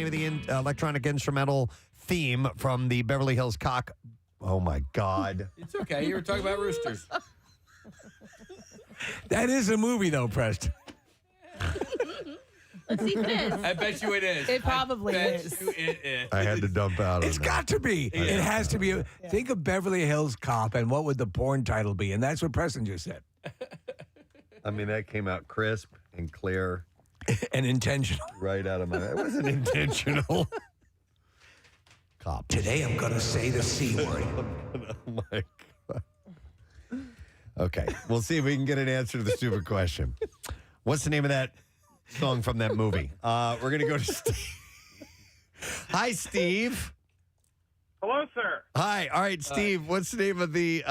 name of the electronic instrumental theme from the Beverly Hills Cop. Oh, my God. It's okay. You were talking about roosters. That is a movie, though, Preston. Let's see if it is. I bet you it is. It probably is. Bet you it is. I had to dump out on It's that. got to be. It has to be. Think of Beverly Hills Cop, and what would the porn title be? And that's what Preston just said. I mean, that came out crisp and clear. And intentional. Right out of my mouth. It wasn't intentional. Cop. Today I'm going to say the C word. Oh, my God. Okay. We'll see if we can get an answer to the stupid question. What's the name of that song from that movie? We're going to go to Steve. Hi, Steve. Hello, sir. Hi. All right, Steve. What's the name of the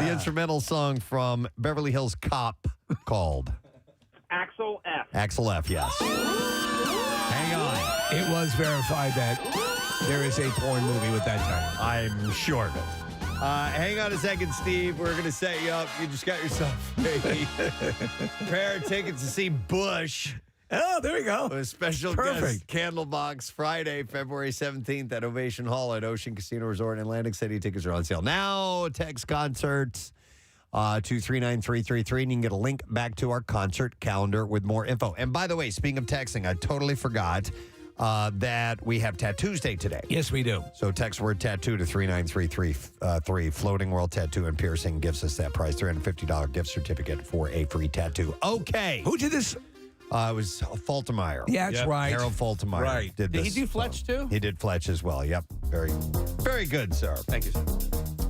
instrumental song from Beverly Hills Cop called? Axel F. Axel F, yes. Hang on. It was verified that there is a porn movie with that title. I'm sure of it. Hang on a second, Steve. We're going to set you up. You just got yourself a pair of tickets to see Bush. Oh, there we go. A special Perfect. guest Candlebox Friday, February 17th at Ovation Hall at Ocean Casino Resort in Atlantic City. Tickets are on sale now. Text concerts to 39333, and you can get a link back to our concert calendar with more info. And by the way, speaking of texting, I totally forgot that we have Tattoos Day today. Yes, we do. So text word tattoo to 39333. Floating World Tattoo and Piercing gives us that prize, $350 gift certificate for a free tattoo. Okay. Who did this? It was Faltermeyer. Yeah, that's right. Harold Faltermeyer. Right. Did Did this. he do Fletch, too? He did Fletch as well. Yep. Very, very good, sir. Thank you, sir.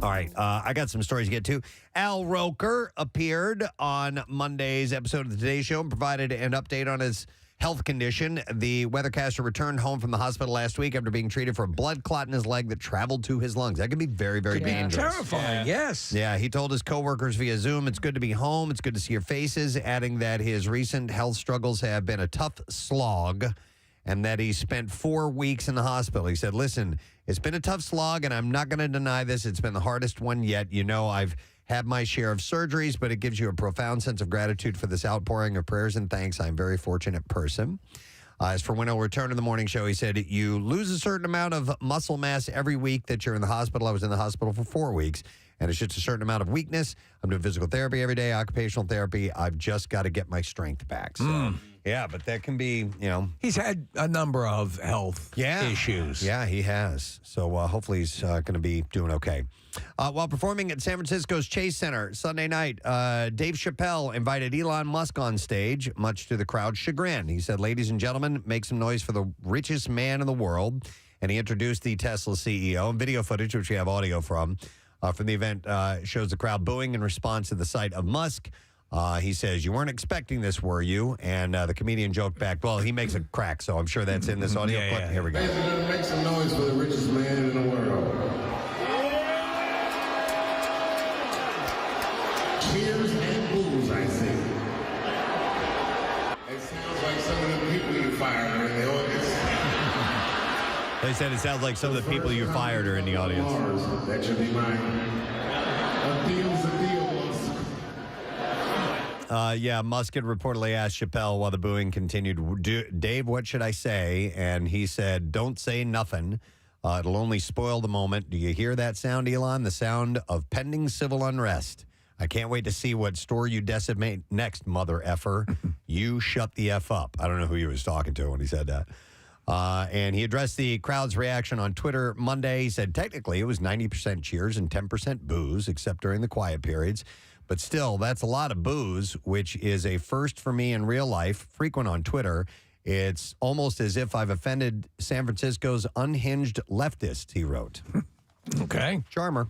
All right. I got some stories to get to. Al Roker appeared on Monday's episode of the Today Show and provided an update on his health condition. The weathercaster returned home from the hospital last week after being treated for a blood clot in his leg that traveled to his lungs. That can be very, very dangerous. Terrifying, yes. Yeah, he told his coworkers via Zoom, it's good to be home. It's good to see your faces, adding that his recent health struggles have been a tough slog and that he spent 4 weeks in the hospital. He said, listen, it's been a tough slog, and I'm not going to deny this. It's been the hardest one yet. You know, I've had my share of surgeries, but it gives you a profound sense of gratitude for this outpouring of prayers and thanks. I'm a very fortunate person. As for when he'll return to the morning show, he said, you lose a certain amount of muscle mass every week that you're in the hospital. I was in the hospital for 4 weeks, and it's just a certain amount of weakness. I'm doing physical therapy every day, occupational therapy. I've just got to get my strength back. So, yeah, but that can be, you know. He's had a number of health issues. Yeah, he has. So hopefully he's going to be doing okay. While performing at San Francisco's Chase Center Sunday night, Dave Chappelle invited Elon Musk on stage, much to the crowd's chagrin. He said, ladies and gentlemen, make some noise for the richest man in the world. And he introduced the Tesla CEO. And video footage, which we have audio from the event, shows the crowd booing in response to the sight of Musk. He says, you weren't expecting this, were you? And the comedian joked back, well, he makes a crack, so I'm sure that's in this audio clip. Here we go. Make some noise for the richest man in the world. Cheers and boos, I see. It sounds like some of the people you fired are in the audience. They said it sounds like some of the people you fired are in the audience. Mars, that should be mine. A deal's a deal. Yeah, Musk had reportedly asked Chappelle while the booing continued, Dave, what should I say? And he said, don't say nothing. It'll only spoil the moment. Do you hear that sound, Elon? The sound of pending civil unrest. I can't wait to see what store you decimate next, mother effer. You shut the F up. I don't know who he was talking to when he said that. And he addressed the crowd's reaction on Twitter Monday. He said, technically, it was 90% cheers and 10% boos, except during the quiet periods. But still, that's a lot of boos, which is a first for me in real life, frequent on Twitter. It's almost as if I've offended San Francisco's unhinged leftists, he wrote. Okay. Charmer.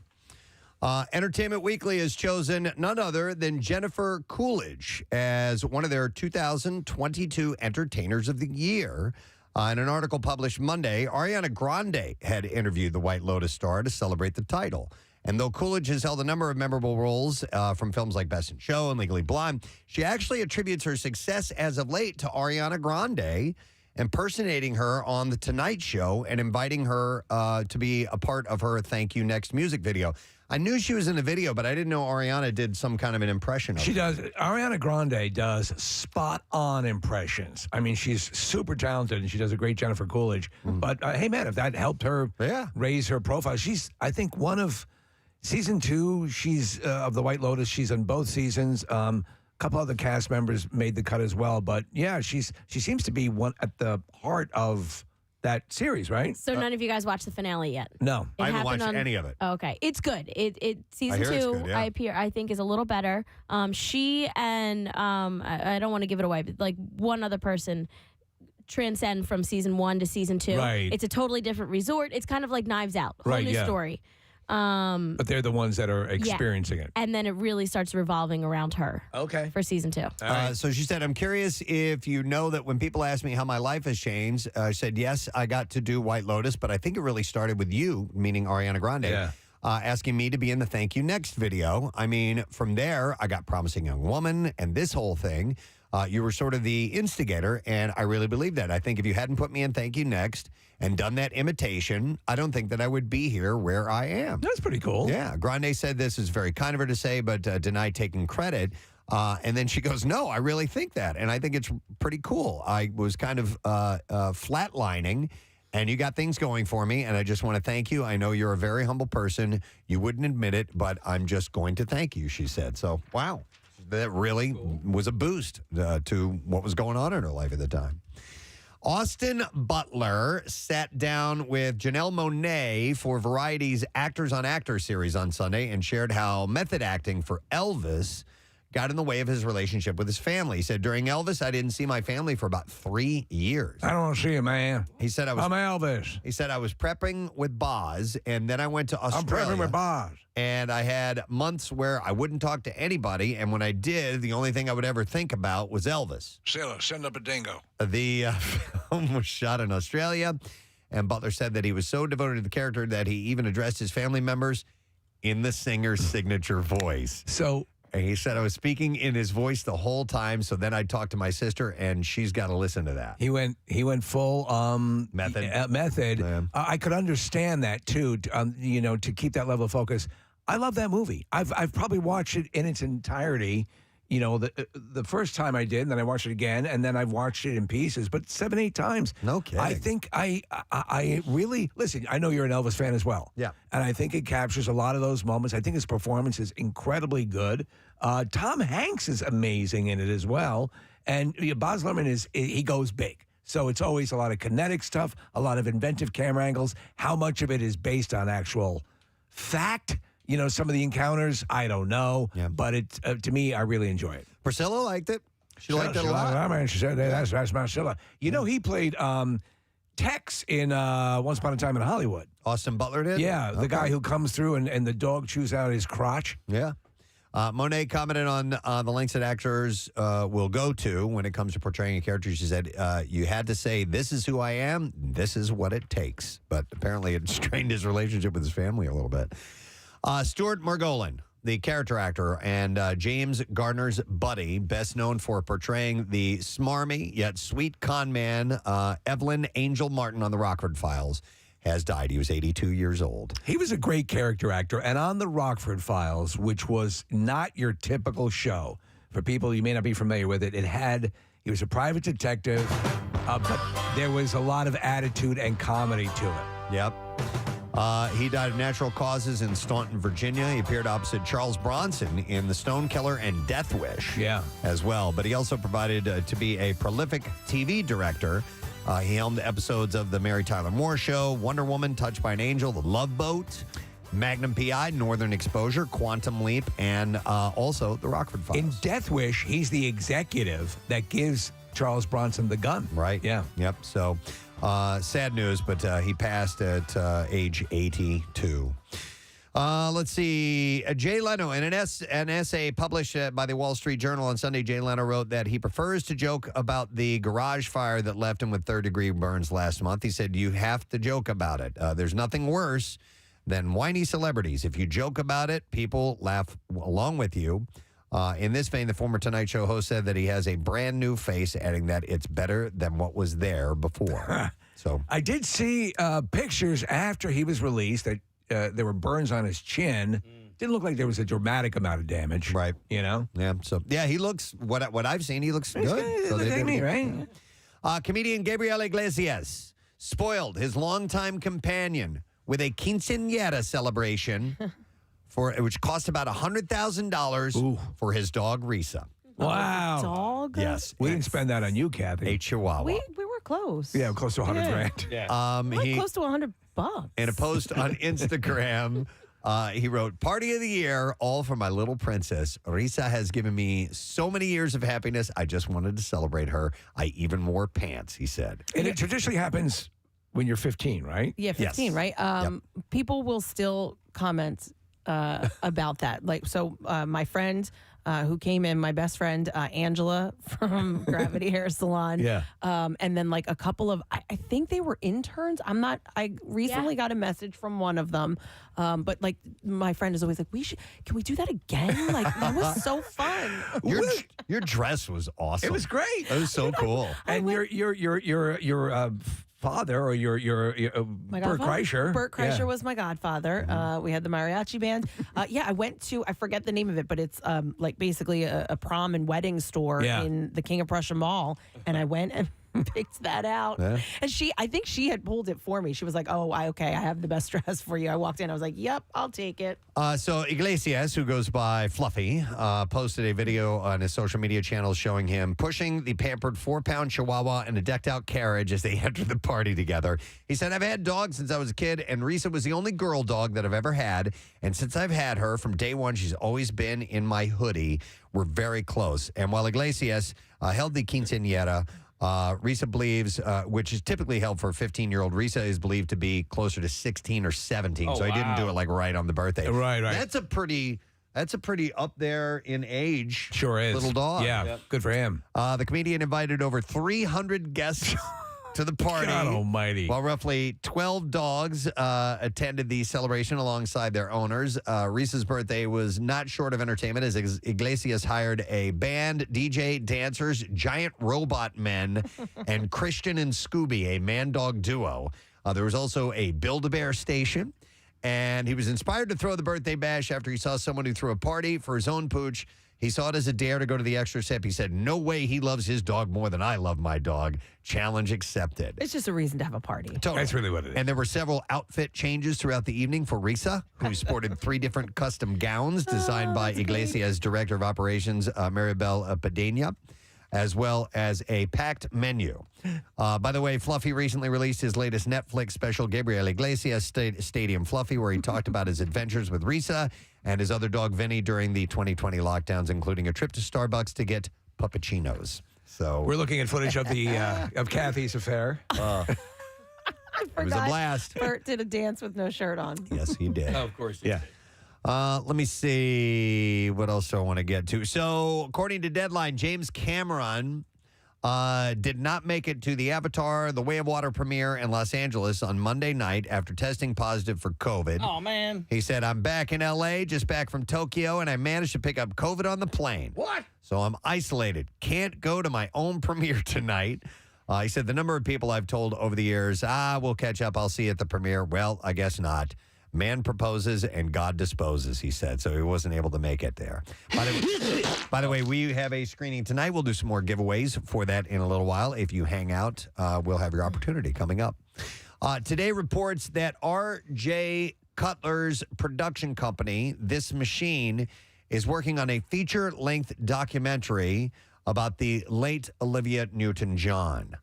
Entertainment Weekly has chosen none other than Jennifer Coolidge as one of their 2022 Entertainers of the Year. In an article published Monday, Ariana Grande had interviewed the White Lotus star to celebrate the title. And though Coolidge has held a number of memorable roles from films like Best in Show and Legally Blonde, she actually attributes her success as of late to Ariana Grande impersonating her on The Tonight Show and inviting her to be a part of her Thank You Next music video. I knew she was in the video, but I didn't know Ariana did some kind of an impression of She her. does. Ariana Grande does spot on impressions. I mean, she's super talented and she does a great Jennifer Coolidge. But hey, man, if that helped her raise her profile, she's, I think, one of season 2. She's of the White Lotus. She's on both seasons. A couple other cast members made the cut as well. But yeah, she seems to be one at the heart of that series, right? So none of you guys watched the finale yet? No. It I haven't watched happened on- any of it. Okay, it's good. It season I hear it's 2. good, yeah. I think is a little better. She and I don't want to give it away, but like one other person transcend from season 1 to season 2. Right. It's a totally different resort. It's kind of like Knives Out, whole Right, new yeah. story. But they're the ones that are experiencing it. And then it really starts revolving around her Okay. for season 2. So she said, I'm curious if you know that when people ask me how my life has changed, I said, yes, I got to do White Lotus, but I think it really started with you, meaning Ariana Grande, Yeah. asking me to be in the Thank You Next video. I mean, from there, I got Promising Young Woman and this whole thing. You were sort of the instigator, and I really believe that. I think if you hadn't put me in Thank You Next and done that imitation, I don't think that I would be here where I am. That's pretty cool. Yeah, Grande said this is very kind of her to say, but denied taking credit. And then she goes, no, I really think that. And I think it's pretty cool. I was kind of flatlining, and you got things going for me, and I just want to thank you. I know you're a very humble person. You wouldn't admit it, but I'm just going to thank you, she said. So, wow. That really was a boost to what was going on in her life at the time. Austin Butler sat down with Janelle Monáe for Variety's Actors on Actors series on Sunday and shared how method acting for Elvis got in the way of his relationship with his family. He said, during Elvis, I didn't see my family for about 3 years. I don't want to see you, man. He said, I'm Elvis. He said, I was prepping with Boz, and then I went to Australia. I'm prepping with Boz. And I had months where I wouldn't talk to anybody, and when I did, the only thing I would ever think about was Elvis. Silla, send up a dingo. The film was shot in Australia, and Butler said that he was so devoted to the character that he even addressed his family members in the singer's signature voice. So And he said I was speaking in his voice the whole time, so then I'd talk to my sister, and she's got to listen to that. he went full Method. method. Yeah. I could understand that too. To keep that level of focus. I love that movie. I've probably watched it in its entirety. The first time I did, and then I watched it again, and then I've watched it in pieces, but 7-8 times. No kidding. I think I really listen. I know you're an Elvis fan as well. Yeah. And I think it captures a lot of those moments. I think his performance is incredibly good. Tom Hanks is amazing in it as well, and Baz Luhrmann he goes big. So it's always a lot of kinetic stuff, a lot of inventive camera angles. How much of it is based on actual fact? Some of the encounters, I don't know. Yeah. But to me, I really enjoy it. Priscilla liked it. She liked it a lot. Man, she said, that's my Priscilla. He played Tex in Once Upon a Time in Hollywood. Austin Butler did? Yeah, the guy who comes through and the dog chews out his crotch. Yeah. Monet commented on the lengths that actors will go to when it comes to portraying a character. She said, you had to say, this is who I am, this is what it takes. But apparently it strained his relationship with his family a little bit. Stuart Margolin, the character actor, and James Gardner's buddy, best known for portraying the smarmy yet sweet con man Evelyn Angel Martin on the Rockford Files, has died. He was 82 years old. He was a great character actor. And on the Rockford Files, which was not your typical show, for people you may not be familiar with it, he was a private detective, but there was a lot of attitude and comedy to it. Yep. He died of natural causes in Staunton, Virginia. He appeared opposite Charles Bronson in The Stone Killer and Death Wish as well. But he also provided to be a prolific TV director. He helmed episodes of The Mary Tyler Moore Show, Wonder Woman, Touched by an Angel, The Love Boat, Magnum P.I., Northern Exposure, Quantum Leap, and also The Rockford Files. In Death Wish, he's the executive that gives Charles Bronson the gun. Right. Yeah. Yep. So sad news, but he passed at age 82. Let's see. Jay Leno, in an essay published by the Wall Street Journal on Sunday, Jay Leno wrote that he prefers to joke about the garage fire that left him with third-degree burns last month. He said, you have to joke about it. There's nothing worse than whiny celebrities. If you joke about it, people laugh along with you. In this vein, the former Tonight Show host said that he has a brand new face, adding that it's better than what was there before. So I did see pictures after he was released that there were burns on his chin. didn't look like there was a dramatic amount of damage. Right. You know? Yeah. So yeah, he looks what I've seen. He looks good. So Look they like did me, good. right? Comedian Gabriel Iglesias spoiled his longtime companion with a quinceañera celebration which cost about $100,000 for his dog Risa. Wow. Dog? Yes, We didn't spend that on you, Kathy. a Chihuahua. We were close. Yeah, close to 100 grand. Yeah. Like close to $100. In a post on Instagram, he wrote, "Party of the year, all for my little princess. Risa has given me so many years of happiness. I just wanted to celebrate her. I even wore pants," he said. And it traditionally happens when you're 15, right? Yeah, 15, Yes. right? People will still comment about that. Like, so my friend who came in, my best friend, Angela from Gravity Hair Salon. Yeah. And then like a couple of, I think they were interns. I recently got a message from one of them. But like my friend is always like, can we do that again? Like, that was so fun. Your dress was awesome. It was great. It was so cool. And your father or your My Bert godfather? Kreischer. Bert Kreischer Yeah. was my godfather. We had the mariachi band. I went to, I forget the name of it, but it's like basically a prom and wedding store Yeah. in the King of Prussia Mall. And I went and picked that out. Yeah. And I think she had pulled it for me. She was like, "Oh, okay, I have the best dress for you." I walked in, I was like, "Yep, I'll take it." So Iglesias, who goes by Fluffy, posted a video on his social media channels showing him pushing the pampered 4-pound Chihuahua in a decked-out carriage as they entered the party together. He said, "I've had dogs since I was a kid, and Risa was the only girl dog that I've ever had. And since I've had her, from day one, she's always been in my hoodie. We're very close." And while Iglesias held the quinceañera, Risa believes, which is typically held for a 15-year-old, Risa is believed to be closer to 16 or 17. Oh, so he didn't do wow. it like right on the birthday. Right. That's a pretty up there in age. Sure is. Little dog. Yeah, good for him. The comedian invited over 300 guests to the party. God almighty. While roughly 12 dogs attended the celebration alongside their owners. Risa's birthday was not short of entertainment as Iglesias hired a band, DJ, dancers, giant robot men, and Christian and Scooby, a man-dog duo. There was also a Build-A-Bear station, and he was inspired to throw the birthday bash after he saw someone who threw a party for his own pooch. He saw it as a dare to go to the extra step. He said, "No way he loves his dog more than I love my dog. Challenge accepted." It's just a reason to have a party. Totally. That's really what it is. And there were several outfit changes throughout the evening for Risa, who sported 3 different custom gowns designed by Iglesias' Director of Operations, Maribel Padena, as well as a packed menu. By the way, Fluffy recently released his latest Netflix special, Gabriel Iglesias Stadium Fluffy, where he talked about his adventures with Risa and his other dog, Vinny, during the 2020 lockdowns, including a trip to Starbucks to get puppuccinos. So We're looking at footage of the of Kathy's affair. it was a blast. Bert did a dance with no shirt on. Yes, he did. Oh, of course. Yeah. Let me see what else do I want to get to. So, according to Deadline, James Cameron did not make it to the Avatar: The Way of Water premiere in Los Angeles on Monday night after testing positive for COVID. Oh, man. He said, "I'm back in L.A., just back from Tokyo, and I managed to pick up COVID on the plane. What? So I'm isolated. Can't go to my own premiere tonight." He said, "The number of people I've told over the years, we'll catch up, I'll see you at the premiere. Well, I guess not. Man proposes and God disposes," he said. So he wasn't able to make it there. By the way, we have a screening tonight. We'll do some more giveaways for that in a little while. If you hang out, we'll have your opportunity coming up. Today reports that R.J. Cutler's production company, This Machine, is working on a feature-length documentary about the late Olivia Newton-John.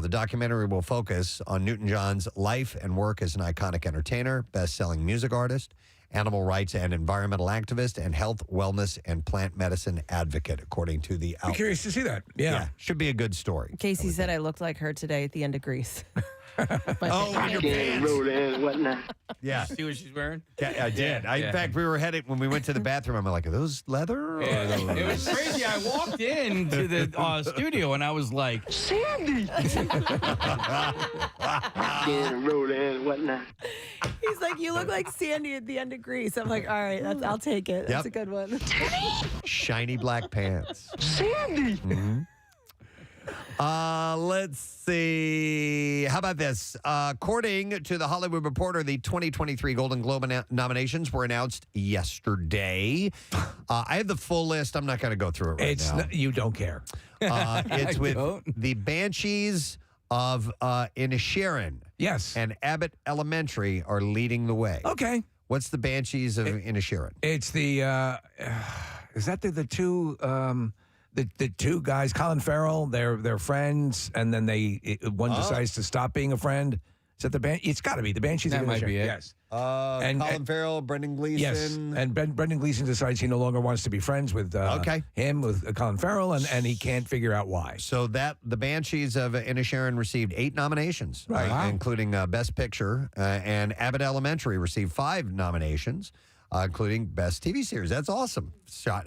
The documentary will focus on Newton-John's life and work as an iconic entertainer, best-selling music artist, animal rights and environmental activist, and health, wellness, and plant medicine advocate, according to the I'm outlet. curious to see that. Yeah. Should be a good story. Casey said I looked like her today at the end of Grease. Oh, your pants. and whatnot. Yeah. See what she's wearing? Yeah, I did. In Yeah. fact, we were headed when we went to the bathroom. I'm like, "Are those leather?" or Yeah, are those-" it was crazy. I walked into the studio and I was like, Sandy. and roll and whatnot. He's like, "You look like Sandy at the end of Grease." I'm like, "All right, I'll take it. That's Yep. a good one." Shiny black pants. Sandy. Let's see. How about this? According to the Hollywood Reporter, the 2023 Golden Globe nominations were announced yesterday. I have the full list. I'm not going to go through it right now. You don't care. It's with the Banshees of Inisherin. Yes. And Abbott Elementary are leading the way. Okay. What's the Banshees of Inisherin? It's the is that the two the two guys, Colin Farrell, they're friends, and then one decides to stop being a friend. Is that the band? It's got to be the Banshees. That of might Inisherin. be it. Yes. Colin Farrell, Brendan Gleeson. Yes, and Brendan Gleeson decides he no longer wants to be friends with him, with Colin Farrell, and he can't figure out why. So the Banshees of Inisherin received 8 nominations, including Best Picture, and Abbott Elementary received 5 nominations, including Best TV Series. That's awesome. Shot,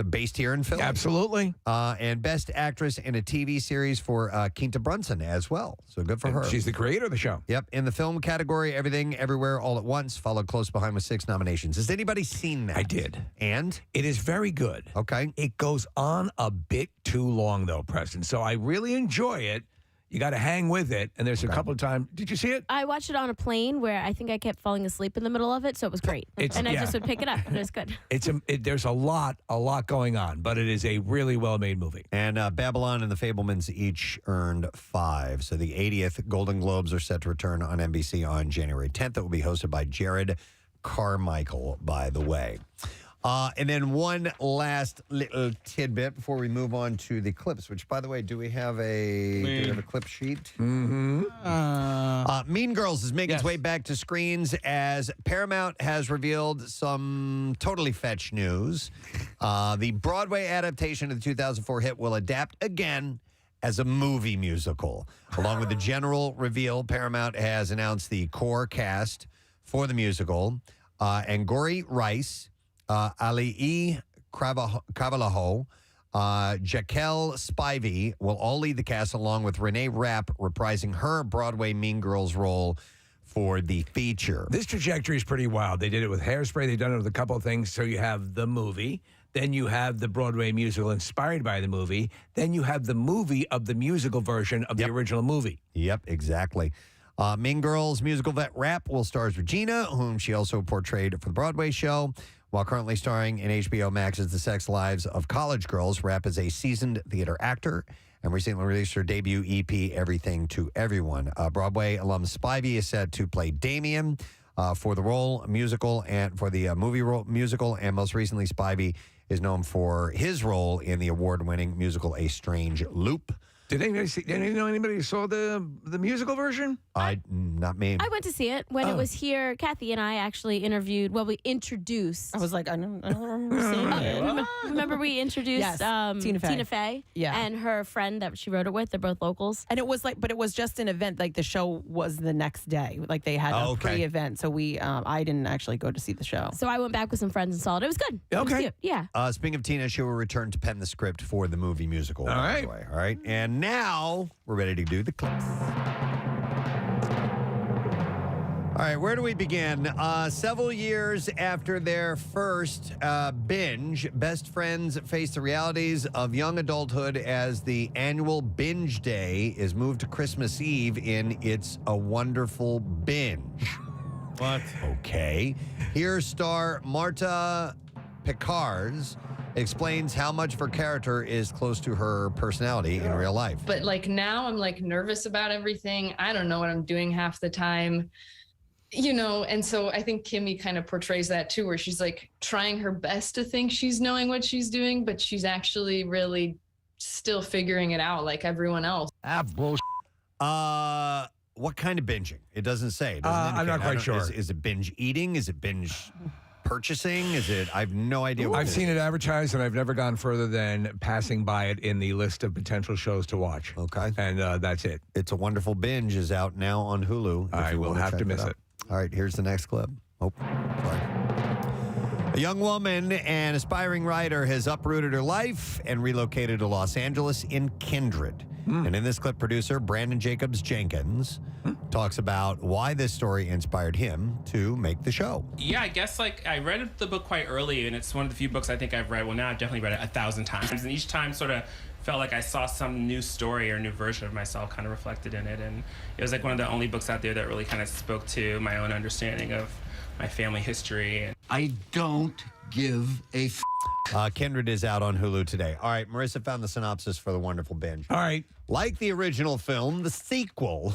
based here in Philly. Absolutely. And Best Actress in a TV Series for Quinta Brunson as well. So good for her. She's the creator of the show. Yep. In the film category, Everything, Everywhere, All at Once followed close behind with 6 nominations. Has anybody seen that? I did. And? It is very good. Okay. It goes on a bit too long, though, Preston. So I really enjoy it. You got to hang with it. And there's a couple of times. Did you see it? I watched it on a plane where I think I kept falling asleep in the middle of it, so it was great. I just would pick it up, and it was good. There's a lot going on, but it is a really well-made movie. And Babylon and The Fablemans each earned 5. So the 80th Golden Globes are set to return on NBC on January 10th. It will be hosted by Jared Carmichael, by the way. And then one last little tidbit before we move on to the clips, which, by the way, do we have a clip sheet? Mm-hmm. Mean Girls is making its way back to screens as Paramount has revealed some totally fetch news. The Broadway adaptation of the 2004 hit will adapt again as a movie musical. Along with the general reveal, Paramount has announced the core cast for the musical. Angourie Rice, Ali'i Cavalaho, Jaquel Spivey will all lead the cast, along with Renee Rapp reprising her Broadway Mean Girls role for the feature. This trajectory is pretty wild. They did it with Hairspray. They've done it with a couple of things. So you have the movie. Then you have the Broadway musical inspired by the movie. Then you have the movie of the musical version of the original movie. Yep, exactly. Mean Girls musical vet Rapp will star as Regina, whom she also portrayed for the Broadway show. While currently starring in HBO Max's The Sex Lives of College Girls, Rapp is a seasoned theater actor and recently released her debut EP, Everything to Everyone. Broadway alum Spivey is set to play Damien for the role musical and for the movie role musical, and most recently Spivey is known for his role in the award-winning musical A Strange Loop. Did anybody know anybody who saw the musical version? Not me. I went to see it when it was here. Kathy and I actually interviewed. Well, we introduced. I was like, I don't remember seeing it. Remember we introduced Tina Fey. Yeah. And her friend that she wrote it with. They're both locals. And it was but it was just an event. Like the show was the next day. Like they had a pre-event. So I didn't actually go to see the show. So I went back with some friends and saw it. It was good. It was cute. Yeah. Speaking of Tina, she will return to pen the script for the movie musical. All right. All right. And now we're ready to do the clips. All right, where do we begin? Several years after their first binge, best friends face the realities of young adulthood as the annual binge day is moved to Christmas Eve in It's a Wonderful Binge. What? Okay. Here, star Marta Picards explains how much of her character is close to her personality in real life. But now I'm nervous about everything. I don't know what I'm doing half the time. And so I think Kimmy kind of portrays that too, where she's trying her best to think she's knowing what she's doing, but she's actually really still figuring it out like everyone else. Bullshit. What kind of binging? It doesn't say. It doesn't I'm not quite sure. Is it binge eating? Is it binge purchasing? Is it? I have no idea. I've seen it advertised, and I've never gone further than passing by it in the list of potential shows to watch. Okay. And that's it. It's a Wonderful Binge is out now on Hulu. I will have to miss it. All right, here's the next clip. Oh, sorry. A young woman and aspiring writer has uprooted her life and relocated to Los Angeles in Kindred. And in this clip, producer Brandon Jacobs Jenkins talks about why this story inspired him to make the show. Yeah, I guess I read the book quite early, and it's one of the few books I think I've read. Well, now I've definitely read it 1,000 times, and each time sort of felt like I saw some new story or new version of myself kind of reflected in it. And it was like one of the only books out there that really kind of spoke to my own understanding of my family history. I don't give a Kindred is out on Hulu today. All right, Marissa found the synopsis for the wonderful binge. All right. Like the original film, the sequel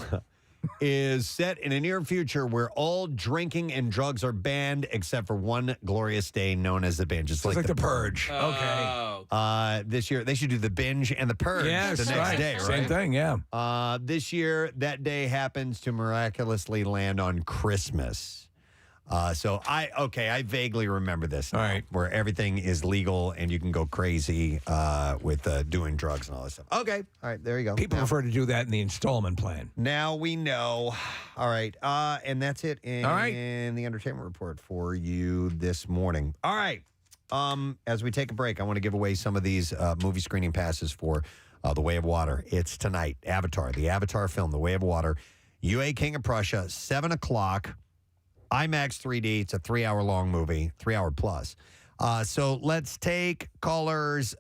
is set in a near future where all drinking and drugs are banned except for one glorious day known as the binge. It's like the Purge. Okay. This year, they should do the binge and the purge the next day, right? Same thing, yeah. This year, that day happens to miraculously land on Christmas. So I vaguely remember this. All right. Where everything is legal and you can go crazy with doing drugs and all this stuff. Okay. All right. There you go. People prefer to do that in the installment plan. Now we know. All right. And that's it in the entertainment report for you this morning. All right. As we take a break, I want to give away some of these movie screening passes for The Way of Water. It's tonight. Avatar, the Avatar film, The Way of Water. UA King of Prussia, 7 o'clock. IMAX 3D. It's a 3-hour-long movie, 3-hour plus. So let's take callers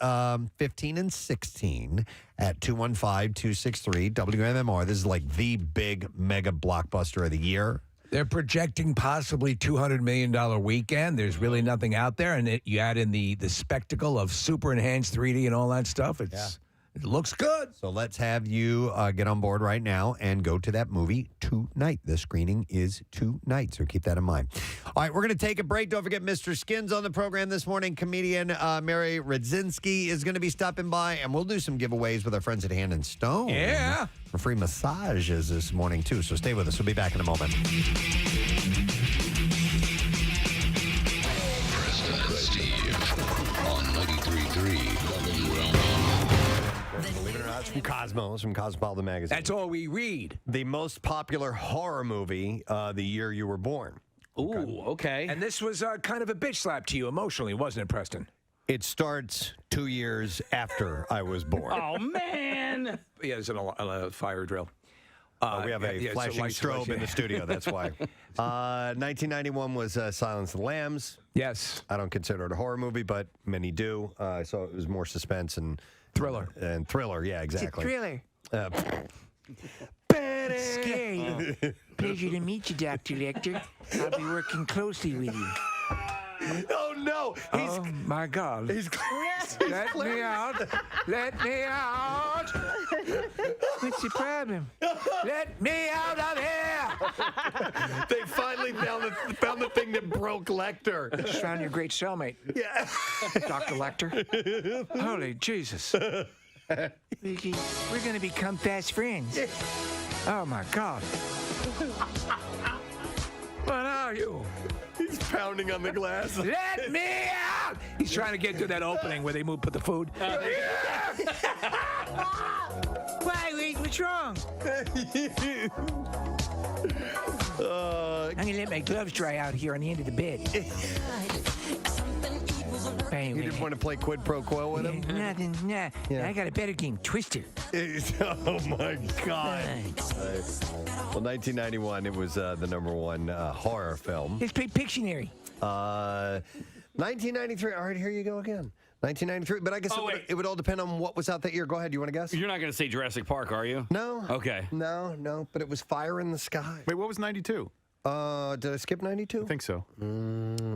15 and 16 at 215-263 WMMR. This is like the big mega blockbuster of the year. They're projecting possibly $200 million weekend. There's really nothing out there. And you add in the spectacle of super enhanced 3D and all that stuff. It looks good. So let's have you get on board right now and go to that movie tonight. The screening is tonight, so keep that in mind. All right, we're going to take a break. Don't forget Mr. Skins on the program this morning. Comedian Mary Radzinski is going to be stopping by, and we'll do some giveaways with our friends at Hand and Stone. Yeah. For free massages this morning, too. So stay with us. We'll be back in a moment. Preston and Steve on 93.3 WMMR. Believe it or not, it's from Cosmos, from Cosmopolitan Magazine. That's all we read. The most popular horror movie the year you were born. Ooh, okay. And this was kind of a bitch slap to you emotionally, wasn't it, Preston? It starts 2 years after I was born. Oh, man. Yeah, it's a fire drill. We have a flashing strobe in the studio, that's why. 1991 was Silence of the Lambs. Yes. I don't consider it a horror movie, but many do. So it was more suspense and... Thriller. And thriller, yeah, exactly. It's a thriller. Scary. Pleasure to meet you, Dr. Lecter. I'll be working closely with you. Oh, no. Oh, my God. Let me out. Let me out. What's the problem? Let me out of here. They finally found the thing that broke Lecter. Just found your great cellmate. Yeah. Dr. Lecter. Holy Jesus. We're going to become fast friends. Oh, my God. What are you? He's pounding on the glass. Let me out! He's trying to get to that opening where they put the food. Why? Wait, what's wrong? I'm going to let my gloves dry out here on the end of the bed. You didn't want to play quid pro quo with him? Nothing, nah. Yeah. I got a better game, Twister. Oh, my God. Well, 1991, it was the #1 horror film. Let's play Pictionary. 1993. All right, here you go again. 1993. But I guess it would all depend on what was out that year. Go ahead. You want to guess? You're not going to say Jurassic Park, are you? No. Okay. No. But it was Fire in the Sky. Wait, what was 92? Did I skip 92? I think so.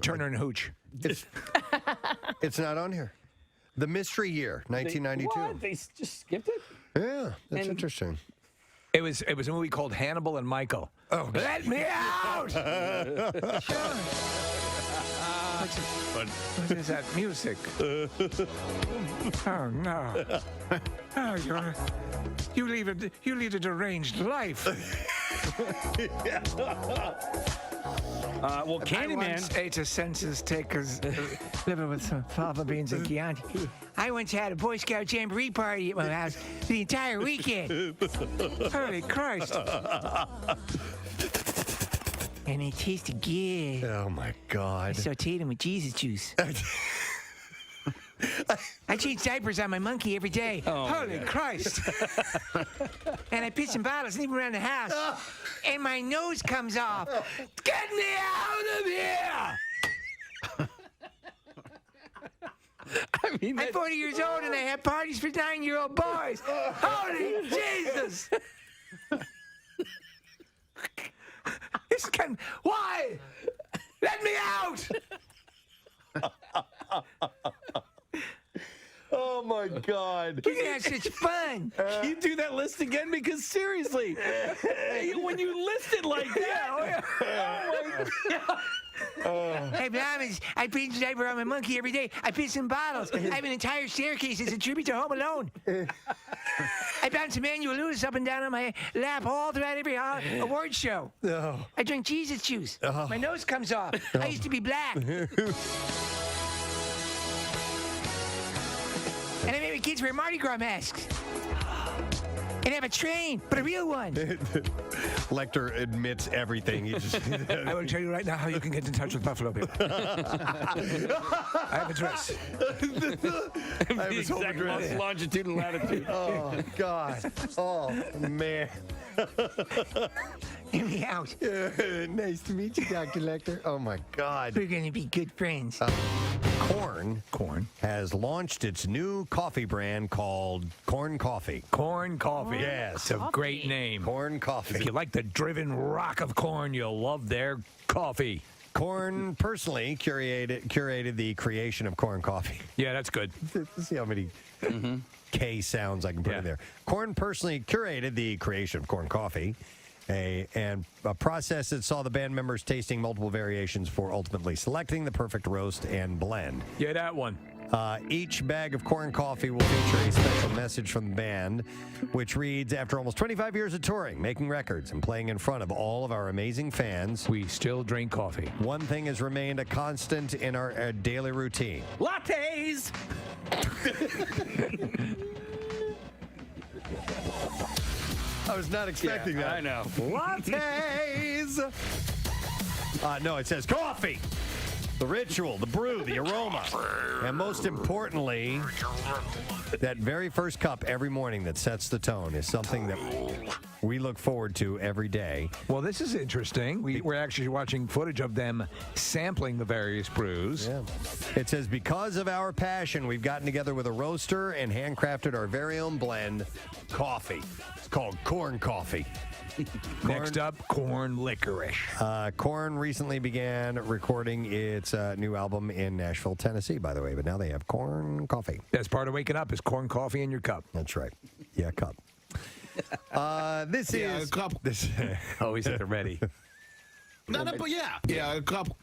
Turner and Hooch. It's not on here. The Mystery Year, 1992. What? They just skipped it? Yeah, that's interesting. It was a movie called Hannibal and Michael. Oh, let me out! What is that music? Oh no! Oh, you lead a deranged life. Well, Candyman. I once ate a census taker's liver with some fava beans and Chianti. I once had a Boy Scout jamboree party at my house the entire weekend. Holy Christ! And it tasted good. Oh, my God. I sauteed them with Jesus juice. I change diapers on my monkey every day. Holy Christ. And I pitch in bottles and leave them around the house. And my nose comes off. Get me out of here! I mean, I'm 40 years old and I have parties for 9-year-old boys. Holy Jesus! Why? Let me out! Oh, my God. We can have such fun. Can you do that list again? Because seriously, when you list it like that, Hey, Blamins, I pitch a diaper on my monkey every day. I piss in bottles. I have an entire staircase as a tribute to Home Alone. I bounce Emmanuel Lewis up and down on my lap all throughout every award show. I drink Jesus juice. My nose comes off. I used to be black. And I made my kids wear Mardi Gras masks. And have a train, but a real one. Lecter admits everything. He just, I will tell you right now how you can get in touch with Buffalo Bill. I have a dress. I have his whole address. Longitude and latitude. Oh, God. Oh, man. Get me out. Nice to meet you, Dr. Lecter. Oh, my God. We're going to be good friends. Corn has launched its new coffee brand called Corn Coffee. Corn Coffee. Yes. It's a great name. Corn Coffee. If you like the driven rock of corn, you'll love their coffee. Corn personally curated the creation of Corn Coffee. Yeah, that's good. Let's see how many K sounds I can put in there. Corn personally curated the creation of Corn Coffee, a process that saw the band members tasting multiple variations for ultimately selecting the perfect roast and blend. Yeah, that one. Each bag of Corn Coffee will feature a special message from the band, which reads, after almost 25 years of touring, making records, and playing in front of all of our amazing fans, we still drink coffee. One thing has remained a constant in our daily routine. Lattes! I was not expecting that. I know. Lattes! No, it says coffee. The ritual, the brew, the aroma, and most importantly, that very first cup every morning that sets the tone is something that we look forward to every day. Well, this is interesting. We're actually watching footage of them sampling the various brews. Yeah. It says, because of our passion, we've gotten together with a roaster and handcrafted our very own blend, coffee. It's called Corn Coffee. Next up, Corn Licorice. Corn recently began recording its new album in Nashville, Tennessee, by the way, but now they have Corn Coffee. That's part of waking up is corn coffee in your cup. That's right. Yeah, cup. This is... cup. Always at the ready. Yeah, a couple.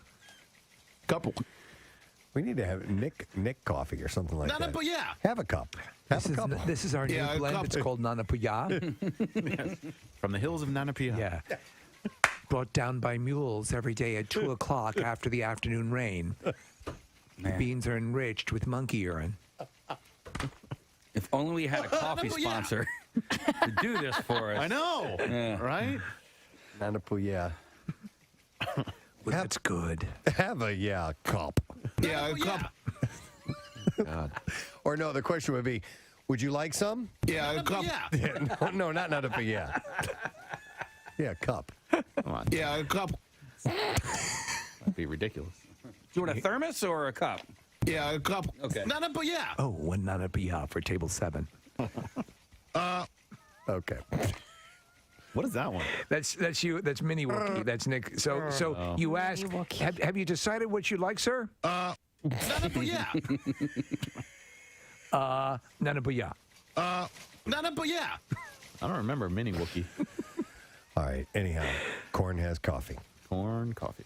We need to have Nick coffee or something like that. Yeah. Have a cup. Have a cup. This is our new blend. It's called Nanapuya. From the hills of Nanapuya. Yeah. Brought down by mules every day at 2 o'clock after the afternoon rain. The beans are enriched with monkey urine. If only we had a coffee sponsor to do this for us. I know. Yeah. Right? Nanapuya. Well, that's good. Have a cup. Yeah, a cup. God. Or no, the question would be, would you like some? Yeah, a cup. No, not Nanapuya. Yeah, cup. Come on. Yeah, a cup. That'd be ridiculous. Do you want a thermos or a cup? Yeah, a cup. Okay. Oh, one Nanapuya for table 7. Okay. What is that one? That's you. That's Mini Wookie. That's Nick. So you asked, have you decided what you like, sir? Nanapuya. Nanapuya. Nanapuya. I don't remember Mini Wookie. All right. Anyhow, Corn has coffee. Corn coffee.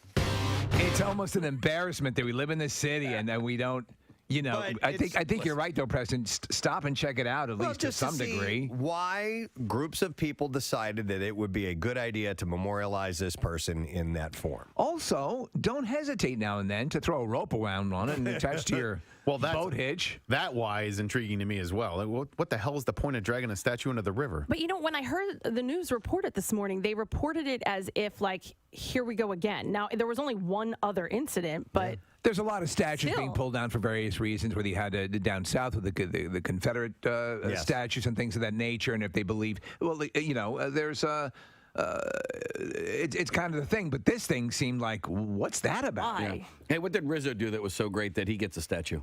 It's almost an embarrassment that we live in this city and that we don't. You know, But I think you're right, though, Preston. Stop and check it out, at least to just some see degree. Why groups of people decided that it would be a good idea to memorialize this person in that form. Also, don't hesitate now and then to throw a rope around on it and attach to your Well, that's boat hitch. That why is intriguing to me as well. Like, what the hell is the point of dragging a statue into the river? But when I heard the news report it this morning, they reported it as if here we go again. Now there was only one other incident, but there's a lot of statues still being pulled down for various reasons. Where they had down south with the Confederate statues and things of that nature, and if they believe, there's it's kind of the thing. But this thing seemed like, what's that about? Yeah. Hey, what did Rizzo do that was so great that he gets a statue?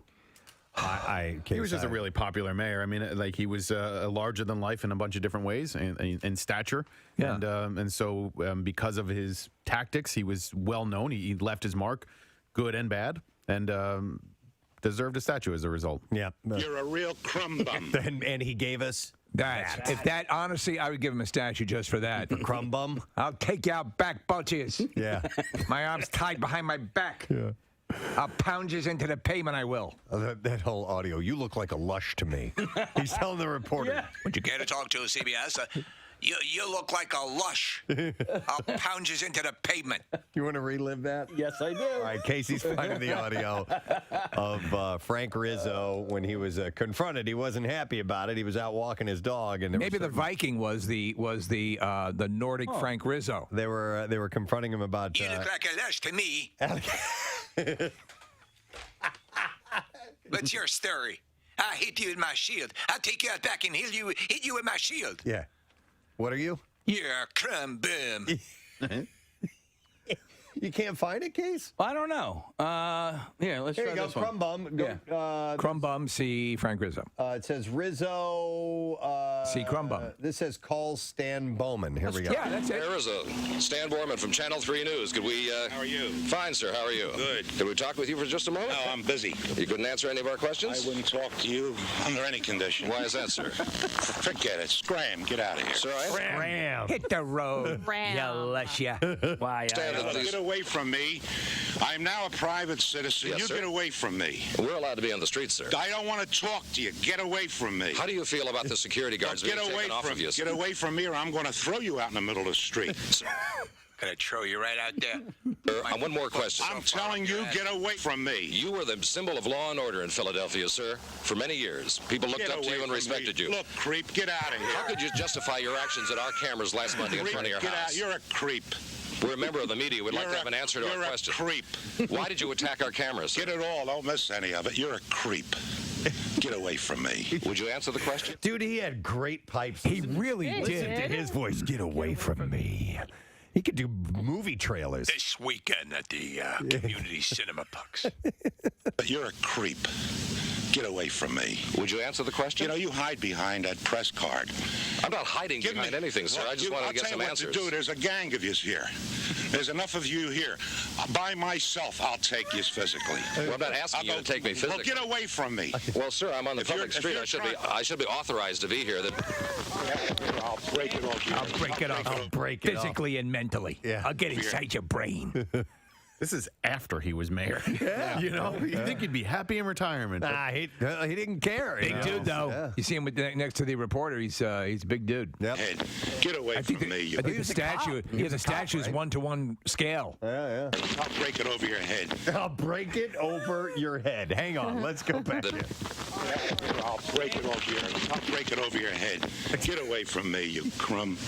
He was just a really popular mayor. I mean, he was larger than life in a bunch of different ways in stature. Yeah. And so because of his tactics, he was well known. He left his mark, good and bad, and deserved a statue as a result. Yeah. You're a real crumb bum. and he gave us that. If that, honestly, I would give him a statue just for that. For crumb bum? I'll take you out back, both of yous. Yeah. My arms tied behind my back. Yeah. I'll pound you into the pavement, I will. That whole audio, you look like a lush to me. He's telling the reporter. Yeah. Would you care to talk to CBS? You look like a lush. I'll pound you into the pavement. You want to relive that? Yes, I do. All right, Casey's finding the audio of Frank Rizzo when he was confronted. He wasn't happy about it. He was out walking his dog, and maybe the Viking was the Nordic Frank Rizzo. They were confronting him about. You look like a lush to me. What's your story? I hit you with my shield. I'll take you out back and hit you with my shield. Yeah. What are you? You're a crumb bum. You can't find it, Case? I don't know. Yeah, let's Here try you go, this one. Crumb Bum. Go, Crumb Bum, see Frank Rizzo. It says Rizzo. See Crumb Bum. This says call Stan Bowman. Here we go. Yeah, that's it. There is a Stan Borman from Channel 3 News. Could we... How are you? Fine, sir. How are you? Good. Could we talk with you for just a moment? No, I'm busy. You couldn't answer any of our I questions? wouldn't talk to you under any condition. Why is that, sir? Forget it. Scram. Get out of here. Sir, Ram. Hit the road. Ram. You lush ya. Why? Stand up, please. Get away from me. I'm now a private citizen. Yes, you sir. get away from me. We're allowed to be on the streets, sir. I don't want to talk to you. Get away from me. How do you feel about the security guards Get being away taken off from of you? Get away from me, or I'm going to throw you out in the middle of the street. Gonna throw you right out there. One more question. I'm telling you, get away from me. You were the symbol of law and order in Philadelphia, sir, for many years. People looked Get up to away you and from respected me. you. Look, creep, get out of here. How could you justify your actions at our cameras last Monday in front of your Get house? out. You're a creep. We're a member of the media. We'd like to have an answer to our You're question. a creep. Why did you attack our cameras, sir? Get it all. Don't miss any of it. You're a creep. Get away from me. Would you answer the question? Dude, he had great pipes. He really Listen did. to his voice. Get away from me. He could do movie trailers. This weekend at the Community Cinema Pucks. You're a creep. Get away from me. Would you answer the question? You know, you hide behind that press card. I'm not hiding behind anything, sir. I just wanted to get some answers. I'll tell you what to do. There's a gang of yous here. There's enough of you here. By myself, I'll take yous physically. Well, I'm not asking you to take me physically. Well, get away from me. Well, sir, I'm on the public street. I should be authorized to be here. I'll break it off. I'll break it off. I'll break it Physically and mentally. Yeah. I'll get inside your brain. This is after he was mayor. Yeah. You know, you think he'd be happy in retirement. Nah, he didn't care. Big dude, though. Yeah. You see him next to the reporter. He's a big dude. Yep. Head. Get away from me. I think the statue. He has a statue's 1-to-1 scale. Yeah. I'll break it over your head. I'll break it over your head. Hang on. Let's go back. I'll break it over your head. I'll break it over your head. Get away from me, you crumb.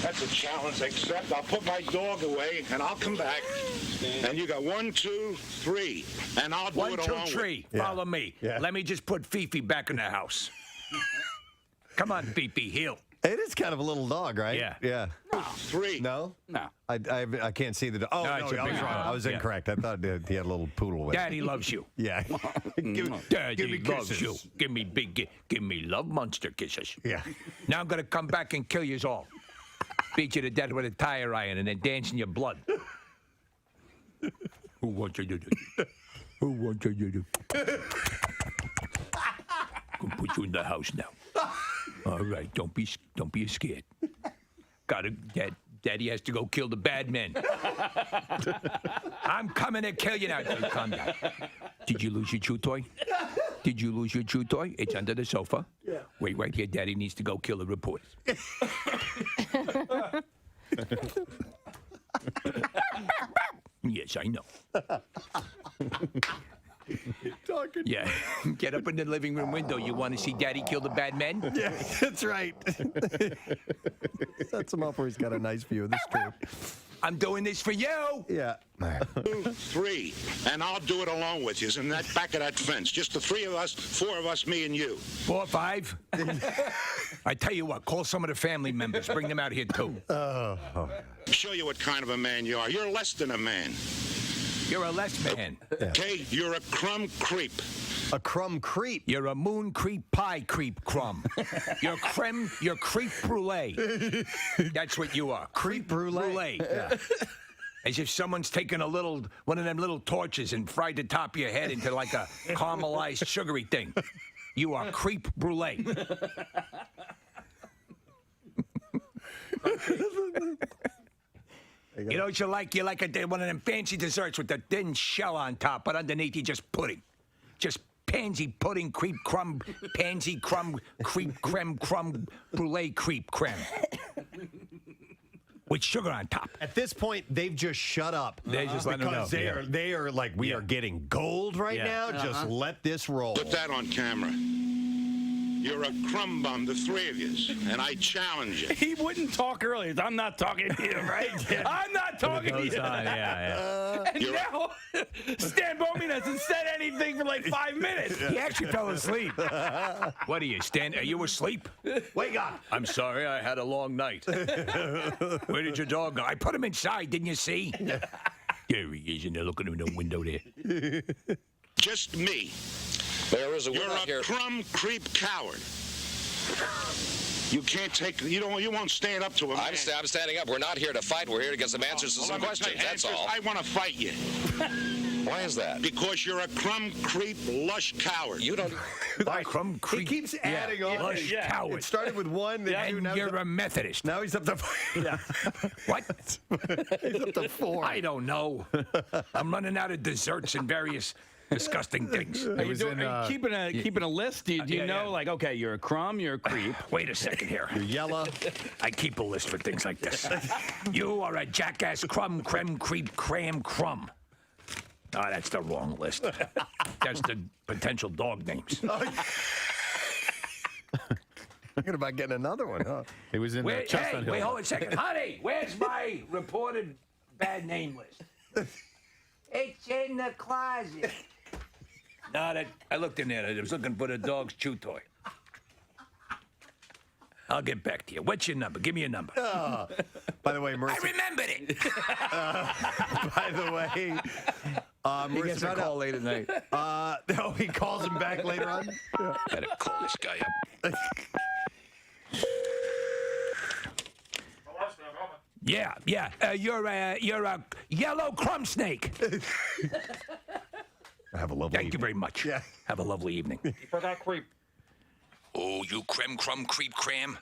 That's a challenge, except I'll put my dog away and I'll come back. And you got 1, 2, 3. And I'll do 1, it 2, along 3. Yeah. Follow me. Yeah. Let me just put Fifi back in the house. Come on, Fifi, heel. It is kind of a little dog, right? Yeah. Yeah. 3. No? No. I can't see the dog. Oh, No, no, it's a I was big wrong. dog. I was Yeah. incorrect. I thought he had a little poodle with him. Daddy loves you. Yeah. Daddy me loves kisses. you. Give me love monster kisses. Yeah. Now I'm gonna come back and kill yous all. Beat you to death with a tire iron and then dance in your blood. Who wants you to do? Who wants you to do? Gonna put you in the house now. All right, don't be scared. Daddy has to go kill the bad men. I'm coming to kill you now. Dude, calm down. Did you lose your chew toy? Did you lose your chew toy? It's under the sofa. Yeah. Wait right here. Daddy needs to go kill the reporters. Yes, I know. working. Yeah. Get up in the living room window. You want to see Daddy kill the bad men? Yeah, that's right. Sets him up where he's got a nice view of the street. I'm doing this for you. Yeah. 2, 3, and I'll do it along with you. In that back of that fence, just the 3 of us, 4 of us, me and you. 4, 5. I tell you what, call some of the family members. Bring them out here too. Show you what kind of a man you are. You're less than a man. You're a less man. Okay, you're a crumb creep. A crumb creep. You're a moon creep pie creep crumb. You're creep brulee. That's what you are. Creep brulee. Yeah. As if someone's taken one of them little torches and fried the top of your head into like a caramelized sugary thing. You are creep brulee. You know what you like? You like one of them fancy desserts with the thin shell on top, but underneath you just pudding. Just pansy pudding, creep crumb, pansy crumb, creep creme, crumb, brulee creep creme. With sugar on top. At this point, they've just shut up. They just let them know. Because they are like, we are getting gold right now. Just let this roll. Put that on camera. You're a crumb bum, the 3 of you, and I challenge you. He wouldn't talk earlier. I'm not talking to you, right? I'm not talking to you. And now, Stan Bowman hasn't said anything for like 5 minutes. He actually fell asleep. What are you, Stan? Are you asleep? Wake up. I'm sorry, I had a long night. Where did your dog go? I put him inside, didn't you see? There he is, and they're looking in the window there. Just me. There is a You're woman a here. crumb creep coward. You can't take. You won't stand up to a man. I'm standing up. We're not here to fight. We're here to get some answers to some questions. That's all. I want to fight you. Why is that? Because you're a crumb creep lush coward. You don't. Crumb creep. He keeps adding on. Lush coward. It started with 1, then 2, And now you're a Methodist. now he's up to What? he's up to 4. I don't know. I'm running out of desserts and various disgusting things. Are you keeping a list? Do you know, like, okay, you're a crumb, you're a creep. Wait a second here. You're yellow. I keep a list for things like this. You are a jackass crumb, creme, creep, cram, crumb. Oh, that's the wrong list. That's the potential dog names. Thinking about getting another one, huh? It was in Chestnut Hill. Wait, hold on a second. Honey, where's my reported bad name list? It's in the closet. No, I looked in there. I was looking for the dog's chew toy. I'll get back to you. What's your number? Give me a number. By the way, Marissa. I remembered it. By the way, He Marissa gets a call late at night. No, he calls him back later on. Gotta call this guy up. Yeah. You're a yellow crumb snake. Have a lovely Thank you very much. Yeah. Have a lovely evening. For that creep. Oh, you creme crumb creep cram.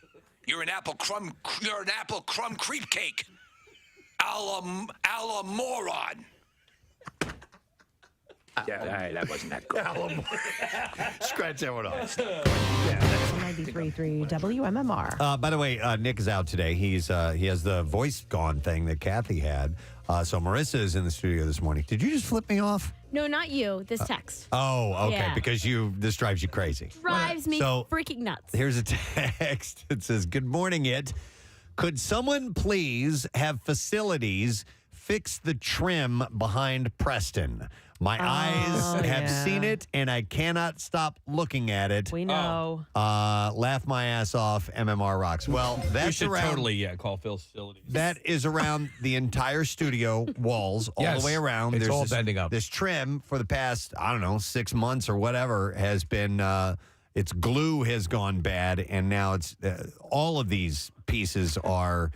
You're an apple crumb creep cake. A moron. Yeah, that wasn't that good. Scratch that one off. 93.3 WMMR. By the way, Nick is out today. He has the voice gone thing that Kathy had. So Marissa is in the studio this morning. Did you just flip me off? No, not you. This text Oh, okay. Yeah. Because this drives you crazy. drives me So- freaking nuts. Here's a text. It says, "Good morning, it. Could someone please have facilities fix the trim behind Preston? My eyes have seen it, and I cannot stop looking at it. We know. Laugh my ass off. MMR rocks. Well, that's You should around. totally call Phil facilities. That is around the entire studio walls, all Yes, the way around. it's all this, bending up. This trim for the past, 6 months or whatever has been, its glue has gone bad, and now it's all of these pieces are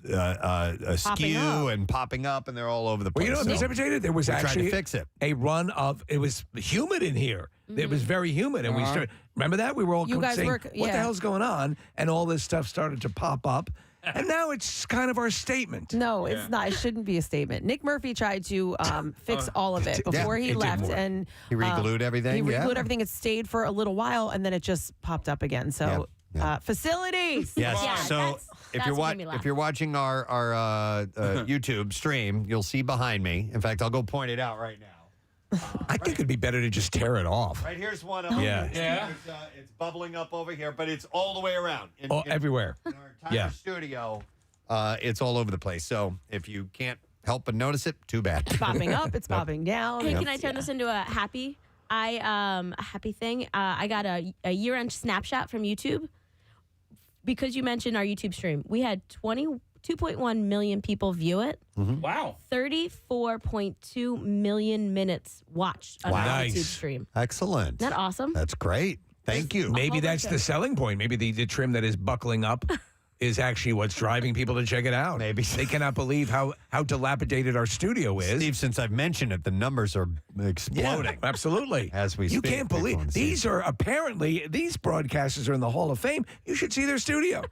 askew and popping up, and they're all over the Well, place. you know what precipitated? There was we're trying actually to fix it. a run of, it was humid in here. It was very humid. And we started, remember that? We were all You guys saying, were- what the yeah. hell's going on? And all this stuff started to pop up. And now it's kind of our statement. No, it's not. It shouldn't be a statement. Nick Murphy tried to fix all of it before he it didn't left, work. and He re-glued everything, He yeah. re-glued everything. It stayed for a little while, and then it just popped up again. So facilities. Yes. Yeah, So that's if you're what made me laugh. if you're watching our YouTube stream, you'll see behind me. In fact, I'll go point it out right now. I think it'd be better to just tear it off. Right here's one of them. Yeah. It's bubbling up over here, but it's all the way around. Everywhere. In our entire studio, it's all over the place. So if you can't help but notice it, too bad. It's popping up. It's popping down. Hey, can I turn this into a happy thing? I got a year-end snapshot from YouTube because you mentioned our YouTube stream. We had 2.1 million people view it. Mm-hmm. Wow. 34.2 million minutes watched on our YouTube stream. Excellent. Isn't that awesome? That's great. Thank you. Maybe that's the selling point. Maybe the trim that is buckling up is actually what's driving people to check it out. Maybe. They cannot believe how dilapidated our studio is. Steve, since I've mentioned it, the numbers are exploding. Yeah, absolutely. As we You speak. can't believe these broadcasters are in the Hall of Fame. You should see their studio.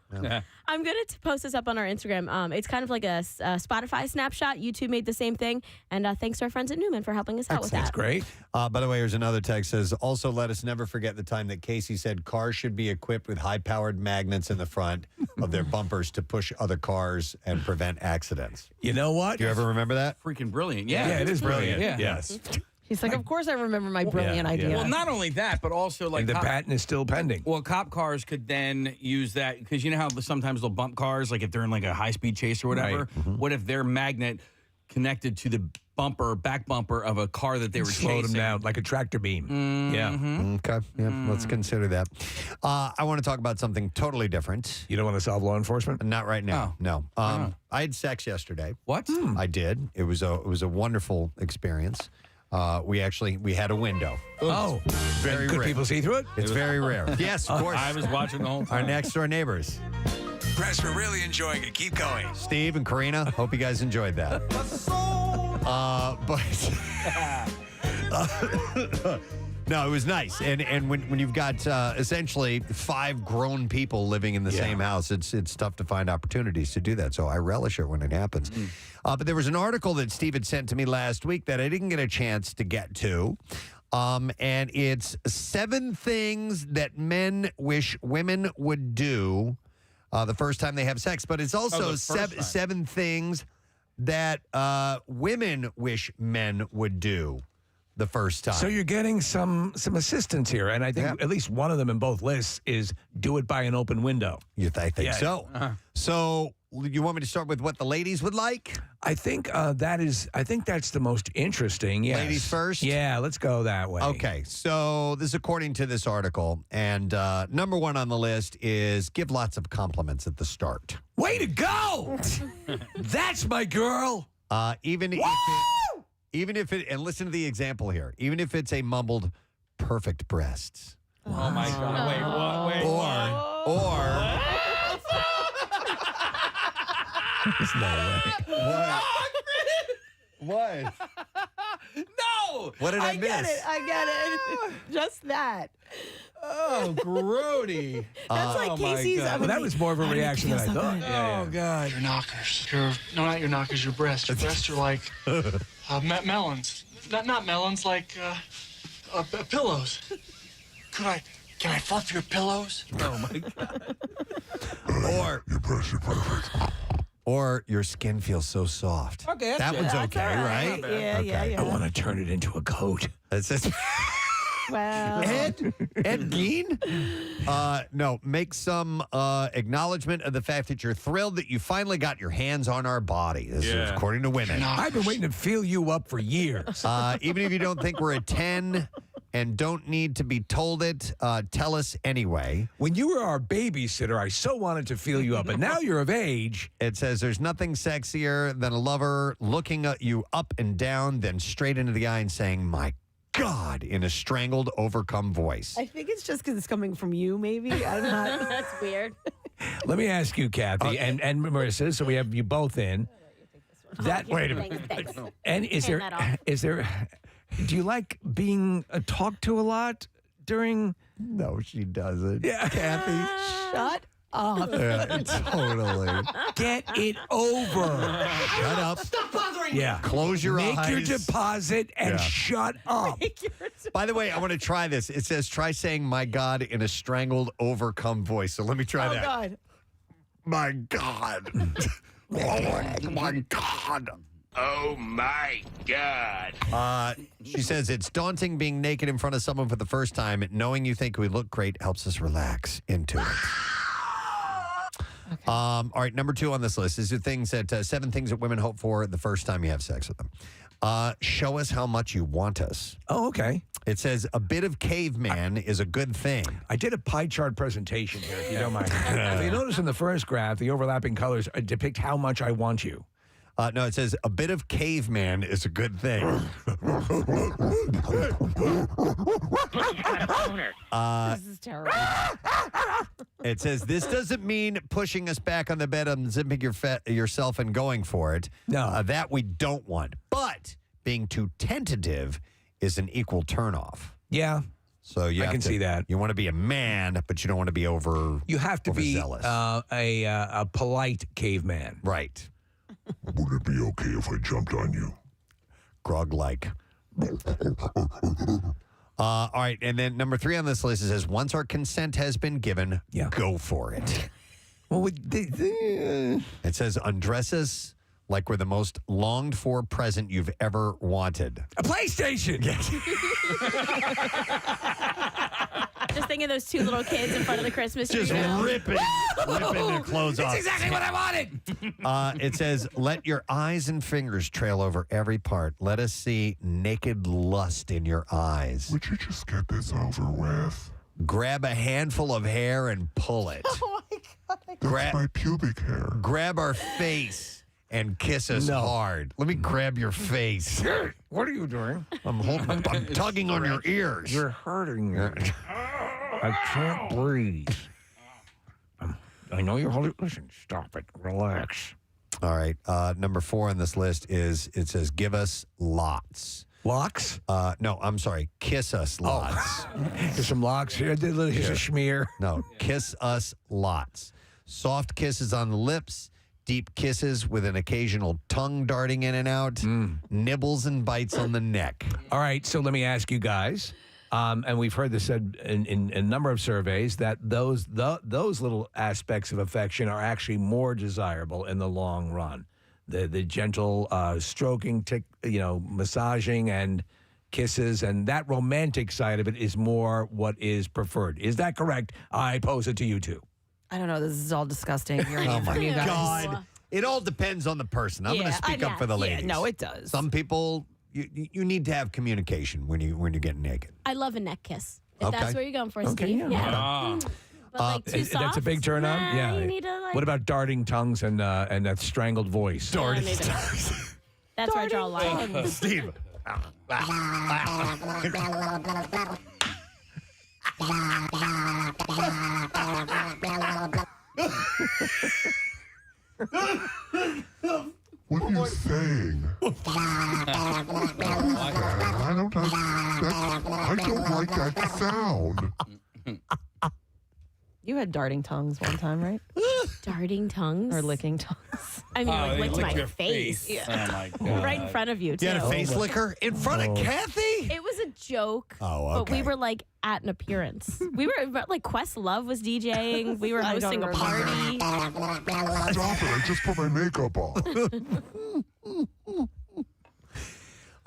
I'm going to post this up on our Instagram. It's kind of like a Spotify snapshot. YouTube made the same thing. And thanks to our friends at Neumann for helping us out with that. That's great. By the way, here's another text says, also let us never forget the time that Casey said cars should be equipped with high-powered magnets in the front of their bumpers to push other cars and prevent accidents. You know what? Do you ever remember that? Freaking brilliant. Yeah, it is brilliant. Yeah. Yes. He's like, of course I remember my brilliant idea. Well, not only that, but also like And the patent is still pending. Well, cop cars could then use that because you know how sometimes they'll bump cars, like if they're in like a high-speed chase or whatever. Right. Mm-hmm. What if their magnet connected to the back bumper of a car that they were Slowed chasing? them down like a tractor beam. Yeah. Okay. Yeah, let's consider that. I want to talk about something totally different. You don't want to solve law enforcement? Not right now. Oh. No. I had sex yesterday. What? I did. It was a wonderful experience. We had a window. Oh, Very could rare. people see through it? It's very rare. Yes, of course. I was watching the whole time. Our next door neighbors. Press, we're really enjoying it. Keep going. Steve and Karina, hope you guys enjoyed that. No, it was nice. And when you've got essentially 5 grown people living in the same house, it's tough to find opportunities to do that. So I relish it when it happens. But there was an article that Steve had sent to me last week that I didn't get a chance to get to. And it's 7 things that men wish women would do the first time they have sex. But it's also seven things that women wish men would do the first time. So you're getting some assistance here, and I think at least one of them in both lists is do it by an open window. I think so. So you want me to start with what the ladies would like? I think that's the most interesting. Yes. Ladies first? Yeah, let's go that way. Okay, so this is according to this article, and number 1 on the list is give lots of compliments at the start. Way to go! That's my girl. Even if it, and listen to the example here, even if it's a mumbled perfect breasts. Oh my God! Wait, what? Wait, or There's no way. What? No! What did I miss? I get it. Just that. Oh, grody. That's like Casey's. God. Well, that was more of a reaction than I thought. Oh, God. Your knockers. Not your knockers, your breasts. Your breasts are like melons. Not melons, like pillows. Can I fluff your pillows? Oh, my God. Or your breasts are perfect. Or your skin feels so soft. Okay, that one's That's okay, all right? Yeah, Okay. I want to turn it into a coat. That's it. Well, Ed Gein? No, make some acknowledgement of the fact that you're thrilled that you finally got your hands on our body. This is according to women. I've been waiting to feel you up for years. Even if you don't think we're a 10 and don't need to be told it, tell us anyway. When you were our babysitter, I so wanted to feel you up, but now you're of age. It says there's nothing sexier than a lover looking at you up and down, then straight into the eye and saying, my God, in a strangled, overcome voice. I think it's just because it's coming from you, maybe. I'm not. That's weird. Let me ask you, Kathy, and Marissa, so we have you both in. Wait a minute. Thanks. And is Hand that there, off. do you like being talked to a lot during? No, she doesn't. Yeah. Kathy. Shut up. Yeah, totally. Get it over. Shut up. Stop bothering me. Yeah. Close your eyes. Make your deposit and shut up. By the way, I want to try this. It says, try saying my God in a strangled, overcome voice. So let me try that. God. My God. Oh, my God. Oh, my God. She says it's daunting being naked in front of someone for the first time. Knowing you think we look great helps us relax into it. All right, number 2 on this list is the things that 7 things that women hope for the first time you have sex with them. Show us how much you want us. Oh, okay. It says a bit of caveman is a good thing. I did a pie chart presentation here, if you don't mind. If you notice in the first graph, the overlapping colors depict how much I want you. No, it says a bit of caveman is a good thing. This is terrible. It says this doesn't mean pushing us back on the bed, unzipping yourself and going for it. No. That we don't want. But being too tentative is an equal turnoff. Yeah. So you I have can to- see that. You want to be a man, but you don't want to be over. You have to be overzealous. a polite caveman. Right. Would it be okay if I jumped on you? Grog-like. All right, and then number 3 on this list it says once our consent has been given, go for it. Well, it says undress us like we're the most longed for present you've ever wanted. A PlayStation. Yes. Just thinking of those 2 little kids in front of the Christmas tree. Just ripping their clothes off. That's exactly what I wanted. It says, let your eyes and fingers trail over every part. Let us see naked lust in your eyes. Would you just get this over with? Grab a handful of hair and pull it. Oh my God. That's my pubic hair. Grab our face and kiss us hard. Let me grab your face. What are you doing? I'm tugging on your ears. You're hurting me. I can't breathe. I know you're holding. Listen, stop it. Relax. All right. Number 4 on this list is it says give us lots. Locks? No, I'm sorry. Kiss us lots. Here's some locks. Here's a schmear. No, kiss us lots. Soft kisses on the lips. Deep kisses with an occasional tongue darting in and out. Nibbles and bites on the neck. All right, so let me ask you guys, and we've heard this said in a number of surveys that those little aspects of affection are actually more desirable in the long run. The gentle stroking, massaging and kisses, and that romantic side of it is more what is preferred. Is that correct? I pose it to you two. I don't know. This is all disgusting. Oh my God. It all depends on the person. I'm going to speak up for the ladies. Yeah, no, it does. Some people, you need to have communication when you're getting naked. I love a neck kiss. If Okay. that's where you're going for, Okay, Steve. yeah. Yeah. But like too soft. That's a big turn on. Nah, Yeah. You need to, like, What about darting tongues and that strangled voice? Darting tongues. That's where I draw a line. Steve. What are you saying? I don't like that sound. You had darting tongues one time, right? Darting tongues? Or licking tongues. I mean, Oh, like, they licked lick my your face. face. Oh, my God. Right in front of you, too. You had a face licker in front of Kathy? It was a joke. Oh, But we okay. were like at an appearance. We were like Questlove was DJing. We were I don't hosting a party. Stop it. I just put my makeup on.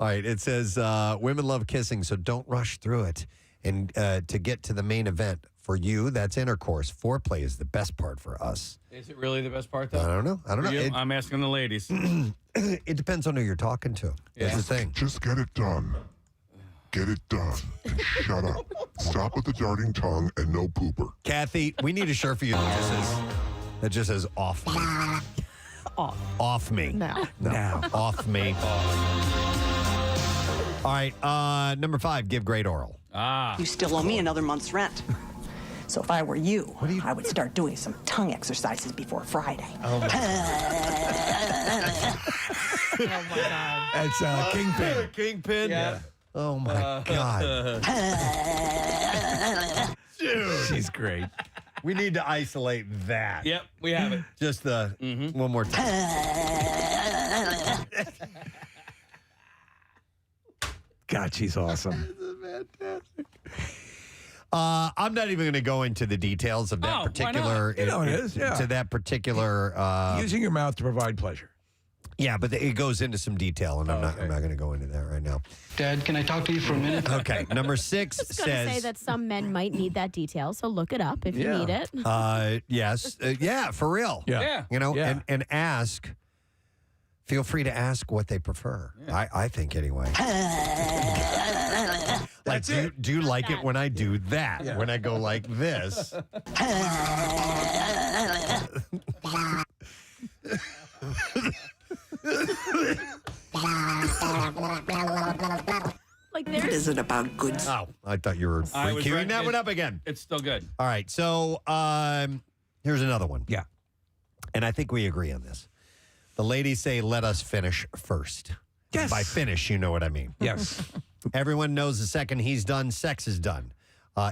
All right. It says women love kissing, so don't rush through it. And to get to the main event, for you, that's intercourse. Foreplay is the best part for us. Is it really the best part, though? I don't know. For you? I'm asking the ladies. It depends on who you're talking to. That's the thing. Just get it done. Get it done. And shut up. Stop with the darting tongue and no pooper. Kathy, we need a shirt for you that just says off me. Off me. Now. No. Off me. All right. Number 5, give great oral. You still owe me another month's rent. So if I were you, I would start doing some tongue exercises before Friday. Oh, my That's Kingpin. Kingpin? Yeah. Oh, my God. Dude. She's great. We need to isolate that. Yep, we have it. Just one more time. God, she's awesome. I'm not even going to go into the details of that Oh, particular. You know it is, yeah. To that particular. Using your mouth to provide pleasure. Yeah, but it goes into some detail, and I'm not going to go into that right now. Dad, can I talk to you for a minute? Okay, number 6 I was going to say says. that some men might need that detail, so look it up if you need it. Yes, yeah, for real. Yeah. You know, Yeah. and ask. Feel free to ask what they prefer. I think anyway. Like, do you like it when I do that? Yeah. When I go like this? Like What is it about goods? Oh, I thought you were I was queuing right. that one up again. It's still good. All right, so here's another one. Yeah. And I think we agree on this. The ladies say, let us finish first. Yes. By finish, you know what I mean. Yes. Everyone knows the second he's done, sex is done.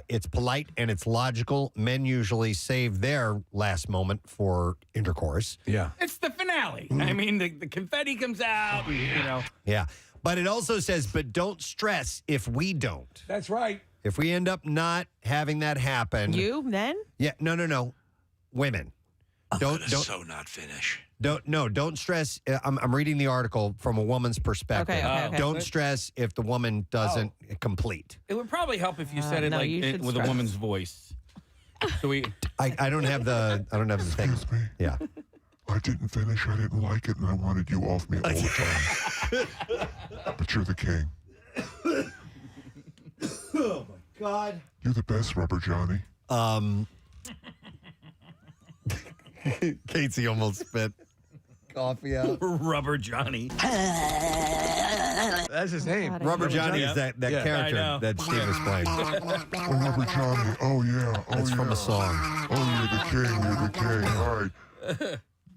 It's polite and it's logical. Men usually save their last moment for intercourse. Yeah. It's the finale. I mean, the confetti comes out, you know. Yeah. But it also says, but don't stress if we don't. That's right. If we end up not having that happen. You, men? Yeah. No. Women. Don't not finish. Don't stress. I'm reading the article from a woman's perspective. Okay. Don't stress if the woman doesn't complete. It would probably help if you said it no, like you should with a stress. woman's voice. So we. I don't have the thing. Excuse me. Yeah. I didn't finish. I didn't like it, and I wanted you off me all the time. But you're the king. Oh my God. You're the best, Rubber Johnny. Casey almost spit coffee out. Rubber Johnny. That's his name. Rubber Johnny is that Yeah, I character know. that Steve was playing. Oh, Rubber Johnny. Oh, yeah. Oh, That's yeah. from a song. Oh, you're the king. You're the king. All right.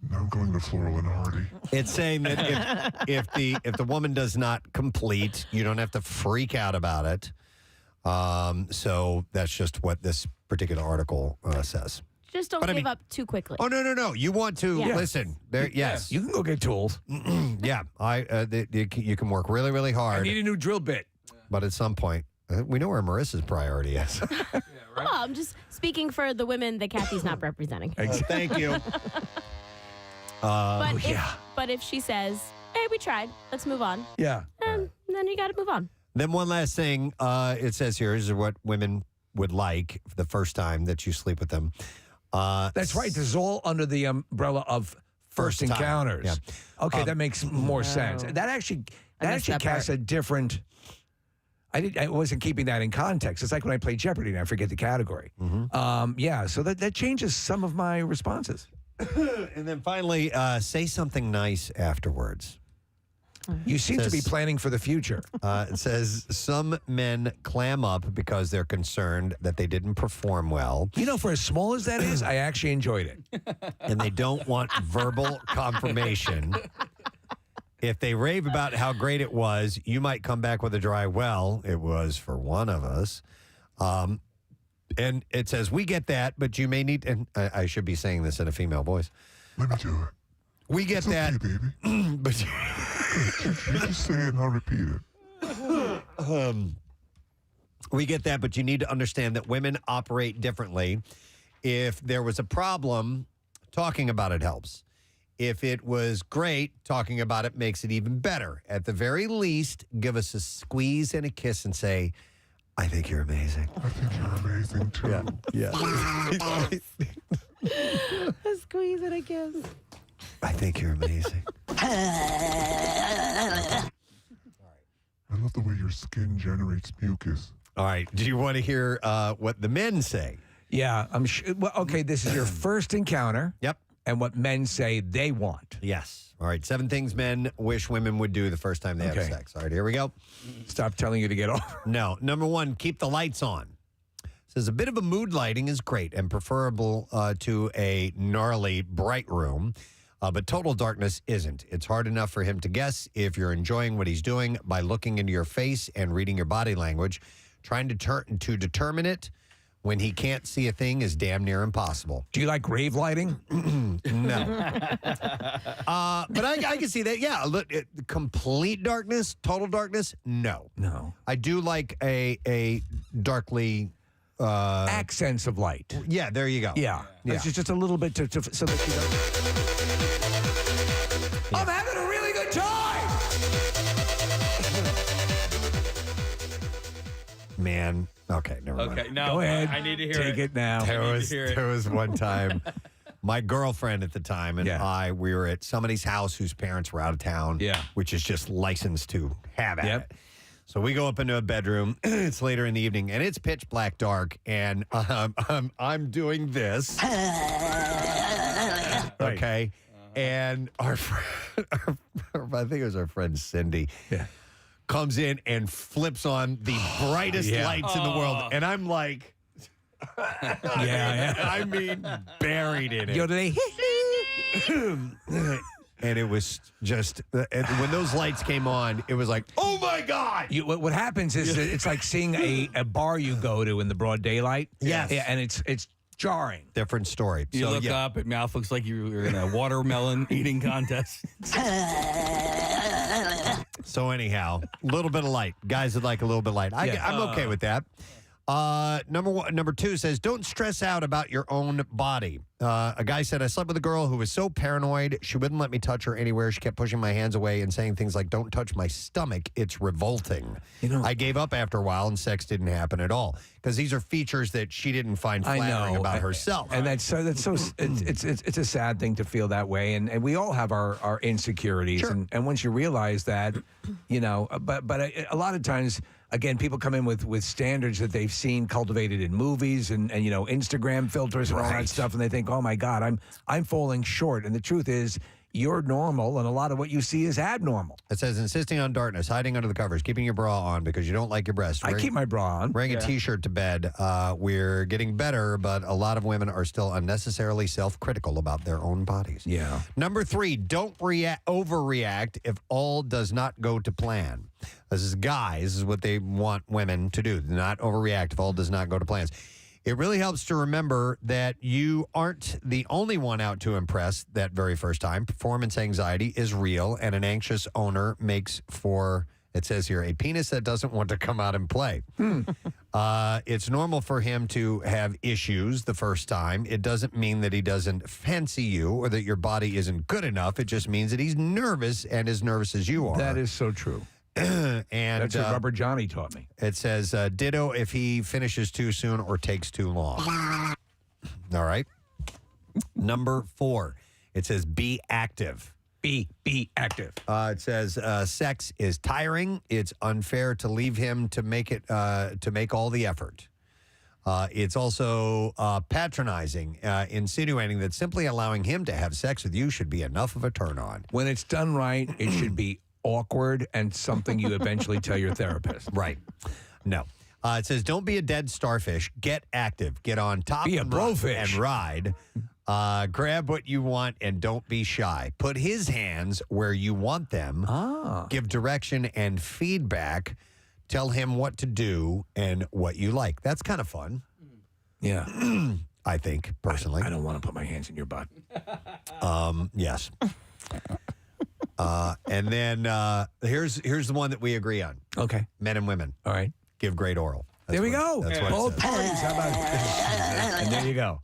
Now I'm going to Floral and Hardy. It's saying that if the woman does not complete, you don't have to freak out about it. So that's just what this particular article says. Just don't give up too quickly. Oh no! You want to listen? There, yes, You can go get tools. yeah. You can work really, really I hard, need a new drill bit. but at some point, we know where Marissa's priority is. Oh, I'm just speaking for the women that Kathy's not representing. Thank you. But if she says, "Hey, we tried. Let's move on," Yeah. then you got to move on. Then one last thing, it says here is what women would like the first time that you sleep with them. That's right. This is all under the umbrella of first First time. encounters. Yeah. Okay, that makes more sense. That actually casts a different. I wasn't keeping that in context. It's like when I play Jeopardy and I forget the category. Yeah, so that changes some of my responses. And then finally, say something nice afterwards. You seem to be Says- planning for the future. It says some men clam up because they're concerned that they didn't perform well. You know, for as small as that is, I actually enjoyed it. And they don't want verbal confirmation. If they rave about how great it was, you might come back with a dry, well, it was for one of us. And it says, we get that, but you may need, and I should be saying this in a female voice. Let me do it. We get that, Okay, baby. but You just say it and I'll repeat it. we get that, but you need to understand that women operate differently. If there was a problem, talking about it helps. If it was great, talking about it makes it even better. At the very least, give us a squeeze and a kiss and say, I think you're amazing. I think you're amazing, too. Yeah. A squeeze and a kiss. I think you're amazing. I love the way your skin generates mucus. All right. Do you want to hear what the men say? Yeah, I'm sure. Well, okay, this is your first encounter. Yep. And what men say they want. Yes. All right. 7 things men wish women would do the first time they have sex. All right. Here we go. Stop telling you to get off. No. Number 1, keep the lights on. Says a bit of a mood lighting is great and preferable to a gnarly bright room. But total darkness isn't. It's hard enough for him to guess if you're enjoying what he's doing by looking into your face and reading your body language. Trying to determine it when he can't see a thing is damn near impossible. Do you like rave lighting? No. But I can see that. Yeah. Look, complete darkness, total darkness, no. No. I do like a darkly... accents of light. Yeah, there you go. Yeah. It's just a little bit so that you don't... I'm having a really time. Man. Okay, never mind. Okay, no, Go ahead. I need to hear Take it now. There was one time, my girlfriend at the time and Yeah. we were at somebody's house whose parents were out of town, which is just licensed to have at it. So we go up into a bedroom. It's later in the evening, and it's pitch black dark, and I'm doing this. Okay. And our friend, I think it was our friend Cindy, comes in and flips on the brightest lights in the world. And I'm like, I mean, buried in it. And it was just, when those lights came on, it was like, oh my God. What happens is that it's like seeing a bar you go to in the broad daylight. Yes. Yeah, and it's jarring. Different story. You look up, your mouth looks like you're in a watermelon eating contest. So anyhow, a little bit of light. Guys would like a little bit of light. I'm okay with that. Number 2 says, don't stress out about your own body. A guy said, I slept with a girl who was so paranoid, she wouldn't let me touch her anywhere. She kept pushing my hands away and saying things like, don't touch my stomach. It's revolting. I gave up after a while and sex didn't happen at all. Because these are features that she didn't find flattering about herself. And that's so it's a sad thing to feel that way. And we all have our insecurities. Sure. And once you realize that, but a lot of times, again, people come in with standards that they've seen cultivated in movies and Instagram filters and all that stuff, and they think, oh my God, I'm falling short. And the truth is, you're normal, and a lot of what you see is abnormal. It says insisting on darkness, hiding under the covers, keeping your bra on because you don't like your breasts. I keep my bra on. Wearing a T-shirt to bed. We're getting better, but a lot of women are still unnecessarily self-critical about their own bodies. Yeah. Number 3, don't overreact if all does not go to plan. This is guys. This is what they want women to do. Not overreact if all does not go to plans. It really helps to remember that you aren't the only one out to impress that very first time. Performance anxiety is real, and an anxious owner makes for, it says here, a penis that doesn't want to come out and play. It's normal for him to have issues the first time. It doesn't mean that he doesn't fancy you or that your body isn't good enough. It just means that he's nervous and as nervous as you are. That is so true. And that's what Rubber Johnny taught me. It says, ditto if he finishes too soon or takes too long. All right. Number 4, it says, be active. Be active. It says, sex is tiring. It's unfair to leave him to make all the effort. It's also patronizing, insinuating that simply allowing him to have sex with you should be enough of a turn on. When it's done right, it should be awkward and something you eventually tell your therapist. Right. No. It says, don't be a dead starfish. Get active. Get on top Be a blowfish. and ride. Grab what you want and don't be shy. Put his hands where you want them. Give direction and feedback. Tell him what to do and what you like. That's kind of fun. Yeah. I think, personally. I don't want to put my hands in your butt. Yes. And then here's the one that we agree on. Okay. Men and women. All right. Give great oral. There we go. That's what it Both says. parties. How about And there you go.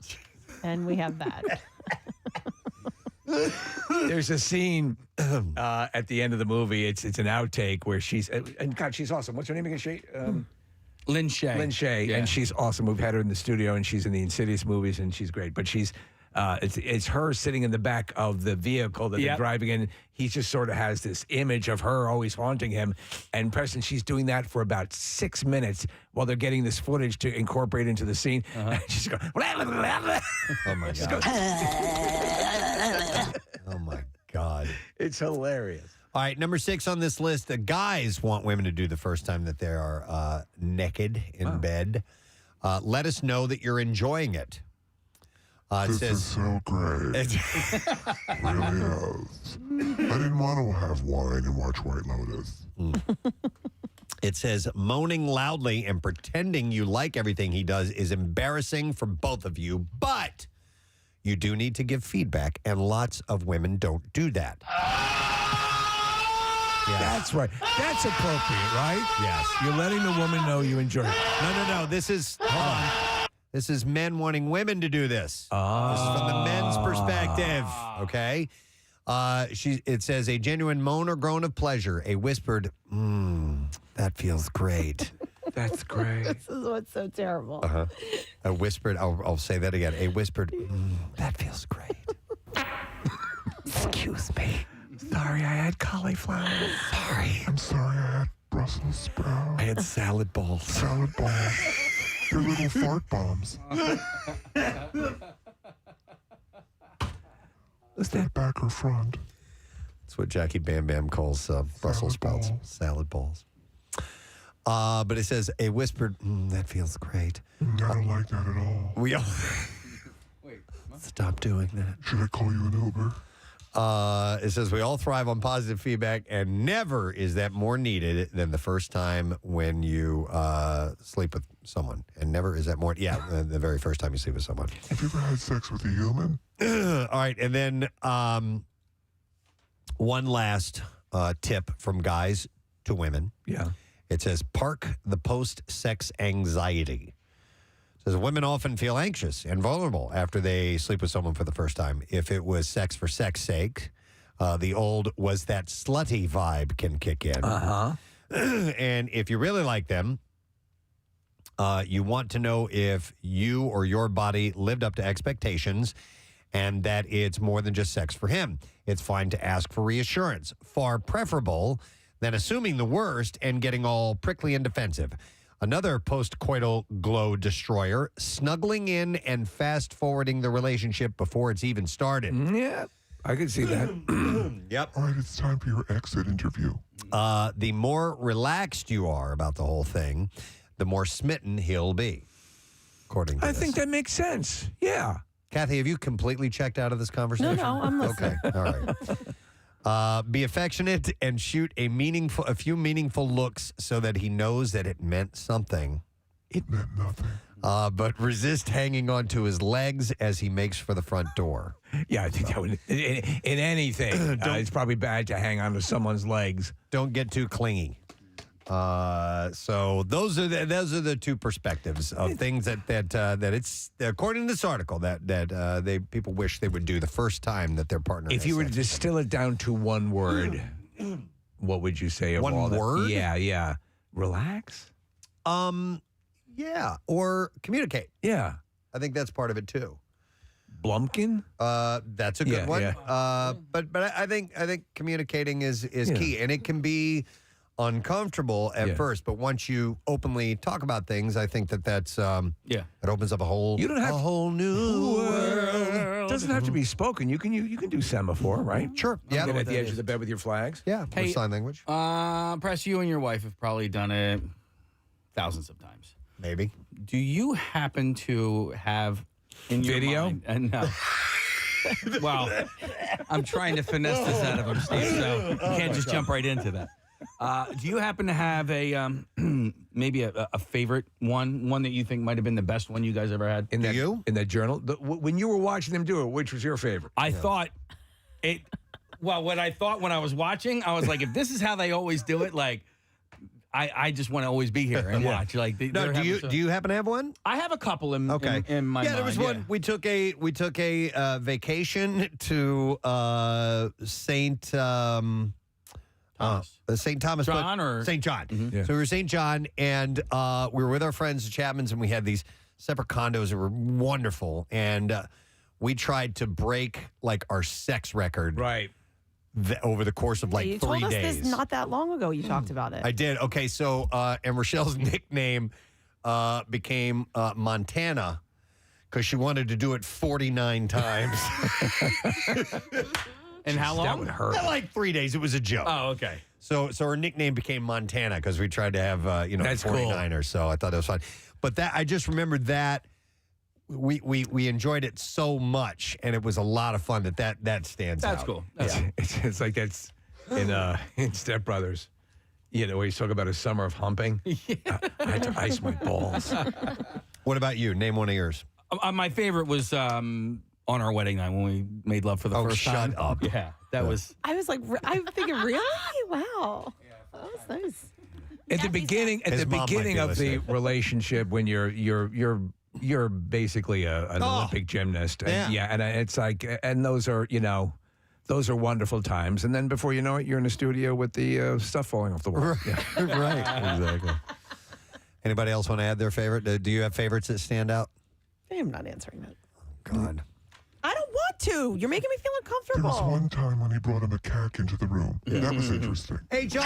And we have that. There's a scene at the end of the movie. It's an outtake where she's and God, she's awesome. What's her name again? Lynn Shay. Lynn Shay, Yeah. and she's awesome. We've had her in the studio, and she's in the Insidious movies, and she's great. But she's it's her sitting in the back of the vehicle that they're driving in. He just sort of has this image of her always haunting him. And Preston, she's doing that for about 6 minutes while they're getting this footage to incorporate into the scene. And she's going, oh my God. Oh my God. It's hilarious. All right, number 6 on this list, the guys want women to do the first time that they are naked in bed. Let us know that you're enjoying it. It This says, is so great. It really is. I didn't want to have wine and watch White Lotus. It says, moaning loudly and pretending you like everything he does is embarrassing for both of you, but you do need to give feedback, and lots of women don't do that. That's right. That's appropriate, right? Yes. You're letting the woman know you enjoy it. No. This is, hold on. This is men wanting women to do this. This is from the men's perspective, okay? It says a genuine moan or groan of pleasure, a whispered, that feels great. That's great. This is what's so terrible. A whispered, I'll say that again, a whispered, that feels great. Excuse me. Sorry, I had cauliflower. Sorry. I'm sorry I had Brussels sprouts. I had salad balls. Salad balls. They're little fart bombs. Is that back or front? That's what Jackie Bam Bam calls Brussels sprouts. Salad balls. But it says a whispered, that feels great. I don't like that at all. We all stop doing that. Should I call you an Uber? It says we all thrive on positive feedback, and never is that more needed than the first time when you sleep with someone. And never is that more, the very first time you sleep with someone. Have you ever had sex with a human? All right, and then one last tip from guys to women. Yeah. It says park the post-sex anxiety. It says women often feel anxious and vulnerable after they sleep with someone for the first time. If it was sex for sex sake, the old was that slutty vibe can kick in. And if you really like them, you want to know if you or your body lived up to expectations and that it's more than just sex for him. It's fine to ask for reassurance, far preferable than assuming the worst and getting all prickly and defensive. Another post-coital glow destroyer, snuggling in and fast-forwarding the relationship before it's even started. Yeah, I can see that. Yep. All right, it's time for your exit interview. The more relaxed you are about the whole thing, the more smitten he'll be, according to I this. think that makes sense. Yeah. Kathy, have you completely checked out of this conversation? No, I'm listening. Okay, all right. Be affectionate and shoot a few meaningful looks so that he knows that it meant something. It meant nothing. But resist hanging onto his legs as he makes for the front door. Yeah, I think that would, in anything, it's probably bad to hang onto someone's legs. Don't get too clingy. So those are the two perspectives of things that it's according to this article that people wish they would do the first time that their partner. If you were to distill it down to one word, what would you say? Of One all word? Yeah. Relax. Yeah, or communicate. Yeah, I think that's part of it too. Blumpkin. That's a good one. Yeah. But I think communicating is key, and it can be uncomfortable at first, but once you openly talk about things, I think that's it opens up a whole whole new world. It doesn't have to be spoken. You can do semaphore, right? Sure. Yeah. Get at the edge of the bed with your flags. Yeah. Hey, sign language. Press, you and your wife have probably done it thousands of times. Maybe. Do you happen to have in your Video? mind? No. Well, I'm trying to finesse this out of him, Steve, so you can't just jump right into that. Do you happen to have a maybe a favorite one that you think might have been the best one you guys ever had? In that journal, when you were watching them do it, which was your favorite? I thought it. Well, what I thought when I was watching, I was like, if this is how they always do it, like, I just want to always be here and watch. Like, do you happen to have one? I have a couple in my mind. There was one. We took a vacation to St. Thomas. St. Thomas, John or St. John. Yeah. So we were St. John, and we were with our friends, the Chapmans, and we had these separate condos that were wonderful. And we tried to break like our sex record, right, over the course of like you 3 told us days. this not that long ago. You talked about it. I did. Okay, so and Rochelle's nickname became Montana because she wanted to do it 49 times. And how long? That would hurt. Like 3 days. It was a joke. Oh, okay. So her nickname became Montana because we tried to have That's 49 or so. I thought that was fun. But that I just remembered that we enjoyed it so much, and it was a lot of fun that stands out. That's cool. It's like that's in Step Brothers. Where you talk about a summer of humping. I had to ice my balls. What about you? Name one of yours. My favorite was on our wedding night when we made love for the first time. Shut up. Yeah, that was. I was like, I'm thinking, really? Wow. That was nice. At the beginning, His mom might be of the listening. relationship, when you're basically an Olympic gymnast, and, and it's like, and those are Those are wonderful times. And then before you know it, you're in the studio with the stuff falling off the wall. Yeah. Right, exactly. Anybody else want to add their favorite? Do you have favorites that stand out? I am not answering that. God. I don't want to. You're making me feel There uncomfortable. was one time when he brought a macaque into the room. That was interesting. Hey, John.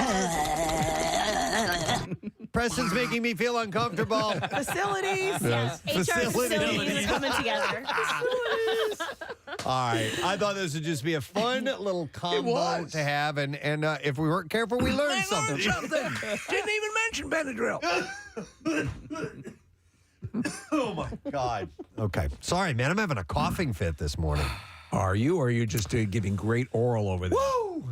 Preston's making me feel uncomfortable. Facilities. Yes. HR facilities coming together. All right. I thought this would just be a fun little combo to have. And if we weren't careful, we learned something. Didn't even mention Benadryl. Oh, my God. Okay. Sorry, man. I'm having a coughing fit this morning. Are you, or are you just giving great oral over there? Woo!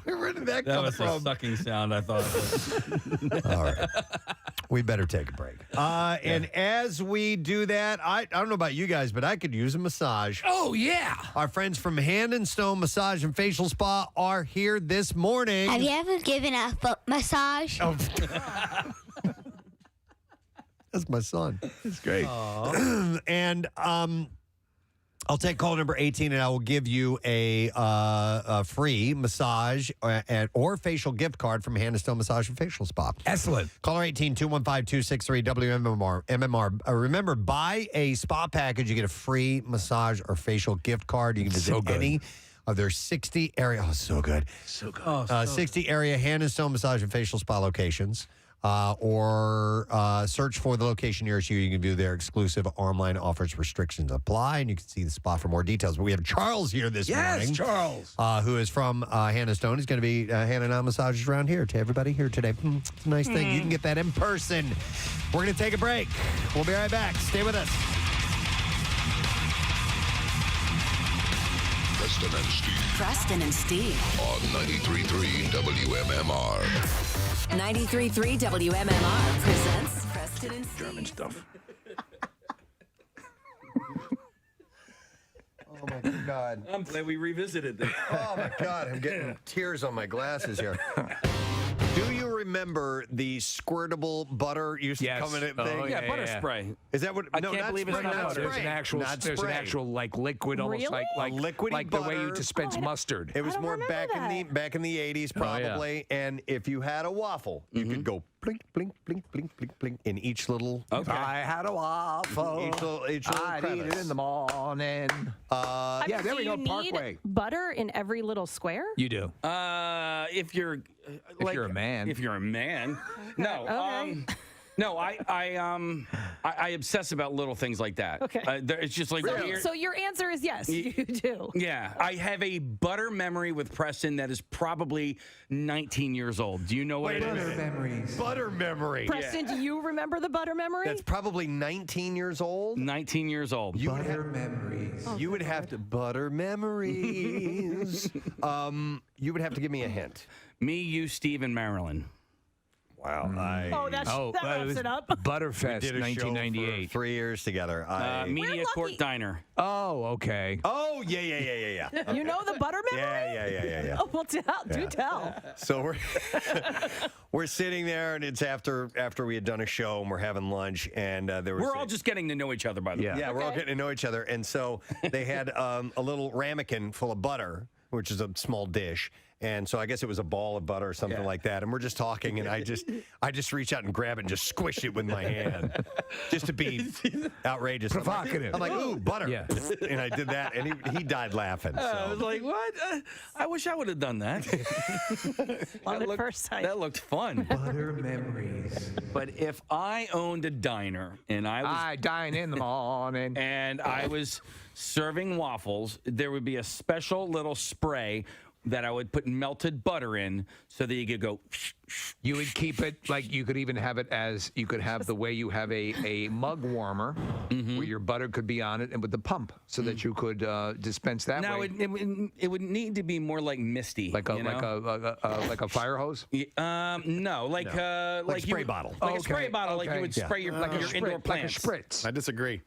Where did that That come was from? a sucking sound, I thought. All right. We better take a break. And as we do that, I don't know about you guys, but I could use a massage. Oh, yeah. Our friends from Hand and Stone Massage and Facial Spa are here this morning. Have you ever given a foot massage? Oh. That's my son. That's great. And I'll take call number 18, and I will give you a free massage or facial gift card from Hand and Stone Massage and Facial Spa. Excellent. Caller 18-215-263 WMMR. Remember, buy a spa package, you get a free massage or facial gift card. You can visit any of their 60 area. Oh, so good. So good. 60 area Hand and Stone Massage and Facial Spa locations. Or search for the location nearest you. You can view their exclusive online offers. Restrictions apply, and you can see the spot for more details. But we have Charles here this morning. Yes, Charles. Who is from Hand and Stone. He's going to be handing out massages around here to everybody here today. It's a nice thing. You can get that in person. We're going to take a break. We'll be right back. Stay with us. Preston and Steve. Preston and Steve. On 93.3 WMMR. 93.3 WMMR presents Preston and Steve. German stuff. Oh, my God. I'm glad we revisited this. Oh, my God. I'm getting tears on my glasses here. Do you remember the squirtable butter used to come in a thing? Yeah, butter spray. Is that what? I no, can't not believe it's spray, not not butter. There's spray. an actual, Not there's spray. an actual like liquid, almost Really? like liquidy like the way you butter. dispense mustard. It was don't more remember back in the 80s probably, and if you had a waffle, you could go blink, blink, blink, blink, blink, blink in each little. Okay. I had a waffle. Each little I'd eat it crevice. in the morning. Yeah, there we go. Parkway. Butter in every little square? You do. If you're you're a man. If you're a man. No. No, I obsess about little things like that. Okay. It's just like weird. So your answer is yes, you do. Yeah, I have a butter memory with Preston that is probably 19 years old. Do you know what it is? memories. Butter memory. Preston, do you remember the butter memory? That's probably 19 years old. 19 years old. memories. You would have to butter memories. You would have to give me a hint. Me, you, Steve, and Marilyn. Wow. that wraps it up. Butterfest, Did a show 1998. for 3 years together. Media Court Diner. Oh, okay. Oh, yeah. Okay. You know the butter memory? Yeah. Oh, well, do tell. So we're sitting there, and it's after we had done a show, and we're having lunch, and there was We're all just getting to know each other, by the way. yeah, we're all getting to know each other, and so they had a little ramekin full of butter, which is a small dish. And so I guess it was a ball of butter or something like that. And we're just talking, and I just reach out and grab it and just squish it with my hand, just to be outrageous, Provocative. I'm like, ooh, butter, Yeah. and I did that, and he died laughing. So. I was like, what? I wish I would have done that. Love at first sight. That looked fun. Butter memories. But if I owned a diner and I dine in the morning. and I was serving waffles, there would be a special little spray that I would put melted butter in so that you could go. You would keep it like you could even have it as you could have the way you have a mug warmer where your butter could be on it and with the pump so that you could dispense that Now way. it would need to be more like misty, Like a you know? like a fire hose. No, like Like a spray you, bottle. like a Okay, spray bottle, like you okay. would spray your Like a indoor spritz, like a plants. spritz. I disagree.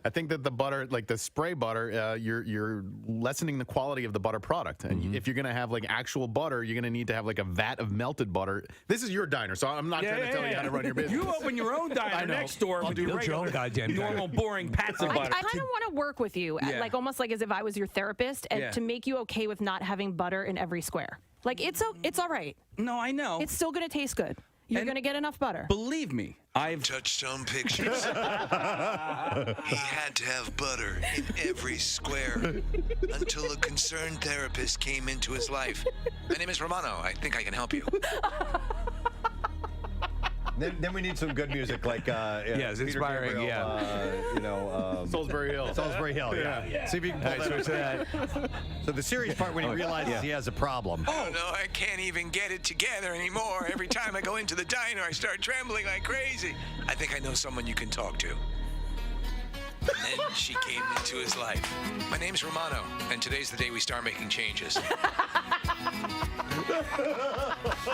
I think that the butter, like the spray butter, you're lessening the quality of the butter product. And if you're going to have like actual butter, you're going to need to have like a vat of melted butter. This is your diner, so I'm not trying to tell you how to run your business. You open your own diner next door and do build your own goddamn normal, boring pats of I butter. kind of want to work with you, like almost like as if I was your therapist, and to make you okay with not having butter in every square. Like it's all right. No, I know. It's still going to taste good. You're going to get enough butter. Believe me, I've Touchstone Pictures. He had to have butter in every square until a concerned therapist came into his life. My name is Romano. I think I can help you. Then we need some good music like yes, Peter inspiring. Gabriel, Salisbury Hill. Salisbury Hill. Yeah. See if you can pull that. So the serious part when he realizes he has a problem. Oh no, I can't even get it together anymore. Every time I go into the diner, I start trembling like crazy. I think I know someone you can talk to. And then she came into his life. My name's Romano, and today's the day we start making changes.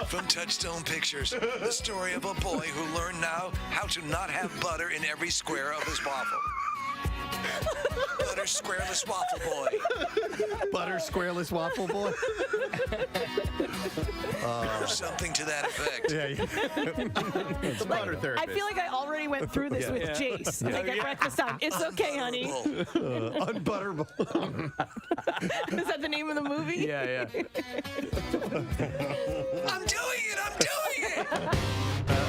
From Touchstone Pictures, the story of a boy who learned now how to not have butter in every square of his waffle. Butter squareless waffle boy. Butter squareless waffle boy. Or something to that effect. It's a butter therapist. I feel like I already went through this with Jace. Like at breakfast time. It's okay, honey. Unbutterable. Is that the name of the movie? Yeah. I'm doing it! I'm doing it!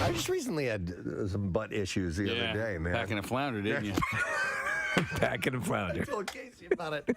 I just recently had some butt issues the other day, man. Packing a flounder, didn't you? Packing a flounder. I told Casey about it.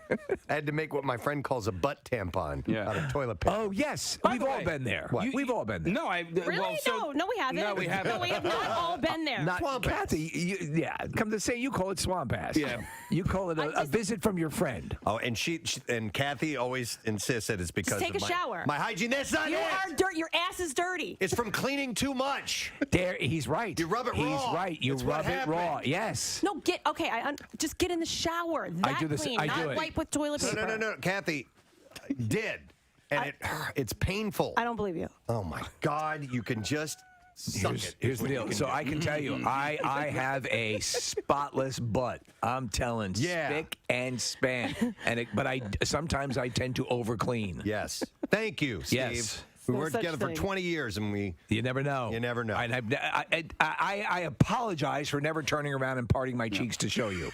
I had to make what my friend calls a butt tampon out of toilet paper. Oh, yes. By We've the all way, been there. What? We've all been there. No, Really? Well, so, no, we haven't. No, we haven't. No, we have not all been there. Not Kathy. Come to say you call it swamp ass. Yeah. You call it a visit from your friend. Oh, and she and Kathy always insists that it's because Just take of a shower. my hygiene. That's not You it. are dirt. Your ass is dirty. It's from cleaning too much. There, he's right. You rub it raw. He's right. You That's what rub it raw. happened. Yes. No, just get in the shower. That do this- clean, I do not it. wipe with toilet paper. No. Kathy did, and it's painful. I don't believe you. Oh my God! You can just suck it. Here's the deal. So I can tell you, I have a spotless butt. I'm telling, spick and span. But sometimes I tend to overclean. Yes. Thank you, Steve. Yes. We No worked such together for thing. 20 years, and You never know. You never know. And I apologize for never turning around and parting my cheeks to show you.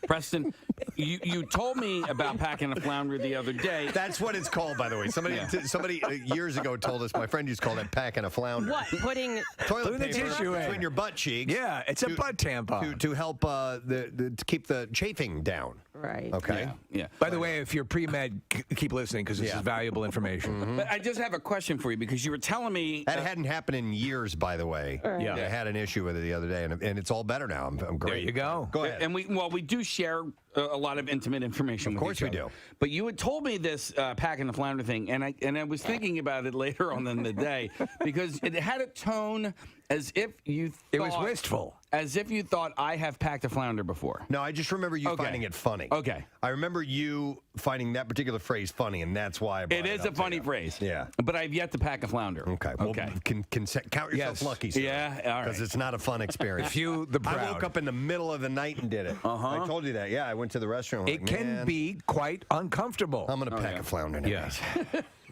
Preston, you told me about packing a flounder the other day. That's what it's called, by the way. Somebody years ago told us. My friend used to call that packing a flounder. What? Putting Toilet Putting the paper tissue in. between your butt cheeks. Yeah, it's a butt tampon. to help to keep the chafing down. right. Okay. Yeah. By the way, if you're pre-med, keep listening because this is valuable information. But I just have a question for you because you were telling me That hadn't happened in years, by the way. Right. Yeah. I had an issue with it the other day, and it's all better now. I'm great. There you go. Go ahead. And we do share a lot of intimate information. Of course we do. But you had told me this packing the flounder thing, and I was thinking about it later on in the day because it had a tone as if you thought, It was wistful. As if you thought I have packed a flounder before. No, I just remember you Okay. finding it funny. Okay. I remember you finding that particular phrase funny, and that's why I brought It is up a to funny you. phrase. Yeah. But I've yet to pack a flounder. Okay. Well, Okay. count yourself Yes. lucky, sir. Yeah, all right. Because it's not a fun experience. Few the proud. I woke up in the middle of the night and did it. I told you that. Yeah, I went to the restaurant. It can be quite uncomfortable. I'm going to pack a flounder now. Yes.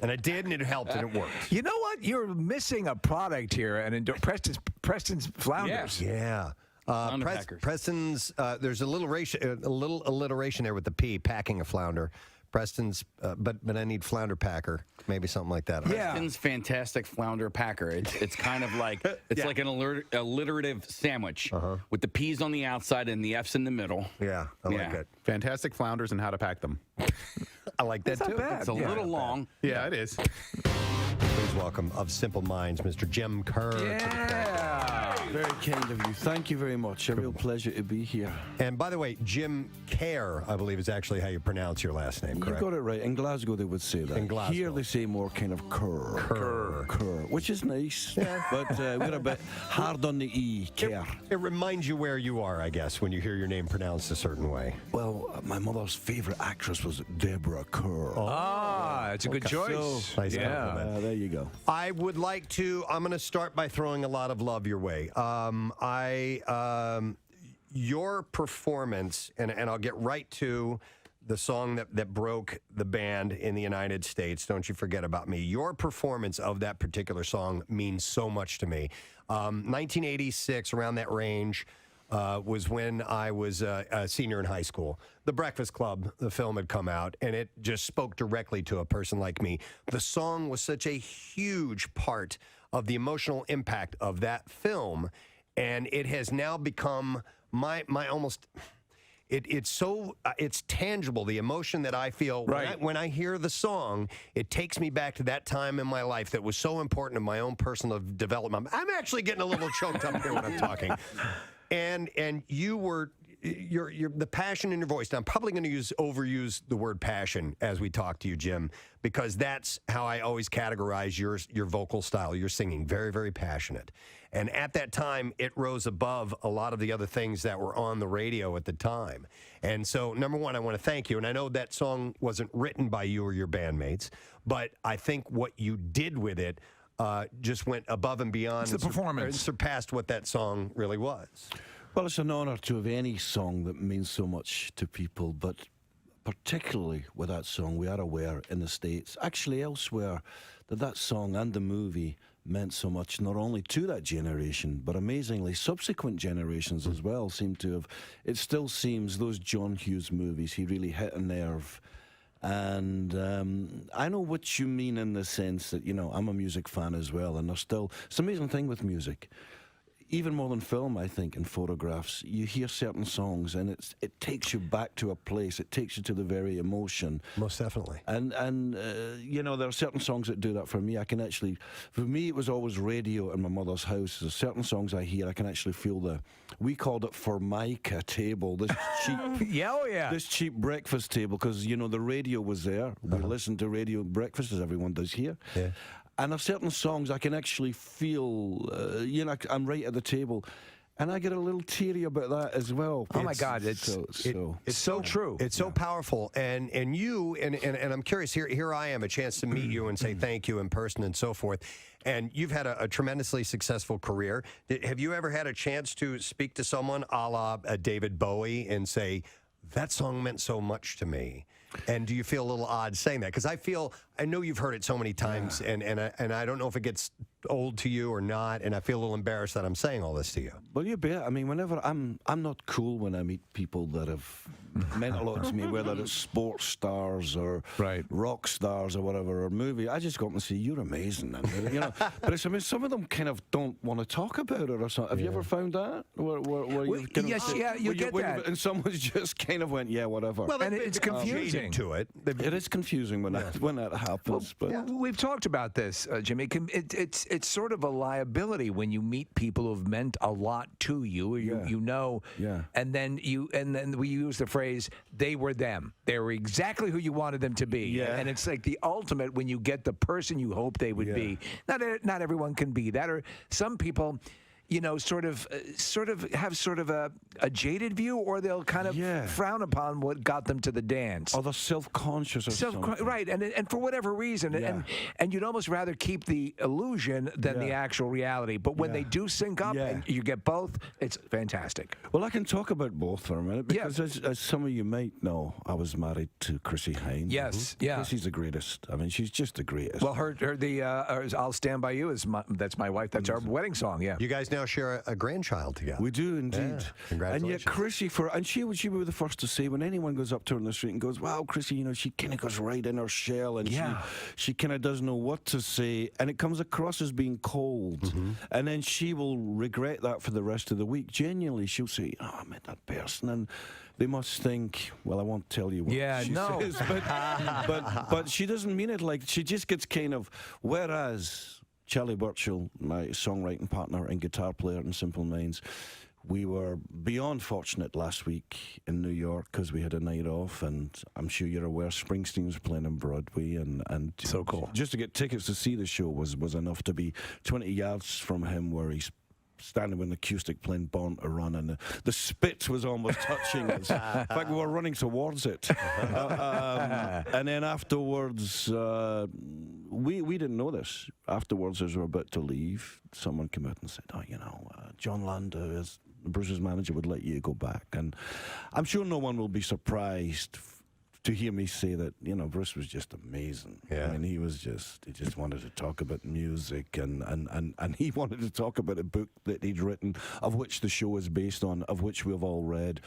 And I did, and it helped, and it worked. You know what? You're missing a product here, and Preston's flounders. Yeah. Flounder packers. Preston's, there's a little alliteration there with the P, packing a flounder. Preston's, but I need flounder packer, maybe something like that. Preston's fantastic flounder packer. It's kind of like like an alliterative sandwich with the P's on the outside and the F's in the middle. Yeah, I like it. Fantastic flounders and how to pack them. I like that That's too. not bad. It's a little long. Yeah, it is. Please welcome of Simple Minds, Mr. Jim Kerr. Yeah. Very kind of you. Thank you very much. A real pleasure to be here. And by the way, Jim Kerr, I believe, is actually how you pronounce your last name, You correct? got it right. In Glasgow, they would say that. In Glasgow. Here, they say more kind of Kerr, which is nice. Yeah. But we're a bit hard on the E, Kerr. It reminds you where you are, I guess, when you hear your name pronounced a certain way. Well, my mother's favorite actress was Deborah Kerr. Ah, that's a good choice. So, Nice compliment. there you go. I would like to. I'm going to start by throwing a lot of love your way. your performance, and I'll get right to the song that broke the band in the United States, Don't You Forget About Me. Your performance of that particular song means so much to me. 1986, around that range, was when I was a senior in high school. The Breakfast Club, the film, had come out, and it just spoke directly to a person like me. The song was such a huge part of the emotional impact of that film, and it has now become my almost... It's tangible, the emotion that I feel when I hear the song. It takes me back to that time in my life that was so important in my own personal development. I'm actually getting a little choked up here when I'm talking. And you were the passion in your voice. Now, I'm probably going to overuse the word passion as we talk to you, Jim, because that's how I always categorize your vocal style. You're singing very, very passionate. And at that time, it rose above a lot of the other things that were on the radio at the time. And so, number one, I want to thank you. And I know that song wasn't written by you or your bandmates, but I think what you did with it just went above and beyond. It's the performance. And surpassed what that song really was. Well, it's an honor to have any song that means so much to people, but particularly with that song, we are aware in the States, actually elsewhere, that song and the movie meant so much, not only to that generation, but amazingly subsequent generations as well seem to have. It still seems those John Hughes movies, he really hit a nerve. And I know what you mean in the sense that, I'm a music fan as well, and it's an amazing thing with music. Even more than film, I think, in photographs, you hear certain songs and it takes you back to a place. It takes you to the very emotion. Most definitely. And there are certain songs that do that for me. For me, it was always radio in my mother's house. There's certain songs I hear, I can actually feel we called it Formica table, this cheap, this cheap breakfast table, because, the radio was there. We listened to radio breakfast, as everyone does here. Yeah. And there's certain songs I can actually feel, I'm right at the table. And I get a little teary about that as well. Oh, my God. It's so true. It's so powerful. And you, and I'm curious, here I am, a chance to meet you and say thank you in person and so forth. And you've had a tremendously successful career. Have you ever had a chance to speak to someone a la David Bowie and say, that song meant so much to me? And do you feel a little odd saying that? Because I know you've heard it so many times, and I don't know if it gets old to you or not, and I feel a little embarrassed that I'm saying all this to you. Well, you bet. I mean, whenever I'm not cool when I meet people that have meant a lot to me, whether it's sports stars or rock stars or whatever, or movie. I just go up and say, "You're amazing," and, But some of them kind of don't want to talk about it or something. Have you ever found that? Where you get that, and someone's just kind of went, "Yeah, whatever." Well, and it's confusing. To it. It is confusing when that happens. Well, we've talked about this, Jimmy. It's sort of a liability when you meet people who've meant a lot to you. And then we use the phrase "they were them." They were exactly who you wanted them to be. Yeah. And it's like the ultimate when you get the person you hope they would be. Not everyone can be that, or some people, sort of have sort of a jaded view, or they'll kind of frown upon what got them to the dance. Or they're self-conscious or something. Right, and for whatever reason, and you'd almost rather keep the illusion than the actual reality. But when they do sync up and you get both, it's fantastic. Well, I can talk about both for a minute, because as some of you might know, I was married to Chrissy Hine. Yes, Chrissy's the greatest. I mean, she's just the greatest. Well, "I'll Stand By You" that's my wife. That's our wedding song. Yeah. You guys now share a grandchild together. We do indeed. Yeah. Congratulations. And yet Chrissy, she would be the first to say, when anyone goes up to her in the street and goes, "Wow, Chrissy, she kind of goes right in her shell, and she kind of doesn't know what to say, and it comes across as being cold." And then she will regret that for the rest of the week. Genuinely, she'll say, "Oh, I met that person," and they must think, well, I won't tell you what she says, but she doesn't mean it. Like, she just gets kind of, whereas Charlie Burchill, my songwriting partner and guitar player in Simple Minds, we were beyond fortunate last week in New York because we had a night off, and I'm sure you're aware Springsteen was playing on Broadway, and so cool. Just to get tickets to see the show was enough to be 20 yards from him, where he's standing with an acoustic playing Born to Run, and the spit was almost touching us. In fact, we were running towards it. And then afterwards, we didn't know this. Afterwards, as we were about to leave, someone came out and said, "Oh, John Landau is Bruce's manager would let you go back. And I'm sure no one will be surprised to hear me say that, Bruce was just amazing. Yeah. I mean, he just wanted to talk about music, and he wanted to talk about a book that he'd written, of which the show is based on, of which we've all read.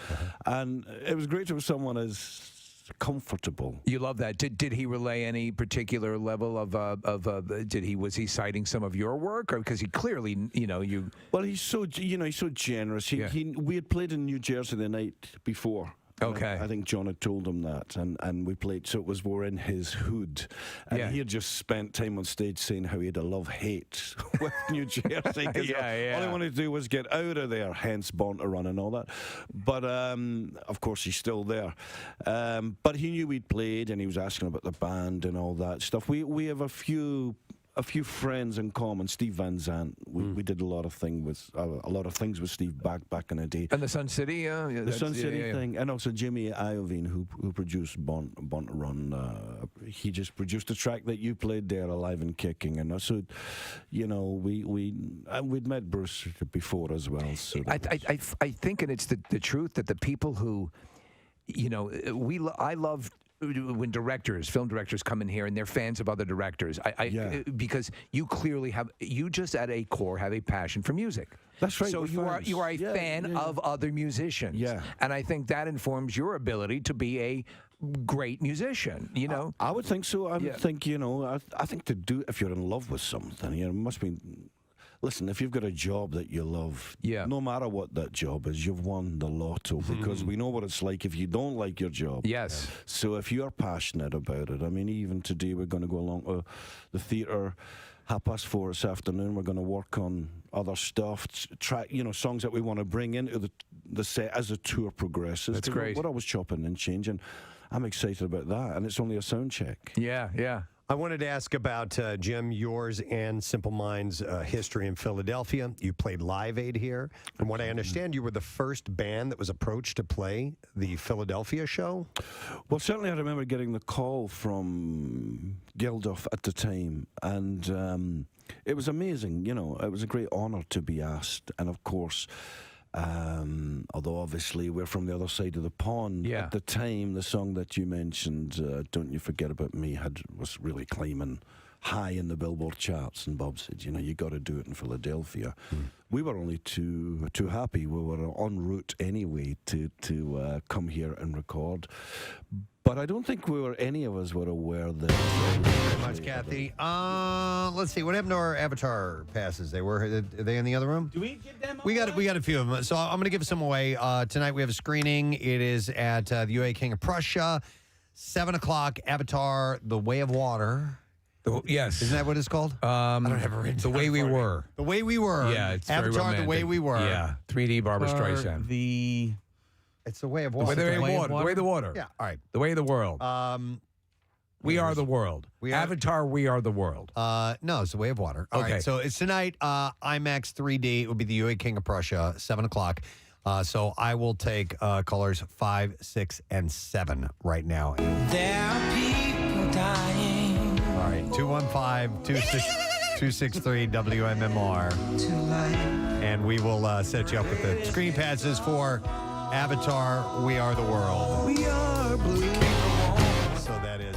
And it was great to have someone as comfortable. You love that. Did he relay any particular level of was he citing some of your work, or because he clearly you? Well, he's so generous. We had played in New Jersey the night before. Okay. I think John had told him that, and we played, so we're in his hood. And he had just spent time on stage saying how he had a love-hate with New Jersey. All he wanted to do was get out of there, hence Born to Run and all that. But, of course, he's still there. But he knew we'd played, and he was asking about the band and all that stuff. We have a few friends in common. Steve Van Zandt. We did a lot of things with Steve back in the day. And the Sun City, the Sun City thing, and also Jimmy Iovine, who produced Born to Run. He just produced a track that you played there, Alive and Kicking, and so we'd met Bruce before as well. So I think, and it's the truth, that the people who, I love when film directors come in here and they're fans of other directors. Because you clearly you just at a core have a passion for music. That's right. So you are a fan of other musicians. Yeah. And I think that informs your ability to be a great musician. I would think so. I would think I think if you're in love with something, it must be. Listen, if you've got a job that you love, no matter what that job is, you've won the lotto, because we know what it's like if you don't like your job. Yes. So if you're passionate about it, I mean, even today we're going to go along to the theatre 4:30 this afternoon. We're going to work on other stuff, songs that we want to bring into the set as the tour progresses. That's great. We're always chopping and changing. I'm excited about that, and it's only a sound check. Yeah. I wanted to ask about, Jim, yours and Simple Minds' history in Philadelphia. You played Live Aid here. From what I understand, you were the first band that was approached to play the Philadelphia show? Well, certainly I remember getting the call from Geldof at the time, and it was amazing. It was a great honor to be asked. And, of course, although obviously we're from the other side of the pond, at the time, the song that you mentioned, Don't You Forget About Me, was really climbing high in the Billboard charts, and Bob said, you got to do it in Philadelphia. We were only too happy. We were en route anyway to come here and record. But I don't think any of us were aware that. Thank you very much, Kathy. Let's see. What happened to our Avatar passes? Are they in the other room? Do we give them We got a few of them. So I'm going to give some away. Tonight we have a screening. It is at the UA King of Prussia, 7 o'clock. Avatar: The Way of Water. Yes. Isn't that what it's called? I don't have it written The Way We Were. The Way We Were. Yeah, it's very Avatar: romantic. The Way We Were. Yeah, 3D Barbara Streisand. It's The Way of The Water. Way of the Water. Yeah, all right. The Way of the World. We Are the World. Avatar, We Are the World. No, it's The Way of Water. All right, so it's tonight, IMAX 3D. It will be the UA King of Prussia, 7 o'clock. So I will take callers 5, 6, and 7 right now. There are people dying. All right, 215-263 WMMR. And we will set you up with the screen passes for Avatar, We Are the World. We are blue. So that is...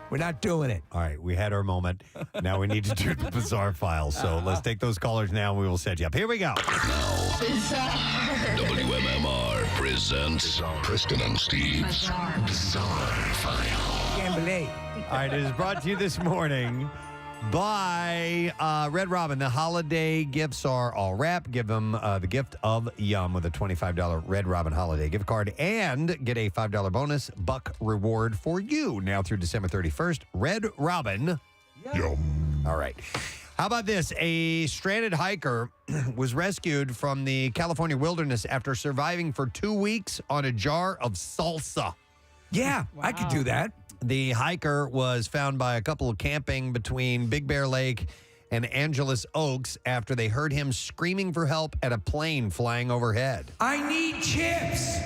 We're not doing it. All right, we had our moment. Now we need to do the bizarre file. So let's take those callers now, and we will set you up. Here we go. WMMR presents Preston and Steve's Bizarre File. Can't believe. All right, it is brought to you this morning by Red Robin. The holiday gifts are all wrapped. Give them the gift of Yum with a $25 Red Robin holiday gift card and get a $5 bonus buck reward for you now through December 31st. Red Robin. Yum. All right. How about this? A stranded hiker was rescued from the California wilderness after surviving for 2 weeks on a jar of salsa. Yeah, I could do that. The hiker was found by a couple camping between Big Bear Lake and Angeles Oaks after they heard him screaming for help at a plane flying overhead. I need chips.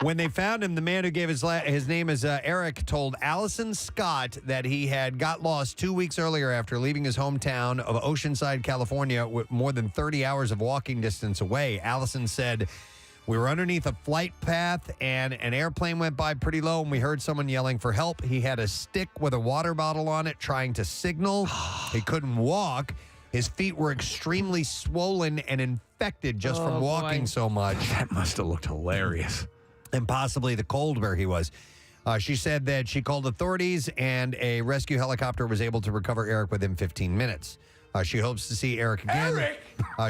When they found him, the man who gave his name is Eric told Allison Scott that he had got lost 2 weeks earlier after leaving his hometown of Oceanside, California, with more than 30 hours of walking distance away. Allison said, "We were underneath a flight path and an airplane went by pretty low and we heard someone yelling for help. He had a stick with a water bottle on it trying to signal. He couldn't walk. His feet were extremely swollen and infected just from walking so much." That must have looked hilarious. And possibly the cold where he was. She said that she called authorities and a rescue helicopter was able to recover Eric within 15 minutes. She hopes to see Eric again.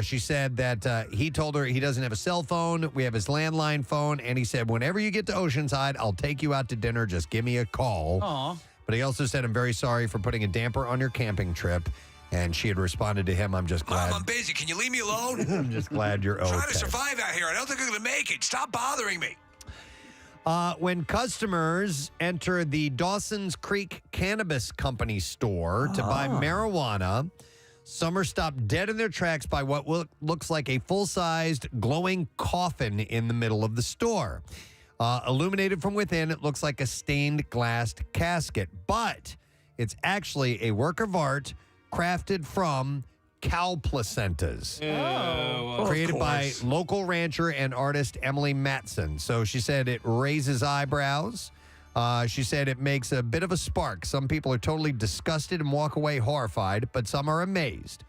She said that he told her he doesn't have a cell phone. We have his landline phone. And he said, whenever you get to Oceanside, I'll take you out to dinner. Just give me a call. Aw. But he also said, I'm very sorry for putting a damper on your camping trip. And she had responded to him, I'm just glad. Mom, I'm busy. Can you leave me alone? I'm just glad you're okay. Trying to survive out here. I don't think I'm going to make it. Stop bothering me. When customers enter the Dawson's Creek Cannabis Company store to buy marijuana, some are stopped dead in their tracks by what looks like a full-sized glowing coffin in the middle of the store. Illuminated from within, it looks like a stained glass casket, but it's actually a work of art crafted from cow placentas. Created by local rancher and artist Emily Matson. So she said it raises eyebrows. She said it makes a bit of a spark. Some people are totally disgusted and walk away horrified, but some are amazed.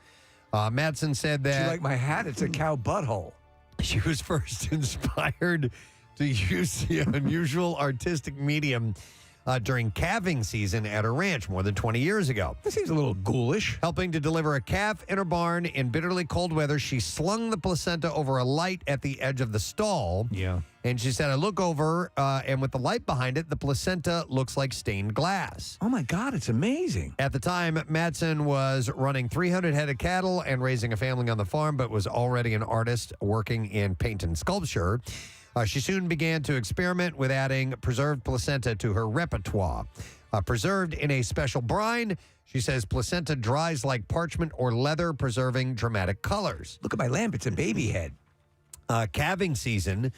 Matson said that... Do you like my hat? It's a cow butthole. She was first inspired to use the unusual artistic medium during calving season at her ranch more than 20 years ago. This seems a little ghoulish. Helping to deliver a calf in her barn in bitterly cold weather, she slung the placenta over a light at the edge of the stall. Yeah. And she said, I look over, and with the light behind it, the placenta looks like stained glass. Oh, my God, it's amazing. At the time, Matson was running 300 head of cattle and raising a family on the farm, but was already an artist working in paint and sculpture. She soon began to experiment with adding preserved placenta to her repertoire. Preserved in a special brine, she says placenta dries like parchment or leather, preserving dramatic colors. Look at my lamp. It's a baby head. Calving season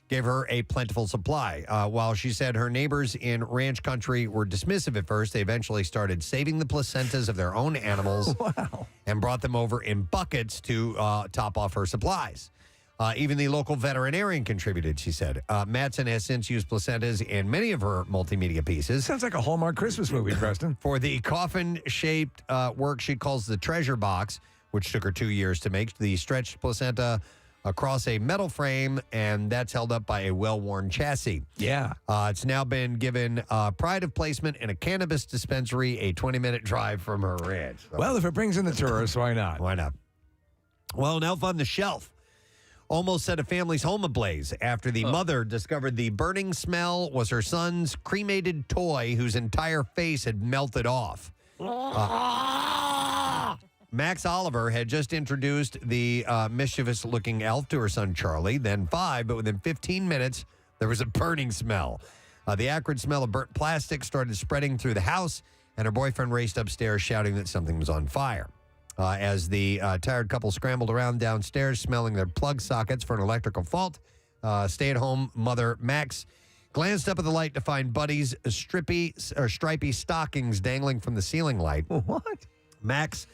gave her a plentiful supply. While she said her neighbors in ranch country were dismissive at first, they eventually started saving the placentas of their own animals and brought them over in buckets to top off her supplies. Even the local veterinarian contributed, she said. Matson has since used placentas in many of her multimedia pieces. Sounds like a Hallmark Christmas movie, Preston. For the coffin-shaped work she calls the treasure box, which took her 2 years to make, the stretched placenta across a metal frame, and that's held up by a well-worn chassis. Yeah. It's now been given pride of placement in a cannabis dispensary, a 20-minute drive from her ranch. So, well, if it brings in the tourists, why not? Why not? Well, an elf on the shelf almost set a family's home ablaze after the mother discovered the burning smell was her son's cremated toy whose entire face had melted off. Max Oliver had just introduced the mischievous-looking elf to her son Charlie, then 5, but within 15 minutes, there was a burning smell. The acrid smell of burnt plastic started spreading through the house, and her boyfriend raced upstairs shouting that something was on fire. As the tired couple scrambled around downstairs, smelling their plug sockets for an electrical fault, stay-at-home mother Max glanced up at the light to find Buddy's stripy stockings dangling from the ceiling light. What? Max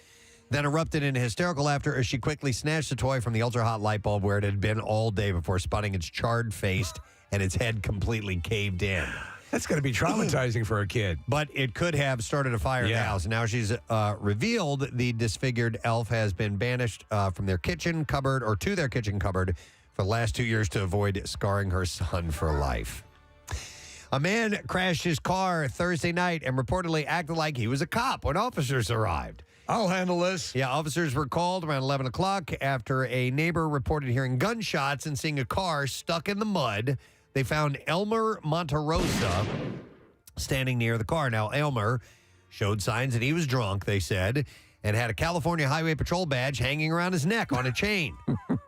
then erupted into hysterical laughter as she quickly snatched the toy from the ultra-hot light bulb where it had been all day before spotting its charred face and its head completely caved in. That's going to be traumatizing for a kid. But it could have started a fire in the house. Now she's revealed the disfigured elf has been banished from their kitchen cupboard or to their kitchen cupboard for the last 2 years to avoid scarring her son for life. A man crashed his car Thursday night and reportedly acted like he was a cop when officers arrived. I'll handle this. Yeah, officers were called around 11 o'clock after a neighbor reported hearing gunshots and seeing a car stuck in the mud. They found Elmer Monterosa standing near the car. Now, Elmer showed signs that he was drunk, they said, and had a California Highway Patrol badge hanging around his neck on a chain.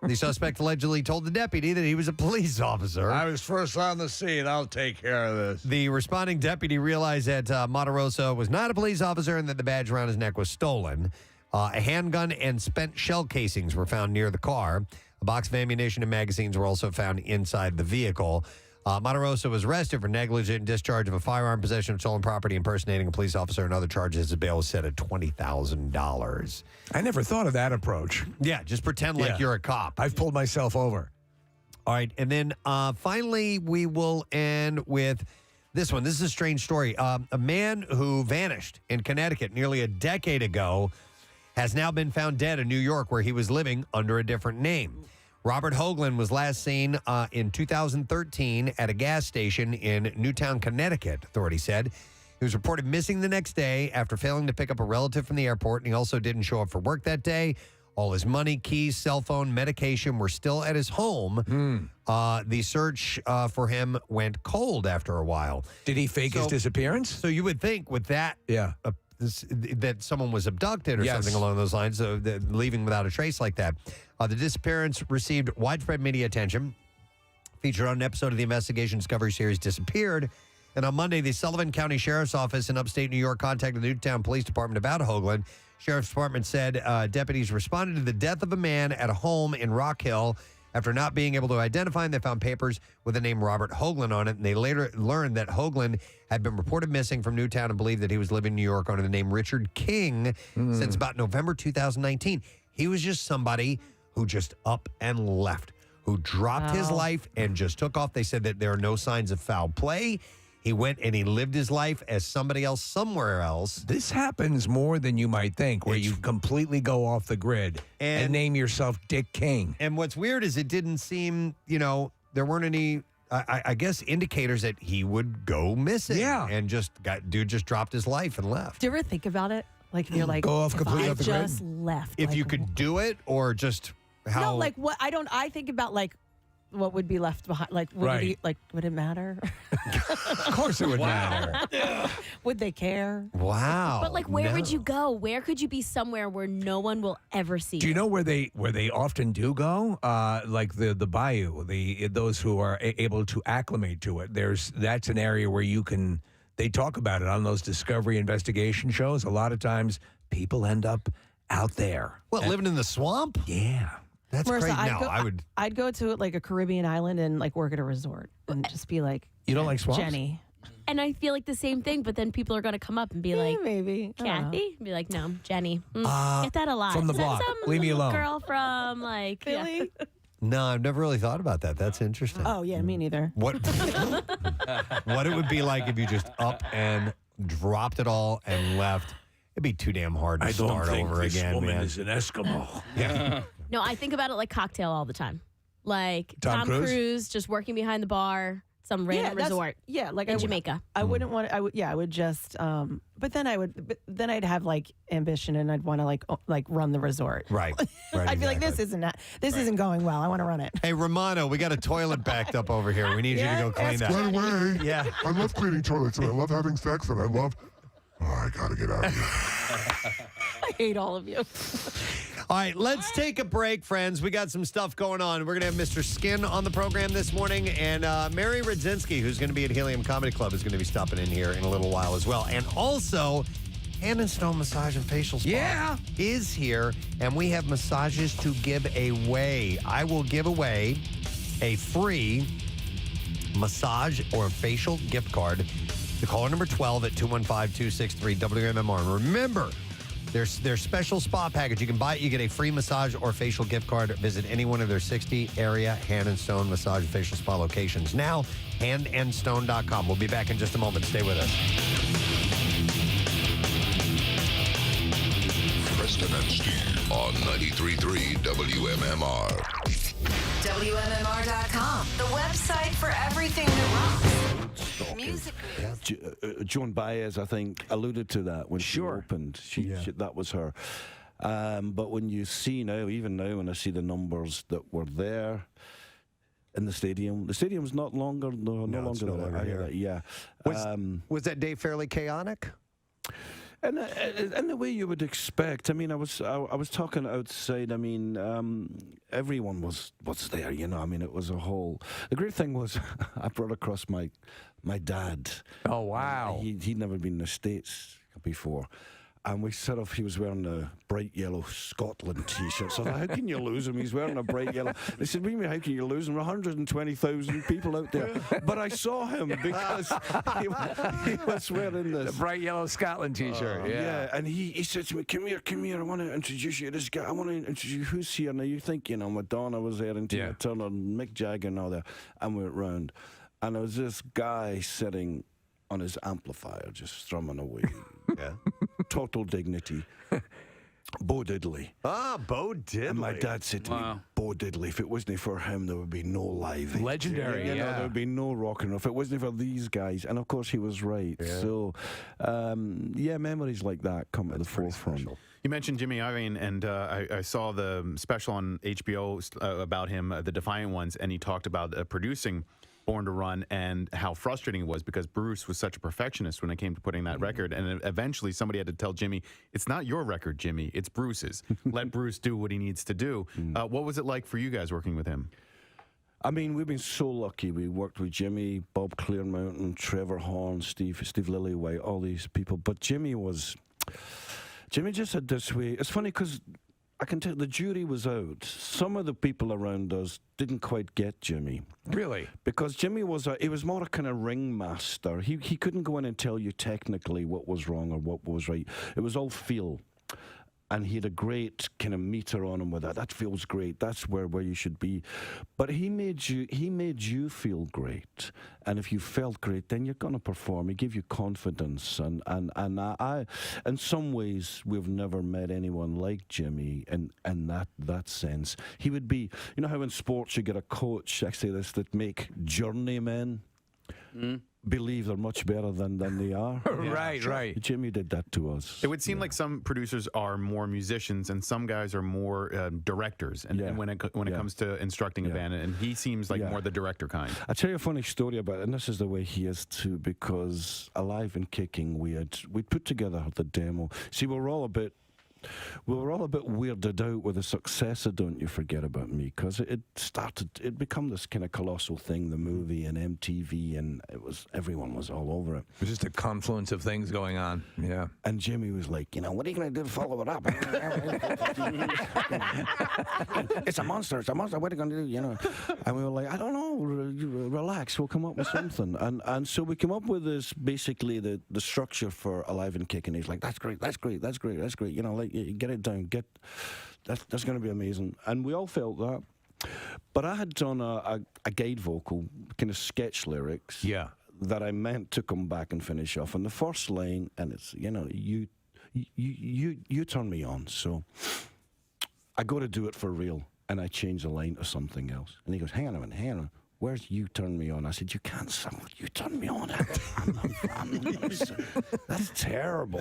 The suspect allegedly told the deputy that he was a police officer. I was first on the scene. I'll take care of this. The responding deputy realized that Matarosa was not a police officer and that the badge around his neck was stolen. A handgun and spent shell casings were found near the car. A box of ammunition and magazines were also found inside the vehicle. Matarosa was arrested for negligent discharge of a firearm, possession of stolen property, impersonating a police officer, and other charges. His bail was set at $20,000. I never thought of that approach. Yeah, just pretend like you're a cop. I've pulled myself over. All right, and then finally we will end with this one. This is a strange story. A man who vanished in Connecticut nearly a decade ago has now been found dead in New York, where he was living under a different name. Robert Hoagland was last seen in 2013 at a gas station in Newtown, Connecticut, authorities said. He was reported missing the next day after failing to pick up a relative from the airport, and he also didn't show up for work that day. All his money, keys, cell phone, medication were still at his home. The search for him went cold after a while. Did he fake his disappearance? So you would think with that, that someone was abducted or something along those lines, so leaving without a trace like that. The disappearance received widespread media attention, featured on an episode of the Investigation Discovery series Disappeared. And on Monday, the Sullivan County Sheriff's Office in upstate New York contacted the Newtown Police Department about Hoagland. Sheriff's Department said deputies responded to the death of a man at a home in Rock Hill. After not being able to identify him, they found papers with the name Robert Hoagland on it, and they later learned that Hoagland had been reported missing from Newtown and believed that he was living in New York under the name Richard King since about November 2019. He was just somebody who just up and left, who dropped his life and just took off. They said that there are no signs of foul play. He went and he lived his life as somebody else somewhere else. This happens more than you might think, where you completely go off the grid and name yourself Dick King. And what's weird is it didn't seem, there weren't any, I guess, indicators that he would go missing. Yeah. And dude just dropped his life and left. Do you ever think about it? Like, you're like, go off completely off the grid? Just left. If you could do it, or just how? No, like what? I think about like what would be left behind. Like, would it matter? Of course it would matter. Would they care? Wow. But like, where would you go? Where could you be somewhere where no one will ever see Do you know where they often do go? Like the bayou, those who are able to acclimate to it. That's an area where you can. They talk about it on those discovery investigation shows. A lot of times, people end up out there. What, living in the swamp? Yeah. That's Marissa, great. I'd go to like a Caribbean island and like work at a resort and just be like, you don't like swamps? Jenny. And I feel like the same thing, but then people are going to come up and be like, maybe. Kathy? Be like, no, Jenny. Get that a lot. From the block. Leave me alone. Girl from like Philly. Yeah. No, I've never really thought about that. That's interesting. Oh, yeah, me neither. What it would be like if you just up and dropped it all and left. It'd be too damn hard to start over again, woman man. is an Eskimo. Yeah. No, I think about it like Cocktail all the time. Like Tom Cruise just working behind the bar, some random resort. Yeah, like in Jamaica. I wouldn't want. I would just. But then I'd have like ambition, and I'd want to like run the resort. Right. I'd be like, this isn't going well. I want to run it. Hey, Romano, we got a toilet backed up over here. We need you to go clean that. Right away. Yeah. I love cleaning toilets, and I love having sex, and I love. Oh, I gotta get out of here. I hate all of you. All right, let's take a break, friends. We got some stuff going on. We're going to have Mr. Skin on the program this morning, and Mary Radzinski, who's going to be at Helium Comedy Club, is going to be stopping in here in a little while as well. And also, Hand and Stone Massage and Facial Spa is here, and we have massages to give away. I will give away a free massage or facial gift card to caller number 12 at 215-263-WMMR. And remember, their special spa package. You can buy it. You get a free massage or facial gift card. Visit any one of their 60 area Hand and Stone massage and facial spa locations. Now, handandstone.com. We'll be back in just a moment. Stay with us. Preston and Steve on 93.3 WMMR. WMMR.com, the website for everything that rocks. Music. Joan Baez, I think, alluded to that when she opened. She, that was her. But when you see now, even now, when I see the numbers that were there in the stadium's not longer, no longer there. Was that day fairly chaotic? And the way you would expect. I mean, I was talking outside. I mean, everyone was there. You know, I mean, it was a whole. The great thing was, I brought across my dad. Oh wow! He'd never been in the States before. And we set off, he was wearing a bright yellow Scotland T-shirt. So I thought, how can you lose him? He's wearing a bright yellow. They said, what do you mean, how can you lose him? 120,000 people out there. But I saw him because he was wearing this. The bright yellow Scotland T-shirt, Yeah, and he said to me, come here, I want to introduce you to this guy. I want to introduce you. Who's here? Now, you think, you know, Madonna was there and Tina Turner and Mick Jagger and all that. And we went round. And there was this guy sitting on his amplifier, just strumming away. Yeah. Total dignity. Bo Diddley. Ah, Bo Diddley. And my dad said to me, Bo Diddley, if it wasn't for him, there would be no live. Legendary, you know, there would be no rock and roll. If it wasn't for these guys. And of course, he was right. Yeah. So, memories like that come to the forefront. Special. You mentioned Jimmy Iovine, and I saw the special on HBO about him, The Defiant Ones, and he talked about producing Born to Run and how frustrating it was because Bruce was such a perfectionist when it came to putting that record. And eventually somebody had to tell Jimmy, it's not your record, Jimmy, it's Bruce's. Let Bruce do what he needs to do. What was it like for you guys working with him? I mean, we've been so lucky. We worked with Jimmy, Bob Clearmountain, Trevor Horn, Steve Lillywhite, all these people. But Jimmy just had this way. It's funny because I can tell the jury was out. Some of the people around us didn't quite get Jimmy. Really? Because Jimmy was more a kind of ringmaster. He couldn't go in and tell you technically what was wrong or what was right. It was all feel. And he had a great kind of meter on him with that. That feels great. That's where you should be. But he made you feel great. And if you felt great, then you're going to perform. He gave you confidence. And I, in some ways, we've never met anyone like Jimmy in that sense. He would be, you know how in sports you get a coach, I say this, that make journeymen believe they're much better than they are. Right. Jimmy did that to us. It would seem like some producers are more musicians and some guys are more directors. And when it comes to instructing a band, and he seems like more the director kind. I'll tell you a funny story about it, and this is the way he is too, because Alive and Kicking, we put together the demo. See, we were all a bit weirded out with the success of Don't You Forget About Me, because it become this kind of colossal thing, the movie and MTV, and everyone was all over it. It was just a confluence of things going on. Yeah. And Jimmy was like, you know, what are you going to do to follow it up? It's a monster. What are you going to do? You know? And we were like, I don't know. Relax. We'll come up with something. And so we came up with this, basically the structure for Alive and Kicking. He's like, that's great. You know, like, get it down. That's going to be amazing. And we all felt that. But I had done a guide vocal, kind of sketch lyrics. Yeah. That I meant to come back and finish off. And the first line, and it's, you know, you turn me on. So I go to do it for real. And I change the line to something else. And he goes, hang on a minute. Where's you turn me on? I said, you can't sing with you turn me on. That's terrible.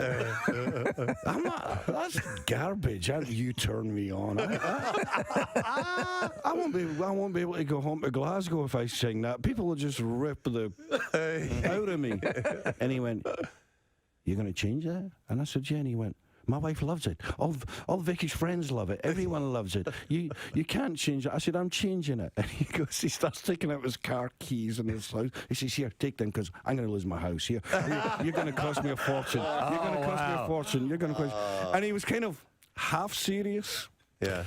That's garbage. You turn me on. I won't be able to go home to Glasgow if I sing that. People will just rip the out of me. And he went, you're going to change that? And I said, yeah. And he went, my wife loves it. All Vicky's friends love it. Everyone loves it. You can't change it. I said, I'm changing it. And he starts taking out his car keys in his house. He says, here, take them, because I'm going to lose my house. Here, you're going to cost me a fortune. You're going to cost me a fortune. You're going to cost. And he was kind of half serious. Yeah.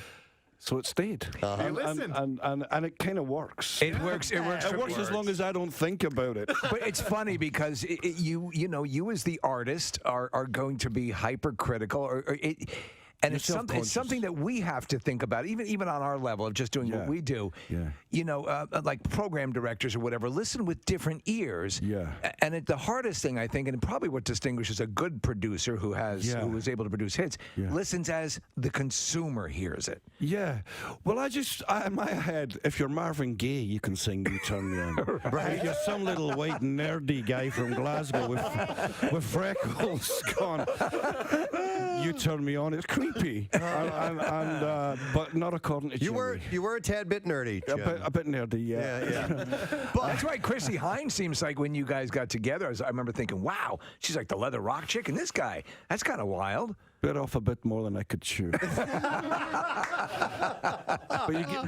So it stayed. Hey, listen. And it kind of works. It works. It works. It works as long as I don't think about it. But it's funny because you as the artist are going to be hypercritical, and it's something that we have to think about, even on our level of just doing what we do. Yeah. You know, like program directors or whatever, listen with different ears. Yeah. And the hardest thing, I think, and probably what distinguishes a good producer who is able to produce hits, listens as the consumer hears it. Yeah. Well, in my head, if you're Marvin Gaye, you can sing You Turn Me On. Right. If you're some little white nerdy guy from Glasgow with freckles gone, You Turn Me On. It's creepy. But not according to Jimmy. You were a tad bit nerdy, Jim. A bit nerdy, yeah. But that's why Chrissy Hines seems like when you guys got together, I remember thinking, wow, she's like the leather rock chick, and this guy, that's kind of wild. Bit off a bit more than I could chew.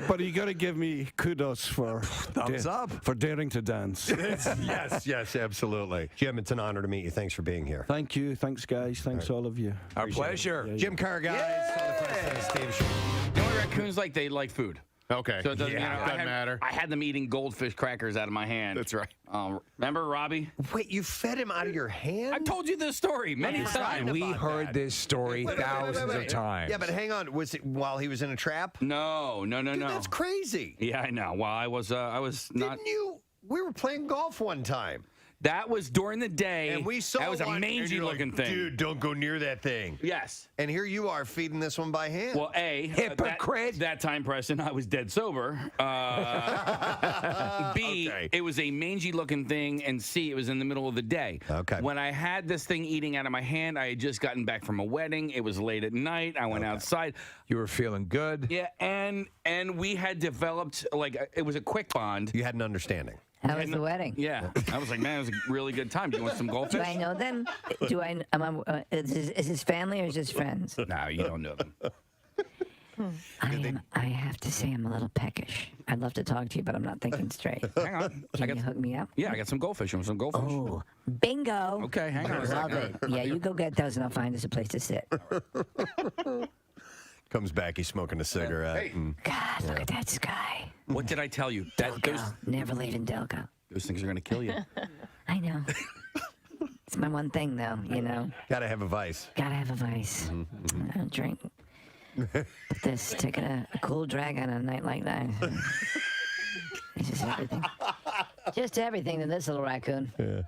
But you got to give me kudos for thumbs up for daring to dance. yes, absolutely. Jim, it's an honor to meet you. Thanks for being here. Thank you. Thanks, guys. Thanks, all of you. Our pleasure. Jim Carr, guys. On the Preston and Steve Show. The only raccoons they like food. Okay. So it doesn't, doesn't matter. I had them eating goldfish crackers out of my hand. That's right. Remember, Robbie? Wait, you fed him out of your hand? I told you this story many times. We heard this story thousands of times. Yeah, but hang on. Was it while he was in a trap? No. Dude, that's crazy. Yeah, I know. Well, I was not. Didn't you? We were playing golf one time. That was during the day. And we saw that was a one, mangy-looking thing. Dude, don't go near that thing. Yes. And here you are feeding this one by hand. Well, hypocrite. That time, Preston, I was dead sober. B, it was a mangy-looking thing, and C, it was in the middle of the day. Okay. When I had this thing eating out of my hand, I had just gotten back from a wedding. It was late at night. I went outside. You were feeling good. Yeah, and we had developed it was a quick bond. You had an understanding. How was the wedding? Yeah, I was like, man, it was a really good time. Do you want some goldfish? Do I know them? Is his family or is his friends? No, you don't know them. I have to say I'm a little peckish. I'd love to talk to you, but I'm not thinking straight. Hang on. Can you hook me up? Yeah, I got some goldfish. You want some goldfish? Oh, bingo. Okay, hang on a Love second. it. Yeah, you go get those and I'll find us a place to sit. Comes back, he's smoking a cigarette. Hey. God, look at that sky. What did I tell you? Never leaving Delco. Those things are going to kill you. I know. It's my one thing, though, you know. Gotta have a vice. Gotta have a vice. I don't drink. But this, taking a cool drag on a night like that. It's just everything. Just everything to this little raccoon. Yeah.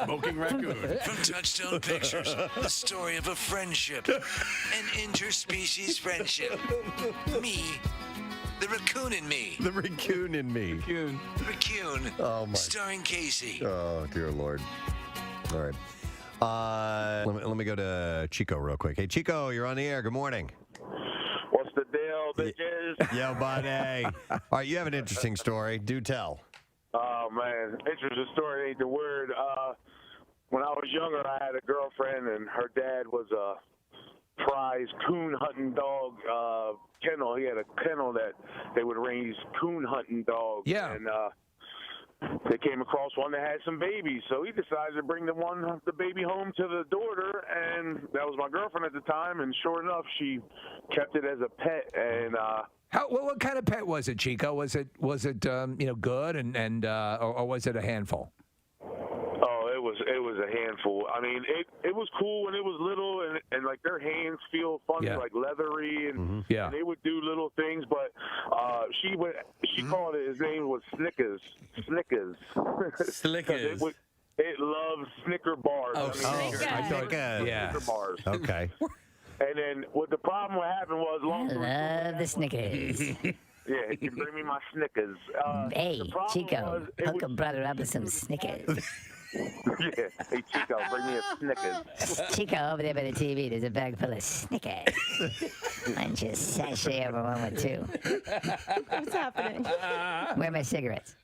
Smoking raccoon. From Touchstone Pictures, the story of a friendship, an interspecies friendship. Me, the raccoon in me. The raccoon in me. Raccoon. Oh, my. Starring Casey. Oh, dear Lord. All right. Let me go to Chico real quick. Hey, Chico, you're on the air. Good morning. What's the deal, bitches? Yo, buddy. All right, you have an interesting story. Do tell. Oh, man. Interesting story ain't the word. When I was younger, I had a girlfriend, and her dad was a prize coon hunting dog kennel. He had a kennel that they would raise coon hunting dogs. Yeah. And they came across one that had some babies, so he decided to bring the baby home to the daughter, and that was my girlfriend at the time. And sure enough, she kept it as a pet. And what kind of pet was it, Chico? Was it good and or was it a handful? Oh, it was a handful. I mean, it was cool when it was little, and like their hands feel funny, like leathery, and, and they would do little things. But she called it. His name was Snickers. Snickers. It loves Snicker bars. I thought, Snicker bars. Okay. And then what the problem what happened was Love the Snickers. Yeah, he can bring me my Snickers. Hey, Chico, hook a brother up with some Snickers. Yeah, hey, Chico, bring me a Snickers. Chico, over there by the TV, there's a bag full of Snickers. Why don't you sashay over one with two? What's happening? Where are my cigarettes?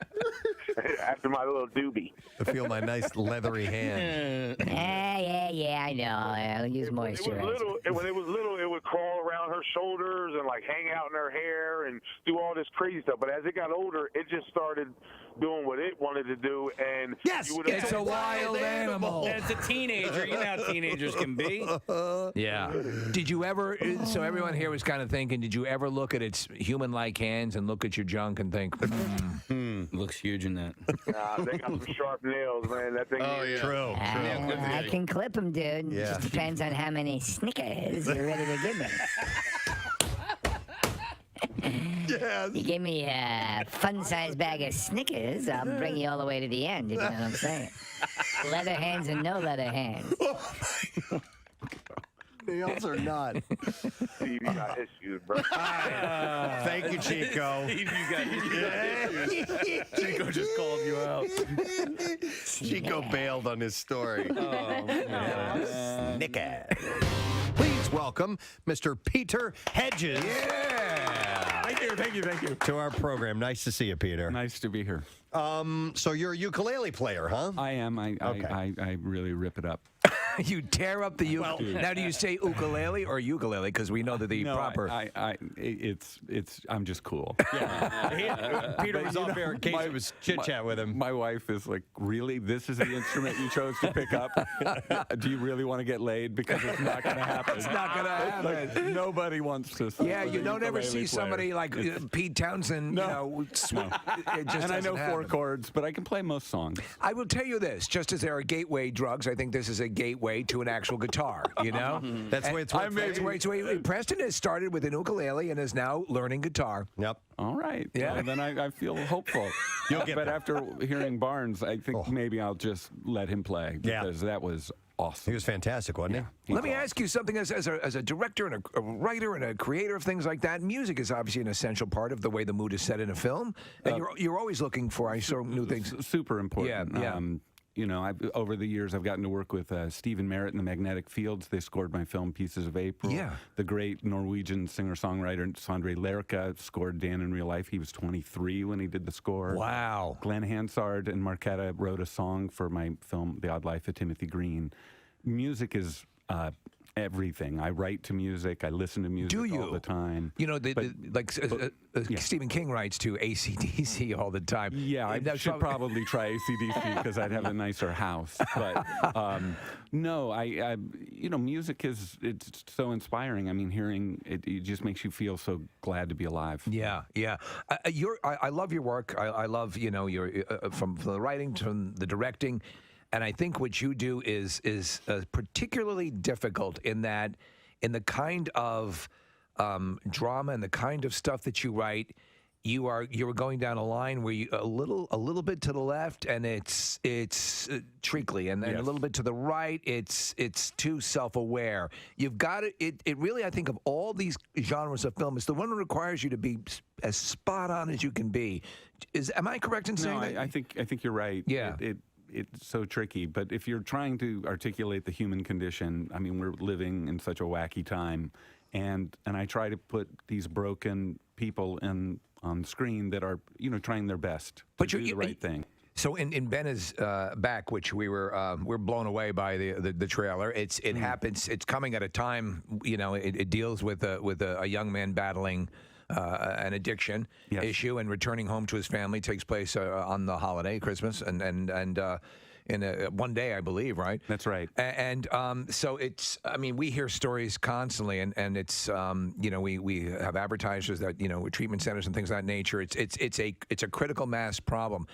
After my little doobie. I feel my nice leathery hand. Yeah, I know. I'll use moisturizer. When it was little, it would crawl around her shoulders and like hang out in her hair and do all this crazy stuff. But as it got older, it just started doing what it wanted to do. And it's a wild animal. It's a teenager. You know how teenagers can be. Yeah. Did you ever? So everyone here was kind of thinking. Did you ever look at its human-like hands and look at your junk and think, looks huge in that? Nah, they got some sharp nails, man. That thing. Oh yeah. True. I can clip them, dude. Yeah. Just depends on how many Snickers you're ready to give me. Yes. You give me a fun-sized bag of Snickers, I'll bring you all the way to the end, if you know what I'm saying. Leather hands and no leather hands. anything else or not? Steve, you got issues, bro. Thank you, Chico. Steve, you got issues. Chico just called you out. Chico bailed on his story. Oh, Snicker. Please welcome Mr. Peter Hedges. Thank you. To our program. Nice to see you, Peter. Nice to be here. So you're a ukulele player, huh? I am. I really rip it up. You tear up the ukulele. Now, do you say ukulele or ukulele? Because we know that the proper. I'm just cool. Peter was off air in case it was chit chat with him. My wife is like, really? This is the instrument you chose to pick up? Do you really want to get laid? Because it's not going to happen. It's not going to happen. Like, nobody wants to. Yeah, you don't ever see somebody like Pete Townsend. No. It just and I know doesn't four happen. chords, but I can play most songs. I will tell you this: just as there are gateway drugs, I think this is a gateway to an actual guitar. You know, That's the way it's worked. Preston has started with an ukulele and is now learning guitar. Yep. All right. Yeah. Well, then I feel hopeful. But after hearing Barnes, I think maybe I'll just let him play because that was awesome. He was fantastic, wasn't he? Let me ask you something as a director and a writer and a creator of things like that. Music is obviously an essential part of the way the mood is set in a film. And you're always looking for new things. Super important. Yeah. Over the years, I've gotten to work with Stephen Merritt and the Magnetic Fields. They scored my film Pieces of April. Yeah. The great Norwegian singer-songwriter Sondre Lerche scored Dan in Real Life. He was 23 when he did the score. Wow. Glenn Hansard and Marquetta wrote a song for my film The Odd Life of Timothy Green. Music is everything. I write to music. I listen to music all the time. You know, Stephen King writes to AC/DC all the time. Yeah, I should probably try AC/DC because I'd have a nicer house. But no, music it's so inspiring. I mean, hearing it just makes you feel so glad to be alive. Yeah. I love your work. I love your from the writing to the directing. And I think what you do is particularly difficult in that, in the kind of drama and the kind of stuff that you write, you're going down a line where you a little bit to the left and it's treacly, and then a little bit to the right it's too self-aware. You've got it really, I think, of all these genres of film, it's the one that requires you to be as spot on as you can be. Am I correct in saying that? I think you're right. Yeah. It's so tricky, but if you're trying to articulate the human condition, I mean, we're living in such a wacky time, and I try to put these broken people on screen that are trying their best to do the right thing. So in Ben is Back, which we're blown away by the trailer. It happens. It's coming at a time. It deals with a young man battling an addiction issue and returning home to his family. Takes place on the holiday, Christmas, and in one day, I believe, right? That's right. And so it's, I mean, we hear stories constantly, and it's, we have advertisers that, treatment centers and things of that nature. It's a critical mass problem.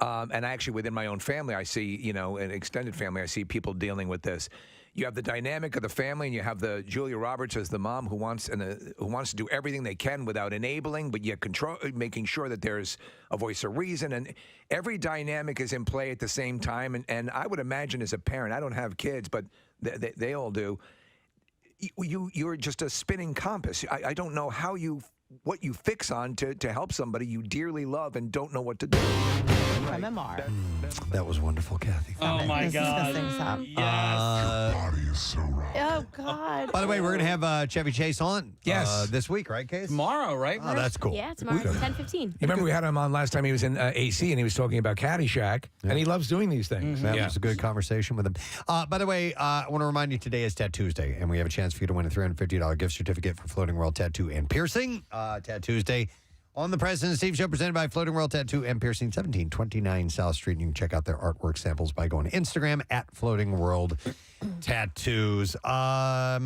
And actually, within my own family, I see, an extended family, I see people dealing with this. You have the dynamic of the family, and you have the Julia Roberts as the mom who wants to do everything they can without enabling, but yet making sure that there's a voice of reason, and every dynamic is in play at the same time. And I would imagine, as a parent, I don't have kids, but they all do. You're just a spinning compass. I don't know what you fix on to help somebody you dearly love and don't know what to do. WMMR. That was wonderful, Kathy. Oh my God! Your body is so wrong. Oh God! By the way, we're going to have Chevy Chase on this week, right, Case? Tomorrow, right? Oh, that's cool. Yeah, tomorrow at 10:15. You remember we had him on last time he was in AC, and he was talking about Caddyshack, and he loves doing these things. That was a good conversation with him. By the way, I want to remind you, today is Tattoo-Tuesday, and we have a chance for you to win a $350 gift certificate for Floating World Tattoo and Piercing. Tattoo-Tuesday on the President Steve Show, presented by Floating World Tattoo and Piercing, 1729 South Street. And you can check out their artwork samples by going to Instagram at Floating World Tattoos. I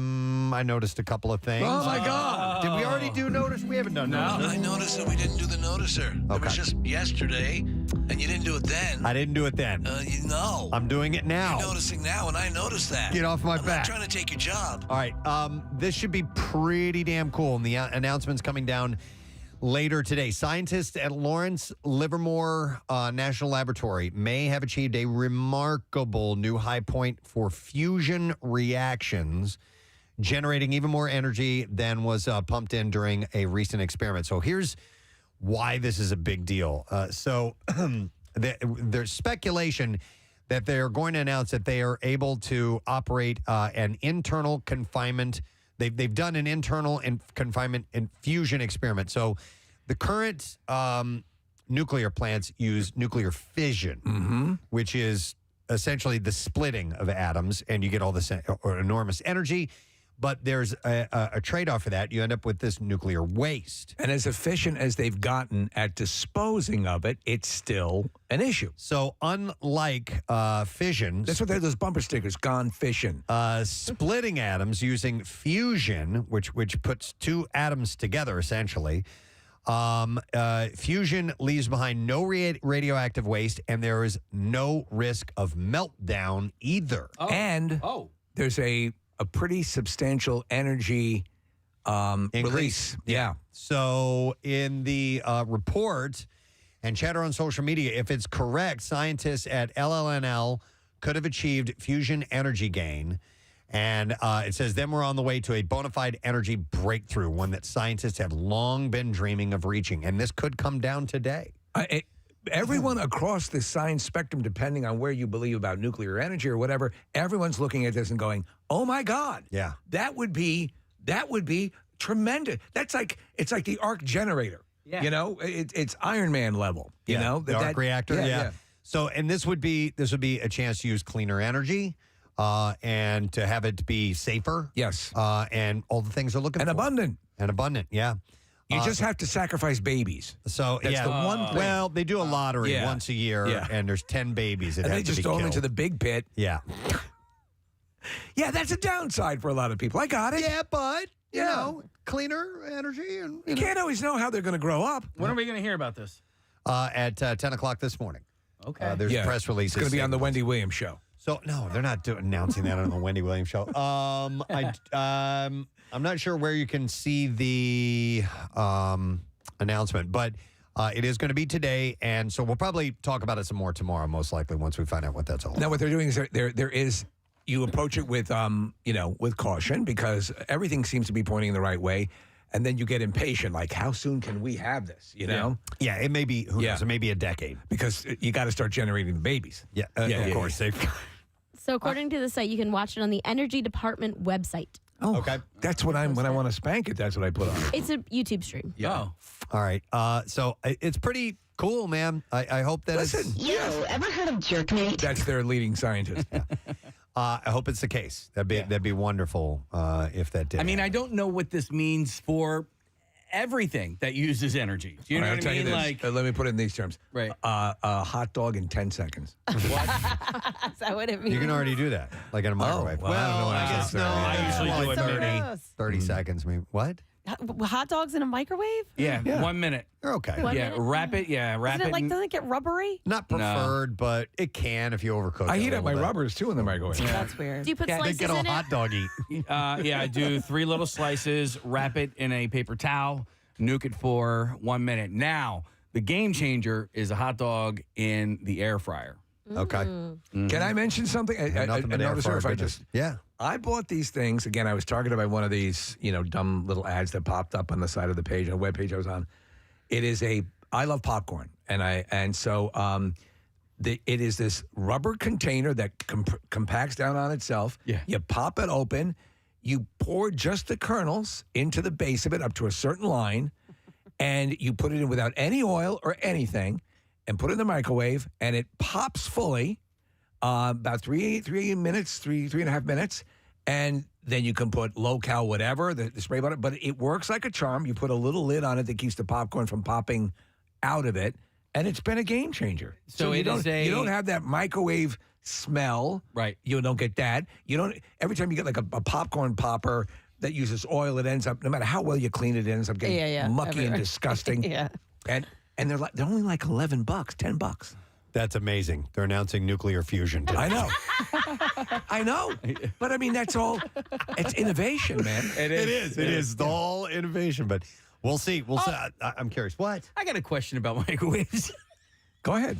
noticed a couple of things. Oh, my God. Did we already do notice? We haven't done notice. I noticed that we didn't do the noticer. It was just yesterday, and you didn't do it then. I didn't do it then. No. I'm doing it now. You're noticing now, and I noticed that. Get off my I'm back. not trying to take your job. All right. This should be pretty damn cool. And the announcement's coming down later today. Scientists at Lawrence Livermore National Laboratory may have achieved a remarkable new high point for fusion reactions generating even more energy than was pumped in during a recent experiment. So here's why this is a big deal. There's speculation that they're going to announce that they are able to operate an internal confinement. They've done an internal confinement infusion experiment. So the current nuclear plants use nuclear fission, which is essentially the splitting of atoms, and you get all this enormous energy. But there's a trade-off for that. You end up with this nuclear waste. And as efficient as they've gotten at disposing of it, it's still an issue. So unlike fission... That's what they're those bumper stickers, gone fission. Splitting atoms using fusion, which puts two atoms together, essentially. Fusion leaves behind no radioactive waste, and there is no risk of meltdown either. And there's a pretty substantial energy release. Yeah. So in the report and chatter on social media, if it's correct, scientists at LLNL could have achieved fusion energy gain. And it says, then we're on the way to a bona fide energy breakthrough, one that scientists have long been dreaming of reaching. And this could come down today. Everyone across the science spectrum, depending on where you believe about nuclear energy or whatever, everyone's looking at this and going, "Oh my God, yeah, that would be tremendous." It's like the arc generator. Yeah. You know, it's Iron Man level. You know, the arc reactor. Yeah. So, and this would be a chance to use cleaner energy. And to have it be safer. Yes. And all the things they're looking for. And abundant, yeah. You just have to sacrifice babies. So, that's the one thing. Well, they do a lottery once a year, and there's 10 babies that and have they to just be throw them killed. into the big pit. Yeah. Yeah, that's a downside for a lot of people. I got it. Yeah, but, you know, cleaner energy. And you can't always know how they're going to grow up. When are we going to hear about this? At 10 o'clock this morning. Okay. There's a press release. It's going to be on the Wendy Williams show. So, no, they're not announcing that on the Wendy Williams show. I'm not sure where you can see the announcement, but it is going to be today, and so we'll probably talk about it some more tomorrow, most likely, once we find out what that's all about. Now, what they're doing is there is, you approach it with, with caution, because everything seems to be pointing in the right way. And then you get impatient, like, how soon can we have this, you know? Yeah, it may be, who knows, it may be a decade. Because you got to start generating the babies. Yeah, of course. So according to the site, you can watch it on the Energy Department website. Oh, okay. That's what when I want to spank it, that's what I put on. It's a YouTube stream. Yeah. All right. So it's pretty cool, man. I hope that Listen. Yo, ever heard of Jerkmate? That's their leading scientist. I hope it's the case. That'd be wonderful if that did. I mean, I don't know what this means for everything that uses energy. Do you know I'll what tell I mean? you this. Like, let me put it in these terms. Right. A hot dog in 10 seconds. Is that what it means? You can already do that, like in a microwave. well, I don't know what I guess no. I usually do it Like 30. 30 seconds. Maybe. What? Hot dogs in a microwave? Yeah, 1 minute. You're okay. Wrap it. Yeah, wrap Doesn't it. doesn't it get rubbery? Not preferred, but it can if you overcook it. I heat a up my little bit. rubbers, too, in the microwave. That's weird. Do you put They slices get a in hot it? dog eat. Yeah, I do 3 little slices, wrap it in a paper towel, nuke it for 1 minute. Now, the game changer is a hot dog in the air fryer. Okay. Can I mention something? Nothing but air notice fryer if I goodness. just Yeah. I bought these things. Again, I was targeted by one of these, dumb little ads that popped up on the side of the page, on the web page I was on. It is I love popcorn, so it is this rubber container that compacts down on itself. Yeah. You pop it open, you pour just the kernels into the base of it up to a certain line, and you put it in without any oil or anything, and put it in the microwave, and it pops fully. About 3 minutes, three and a half minutes, and then you can put low-cal whatever, the spray butter, but it works like a charm. You put a little lid on it that keeps the popcorn from popping out of it, and it's been a game changer. So you it don't is you don't have that microwave smell. Right. You don't get that. You don't. Every time you get like a popcorn popper that uses oil, it ends up, no matter how well you clean it, ends up getting mucky and disgusting. Yeah. And they're only like $11, $10. That's amazing. They're announcing nuclear fusion today. I know. I know. But I mean, that's all. It's innovation, man. It is. It is all innovation, but we'll see. We'll see. I'm curious. What? I got a question about microwaves. Go ahead.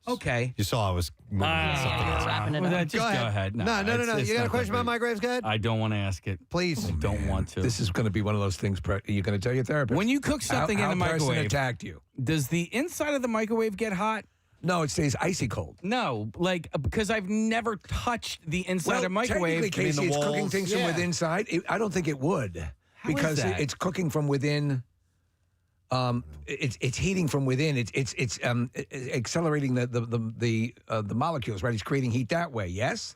Okay. You saw I was moving on to something else. wrapping it Well, up. just go ahead. No. it's You got a not question that about microwaves, go ahead? I don't want to ask it. Please. I don't want to. This is going to be one of those things. You're going to tell your therapist When you cook something in the Preston microwave, attacked you. does the inside of the microwave get hot? No, it stays icy cold. No, because I've never touched the inside of microwave. Technically, Casey, it's cooking things from within inside. I don't think it would How is because that? it's cooking from within. It's heating from within. It's accelerating the molecules. Right, it's creating heat that way. Yes,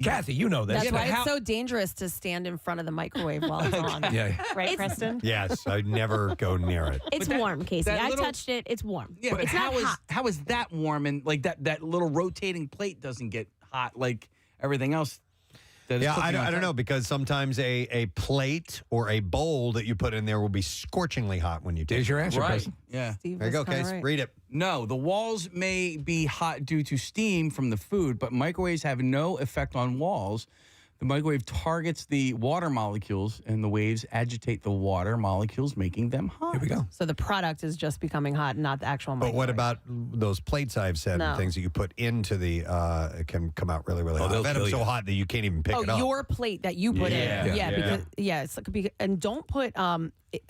Kathy, you know this. That's why it's so dangerous to stand in front of the microwave while it's on. Yeah. Right, Preston? Yes, I'd never go near it. It's warm, Casey. I touched it. It's warm. Yeah, but it's not hot. how is that warm and like that little rotating plate doesn't get hot like everything else? That is Yeah, cooking I on don't top? know, because sometimes a plate or a bowl that you put in there will be scorchingly hot when you take There's your answer, Right. Preston. Yeah. Steve There you go, was kinda Case. right. Read it. No, the walls may be hot due to steam from the food, but microwaves have no effect on walls. The microwave targets the water molecules, and the waves agitate the water molecules, making them hot. Here we go. So the product is just becoming hot, not the actual But microwave. what about those plates I've said No. and things that you put into the it can come out really, really hot. they'll I've had them kill so you. hot that you can't even pick it Oh, up. your plate that you put Yeah. in. Yeah. Because it's like and don't put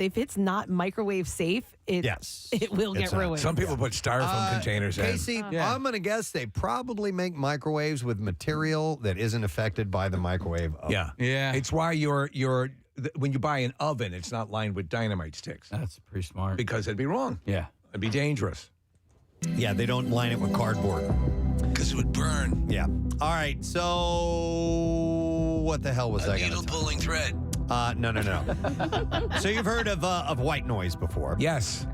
if it's not microwave safe, it will get ruined. Some people put styrofoam containers in. Casey, I'm going to guess they probably make microwaves with material that isn't affected by the microwave oven. Yeah. It's why when you buy an oven, it's not lined with dynamite sticks. That's pretty smart. Because it'd be wrong. Yeah. It'd be dangerous. Yeah, they don't line it with cardboard. Because it would burn. Yeah. All right, so what the hell was I going to Needle pulling thread. No. So you've heard of white noise before. Yes.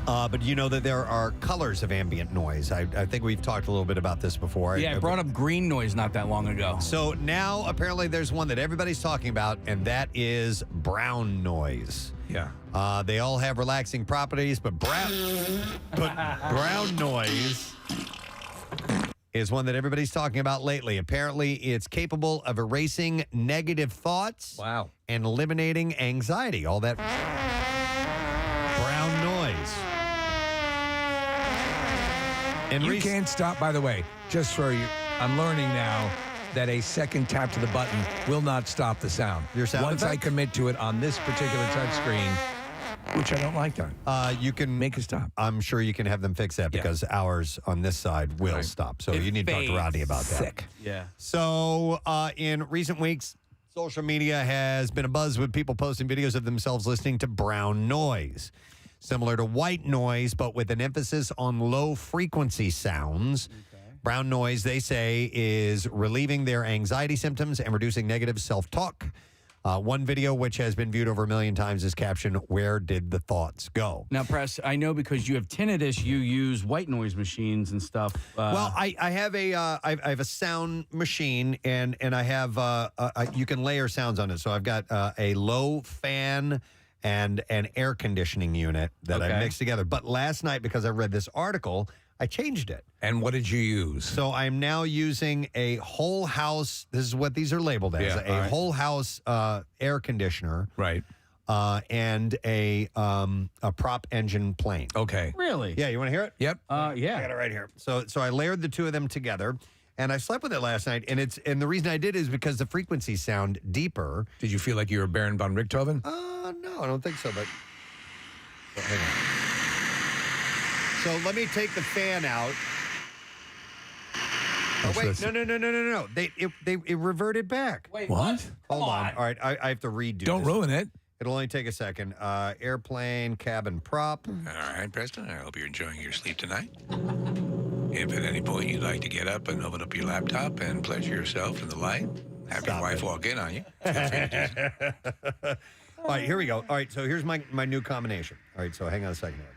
But you know that there are colors of ambient noise. I think we've talked a little bit about this before. Yeah, I brought up green noise not that long ago. So now apparently there's one that everybody's talking about, and that is brown noise. Yeah. They all have relaxing properties, but brown noise is one that everybody's talking about lately. Apparently, it's capable of erasing negative thoughts and eliminating anxiety. All that brown noise. And you can't stop, by the way, just for you, I'm learning now that a second tap to the button will not stop the sound. Your sound Once I effect? commit to it on this particular touchscreen, which I don't like that. You can make it stop. I'm sure you can have them fix that because ours on this side will stop. So you need to talk to Rodney about that. Sick. Yeah. So in recent weeks, social media has been abuzz with people posting videos of themselves listening to brown noise, similar to white noise, but with an emphasis on low frequency sounds. Brown noise, they say, is relieving their anxiety symptoms and reducing negative self-talk. One video, which has been viewed over 1 million times, is captioned, "Where did the thoughts go?" Now, Press, I know because you have tinnitus, you use white noise machines and stuff. Well, I have I have a sound machine, and I have you can layer sounds on it. So I've got a low fan and an air conditioning unit that I Okay. mixed together. But last night, because I read this article, I changed it. And what did you use? So I'm now using a whole house. This is what these are labeled as: Yeah, a all right. whole house air conditioner, right? And a prop engine plane. Okay. Really? Yeah. You want to hear it? Yep. I got it right here. So I layered the two of them together, and I slept with it last night. And the reason I did is because the frequencies sound deeper. Did you feel like you were Baron von Richthofen? No, I don't think so. But hang on. So let me take the fan out. Oh, wait, no. It reverted back. Wait, what? Hold on. All right, I have to redo Don't this. ruin it. It'll only take a second. Airplane, cabin prop. All right, Preston, I hope you're enjoying your sleep tonight. If at any point you'd like to get up and open up your laptop and pleasure yourself in the light, have your wife walk in on you. Feel free to do so. All right, here we go. All right, so here's my new combination. All right, so hang on a second here.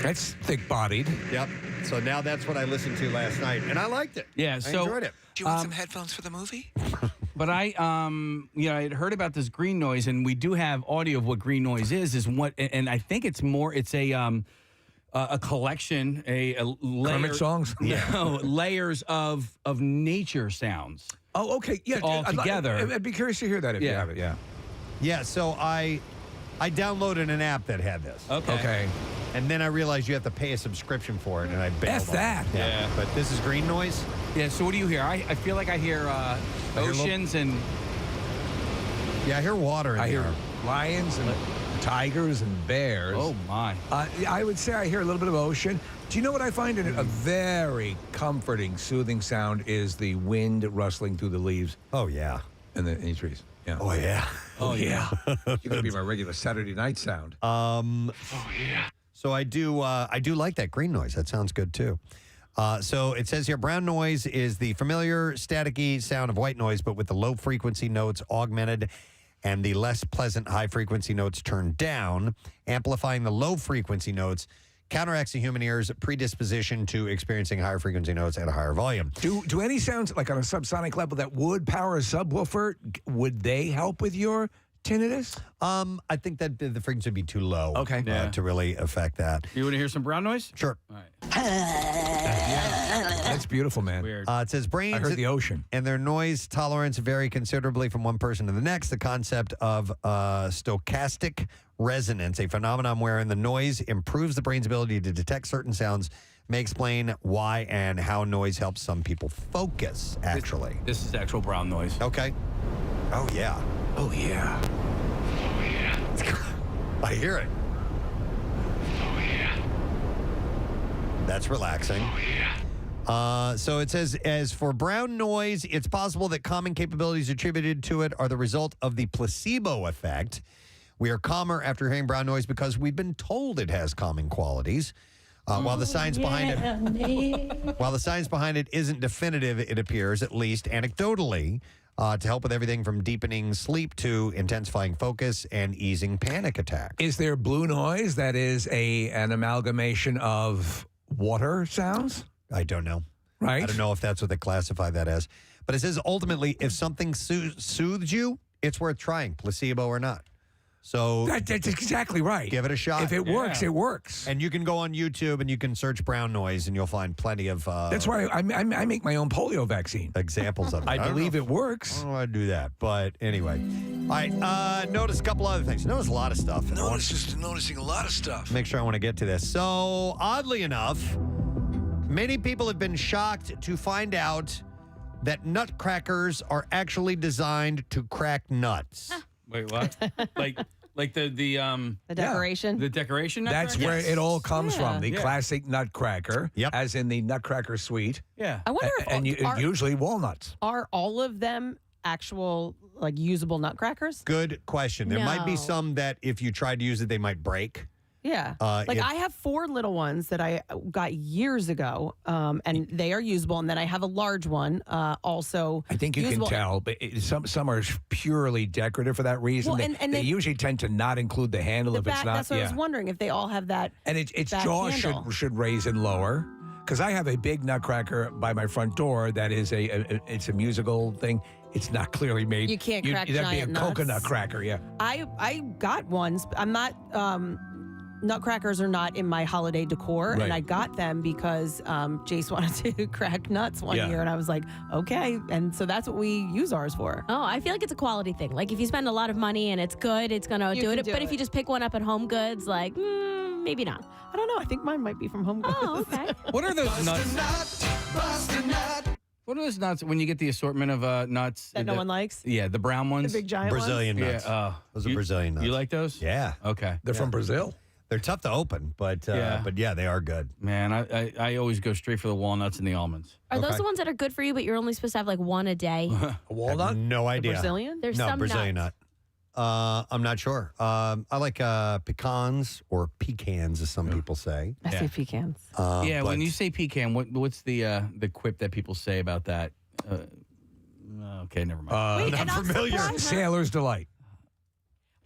That's thick-bodied. Yep. So now that's what I listened to last night, and I liked it. Yeah, I so enjoyed it. Do you want some headphones for the movie? But I had heard about this green noise, and we do have audio of what green noise is what, and I think it's a collection, a layer, Kermit songs? No, layers of nature sounds. Oh, okay. Yeah. All together. I'd be curious to hear that if you have it. Yeah. Yeah, so I I downloaded an app that had this. Okay. And then I realized you have to pay a subscription for it, and I bailed F on it. that. Yeah. But this is green noise? Yeah, so what do you hear? I feel like I hear oceans and... Yeah, I hear water in I hear there. lions and tigers and bears. Oh, my. I would say I hear a little bit of ocean. Do you know what I find a very comforting, soothing sound is the wind rustling through the leaves? Oh, yeah. In the trees. Yeah. Oh, yeah. Oh, yeah. You're going to be my regular Saturday night sound. So I do like that green noise. That sounds good, too. So it says here, brown noise is the familiar staticky sound of white noise, but with the low frequency notes augmented and the less pleasant high frequency notes turned down. Amplifying the low frequency notes counteracts the human ear's predisposition to experiencing higher frequency notes at a higher volume. Do any sounds, like on a subsonic level, that would power a subwoofer, would they help with your tinnitus? I think that the frequency would be too low Yeah. to really affect that. You want to hear some brown noise? Sure. All right. That's beautiful, man. Weird. It says brains I heard the ocean. and their noise tolerance vary considerably from one person to the next. The concept of stochastic resonance, a phenomenon wherein the noise improves the brain's ability to detect certain sounds, may explain why and how noise helps some people focus, actually. This is actual brown noise. Okay. Oh, yeah. Oh, yeah. I hear it. That's relaxing. So it says, as for brown noise, it's possible that common capabilities attributed to it are the result of the placebo effect. We are calmer after hearing brown noise because we've been told it has calming qualities. While the science behind it isn't definitive, it appears, at least anecdotally, to help with everything from deepening sleep to intensifying focus and easing panic attacks. Is there blue noise that is an amalgamation of water sounds? I don't know. Right? I don't know if that's what they classify that as. But it says ultimately, if something soothes you, it's worth trying, placebo or not. So that's exactly right. Give it a shot. If it works, it works. And you can go on YouTube and you can search brown noise, and you'll find plenty of. That's why I make my own polio vaccine. Examples of it. I don't believe know it works. I don't know how to do that, but anyway. All right. Notice a couple other things. Notice a lot of stuff. Noticing a lot of stuff. Make sure I want to get to this. So oddly enough, many people have been shocked to find out that nutcrackers are actually designed to crack nuts. Wait, what? like the decoration? The decoration That's nutcracker? where it all comes Yeah. from. The Yeah. classic nutcracker, Yep. as in the nutcracker sweet. Yeah. I wonder if Usually walnuts. are all of them actual like usable nutcrackers? Good question. There might be No. some that if you tried to use it, they might break. Yeah. If- I have 4 little ones that I got years ago, and they are usable. And then I have a large one, also. I think you usable. can tell, but some are purely decorative for that reason. Well, they and they they- usually tend to not include the handle The if it's back, not. that's what I was wondering, if they all have that. And its back jaw handle. should raise and lower. Because I have a big nutcracker by my front door that is it's a musical thing. It's not clearly made. You can't crack that'd be a giant nuts. coconut cracker, yeah. I got ones. I'm not. Nutcrackers are not in my holiday decor, Right. and I got them because Jace wanted to crack nuts one Yeah. year, and I was like, okay, and so that's what we use ours for. Oh, I feel like it's a quality thing. Like if you spend a lot of money and it's good, it's gonna You do can it. do But if it. you just pick one up at Home Goods, like maybe not. I don't know. I think mine might be from Home Goods. Oh, okay. What are those nuts? What are those nuts when you get the assortment of nuts That no one likes? Yeah, the brown ones, big giant Brazilian ones? nuts. Yeah, Those are Brazilian nuts. You like those? Yeah. Okay. They're from Brazil. They're tough to open, but Yeah. yeah, they are good. Man, I always go straight for the walnuts and the almonds. Are those the ones that are good for you, but you're only supposed to have like one a day? A walnut? No idea. Brazilian? There's no, some Brazilian nuts. nut. I'm not sure. I like pecans or pecans, as some people say. I say pecans. Yeah, but- when you say pecan, what's the quip that people say about that? Okay, never mind. Wait, and I'm surprised- Sailor's Delight.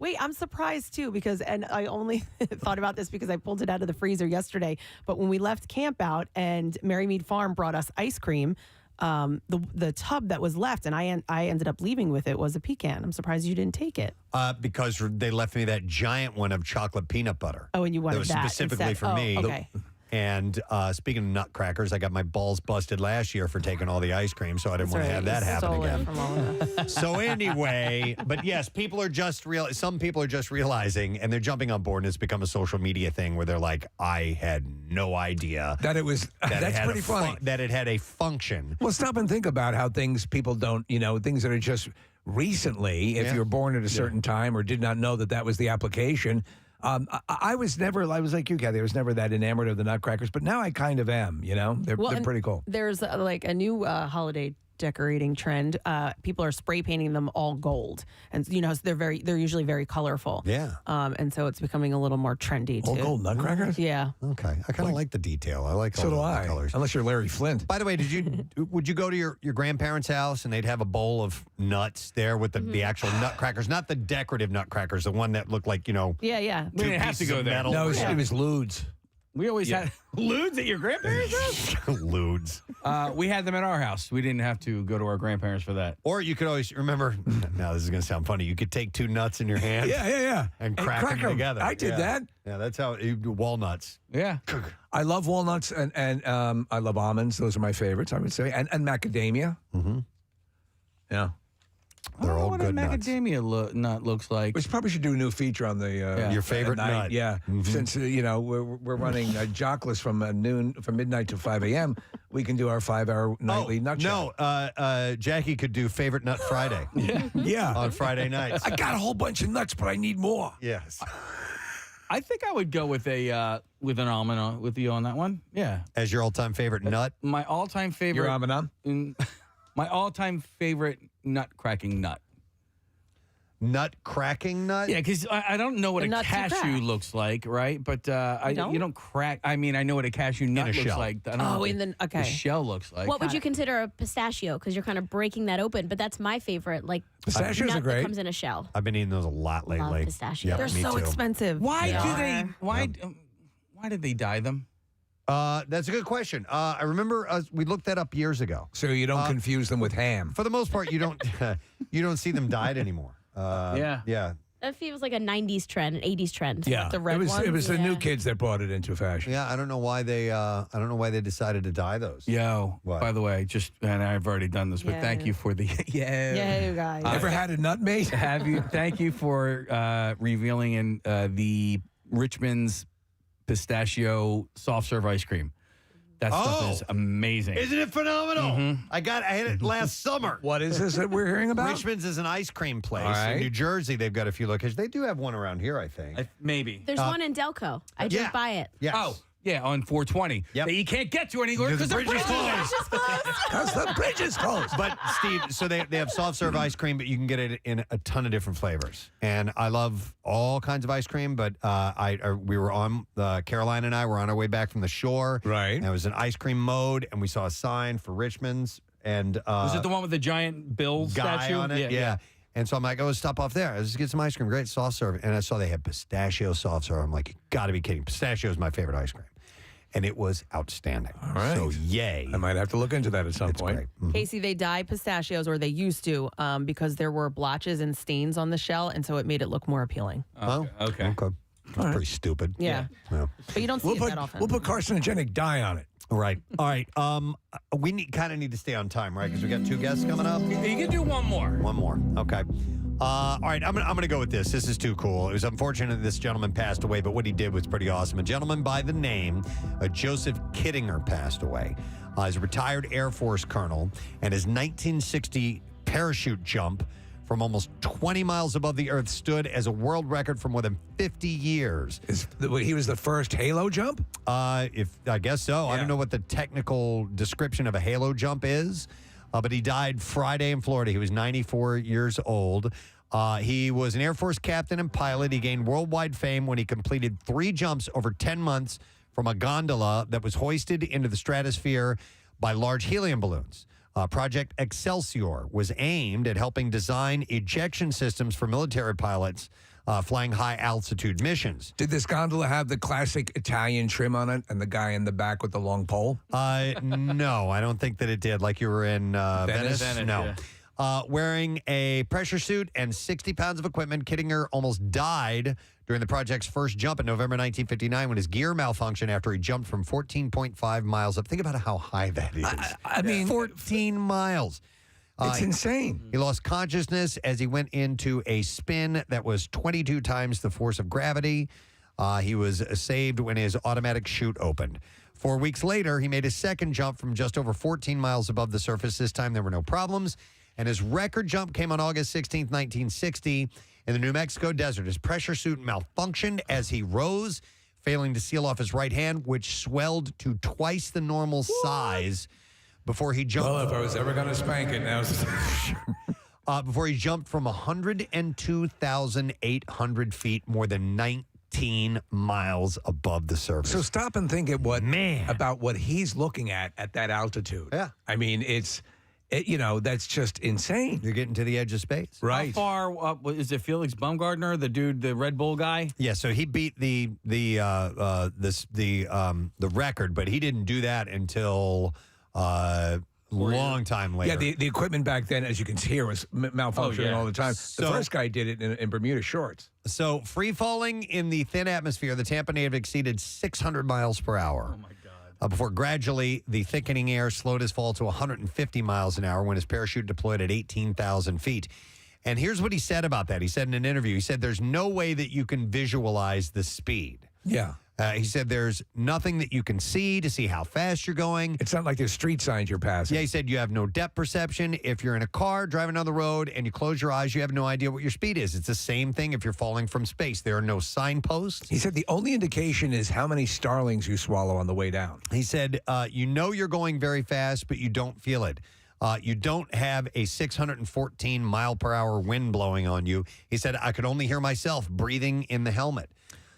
Wait, I'm surprised too because, and I only thought about this because I pulled it out of the freezer yesterday. But when we left camp out and Merrymead Farm brought us ice cream, the tub that was left and I ended up leaving with it was a pecan. I'm surprised you didn't take it. Because they left me that giant one of chocolate peanut butter. Oh, and you wanted that was that specifically instead. for Oh, me. okay. And speaking of nutcrackers, I got my balls busted last year for taking all the ice cream, so I didn't want to have that happen again. So anyway, but yes, people are just some people are just realizing, and they're jumping on board, and it's become a social media thing where they're like, I had no idea that it was. That's pretty funny. That it had a function. Well, stop and think about how people don't, things that are just recently, if you're born at a certain time or did not know that was the application. I was like you, Kathy. I was never that enamored of the nutcrackers, but now I kind of am. They're pretty cool. There's like a new holiday decorating trend. People are spray painting them all gold, and they're usually very colorful. Yeah. And so it's becoming a little more trendy too. All gold nutcrackers? Yeah. Okay. I kind of like the detail. I like all the colors. Unless you're Larry Flint. By the way, would you go to your grandparents' house and they'd have a bowl of nuts there with the actual nutcrackers, not the decorative nutcrackers, the one that looked like Yeah. We didn't have to go there. No, it was lewds. We always had lewds at your grandparents' house? Lewds. We had them at our house. We didn't have to go to our grandparents for that. Or you could always remember, now this is going to sound funny, you could take 2 nuts in your hand. Yeah. And crack them together. I did that. Yeah, that's how you do walnuts. Yeah. I love walnuts and I love almonds. Those are my favorites, I would say. And macadamia. Mm-hmm. Yeah. They're all good nuts. Macadamia nut looks like. We probably should do a new feature on the your favorite night. nut. Yeah, since we're running jockless from midnight to 5 a.m. We can do our 5-hour nightly nut show. No, Jackie could do favorite nut Friday. Yeah, on Friday nights. I got a whole bunch of nuts, but I need more. Yes. I think I would go with an almond with you on that one. Yeah, as your all-time favorite nut. My all-time favorite. Your almond. My all-time favorite nut cracking nut. Nut cracking nut? Yeah, because I don't know what a cashew looks like, right? But you don't crack. I mean, I know what a cashew nut looks shell. like. I don't know what the shell looks like. What would you consider a pistachio? Because you're kind of breaking that open, but that's my favorite. Like pistachios nut are great. That comes in a shell. I've been eating those a lot lately. Love pistachios. Yep, They're so expensive. Why do they? Why did they dye them? That's a good question. I remember we looked that up years ago. So you don't confuse them with ham. For the most part, you don't you don't see them dyed anymore. Yeah. That feels like a 90s trend, an 80s trend. Yeah, The red it was the new kids that brought it into fashion. Yeah, I don't know why they decided to dye those. Yo, by the way, and I've already done this, but thank you for the Yeah, you guys. Ever had a nut, mate? Have you? Thank you for revealing in the Richmond's pistachio soft serve ice cream. That stuff is amazing. Isn't it phenomenal? Mm-hmm. I had it last summer. What is this that we're hearing about? Richmond's is an ice cream place. All right. In New Jersey, they've got a few locations. They do have one around here, I think. Maybe. There's one in Delco. I drove by it. Yes. Oh, yeah, on 420. Yep. That you can't get to anywhere because the bridge is closed. Because the bridge is closed. But, Steve, so they have soft serve ice cream, but you can get it in a ton of different flavors. And I love all kinds of ice cream, but we were on, Caroline and I were on our way back from the shore. Right. And it was an ice cream mode, and we saw a sign for Richmond's. And was it the one with the giant Bill guy statue? on it? Yeah. And so I'm like, stop off there. Let's get some ice cream. Great, soft serve. And I saw they had pistachio soft serve. I'm like, you got to be kidding. Pistachio is my favorite ice cream. And it was outstanding. All right. So, yay. I might have to look into that at some point. Great. Mm-hmm. Casey, they dye pistachios, or they used to, because there were blotches and stains on the shell, and so it made it look more appealing. Okay. That's pretty stupid. Yeah. But you don't see it that often. We'll put carcinogenic dye on it. Right. All right. We kind of need to stay on time, right? Because we got 2 guests coming up. You can do one more. One more. Okay. All right. I'm gonna go with this. This is too cool. It was unfortunate this gentleman passed away, but what he did was pretty awesome. A gentleman by the name of Joseph Kittinger passed away. He's a retired Air Force colonel, and his 1960 parachute jump from almost 20 miles above the earth stood as a world record for more than 50 years. He was the first halo jump? I guess so. Yeah. I don't know what the technical description of a halo jump is, but he died Friday in Florida. He was 94 years old. He was an Air Force captain and pilot. He gained worldwide fame when he completed 3 jumps over 10 months from a gondola that was hoisted into the stratosphere by large helium balloons. Project Excelsior was aimed at helping design ejection systems for military pilots flying high-altitude missions. Did this gondola have the classic Italian trim on it and the guy in the back with the long pole? No, I don't think that it did. Like you were in Venice? No. Yeah. Wearing a pressure suit and 60 pounds of equipment, Kittinger almost died during the project's first jump in November 1959 when his gear malfunctioned after he jumped from 14.5 miles up. Think about how high that is. I mean, 14 miles. It's insane. He lost consciousness as he went into a spin that was 22 times the force of gravity. He was saved when his automatic chute opened. 4 weeks later, he made his second jump from just over 14 miles above the surface. This time, there were no problems. And his record jump came on August 16th, 1960, in the New Mexico desert. His pressure suit malfunctioned as he rose, failing to seal off his right hand, which swelled to twice the normal size before he jumped. Well, if I was ever going to spank it, now. Before he jumped from 102,800 feet, more than 19 miles above the surface. So stop and think about what he's looking at that altitude. Yeah. I mean, that's just insane. You're getting to the edge of space. Right. How far up is it? Felix Baumgartner, the dude, the Red Bull guy? Yeah, so he beat the record, but he didn't do that until long time later. Yeah, the equipment back then, as you can hear, was malfunctioning all the time. The first guy did it in Bermuda shorts. So free falling in the thin atmosphere, the Tampa native exceeded 600 miles per hour. Oh, my God. Before gradually the thickening air slowed his fall to 150 miles an hour when his parachute deployed at 18,000 feet. And here's what he said about that. He said in an interview, he said, there's no way that you can visualize the speed. Yeah. He said there's nothing that you can see to see how fast you're going. It's not like there's street signs you're passing. Yeah, he said you have no depth perception. If you're in a car driving down the road and you close your eyes, you have no idea what your speed is. It's the same thing if you're falling from space. There are no signposts. He said the only indication is how many starlings you swallow on the way down. He said you know you're going very fast, but you don't feel it. You don't have a 614 mile per hour wind blowing on you. He said, I could only hear myself breathing in the helmet.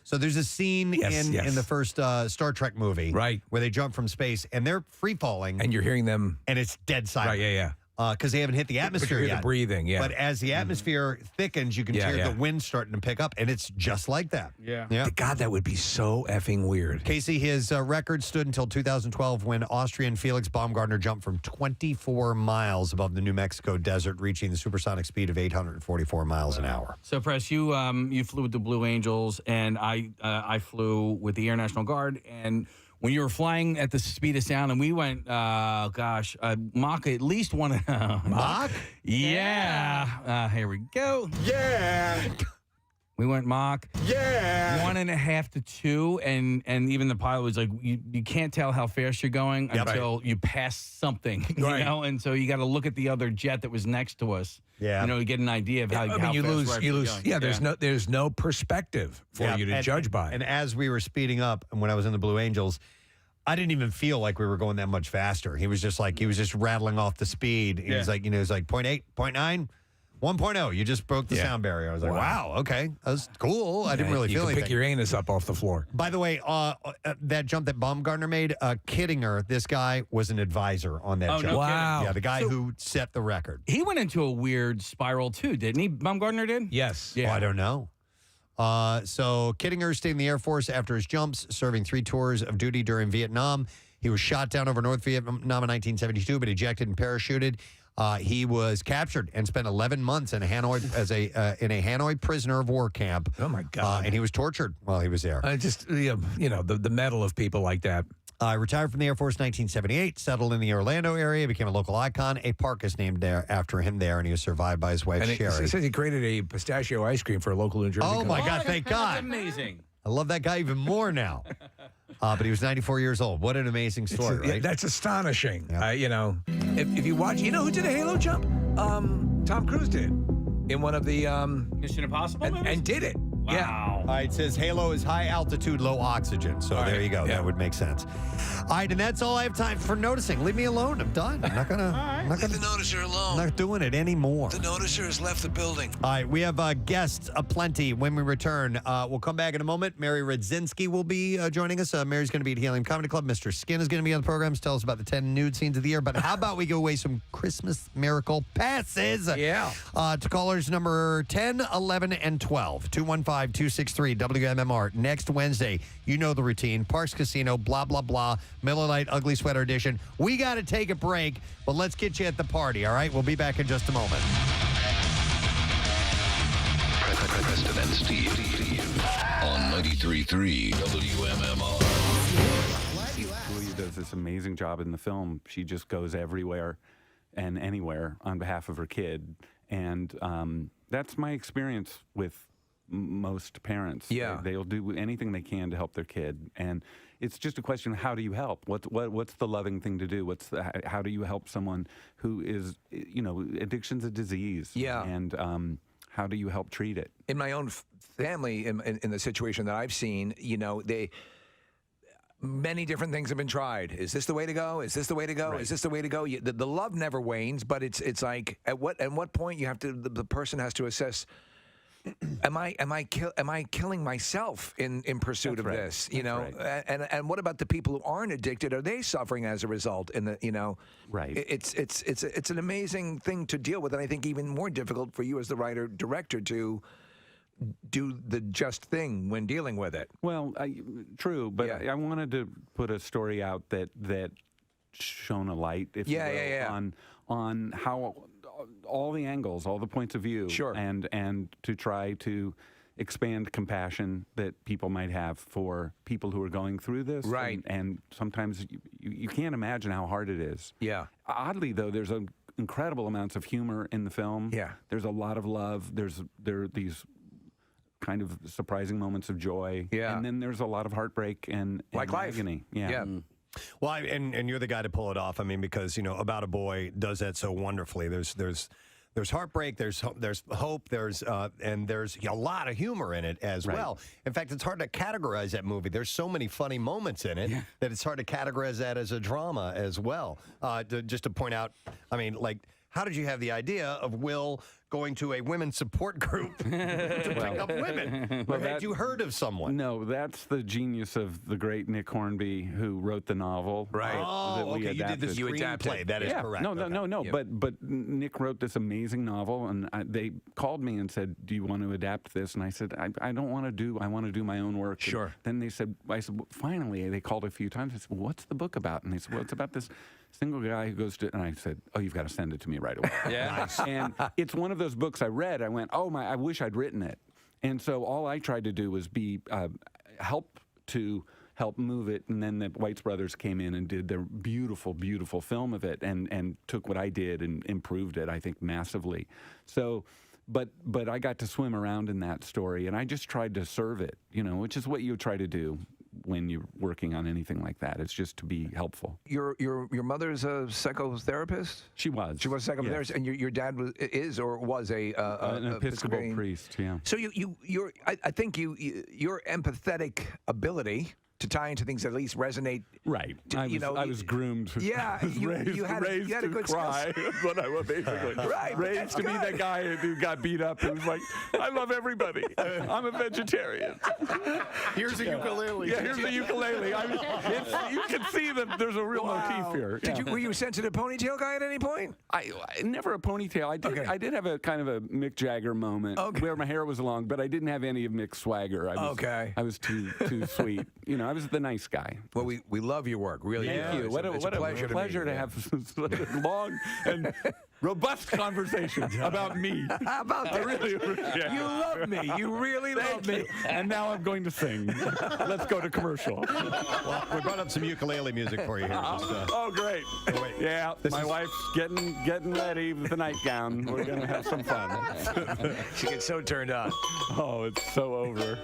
So there's a scene in the first Star Trek movie, right, where they jump from space and they're free falling, and you're hearing them, and it's dead silent. Right, yeah. Because they haven't hit the atmosphere but you hear yet. the breathing, yeah. But as the atmosphere thickens, you can hear the wind starting to pick up, and it's just like that. Yeah. God, that would be so effing weird. Casey, his record stood until 2012 when Austrian Felix Baumgartner jumped from 24 miles above the New Mexico desert, reaching the supersonic speed of 844 miles an hour. So, Press, you flew with the Blue Angels, and I flew with the Air National Guard, and when you were flying at the speed of sound, and we went, Mach at least one. Mach? Yeah. Here we go. Yeah. We went Mach. Yeah. 1.5 to 2, and even the pilot was like, you can't tell how fast you're going until you pass something, you know? And so you got to look at the other jet that was next to us. Yeah. To get an idea of how you fast lose. Going. Yeah, there's no perspective for you to judge by. And as we were speeding up, and when I was in the Blue Angels, I didn't even feel like we were going that much faster. He was just rattling off the speed. He was like, it was like 0.8, 0.9, 1.0. You just broke the sound barrier. I was like, wow, okay. That was cool. I didn't really feel anything. You pick your anus up off the floor. By the way, that jump that Baumgartner made, Kittinger, this guy was an advisor on that jump. No wow. Yeah, the guy who set the record. He went into a weird spiral too, didn't he? Baumgartner did? Yes. Yeah. Oh, I don't know. So Kittinger stayed in the Air Force after his jumps, serving 3 tours of duty during Vietnam. He was shot down over North Vietnam in 1972, but ejected and parachuted. He was captured and spent 11 months in a Hanoi in a Hanoi prisoner of war camp. Oh my God! And he was tortured while he was there. The mettle of people like that. Retired from the Air Force in 1978, settled in the Orlando area, became a local icon. A park is named after him there, and he was survived by his wife, And Sherry. it says he created a pistachio ice cream for a local New Jersey Oh, my company. God, thank God. That's amazing. I love that guy even more now. But he was 94 years old. What an amazing story, right? That's astonishing. Yeah. If you watch, who did a halo jump? Tom Cruise did in one of the Mission Impossible movies? and did it. Wow. Yeah. All right, it says Halo is high altitude, low oxygen. So there you go. Yeah. That would make sense. All right, and that's all I have time for noticing. Leave me alone. I'm done. I'm not gonna. Leave the noticer alone. I'm not doing it anymore. The noticer has left the building. All right, we have guests aplenty when we return. We'll come back in a moment. Mary Radzinski will be joining us. Mary's going to be at Helium Comedy Club. Mr. Skin is going to be on the program to tell us about the 10 nude scenes of the year. But how about we go away some Christmas miracle passes? Yeah. To callers number 10, 11, and 12. 855-263-WMMR. Next Wednesday, you know the routine. Parks Casino, blah, blah, blah. Miller Lite Ugly Sweater Edition. We got to take a break, but let's get you at the party, all right? We'll be back in just a moment. Preston and Steve on 93.3 WMMR. Julia does this amazing job in the film. She just goes everywhere and anywhere on behalf of her kid. And that's my experience with most parents. Yeah. They'll do anything they can to help their kid. And it's just a question of how do you help? What's the loving thing to do? How do you help someone who is, addiction's a disease? Yeah. And how do you help treat it? In my own family, in the situation that I've seen, many different things have been tried. Is this the way to go? Is this the way to go? Right. Is this the way to go? The love never wanes, but it's like at what point you have to the person has to assess. Am I killing myself in pursuit That's of right. this? That's right. And what about the people who aren't addicted? Are they suffering as a result? Right. It's an amazing thing to deal with, and I think even more difficult for you as the writer director to do the just thing when dealing with it. Well, true, but I wanted to put a story out that shone a light, if you will, on how all the angles, all the points of view, sure, and to try to expand compassion that people might have for people who are going through this, right? And sometimes you can't imagine how hard it is. Yeah. Oddly, though, there's incredible amounts of humor in the film. Yeah. There's a lot of love. There are these kind of surprising moments of joy. Yeah. And then there's a lot of heartbreak and like life. agony. Yeah. Well, and you're the guy to pull it off. I mean, because About a Boy does that so wonderfully. There's heartbreak, there's hope, and there's a lot of humor in it as well. In fact, it's hard to categorize that movie. There's so many funny moments in it that it's hard to categorize that as a drama as well. Just to point out, I mean, like, how did you have the idea of Will going to a women's support group to pick up women? Had you heard of someone? No, that's the genius of the great Nick Hornby, who wrote the novel. Right. Okay, you did the screenplay. That is correct. No. But Nick wrote this amazing novel, and they called me and said, "Do you want to adapt this?" And I said, "I don't want to do. I want to do my own work." Sure. And then I said, well, finally, they called a few times. I said, "Well, what's the book about?" And they said, "Well, it's about this single guy who goes to," and I said, "Oh, you've got to send it to me right away." Nice. And it's one of those books I read. I went, "Oh my, I wish I'd written it." And so all I tried to do was be help move it. And then the Whites brothers came in and did their beautiful, beautiful film of it, and took what I did and improved it, I think, massively. So, but I got to swim around in that story, and I just tried to serve it, which is what you try to do when you're working on anything like that. It's just to be helpful. Your mother's a psychotherapist? She was. She was a psychotherapist, yes. And your dad was an Episcopal priest. Yeah. So I think your empathetic ability to tie into things that at least resonate. Right. I was groomed. Yeah. You had a good cry. That's what I was basically. Right. Raised to be that guy who got beat up and was like, I love everybody. I'm a vegetarian. Here's a ukulele. Yeah, here's the ukulele. You can see that there's a real motif here. Were you a sensitive ponytail guy at any point? I never a ponytail. I did have a kind of a Mick Jagger moment where my hair was long, but I didn't have any of Mick's swagger. I was too sweet. I was the nice guy. Well, we love your work, really. Thank you. What a pleasure to have such a long and robust conversation about me. About that. Really appreciate. You love me. You really love me. And now I'm going to sing. Let's go to commercial. Well, we brought up some ukulele music for you here. Oh, great. Oh, wait. Yeah, my wife's getting ready with the nightgown. We're going to have some fun. She gets so turned on. Oh, it's so over.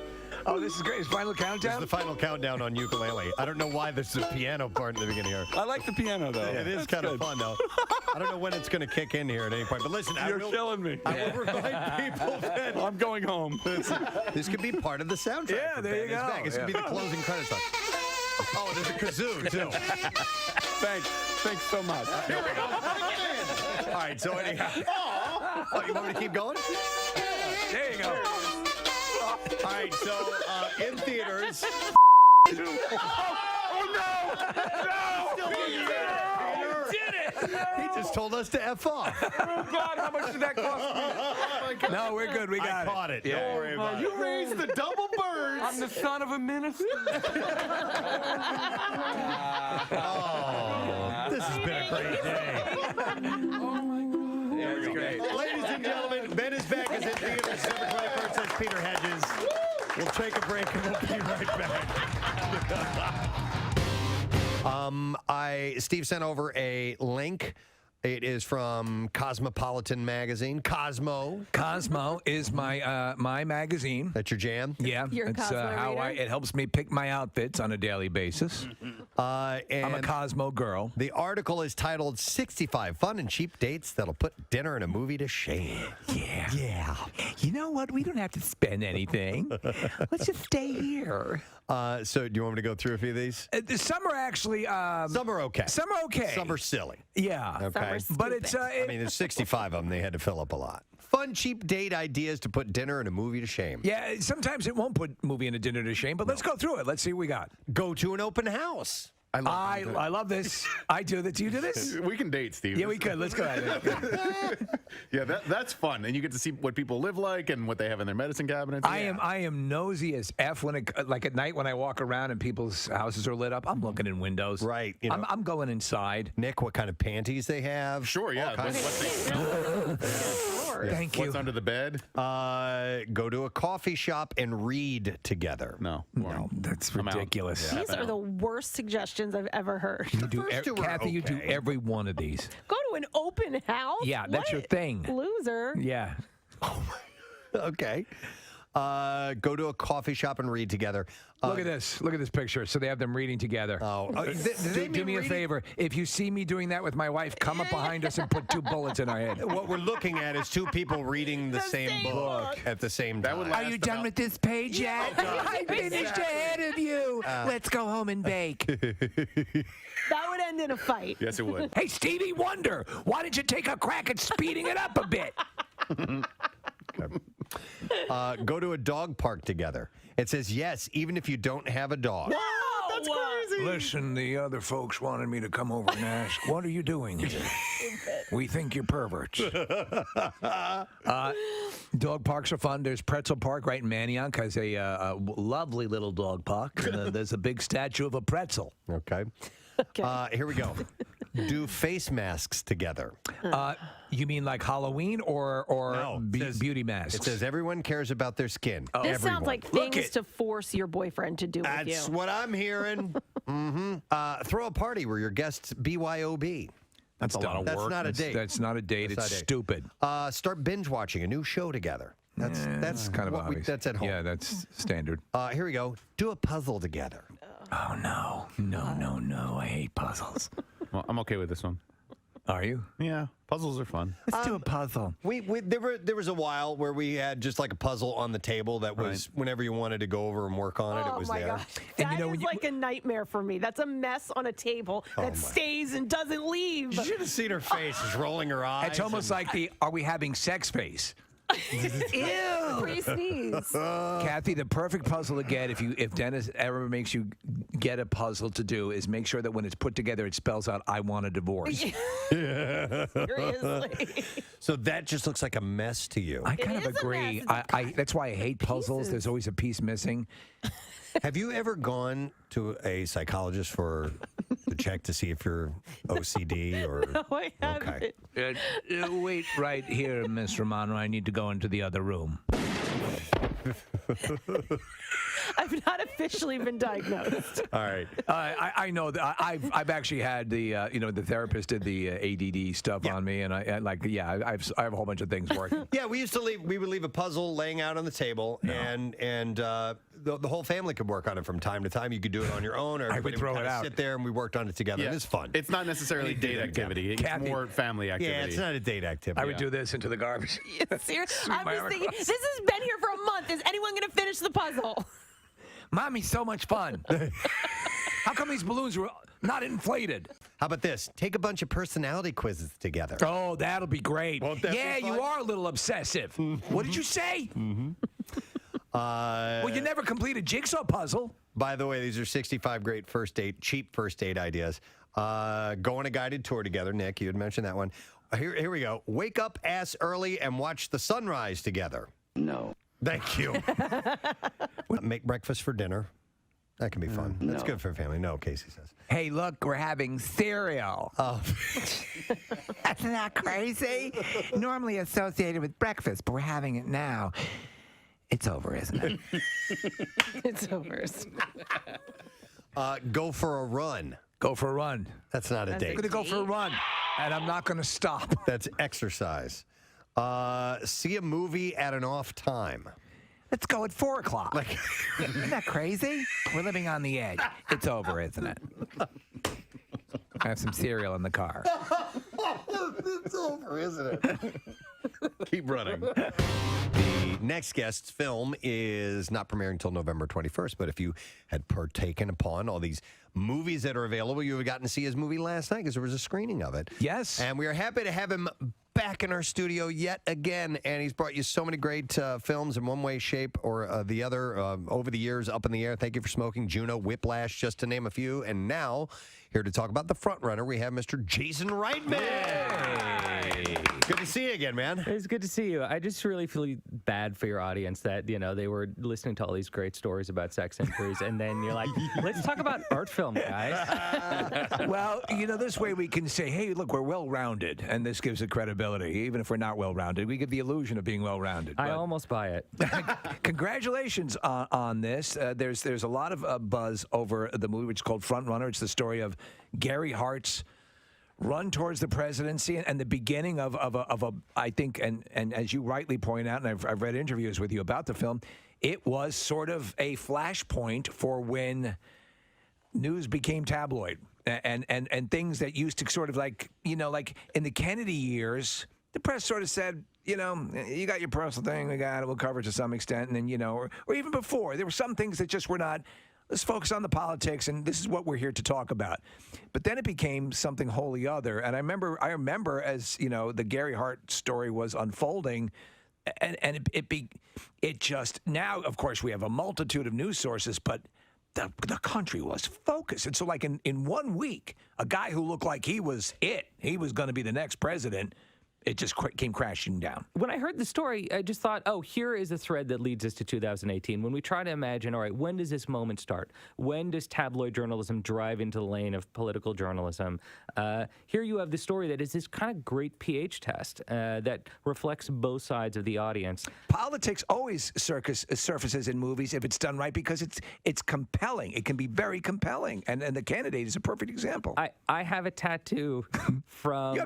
Oh, this is great. It's final countdown? This is the final countdown on ukulele. I don't know why there's a piano part in the beginning here. I like the piano, though. It is kind of fun, though. I don't know when it's going to kick in here at any point. But listen, You're killing me. I will remind people that I'm going home. This could be part of the soundtrack. Yeah, there you go. This could be the closing credits song. Oh, there's a kazoo, too. Thanks so much. Here we go. All right, so anyhow. Oh, you want me to keep going? There you go. All right, so in theaters. Oh no! No! He did it! He just told us to F off. Oh God, how much did that cost me? Oh my No, we're good. We got I caught it. Yeah. Don't worry about it. You raised the double birds. I'm the son of a minister. Oh, this has been a great day. That's great. Ladies and gentlemen, Ben is back as in theater December 21st. That's Peter Hedges. We'll take a break and we'll be right back. Steve sent over a link. It is from Cosmopolitan magazine. Cosmo is my my magazine. That's your jam? Yeah, You're a it's Cosmo how reader? it helps me pick my outfits on a daily basis. And I'm a Cosmo girl. The article is titled 65 Fun and Cheap Dates That'll Put Dinner and a Movie to Shame. Yeah. Yeah. You know what? We don't have to spend anything. Let's just stay here. So do you want me to go through a few of these? Some are actually... some are okay. Some are okay. Some are silly. Yeah. Okay. But it's... I mean, there's 65 of them. They had to fill up a lot. Fun, cheap date ideas to put dinner and a movie to shame. Yeah, sometimes it won't put movie and a dinner to shame, but let's go through it. Let's see what we got. Go to an open house. I love this. I do that. Do you do this? We can date, Steve. Yeah, we could. Let's go ahead. Yeah, that's fun, and you get to see what people live like and what they have in their medicine cabinets. I am nosy as F when like at night when I walk around and people's houses are lit up. I'm looking in windows. Right. I'm going inside. Nick, what kind of panties they have? Sure, yeah. Thank you. What's under the bed? Go to a coffee shop and read together. No, that's ridiculous. These are the worst suggestions I've ever heard. You do, Kathy, you do every one of these. Go to an open house? Yeah, that's your thing. Loser. Yeah. Okay. Go to a coffee shop and read together. Look at this. Look at this picture. So they have them reading together. Do me a favor. If you see me doing that with my wife, come up behind us and put 2 bullets in our head. What we're looking at is 2 people reading the same book at the same time. Are you done with this page yet? I finished ahead of you. Let's go home and bake. That would end in a fight. Yes, it would. Hey, Stevie Wonder, why don't you take a crack at speeding it up a bit? Go to a dog park together. It says yes, even if you don't have a dog. No, that's crazy. Listen, the other folks wanted me to come over and ask, what are you doing here? We think you're perverts. Dog parks are fun. There's Pretzel Park right in Manioc. Has a lovely little dog park. There's a big statue of a pretzel. Okay. Here we go. Do face masks together. You mean like Halloween or No, beauty masks? It says everyone cares about their skin. This sounds like things to force your boyfriend to do with you. That's what I'm hearing. Throw a party where your guests BYOB. That's a lot of work. That's not a date. That's not a date. That's It's not a date. stupid. Start binge watching a new show together. That's kind of what obvious. that's at home. Yeah, that's standard. Here we go. Do a puzzle together. Oh, no. No. I hate puzzles. Well, I'm okay with this one. Are you? Yeah, puzzles are fun. Let's do a puzzle. There was a while where we had just like a puzzle on the table that was whenever you wanted to go over and work on it, it was my there. gosh. That is like a nightmare for me. That's a mess on a table that stays and doesn't leave. You should have seen her face. She's rolling her eyes. It's almost like the "Are we having sex?" face. Ew. Pre-sneeze. Kathy, the perfect puzzle to get if Dennis ever makes you get a puzzle to do is make sure that when it's put together it spells out "I want a divorce." Seriously. So that just looks like a mess to you. I kind of agree. I that's why I hate puzzles. There's always a piece missing. Have you ever gone to a psychologist to check to see if you're OCD or? No, I haven't. Wait right here, Miss Romano. I need to go into the other room. I've not officially been diagnosed. All right. I know that I've actually had the the therapist did the ADD stuff on me, and I have a whole bunch of things working. Yeah, we would leave a puzzle laying out on the table, and the whole family could work on it from time to time. You could do it on your own, or I would throw kinda it out. sit there and we worked on it together. Yeah. It is fun. It's not necessarily date activity. It's Kathy- more family activity. Yeah, it's not a date activity. I would do this into the garbage. Seriously, I'm just thinking, this has been here for a month. Is anyone going to finish the puzzle? Mommy's so much fun. How come these balloons were not inflated? How about this? Take a bunch of personality quizzes together. Oh, that'll be great. Won't that be Yeah, fun? you are a little obsessive. What did you say? Well, you never complete a jigsaw puzzle. By the way, these are 65 cheap first date ideas. Go on a guided tour together. Nick, you had mentioned that one. Here we go. Wake up ass early and watch the sunrise together. No. Thank you. Make breakfast for dinner. That can be fun. That's good for a family. No, Casey says. Hey, look, we're having cereal. Oh. That's not crazy. Normally associated with breakfast, but we're having it now. It's over, isn't it? It's over. Go for a run. Go for a run. That's not a I'm date. going to go for a run, and I'm not going to stop. That's exercise. See a movie at an off time. Let's go at 4 o'clock. Isn't that crazy? We're living on the edge. It's over, isn't it? I have some cereal in the car. It's over, isn't it? Keep running. The next guest's film is not premiering until November 21st, but if you had partaken upon all these movies that are available, you would have gotten to see his movie last night because there was a screening of it. Yes. And we are happy to have him back in our studio yet again, and he's brought you so many great films in one way, shape, or the other over the years, Up in the Air, Thank You for Smoking, Juno, Whiplash, just to name a few. And now, here to talk about the front runner, we have Mr. Jason Reitman. Hey. Good to see you again, man. It's good to see you. I just really feel bad for your audience that, you know, they were listening to all these great stories about sex injuries, and then you're like, let's talk about art film, guys. Well, you know, this way we can say, hey, look, we're well-rounded, and this gives it credibility. Even if we're not well-rounded, we give the illusion of being well-rounded. I almost buy it. Congratulations on this. There's a lot of buzz over the movie, which is called Front Runner. It's the story of Gary Hart's run towards the presidency and the beginning of a I think, and as you rightly point out, and I've read interviews with you about the film, it was sort of a flashpoint for when news became tabloid and things that used to sort of like, you know, like in the Kennedy years, the press sort of said, you know, you got your personal thing, we'll cover it to some extent, and then, you know, or even before, there were some things that just were not. Let's focus on the politics, and this is what we're here to talk about. But then it became something wholly other. And I remember as, you know, the Gary Hart story was unfolding, and it just, now, of course, we have a multitude of news sources, but the country was focused. And so, like, in 1 week, a guy who looked like he was going to be the next president, it just came crashing down. When I heard the story, I just thought, oh, here is a thread that leads us to 2018. When we try to imagine, all right, when does this moment start? When does tabloid journalism drive into the lane of political journalism? Here you have the story that is this kind of great pH test that reflects both sides of the audience. Politics always surfaces in movies if it's done right because it's compelling. It can be very compelling, and the Candidate is a perfect example. I have a tattoo from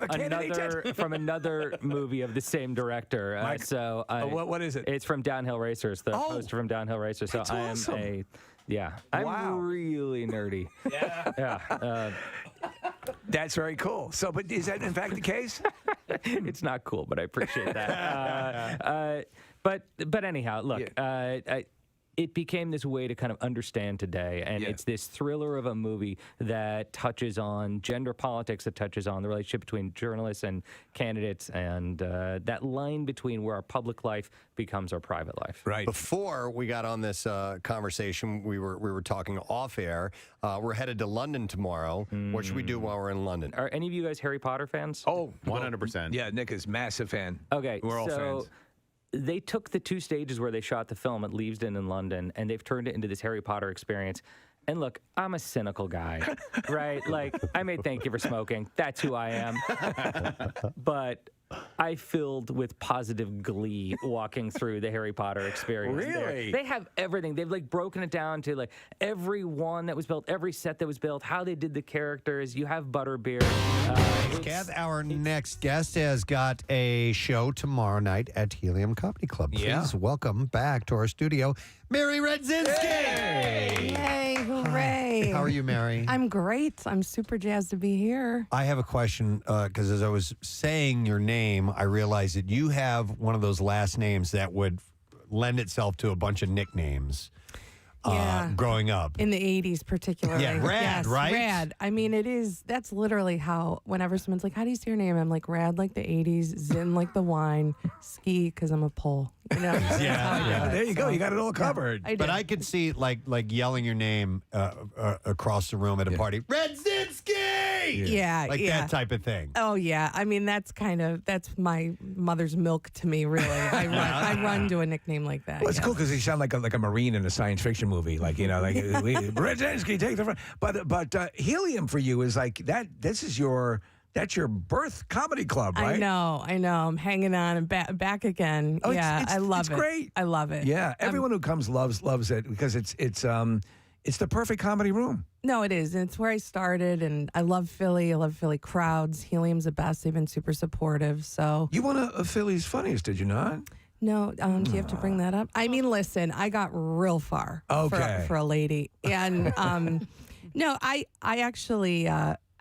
another movie of the same director. What is it? It's from Downhill Racers, the poster from Downhill Racers. So That's I am awesome. I'm really nerdy. Yeah. That's very cool. So, but is that in fact the case? It's not cool, but I appreciate that. But anyhow, look, it became this way to kind of understand today, and it's this thriller of a movie that touches on gender politics, that touches on the relationship between journalists and candidates, and that line between where our public life becomes our private life. Right. Before we got on this conversation, we were talking off air. We're headed to London tomorrow. What should we do while we're in London? Are any of you guys Harry Potter fans? Oh, 100%. Yeah, Nick is massive fan. Okay, we're all fans. They took the 2 stages where they shot the film at Leavesden in London, and they've turned it into this Harry Potter experience. And look, I'm a cynical guy, right? Like, I may Thank You for Smoking. That's who I am. But I filled with positive glee walking through the Harry Potter experience. Really? They have everything. They've like broken it down to like every one that was built, every set that was built, how they did the characters. You have Butterbeer. Kath, our next guest has got a show tomorrow night at Helium Comedy Club. Please welcome back to our studio, Mary Redzinski. Yay, hooray. How are you, Mary? I'm great. I'm super jazzed to be here. I have a question because as I was saying your name, I realized that you have one of those last names that would lend itself to a bunch of nicknames growing up. In the 80s particularly. Yeah, Rad, yes, right? Rad. I mean, that's literally how, whenever someone's like, how do you say your name? I'm like, Rad like the 80s, Zin like the wine, Ski because I'm a Pole. You know? There you go. You got it all covered. But I could see like yelling your name across the room at a party. Redzinski! great. Yeah, Like yeah. that type of thing. Oh yeah, I mean that's my mother's milk to me. Really, I run to a nickname like that. Well, it's yes. cool because you sound like a marine in a science fiction movie, like Brzezinski, take the front. But helium for you is like that. That's your birth comedy club, right? I know. I'm hanging on and back again. Oh, yeah, I love it's it. great. I love it. Yeah, everyone who comes loves it because it's the perfect comedy room. No, it is. And it's where I started, and I love Philly. I love Philly crowds. Helium's the best. They've been super supportive. So you won a Philly's Funniest, did you not? No, do you have to bring that up? I mean, listen, I got real far for a lady, and no, I actually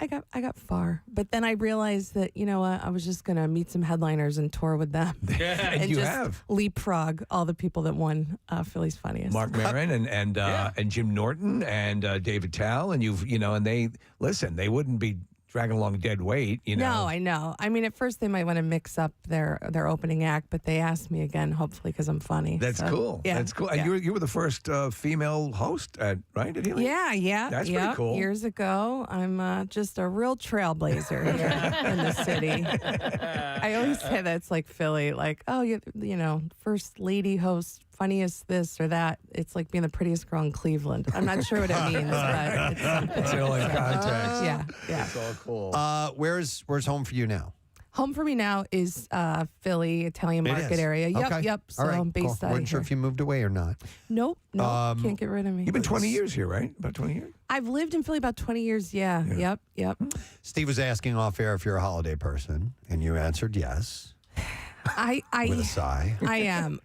I got far, but then I realized that I was just gonna meet some headliners and tour with them, and you just have leapfrog all the people that won Philly's Funniest. Mark Maron and Jim Norton and David Tell, and and they wouldn't be dragging along dead weight, No, I know. I mean, at first they might want to mix up their opening act, but they asked me again, hopefully because I'm funny. That's cool. Yeah, that's cool. yeah. And you were the first female host at Helium? Yeah. That's pretty cool. Years ago, I'm just a real trailblazer here in the city. I always say that it's like Philly, like, oh, you first lady host, funniest this or that. It's like being the prettiest girl in Cleveland. I'm not sure what it means, but it's something. It's all in context. Yeah. It's all cool. Where's home for you now? Home for me now is Philly, Italian It market is. area. Okay. Yep. So All right, I'm based cool. out Wasn't sure here. if you moved away or not. Nope. Can't get rid of me. You've been 20 years here, right? About 20 years? I've lived in Philly about 20 years. Yeah. Yep. Steve was asking off air if you're a holiday person, and you answered yes. I with a sigh. I am.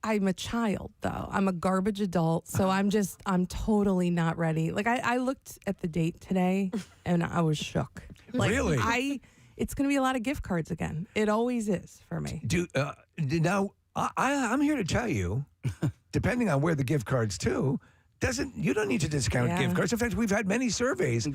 I'm a child though. I'm a garbage adult, so I'm totally not ready. Like I looked at the date today and I was shook. Like, Really? It's going to be a lot of gift cards again. It always is for me. Now, I'm here to tell you, depending on where the gift cards to, you don't need to discount Yeah. gift cards. In fact, we've had many surveys.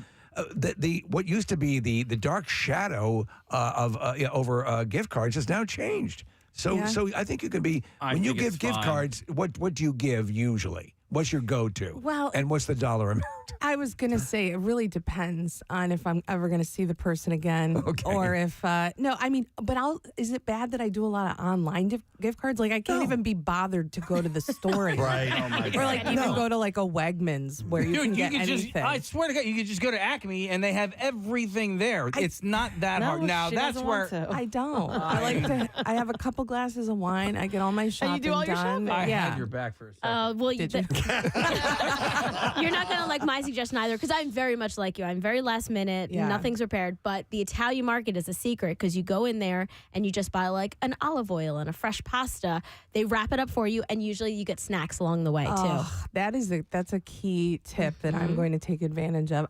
What used to be the dark shadow over gift cards has now changed. So I think you can be when you give gift cards. What do you give usually? What's your go-to? Well, and what's the dollar amount? I was going to say it really depends on if I'm ever going to see the person again or if no, I mean, but is it bad that I do a lot of online gift cards? Like I can't even be bothered to go to the store anymore. Right. Oh my Or God. like even go to like a Wegmans where you can get anything. I swear to God, you could just go to Acme and they have everything there. It's not that hard. Now that's where I don't. I have a couple glasses of wine. I get all my shopping you do all your done. shopping? I yeah. had your back for a second. Well, Did you? you're not gonna like my suggestion either, because I'm very much like you. I'm very last minute. Yeah. Nothing's prepared. But the Italian market is a secret because you go in there and you just buy like an olive oil and a fresh pasta. They wrap it up for you, and usually you get snacks along the way too. Oh, that's a key tip that I'm going to take advantage of.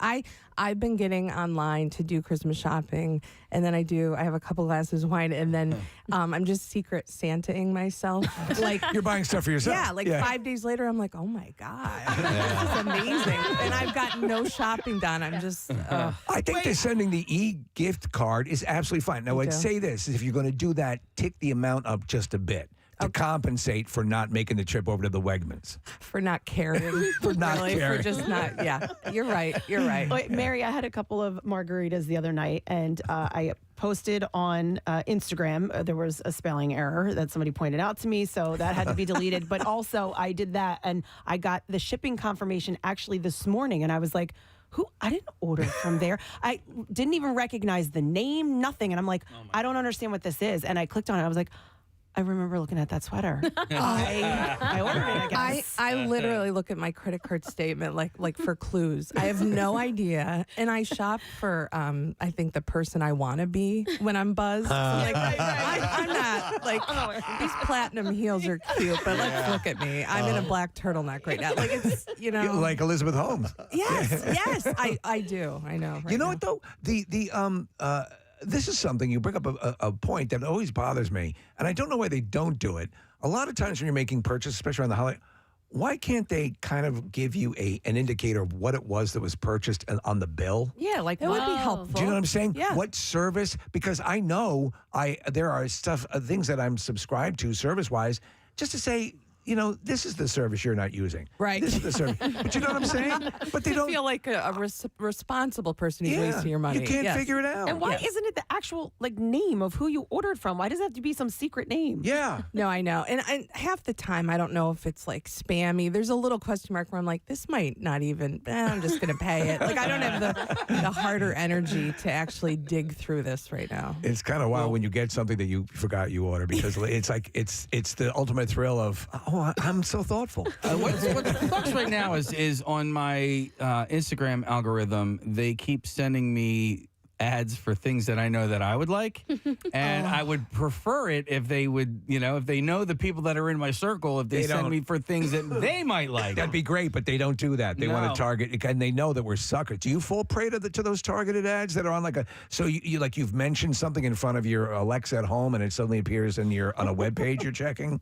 I've been getting online to do Christmas shopping, and then I have a couple glasses of wine, and then I'm just secret Santaing myself. Like You're buying stuff for yourself. Yeah, 5 days later, I'm like, oh my God, this is amazing. And I've got no shopping done. I'm just, I think that sending the e-gift card is absolutely fine. Now, I'd say this: if you're going to do that, tick the amount up just a bit to compensate for not making the trip over to the Wegmans. for not caring. For not really, caring. For just not, yeah. You're right. Wait, Mary, I had a couple of margaritas the other night, and I posted on Instagram. There was a spelling error that somebody pointed out to me, so that had to be deleted. But also, I did that, and I got the shipping confirmation actually this morning, and I was like, I didn't order from there. I didn't even recognize the name, nothing. And I'm like, I don't understand what this is. And I clicked on it. I was like, I remember looking at that sweater. I ordered it, I guess. I literally look at my credit card statement like for clues. I have no idea, and I shop for I think the person I want to be when I'm buzzed. I'm not like these platinum heels are cute, but let's look at me. I'm in a black turtleneck right now. Like it's like Elizabeth Holmes. Yes, I do. I know. You know what though? This is something you bring up a point that always bothers me, and I don't know why they don't do it. A lot of times when you're making purchases, especially around the holiday, why can't they kind of give you an indicator of what it was that was purchased on the bill? Yeah, like that would be helpful. Do you know what I'm saying? Yeah. What service? Because I know there are things that I'm subscribed to service-wise, just to say, this is the service you're not using. Right. This is the service. But you know what I'm saying? But they don't feel like a responsible person who's wasting your money. You can't figure it out. And why isn't it the actual name of who you ordered from? Why does it have to be some secret name? Yeah. No, I know. And half the time, I don't know if it's like spammy. There's a little question mark where I'm like, this might not even, I'm just going to pay it. Like, I don't have the heart or energy to actually dig through this right now. It's kind of wild when you get something that you forgot you ordered, because it's like it's the ultimate thrill of, I'm so thoughtful. What sucks right now is on my Instagram algorithm, they keep sending me ads for things that I know that I would like, and I would prefer it if they would, if they know the people that are in my circle, if they send me for things that they might like. That'd be great, but they don't do that. They want to target, and they know that we're suckers. Do you fall prey to those targeted ads that are on so you've mentioned something in front of your Alexa at home, and it suddenly appears on a web page you're checking?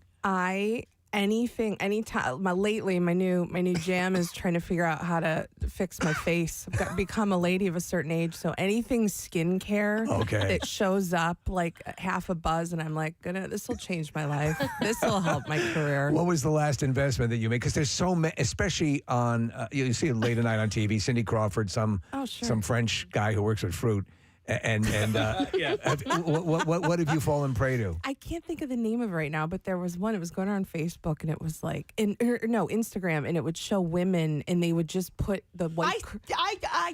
Anytime. Lately, my new jam is trying to figure out how to fix my face. I've become a lady of a certain age, so anything skincare that shows up like half a buzz, and I'm like, this will change my life. This will help my career. What was the last investment that you made? Because there's so many, especially on you see it late at night on TV. Cindy Crawford, some French guy who works with fruit. And what have you fallen prey to? I can't think of the name of it right now, but there was one. It was going on Facebook, and it was like, Instagram, and it would show women, and they would just put the white.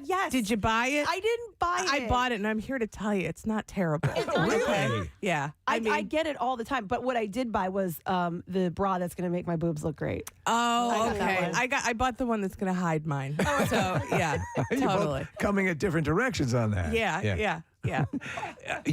Yes. Did you buy it? I didn't buy it. I bought it, and I'm here to tell you, it's not terrible. Really? Yeah. I get it all the time, but what I did buy was the bra that's going to make my boobs look great. Oh, okay. I bought the one that's going to hide mine. So yeah, totally. Coming at different directions on that. Yeah.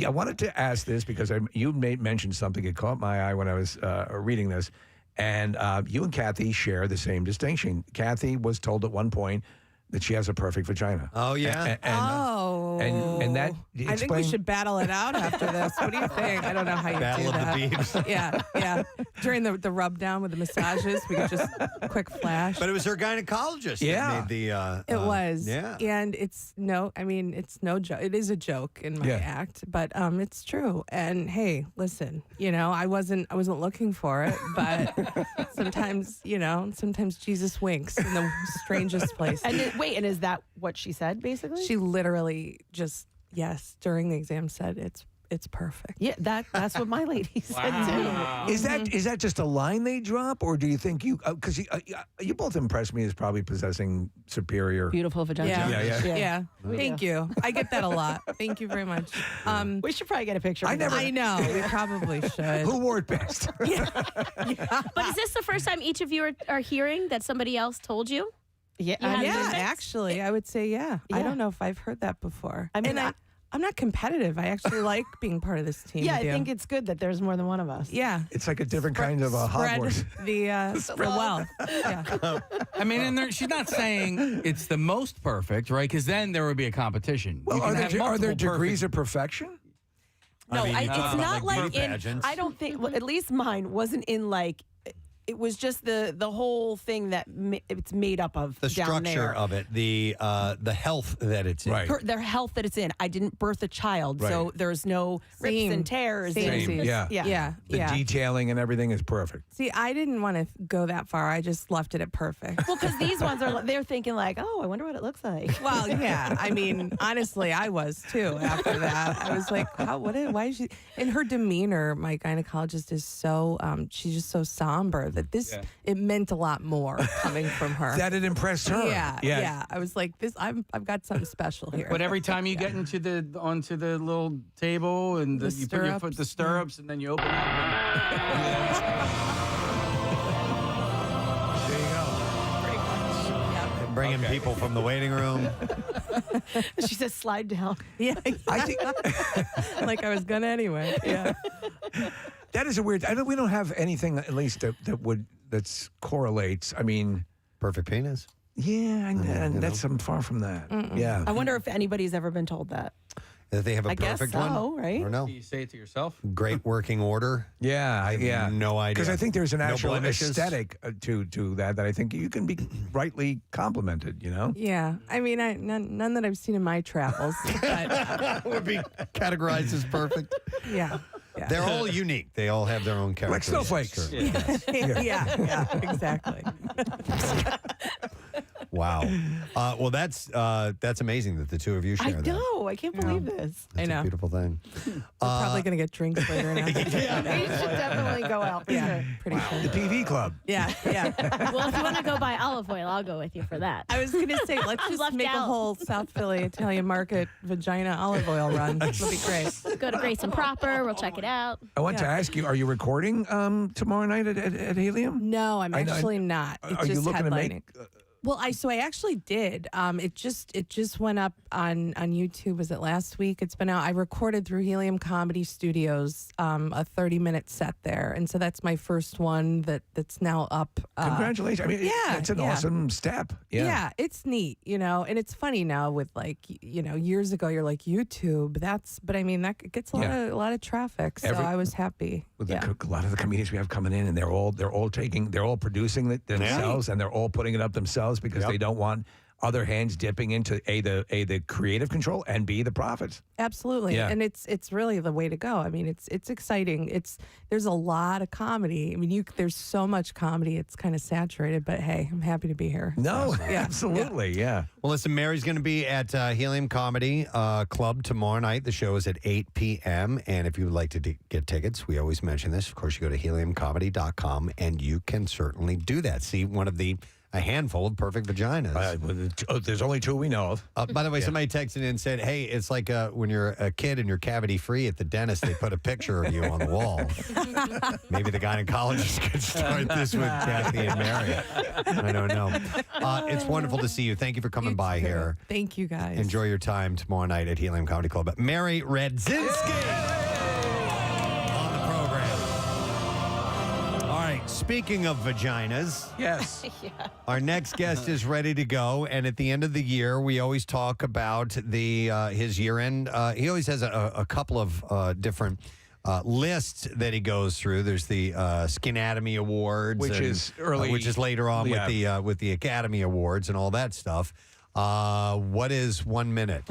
I wanted to ask this because you mentioned something. It caught my eye when I was reading this. And you and Kathy share the same distinction. Kathy was told at one point that she has a perfect vagina. Oh, yeah? And that I think we should battle it out after this. What do you think? I don't know how you Battle do of that. the Beebs. Yeah. During the rub down with the massages, we could just quick flash. But it was her gynecologist that made the... it was. Yeah. And it's no joke. It is a joke in my act, but it's true. And hey, listen, I wasn't looking for it, but sometimes Jesus winks in the strangest places. And is that what she said, basically? She literally just, during the exam said it's perfect. Yeah, that's what my lady said too. Is that just a line they drop, or do you think because you both impressed me as probably possessing superior beautiful vagina? Yeah. Thank you. I get that a lot. Thank you very much. We should probably get a picture. I know. We probably should. Who wore it best? But is this the first time each of you are hearing that somebody else told you? Yeah, actually, I would say yeah. I don't know if I've heard that before. I mean, I'm not competitive. I actually like being part of this team. Yeah, I think it's good that there's more than one of us. Yeah. It's like a different kind of Hogwarts. The wealth. Yeah. I mean, and she's not saying it's the most perfect, right? Because then there would be a competition. Well, are there degrees of perfection? No, I mean, it's not like in. pageants. I don't think. Well, at least mine wasn't in like. It was just the whole thing that it's made up of. The down structure there. of it, the health that it's in. Right. Their health that it's in. I didn't birth a child, so Right. there's no rips and tears. Same. Yeah. The detailing and everything is perfect. See, I didn't want to go that far. I just left it at perfect. Well, because these ones they're thinking like, oh, I wonder what it looks like. Well, yeah. I mean, honestly, I was too. After that, I was like, why is she? And her demeanor, my gynecologist is so. She's just so somber that it meant a lot more coming from her. That it impressed her. Yeah. I was like, I've got something special here. But every time you get onto the little table and you put your foot the stirrups and then you open up. There you go. Bringing people from the waiting room. She says, slide down. Yeah. I think like I was gonna anyway. Yeah. that is a weird. We don't have anything at least that correlates. I mean, perfect penis. Yeah, and that's far from that. Yeah. I wonder if anybody's ever been told that. That they have a I guess perfect so, one? right? I don't know. Do you say it to yourself? Great working order. Yeah, yeah. No idea. Because I think there's an No actual blemishes? aesthetic to that I think you can be rightly complimented, you know? Yeah. I mean, none that I've seen in my travels. But would be categorized as perfect. yeah. They're all unique. They all have their own characters. Like snowflakes. Yeah, exactly. Wow. Well, that's amazing that the two of you I share that. know. I can't believe this. That's a beautiful thing. We're probably going to get drinks later now. We should definitely go out. Yeah, pretty sure. The PV Club. Yeah. Well, if you want to go buy olive oil, I'll go with you for that. I was going to say, let's just Left make a out. whole South Philly Italian Market vagina olive oil run. It'll be great. Go to Grace and Proper. We'll check it out. I want to ask you, are you recording tomorrow night at Helium? No, I'm actually not. It's Are you just looking to headlining. make... Well, I actually did. It just went up on YouTube. Was it last week? It's been out. I recorded through Helium Comedy Studios a 30-minute set there, and so that's my first one that's now up. Congratulations! I mean, it's an awesome step. Yeah, it's neat, and it's funny now with years ago you're like YouTube. But I mean that gets a lot of traffic, so I was happy. With a lot of the comedians we have coming in, and they're all producing it themselves, and they're all putting it up themselves because they don't want other hands dipping into the creative control and B, the profits. Absolutely. Yeah. And it's really the way to go. I mean, it's exciting. There's a lot of comedy. I mean, there's so much comedy. It's kind of saturated, but hey, I'm happy to be here. No, So, absolutely. Yeah. Well, listen, Mary's going to be at Helium Comedy Club tomorrow night. The show is at 8 p.m. And if you would like to get tickets, we always mention this. Of course, you go to heliumcomedy.com and you can certainly do that. See one of a handful of perfect vaginas. There's only two we know of. By the way, somebody texted in and said, hey, it's like when you're a kid and you're cavity-free at the dentist, they put a picture of you on the wall. Maybe the gynecologist could start this with Kathy and Mary. I don't know. It's wonderful to see you. Thank you for coming by here. Thank you, guys. Enjoy your time tomorrow night at Helium Comedy Club. Mary Radzinski. Speaking of vaginas, yes, our next guest is ready to go. And at the end of the year, we always talk about his year end. He always has a couple of different lists that he goes through. There's the Skinatomy Awards, which is early, which is later on with the Academy Awards and all that stuff. What is 1 minute?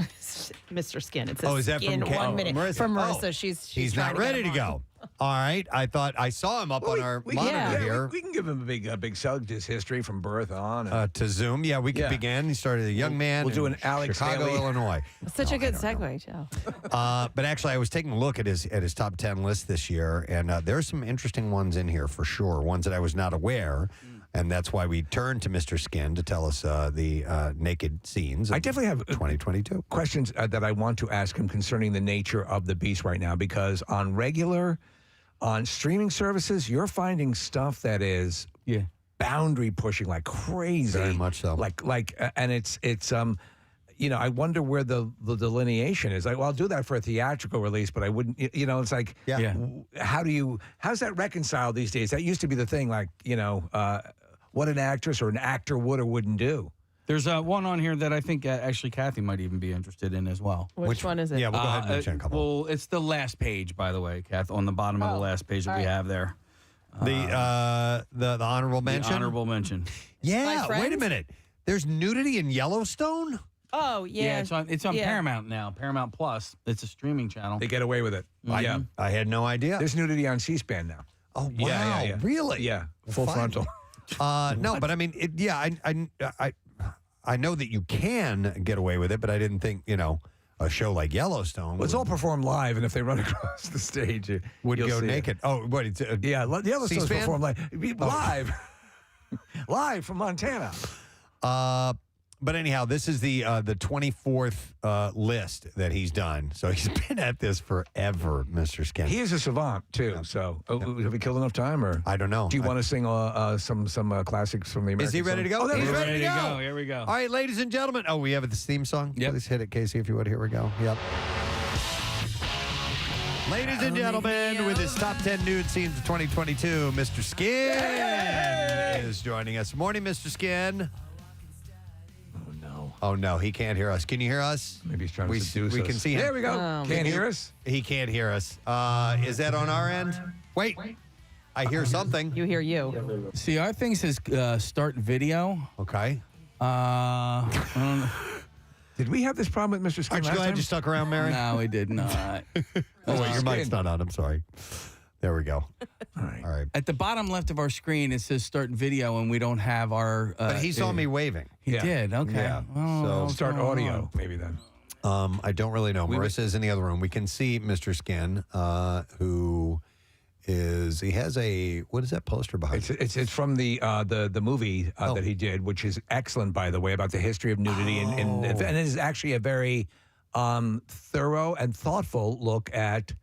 Mr. Skin. It says is that Skin from 1 minute Marissa? from Marissa? Oh, She's not trying ready to go. All right. I thought I saw him up on our monitor here. We can give him a big sell, his history from birth on. To Zoom. Yeah, we can begin. He started a young man We'll do in an Alex Chicago, Haley. Illinois. Such a good segue, Joe. But actually, I was taking a look at his top 10 list this year, and there's some interesting ones in here for sure, ones that I was not aware. And that's why we turned to Mr. Skin to tell us the naked scenes. I definitely have 2022 questions that I want to ask him concerning the nature of the beast right now, because on streaming services, you're finding stuff that is boundary pushing like crazy. Very much so. And it's I wonder where the delineation is. Like, well, I'll do that for a theatrical release, but I wouldn't, it's like, how's that reconciled these days? That used to be the thing, like, what an actress or an actor would or wouldn't do. There's one on here that I think actually Kathy might even be interested in as well. Which one is it? Yeah, we'll go ahead and mention a couple. Well, it's the last page, by the way, Kath, on the bottom of the last page that we have there. The honorable mention? The honorable mention. Yeah, wait a minute. There's nudity in Yellowstone? Oh, yeah. Yeah, it's on Paramount now, Paramount Plus. It's a streaming channel. They get away with it. Yeah. I had no idea. There's nudity on C-SPAN now. Oh, wow. Yeah. Really? Yeah, full frontal. No, but I mean, I know that you can get away with it, but I didn't think, a show like Yellowstone Well, it's all performed live, and if they run across the stage, would you'll go see naked. it. Oh, what? Yellowstone's C-SPAN? performed live. Live from Montana. But anyhow, this is the 24th list that he's done. So he's been at this forever, Mr. Skin. He is a savant too. So have we killed enough time, or I don't know. Do you want to sing some classics from the American? Is he ready to go? Oh, He's ready to go. Here we go. All right, ladies and gentlemen. Oh, we have this theme song. Yep. Please hit it, Casey, if you would. Here we go. Yep. Ladies and gentlemen, with his top 10 nude scenes of 2022, Mr. Skin is joining us. Morning, Mr. Skin. Oh, no, he can't hear us. Can you hear us? Maybe he's trying to seduce We us. can see him. There we go. Can't hear us? He can't hear us. Is that on our end? Wait. I hear something. You hear you. See, our thing says start video. Okay. I don't know. Did we have this problem with Mr. Skin Aren't you last glad time? you stuck around, Mary? No, we did not. Oh, wait, your mic's not on. I'm sorry. There we go. All right. All right. At the bottom left of our screen, it says start video, and we don't have our. But he saw me waving. He did. Okay. Yeah. Oh, So Start audio, maybe then. I don't really know. Marissa's in the other room. We can see Mr. Skin, who is he has a what is that poster behind? It's from the movie that he did, which is excellent, by the way, about the history of nudity, and it is actually a very thorough and thoughtful look at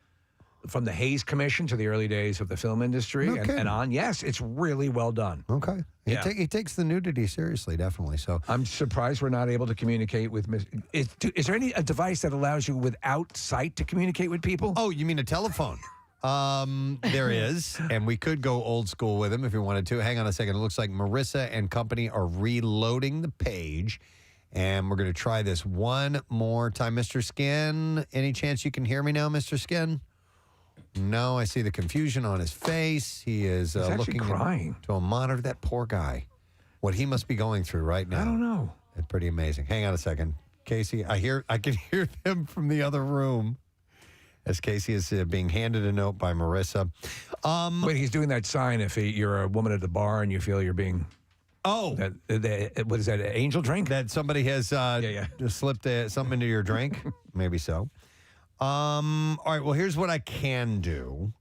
from the Hays Commission to the early days of the film industry and on. Yes, it's really well done. Okay. He takes the nudity seriously, definitely. So I'm surprised we're not able to communicate with. Is there a device that allows you without sight to communicate with people? Oh, you mean a telephone? There is, and we could go old school with him if you wanted to. Hang on a second. It looks like Marissa and company are reloading the page, and we're going to try this one more time. Mr. Skin, any chance you can hear me now, Mr. Skin? No, I see the confusion on his face. He is looking crying to a monitor. That poor guy. What he must be going through right now. I don't know. It's pretty amazing. Hang on a second. Casey, I can hear them from the other room as Casey is being handed a note by Marissa. Wait, he's doing that sign if you're a woman at the bar and you feel you're being... Oh. What is that, an angel drink? That somebody has just slipped something into your drink? Maybe so. All right, well, here's what I can do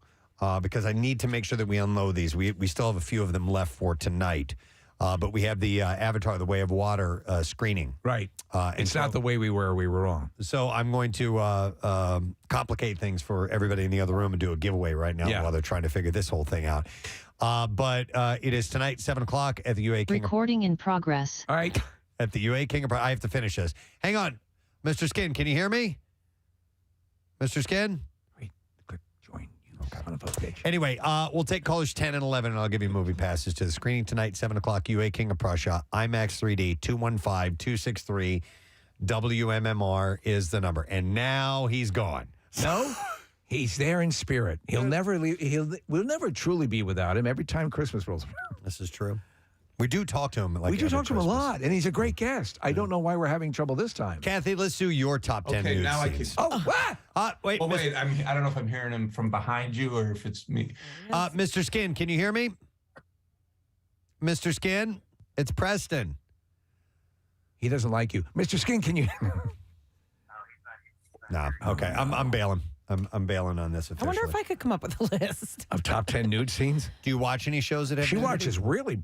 because I need to make sure that we unload these. We still have a few of them left for tonight. But we have the Avatar, The Way of Water screening. Right. It's not the way we were wrong. So I'm going to complicate things for everybody in the other room and do a giveaway right now while they're trying to figure this whole thing out. But it is tonight, 7 o'clock at the UA King. Recording in progress. All right. At the UA King. I have to finish this. Hang on. Mr. Skin, can you hear me? Mr. Skin? Anyway, we'll take callers 10 and 11, and I'll give you movie passes to the screening tonight, 7 o'clock, UA King of Prussia, IMAX 3D, 215-263. WMMR is the number. And now he's gone. No, he's there in spirit. He'll never leave. We'll never truly be without him every time Christmas rolls around. This is true. We do talk to him. We do talk to him a lot, and he's a great guest. I don't know why we're having trouble this time. Kathy, let's do your top 10 Okay, nude now scenes. I can. Wait. Well, wait. I don't know if I'm hearing him from behind you or if it's me. Mr. Skin, can you hear me? Mr. Skin, it's Preston. He doesn't like you. Mr. Skin, can you? No. Okay. I'm bailing. I'm bailing on this I officially. wonder if I could come up with a list. Of top 10 nude scenes? Do you watch any shows that have She nudity? watches really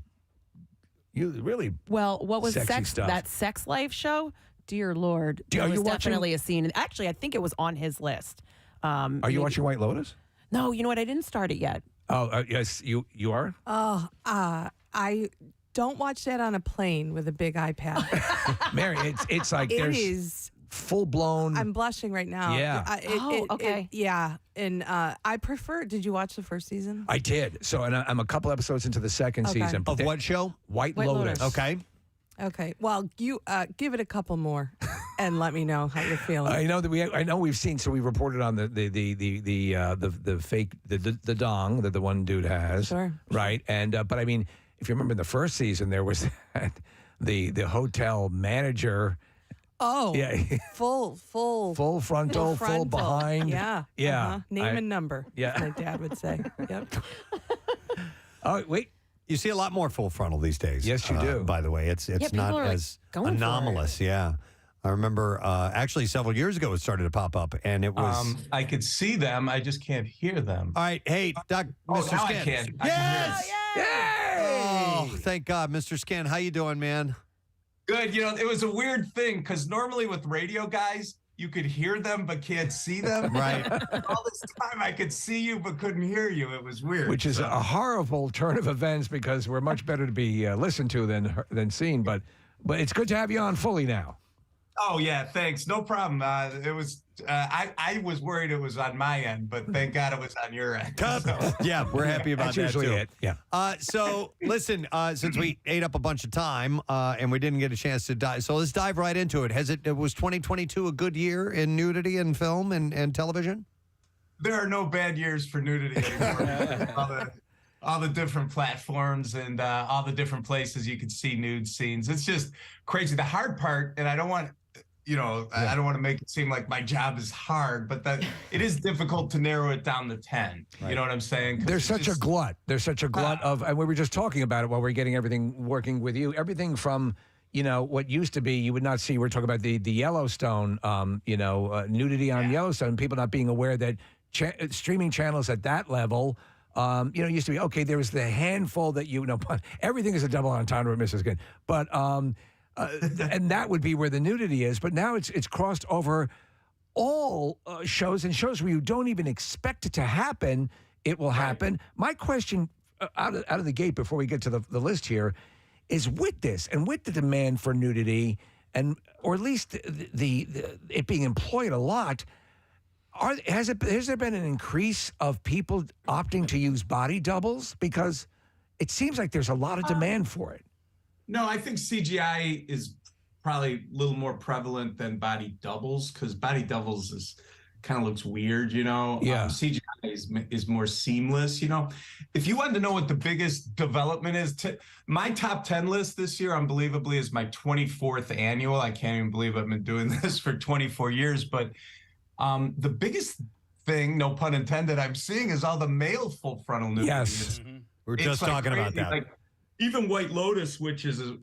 Well, what was sexy stuff. that Sex Life show? Dear Lord, Are there you was watching- definitely a scene. Actually, I think it was on his list. Are you watching White Lotus? No, you know what? I didn't start it yet. Oh, yes, you are? Oh, I don't watch that on a plane with a big iPad. Mary, it's like It there's is. full-blown... I'm blushing right now. Yeah. Okay. Yeah, and I prefer. Did you watch the first season? I did. So, and I'm a couple episodes into the second Okay. season. Of what show? White White Lotus. Lotus. Okay. Okay. Well, you give it a couple more, and let me know how you're feeling. I know that I know we've seen. So we reported on the fake the dong that the one dude has. Sure. Right. And but I mean, if you remember in the first season, there was the hotel manager. Oh. Yeah. Full frontal, full behind. Yeah. Yeah. Uh-huh. Name and number. Yeah. as my dad would say. Yep. Oh wait. You see a lot more full frontal these days. Yes, you do. By the way, it's people not are, like, as going for it. anomalous. Yeah. I remember actually several years ago it started to pop up, and it was. I could see them. I just can't hear them. All right, hey, Doc, Mr. now Skin. I can. Yes. Yay! Oh, thank God, Mr. Skin. How you doing, man? Good. You know, it was a weird thing because normally with radio guys, you could hear them but can't see them. Right. All this time I could see you but couldn't hear you. It was weird. Which is a horrible turn of events because we're much better to be listened to than seen. But it's good to have you on fully now. Oh yeah, thanks. No problem. It was. I was worried it was on my end, but thank God it was on your end. So. Yeah, we're happy about That's that usually too. it. Yeah. So listen, since we ate up a bunch of time and we didn't get a chance to dive, so let's dive right into it. Was 2022 a good year in nudity in film and television? There are no bad years for nudity anymore. all the different platforms and all the different places you can see nude scenes. It's just crazy. The hard part, and I don't want I don't want to make it seem like my job is hard, but that it is difficult to narrow it down to 10. You know what I'm saying? 'Cause There's it's such a glut. There's such a glut of, and we were just talking about it while we are getting everything working with you. Everything from, what used to be, you would not see, we're talking about the Yellowstone, nudity on Yellowstone, people not being aware that streaming channels at that level, used to be, okay, there was the handful that everything is a double entendre with Mrs. Good. But, and that would be where the nudity is. But now it's crossed over all shows, and shows where you don't even expect it to happen, it will happen. My question out of the gate before we get to the list here is, with this and with the demand for nudity, or at least the it being employed a lot, has there been an increase of people opting to use body doubles? Because it seems like there's a lot of demand for it. No, I think CGI is probably a little more prevalent than body doubles, because body doubles kind of looks weird, Yeah. CGI is more seamless, If you wanted to know what the biggest development is, my top 10 list this year, unbelievably, is my 24th annual. I can't even believe I've been doing this for 24 years, but the biggest thing, no pun intended, I'm seeing is all the male full frontal nudity. Yes. We're just talking about that. Like, even White Lotus, which is a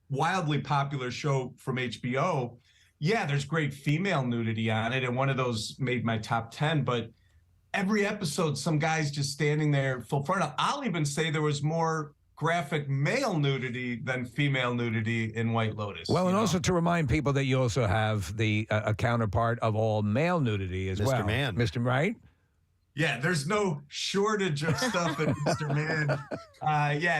wildly popular show from HBO, there's great female nudity on it, and one of those made my top 10, but every episode, some guy's just standing there full frontal. I'll even say there was more graphic male nudity than female nudity in White Lotus. Well, and also to remind people that you also have the a counterpart of all male nudity as well. Mr. Man. Mr. Right? Yeah, there's no shortage of stuff at Mr. Man.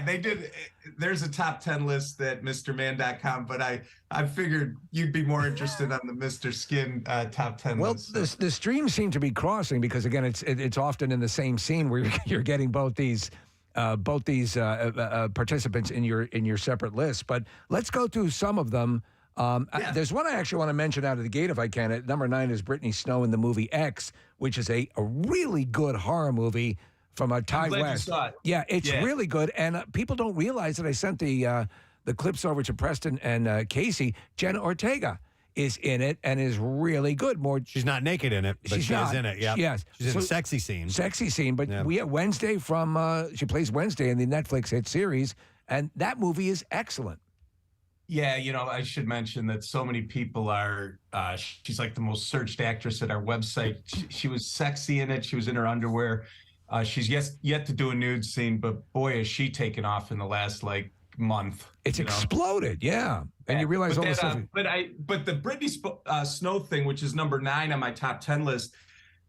They did. There's a top 10 list at MrMan.com, but I figured you'd be more interested on the Mr. Skin top 10 list. Well, the streams seem to be crossing because, again, it's often in the same scene where you're getting both these participants in your separate lists. But let's go through some of them. There's one I actually want to mention out of the gate if I can. At number 9 is Brittany Snow in the movie X, which is a really good horror movie from Ty West. You saw it. Yeah, it's really good, and people don't realize that I sent the clips over to Preston and Casey. Jenna Ortega is in it and is really good. She's not naked in it, but she's in it. Yeah, Yes, she's in a sexy scene. Sexy scene, but we have Wednesday from she plays Wednesday in the Netflix hit series, and that movie is excellent. Yeah, I should mention that so many people are, she's like the most searched actress at our website. She was sexy in it. She was in her underwear. She's yet to do a nude scene, but boy, has she taken off in the last month. It's exploded, yeah. And you realize all the stuff. But the Brittany Snow thing, which is number 9 on my top 10 list,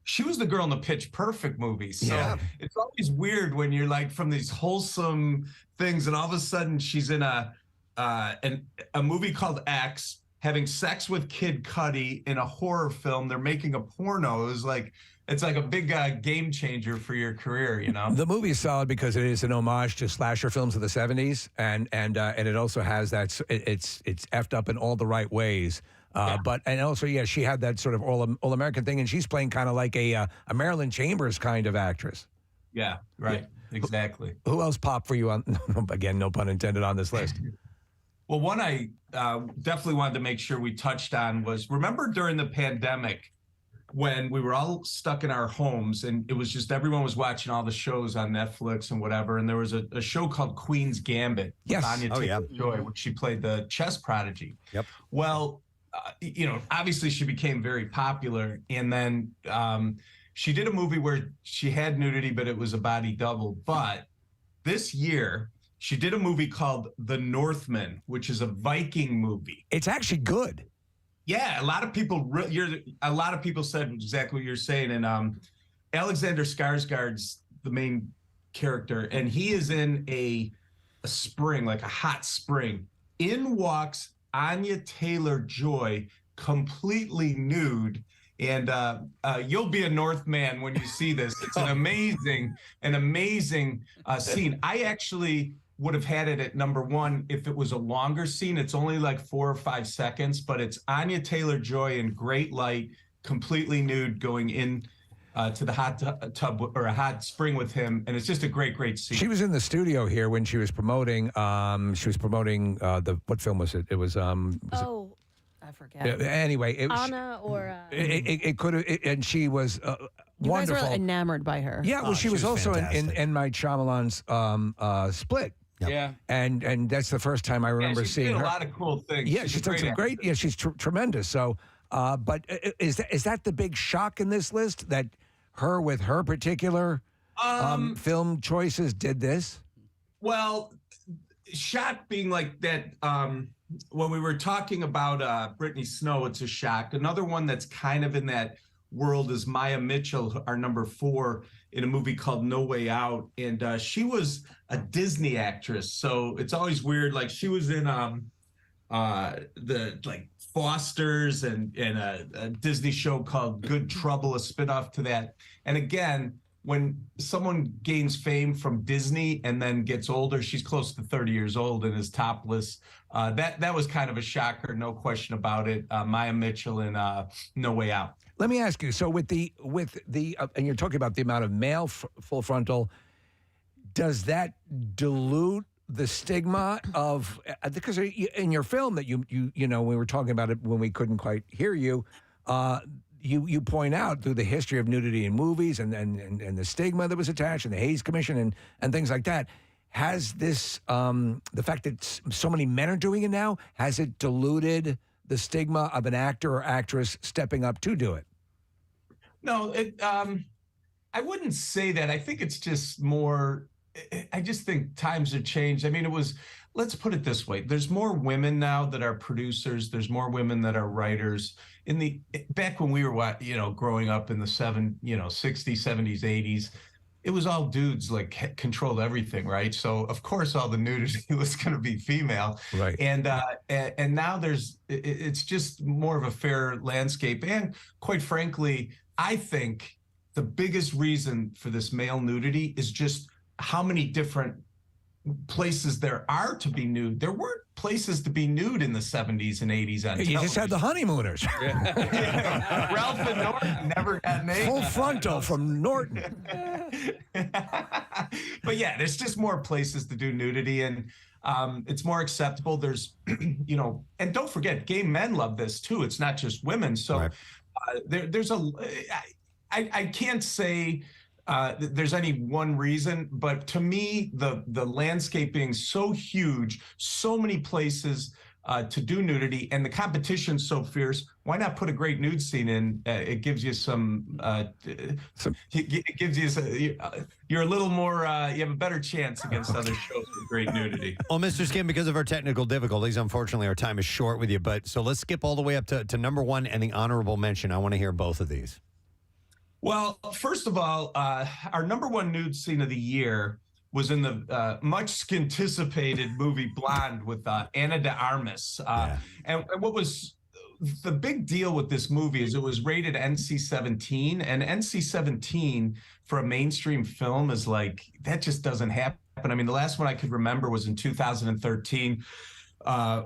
she was the girl in the Pitch Perfect movies. So it's always weird when you're from these wholesome things, and all of a sudden she's in a movie called X, having sex with Kid Cudi in a horror film. They're making a porno. It's like a big game changer for your career, The movie is solid because it is an homage to slasher films of the 70s, and it also has that it's effed up in all the right ways. But also she had that sort of all American thing, and she's playing kind of like a Marilyn Chambers kind of actress. Yeah, right, exactly. Who else popped for you on? Again, no pun intended on this list. Well, one I definitely wanted to make sure we touched on was, remember during the pandemic when we were all stuck in our homes and it was just everyone was watching all the shows on Netflix and whatever, and there was a show called Queen's Gambit. Yes. Anya Taylor-Joy, which she played the chess prodigy. Yep. Well, obviously she became very popular, and then she did a movie where she had nudity, but it was a body double. But this year, she did a movie called The Northman, which is a Viking movie. It's actually good. Yeah, a lot of people said exactly what you're saying, and Alexander Skarsgård's the main character, and he is in a spring, like a hot spring. In walks Anya Taylor-Joy, completely nude. And you'll be a Northman when you see this. It's an amazing scene. I actually would have had it at number 1 if it was a longer scene. It's only 4 or 5 seconds, but it's Anya Taylor-Joy in great light, completely nude, going in to the hot tub or a hot spring with him, and it's just a great scene. She was in the studio here when she was promoting. What film was it? It was. I forget. Anyway, Anna or it could have, and she was you wonderful. guys were enamored by her. Yeah, well, she was also in fantastic. Night Shyamalan's Split. Yeah. And that's the first time I remember she's seeing did her. a lot of cool things. Yeah, She's she's a done some actress. great. Yeah, she's tremendous. So, but is that the big shock in this list that her with her particular film choices did this? Well, shock being like that. When we were talking about Brittany Snow, it's a shock. Another one that's kind of in that world is Maya Mitchell, our number 4 in a movie called No Way Out, and she was a Disney actress. So it's always weird. Like she was in the like Fosters and a Disney show called Good Trouble, a spinoff to that. And again, when someone gains fame from Disney and then gets older, she's close to 30 years old and is topless. That was kind of a shocker, no question about it. Maya Mitchell in No Way Out. Let me ask you. So with the and you're talking about the amount of male full frontal, does that dilute the stigma of because in your film that you know we were talking about it when we couldn't quite hear you. You point out through the history of nudity in movies and the stigma that was attached and the Hays Commission and things like that. Has this, the fact that so many men are doing it now, has it diluted the stigma of an actor or actress stepping up to do it? No, I wouldn't say that. I think it's just more, I just think times have changed. I mean, let's put it this way. There's more women now that are producers. There's more women that are writers. Back when we were, growing up in the 60s, 70s, 80s, it was all dudes like controlled everything, right? So of course all the nudity was going to be female, right? And now it's just more of a fair landscape. And quite frankly, I think the biggest reason for this male nudity is just how many different places there are to be nude. There weren't places to be nude in the 70s and 80s on television. You just had the honeymooners. Ralph and Norton never got naked. Full frontal from Norton. But yeah, there's just more places to do nudity, and it's more acceptable. There's, and don't forget, gay men love this too. It's not just women. So I can't say there's any one reason, but to me, the landscape being so huge, so many places to do nudity, and the competition's so fierce, why not put a great nude scene in? It gives you it gives you you're a little more, you have a better chance against other shows with great nudity. Well, Mr. Skin, because of our technical difficulties, unfortunately, our time is short with you. But so let's skip all the way up to number 1 and the honorable mention. I want to hear both of these. Well, first of all, our number 1 nude scene of the year was in the much anticipated movie Blonde with Ana de Armas. And what was the big deal with this movie is it was rated NC-17, and NC-17 for a mainstream film is like, that just doesn't happen. I mean, the last one I could remember was in 2013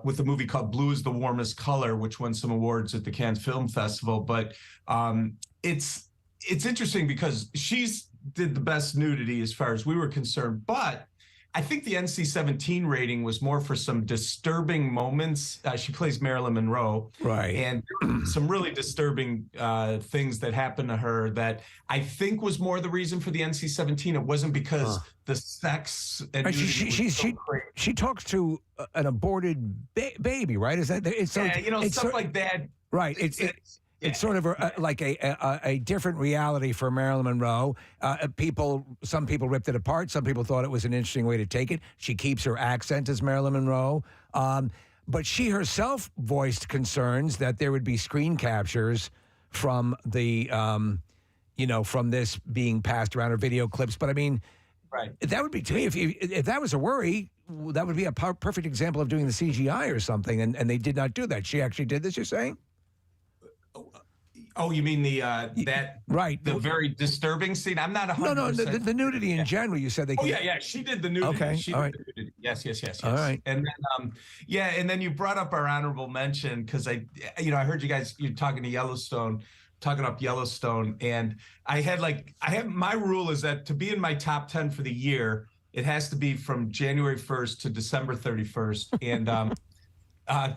with a movie called Blue is the Warmest Color, which won some awards at the Cannes Film Festival. But it's interesting because she's did the best nudity as far as we were concerned, but I think the NC-17 rating was more for some disturbing moments. She plays Marilyn Monroe, right? And some really disturbing things that happened to her that I think was more the reason for the NC-17. It wasn't because the sex and she talks to an aborted baby, right? Is that it's stuff like that, right? It's sort of like a different reality for Marilyn Monroe. Some people ripped it apart. Some people thought it was an interesting way to take it. She keeps her accent as Marilyn Monroe. But she herself voiced concerns that there would be screen captures from the, from this being passed around, or video clips. But I mean, right. That would be, to me, if that was a worry, that would be a perfect example of doing the CGI or something. And they did not do that. She actually did this, you're saying? Oh, you mean the very disturbing scene? I'm not 100%. No, the nudity in general. You said they. Oh yeah, she did the nudity. Okay, she all did right. the nudity. Yes. All right. And then and then you brought up our honorable mention because I heard you're talking to Yellowstone, talking up Yellowstone, and I have my rule is that to be in my top 10 for the year, it has to be from January 1st to December 31st, and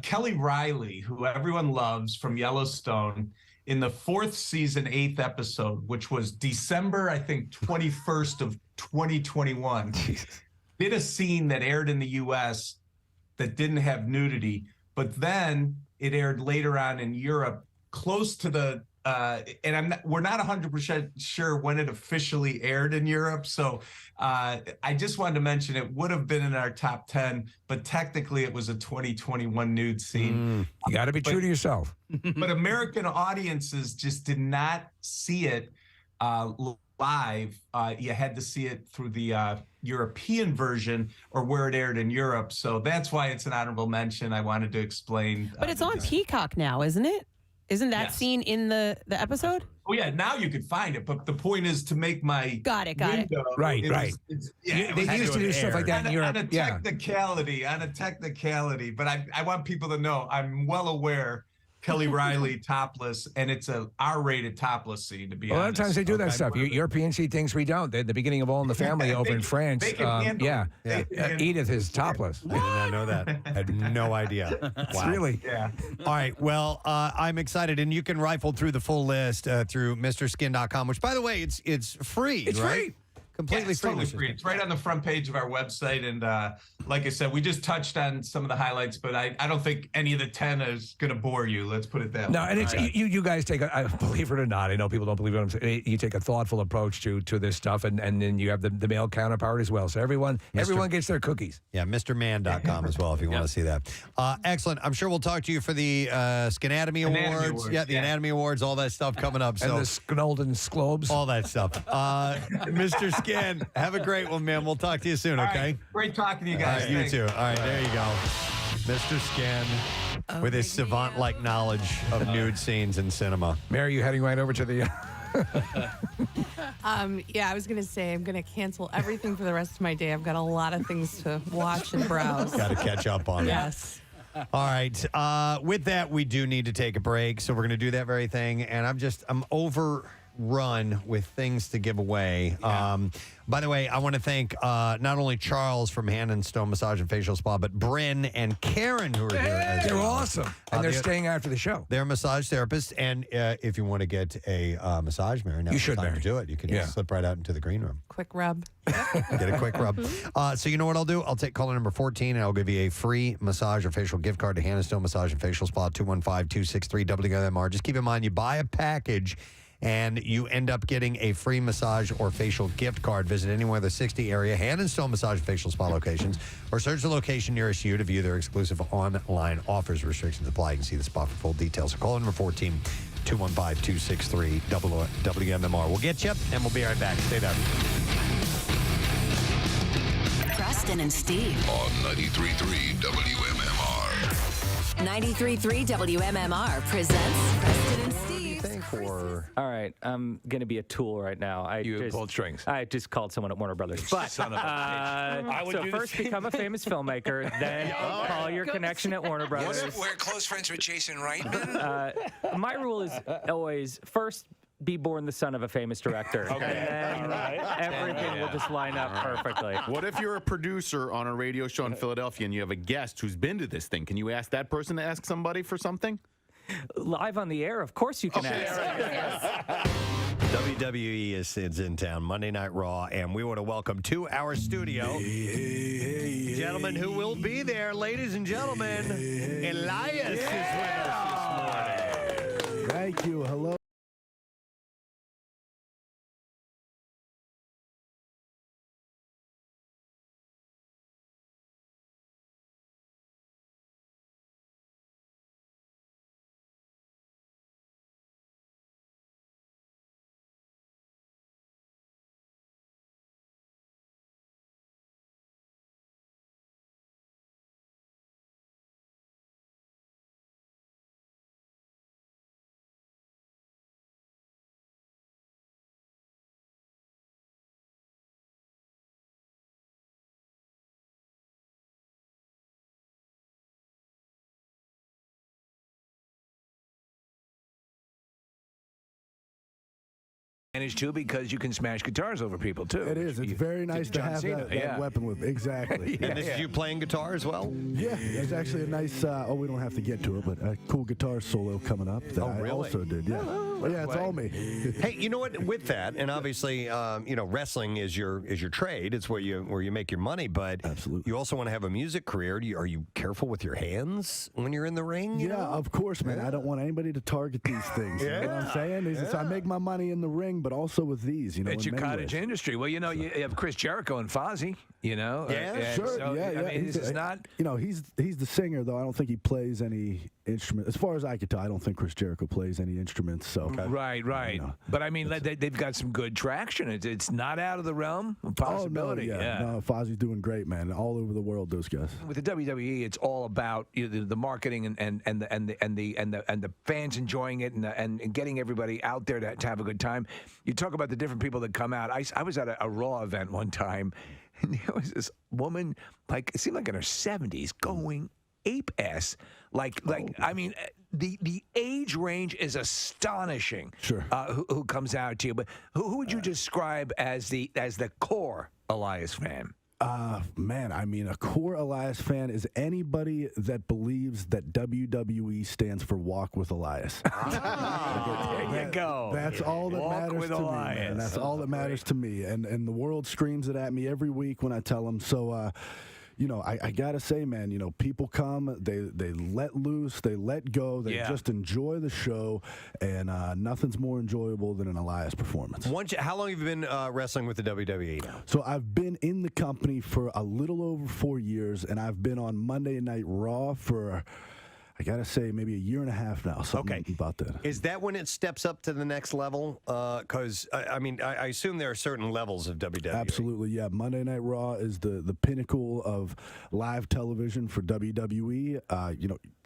Kelly Riley, who everyone loves from Yellowstone, in the 4th season, 8th episode, which was December, I think, 21st of 2021, did a scene that aired in the U.S. that didn't have nudity, but then it aired later on in Europe, close to the and we're not 100% sure when it officially aired in Europe. So I just wanted to mention it would have been in our top 10, but technically it was a 2021 nude scene. You got to be true to yourself. But American audiences just did not see it live. You had to see it through the European version or where it aired in Europe. So that's why it's an honorable mention. I wanted to explain. But it's on Peacock now, isn't it? Isn't that scene in the episode? Oh yeah, now you can find it. But the point is to make my got it. Right. Yeah, They used to do stuff like that in Europe. On a technicality. But I want people to know I'm well aware Kelly Riley topless, and it's a R-rated topless scene, to be honest. A lot of times they do that stuff. Europeans see things we don't. At the beginning of All in the Family over in France, they can handle it. Edith is topless. I did not know that. I had no idea. Wow. Really? Yeah. All right. Well, I'm excited, and you can rifle through the full list through MrSkin.com, which, by the way, it's free. It's right? free. Completely it's free. Totally free. It's right on the front page of our website. And like I said, we just touched on some of the highlights, but I don't think any of the 10 is going to bore you. Let's put it that way. No, and it's you guys take believe it or not, I know people don't believe what I'm saying. You take a thoughtful approach to this stuff, and then you have the male counterpart as well. So everyone gets their cookies. Yeah, MrMan.com as well if you want to see that. Excellent. I'm sure we'll talk to you for the Skinatomy Awards. Yeah, the Anatomy Awards, all that stuff coming up. And So the Scnolden Sglobes. all that stuff. Mr. Skin, have a great one, man. We'll talk to you soon, All okay? right. Great talking to you guys. All right, you Thanks. too. All right, there you go. Mr. Skin with his savant-like knowledge of nude scenes in cinema. Mary, you heading right over to the... Yeah, I was going to say I'm going to cancel everything for the rest of my day. I've got a lot of things to watch and browse. Got to catch up on it. Yes. All right. With that, we do need to take a break, so we're going to do that very thing. And I'm overrun with things to give away. By the way, I want to thank not only Charles from Hand and Stone Massage and Facial Spa, but Bryn and Karen who are here. They're awesome. And they're staying after the show. They're massage therapists. And if you want to get a massage, Mary, now You should, Mary. Mary. Do it. You can just slip right out into the green room. Quick rub. Get a quick rub. So you know what I'll do? I'll take caller number 14, and I'll give you a free massage or facial gift card to Hand and Stone Massage and Facial Spa, 215-263-WMMR. Just keep in mind, you buy a package, and you end up getting a free massage or facial gift card. Visit any one of the 60 area Hand and Stone Massage and Facial Spa locations, or search the location nearest you to view their exclusive online offers. Restrictions apply. You can see the spot for full details. So call number 14, 215-263-WMMR. We'll get you, and we'll be right back. Stay there. Preston and Steve. On 93.3 WMMR. 93.3 WMMR presents Preston and Steve. All right, I'm going to be a tool right now. You pulled strings. I just called someone at Warner Brothers. But Son of a bitch. I would so do the first same become a famous filmmaker, then call your connection at Warner Brothers. We're close friends with Jason Reitman. My rule is always first be born the son of a famous director. Okay. And then everything will just line up perfectly. What if you're a producer on a radio show in Philadelphia and you have a guest who's been to this thing? Can you ask that person to ask somebody for something? Live on the air, of course you can ask. WWE is in town, Monday Night Raw, and we want to welcome to our studio gentlemen who will be there. Ladies and gentlemen, Elias is with us this morning. Thank you. Hello. advantage too because you can smash guitars over people too. It is. It's very nice to have that weapon with. Exactly. And this is you playing guitar as well? Yeah, there's actually a nice. We don't have to get to it, but a cool guitar solo coming up that I also did. Yeah, it's all me. Hey, you know what? With that, and obviously, wrestling is your trade. It's where you make your money. But you also want to have a music career. Are you careful with your hands when you're in the ring? Yeah, of course, man. I don't want anybody to target these things. You know what I'm saying? I make my money in the ring, but also with these. It's your cottage industry. Well, you have Chris Jericho and Fozzy. Yeah, sure. So, this is not. He's the singer though. I don't think he plays any instrument. As far as I could tell, I don't think Chris Jericho plays any instruments. So right. But I mean, they've got some good traction. It's not out of the realm of possibility. No, Fozzy's doing great, man. All over the world, those guys. With the WWE, it's all about the marketing and the fans enjoying it and getting everybody out there to have a good time. You talk about the different people that come out. I was at a Raw event one time, and there was this woman, like it seemed like in her 70s, going ape-ass. I mean, the age range is astonishing. Sure. Who comes out to you? But who would you describe as the core Elias fan? Man, I mean, a core Elias fan is anybody that believes that WWE stands for Walk with Elias. There you go. That's all that matters to me, man. That's all that matters to me. And the world screams it at me every week when I tell them. So, I gotta say, man, people come, they let loose, they let go, they just enjoy the show, and nothing's more enjoyable than an Elias performance. How long have you been wrestling with the WWE now? So I've been in the company for a little over 4 years, and I've been on Monday Night Raw for, I gotta say, maybe a year and a half now. Something about that. Is that when it steps up to the next level? Because I assume there are certain levels of WWE. Absolutely, yeah. Monday Night Raw is the pinnacle of live television for WWE.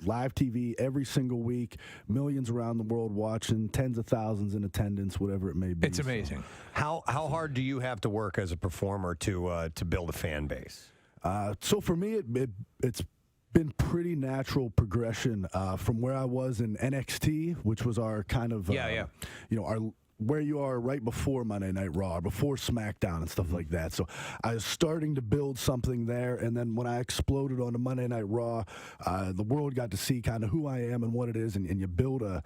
Live TV every single week, millions around the world watching, tens of thousands in attendance, whatever it may be. It's amazing. How hard do you have to work as a performer to build a fan base? So for me, it's been pretty natural progression from where I was in NXT, which was our kind of our where you are right before Monday Night Raw, before SmackDown and stuff like that. So I was starting to build something there, and then when I exploded onto Monday Night Raw, the world got to see kind of who I am and what it is, and you build an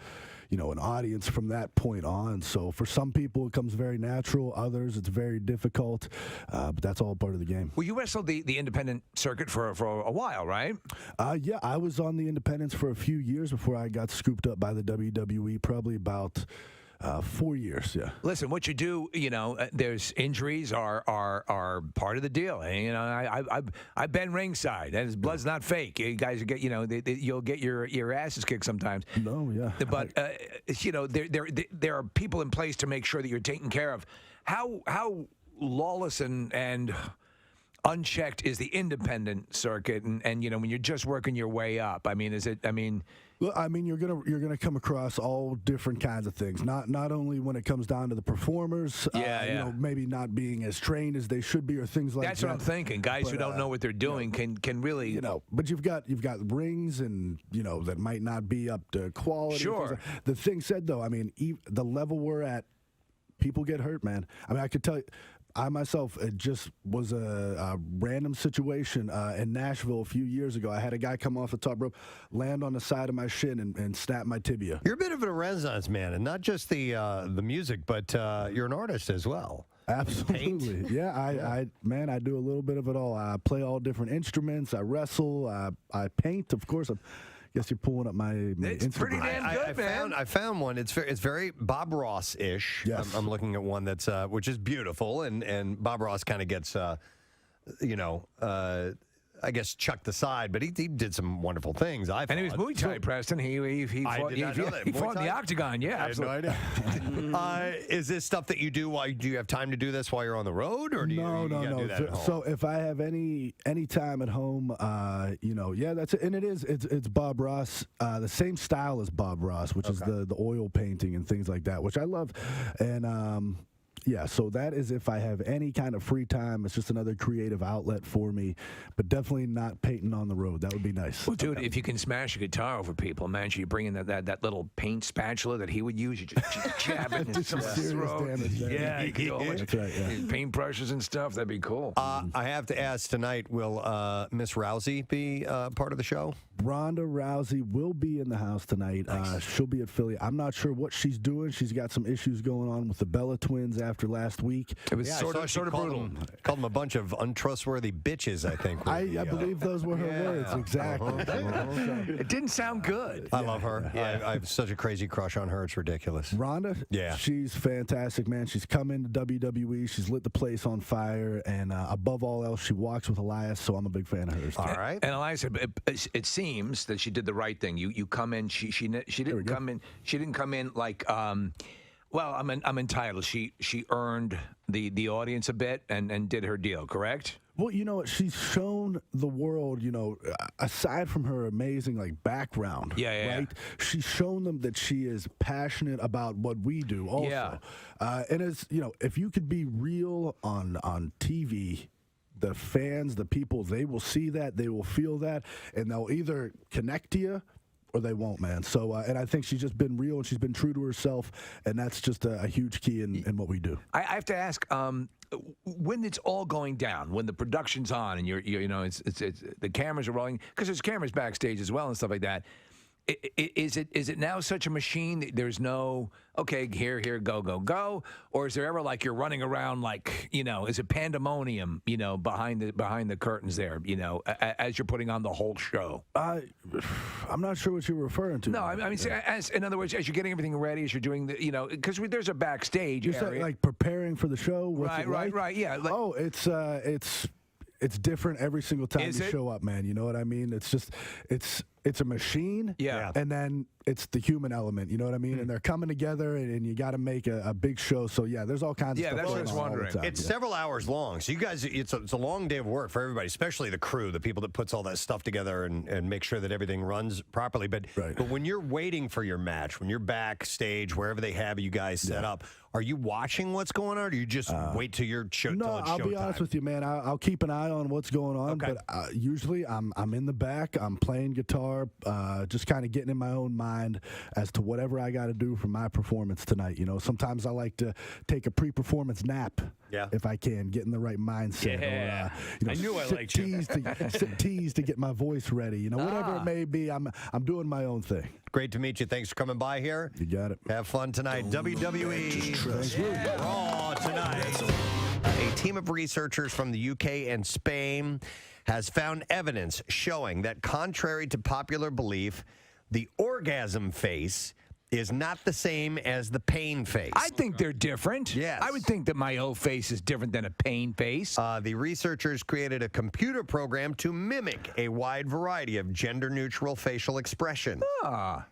audience from that point on. So for some people, it comes very natural. Others, it's very difficult, but that's all part of the game. Well, you wrestled the independent circuit for a while, right? Yeah, I was on the independents for a few years before I got scooped up by the WWE, probably about 4 years, yeah. Listen, what you do, there's injuries are part of the deal. And, I've been ringside, and his blood's not fake. You guys get, you'll get your asses kicked sometimes. No, yeah. But there are people in place to make sure that you're taken care of. How lawless and unchecked is the independent circuit, and when you're just working your way up? Well, you're gonna come across all different kinds of things. Not only when it comes down to the performers, maybe not being as trained as they should be, or things like that. That's what I'm thinking. Guys who don't know what they're doing can really, But you've got rings, and that might not be up to quality. Sure. The thing said though, the level we're at, people get hurt, man. I could tell you. I myself, it just was a random situation in Nashville a few years ago. I had a guy come off the top rope, land on the side of my shin, and snap my tibia. You're a bit of a renaissance man, and not just the music, but you're an artist as well. Absolutely. Paint. Yeah, I do a little bit of it all. I play all different instruments. I wrestle. I paint, of course. Guess you're pulling up my It's Instagram. pretty damn good, man. I found one. It's very Bob Ross-ish. Yes. I'm looking at one that's which is beautiful, and Bob Ross kind of gets I guess chucked aside, but he did some wonderful things. And he was Muay Thai, Preston. He fought, he fought in the octagon. Yeah, absolutely. I had no idea. Is this stuff that you do? Do you have time to do this while you're on the road, or do you do that at home? So if I have any time at home, that's it. And it's Bob Ross, the same style as Bob Ross, which is the oil painting and things like that, which I love. And Yeah, so that is if I have any kind of free time. It's just another creative outlet for me, but definitely not painting on the road. That would be nice. Well, dude, if you can smash a guitar over people, imagine you bring in that little paint spatula that he would use. You just jab it into someone's serious throat. damage there. Yeah, you could do a bunch of That's right, yeah. paintbrushes and stuff. That'd be cool. I have to ask tonight, will Miss Rousey be part of the show? Ronda Rousey will be in the house tonight. She'll be at Philly. I'm not sure what she's doing. She's got some issues going on with the Bella twins after last week. It was sort of brutal. Called them a bunch of untrustworthy bitches, I think. I believe those were her words, exactly. It didn't sound good. I love her. I have such a crazy crush on her. It's ridiculous. Ronda? Yeah. She's fantastic, man. She's come into WWE. She's lit the place on fire. And above all else, she walks with Elias, so I'm a big fan of hers. All right. And Elias, it seems that she did the right thing. You come in. She didn't come in. She didn't come in like. Well, I'm entitled. She earned the audience a bit and did her deal. Correct. Well, you know what? She's shown the world, aside from her amazing background, right? She's shown them that she is passionate about what we do also. Yeah. And it's, if you could be real on TV, the fans, the people, they will see that, they will feel that, and they'll either connect to you or they won't, man. So, and I think she's just been real and she's been true to herself, and that's just a huge key in what we do. I have to ask, when it's all going down, when the production's on and it's the cameras are rolling, because there's cameras backstage as well and stuff like that. Is it now such a machine that there's no here go, or is there ever you're running around is it pandemonium behind the curtains there as you're putting on the whole show? I'm not sure what you're referring to. No, I mean in other words, as you're getting everything ready, as you're doing the because there's a backstage you're area. Saying, preparing for the show. Right, yeah. It's different every single time Is you it? show up, man. You know what I mean? It's just it's a machine. Yeah. And then it's the human element. You know what I mean? And they're coming together, and you got to make a big show. So yeah, there's all kinds of stuff. That's what I was going on all the wondering. time. It's several hours long, so you guys, it's a long day of work for everybody, especially the crew, the people that puts all that stuff together and make sure that everything runs properly. But when you're waiting for your match, when you're backstage, wherever they have you guys set up, are you watching what's going on, or do you just wait till your show? No, till it's I'll be honest with you, man. I'll keep an eye on what's going on, but usually I'm in the back. I'm playing guitar, just kind of getting in my own mind as to whatever I got to do for my performance tonight. Sometimes I like to take a pre-performance nap, if I can, get in the right mindset. Yeah. Or, I knew I liked you. Sit tease to get my voice ready. Whatever it may be, I'm doing my own thing. Great to meet you. Thanks for coming by here. You got it. Have fun tonight. WWE Raw tonight. A team of researchers from the UK and Spain has found evidence showing that, contrary to popular belief, the orgasm face is not the same as the pain face. I think they're different. Yes. I would think that my O face is different than a pain face. The researchers created a computer program to mimic a wide variety of gender-neutral facial expression.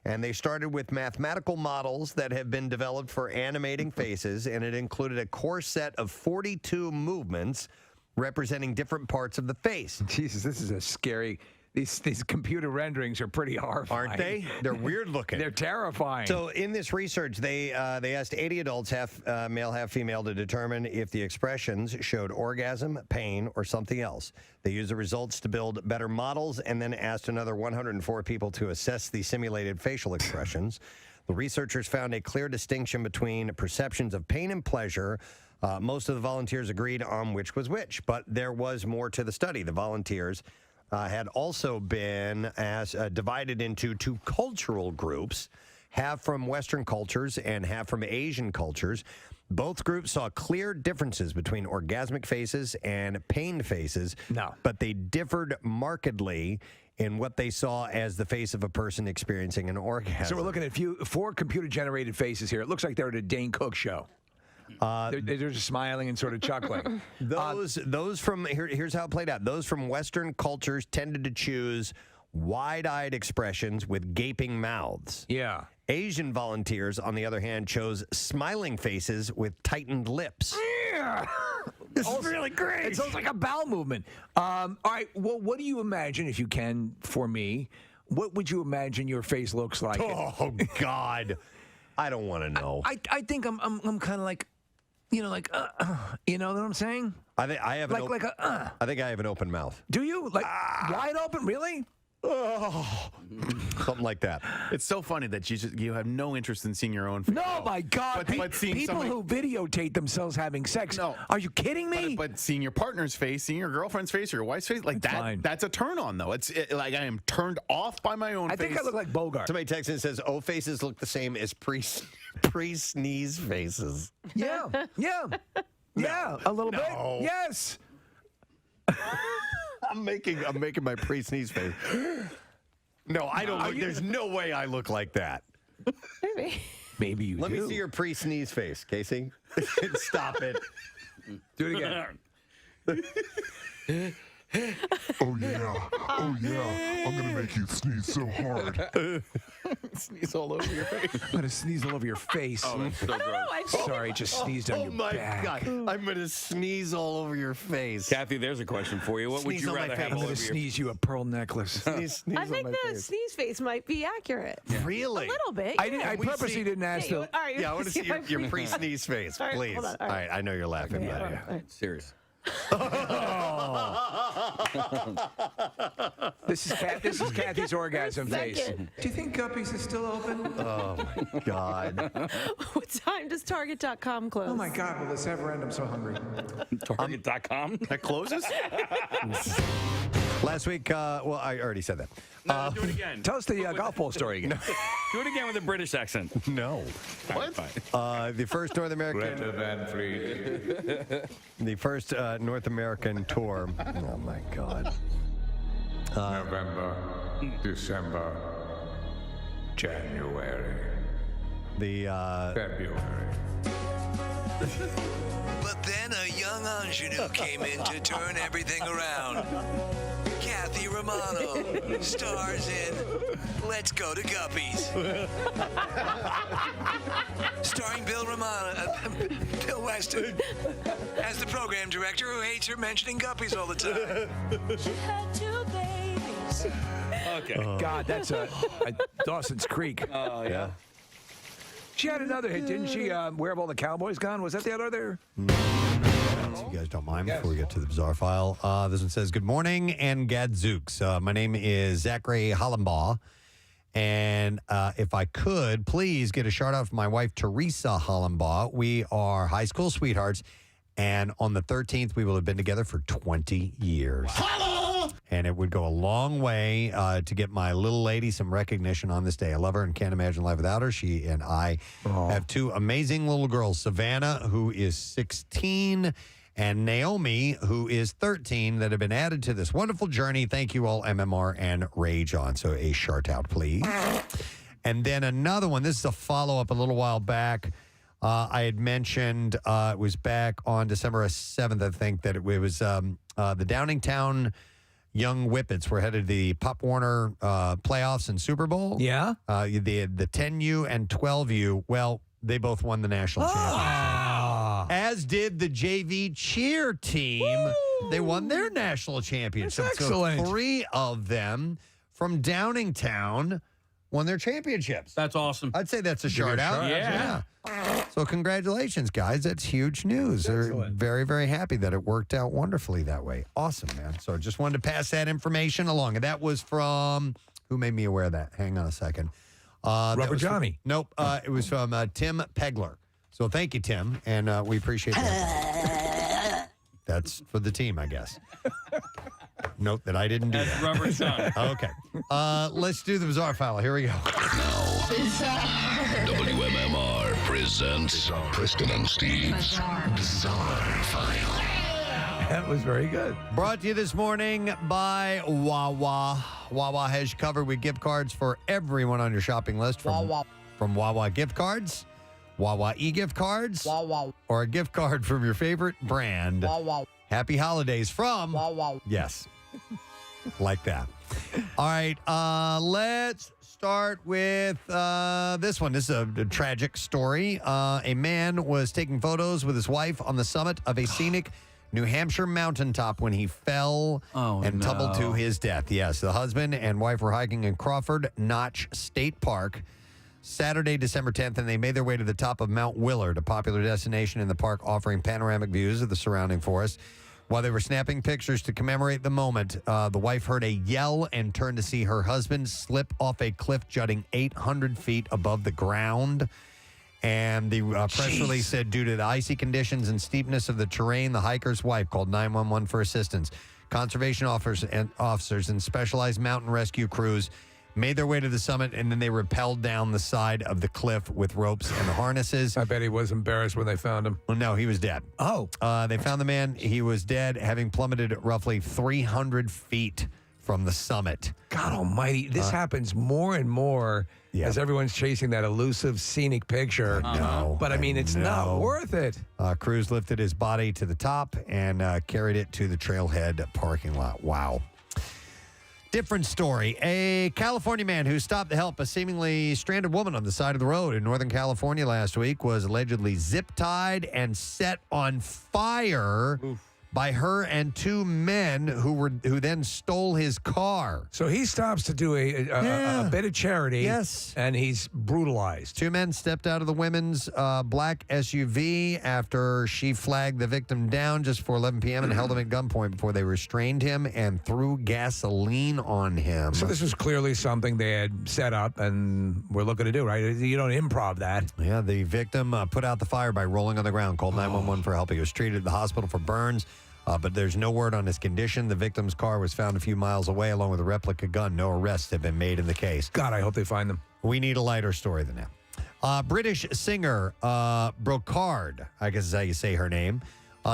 And they started with mathematical models that have been developed for animating faces, and it included a core set of 42 movements representing different parts of the face. Jesus, this is a scary... These computer renderings are pretty horrifying. Aren't they? They're weird looking. They're terrifying. So in this research, they asked 80 adults, half male, half female, to determine if the expressions showed orgasm, pain, or something else. They used the results to build better models and then asked another 104 people to assess the simulated facial expressions. The researchers found a clear distinction between perceptions of pain and pleasure. Most of the volunteers agreed on which was which, but there was more to the study. The volunteers had also been divided into two cultural groups, half from Western cultures and half from Asian cultures. Both groups saw clear differences between orgasmic faces and pained faces, but they differed markedly in what they saw as the face of a person experiencing an orgasm. So we're looking at 4 computer-generated faces here. It looks like they're at a Dane Cook show. They're just smiling and sort of chuckling. Those from here's how it played out. Those from Western cultures tended to choose wide-eyed expressions with gaping mouths. Yeah. Asian volunteers, on the other hand, chose smiling faces with tightened lips. Yeah. This is really great. It sounds like a bowel movement. All right. Well, what do you imagine, if you can, for me? What would you imagine your face looks like? Oh God, I don't want to know. I think I'm kind of like like, you know what I'm saying? I think I have I think I have an open mouth. Do you? Like, wide open? Really? Oh, something like that. It's so funny that you have no interest in seeing your own face. No, my God. But seeing people somebody, who videotape themselves having sex. No. Are you kidding me? But seeing your partner's face, seeing your girlfriend's face or your wife's face, like that's a turn on, though. Like I am turned off by my own face. I think I look like Bogart. Somebody texts in and says, "O faces look the same as pre-sneeze faces." Yeah. Yeah. Yeah. A little bit. Yes. I'm making my pre-sneeze face. No, I don't look. There's no way I look like that. Maybe you Let do. me see your pre-sneeze face, Casey. Stop it. Do it again. Oh yeah. I'm gonna make you sneeze so hard. Sneeze all over your face. I'm gonna sneeze all over your face. Oh, that's so gross. Sorry, just sneezed on your back. God, I'm gonna sneeze all over your face. Kathy, there's a question for you. What would Sneeze you on my rather face. have I'm all gonna over your sneeze you a pearl necklace. Sneeze I on think my the face. sneeze face might be accurate. Really? A little bit. I purposely didn't ask Hey, the. all right, Yeah, I want to see your pre-sneeze face, All right, please. hold on, All right, I know you're laughing, but Serious. This is Kathy's orgasm face. Second. Do you think Guppies is still open? oh my God. What time does Target.com close? Oh my God, will this ever end? I'm so hungry. Target.com? That closes? Last week, well, I already said that. No, do it again. Tell us the golf ball story again. Do it again with a British accent. No. What? The first North American. The first North American tour. Oh my God. November, December, January, The February. But then a young ingenue came in to turn everything around. Kathy Romano stars in Let's Go to Guppies. Starring Bill Weston as the program director who hates her mentioning Guppies all the time. She had 2 babies. Okay. God, that's a Dawson's Creek. Oh, yeah. She had another hit, didn't she? Where Have All the Cowboys Gone? Was that the other? So you guys don't mind before we get to the bizarre file. This one says, "Good morning and gadzooks. My name is Zachary Hollenbaugh. And if I could, please get a shout out from my wife, Teresa Hollenbaugh. We are high school sweethearts. And on the 13th, we will have been together for 20 years. And it would go a long way to get my little lady some recognition on this day. I love her and can't imagine life without her. She and I have 2 amazing little girls, Savannah, who is 16, and Naomi, who is 13, that have been added to this wonderful journey. Thank you all, MMR and Rage On. So a shout out, please. And then another one. This is a follow-up a little while back. I had mentioned it was back on December 7th, I think, that it was the Downingtown Young Whippets were headed to the Pop Warner playoffs and Super Bowl. Yeah. The 10U and 12U, well, they both won the national championship. As did the JV cheer team. Woo! They won their national championship. That's excellent. So 3 of them from Downingtown won their championships. That's awesome. I'd say that's a shout out. Yeah. So congratulations, guys. That's huge news. They're very, very happy that it worked out wonderfully that way. Awesome, man. So just wanted to pass that information along. And that was from, who made me aware of that? Hang on a second. Rubber Johnny. Nope. It was from Tim Pegler. So thank you, Tim. And we appreciate that. That's for the team, I guess. Note that I didn't do That's that. Rubber Johnny. Okay. Let's do the bizarre file. Here we go. WMMR presents Preston and Steve's Bizarre File. That was very good. Brought to you this morning by Wawa. Wawa has you covered with gift cards for everyone on your shopping list. From Wawa gift cards, Wawa e-gift cards, or a gift card from your favorite brand. Happy holidays from Yes. Like that. All right, let's start with this one. This is a tragic story. A man was taking photos with his wife on the summit of a scenic New Hampshire mountaintop when he fell and tumbled to his death. Yes, the husband and wife were hiking in Crawford Notch State Park. Saturday, December 10th, and they made their way to the top of Mount Willard, a popular destination in the park offering panoramic views of the surrounding forest. While they were snapping pictures to commemorate the moment, the wife heard a yell and turned to see her husband slip off a cliff jutting 800 feet above the ground. And the press release said due to the icy conditions and steepness of the terrain, the hiker's wife called 911 for assistance. Conservation officers and specialized mountain rescue crews made their way to the summit, and then they rappelled down the side of the cliff with ropes and harnesses. I bet he was embarrassed when they found him. Well, no, he was dead. Oh. They found the man. He was dead, having plummeted roughly 300 feet from the summit. God almighty. This happens more and more as everyone's chasing that elusive scenic picture. No, but I mean, it's not worth it. Crews lifted his body to the top and carried it to the trailhead parking lot. Wow. Different story. A California man who stopped to help a seemingly stranded woman on the side of the road in Northern California last week was allegedly zip-tied and set on fire by her and two men who then stole his car. So he stops to do a bit of charity. Yes. And he's brutalized. Two men stepped out of the women's black SUV after she flagged the victim down just before 11 p.m. and held him at gunpoint before they restrained him and threw gasoline on him. So this was clearly something they had set up and were looking to do, right? You don't improv that. Yeah, the victim put out the fire by rolling on the ground, called 911 for help. He was treated at the hospital for burns. But there's no word on his condition. The victim's car was found a few miles away along with a replica gun. No arrests have been made in the case. God, I hope they find them. We need a lighter story than that. British singer Brocard, I guess is how you say her name,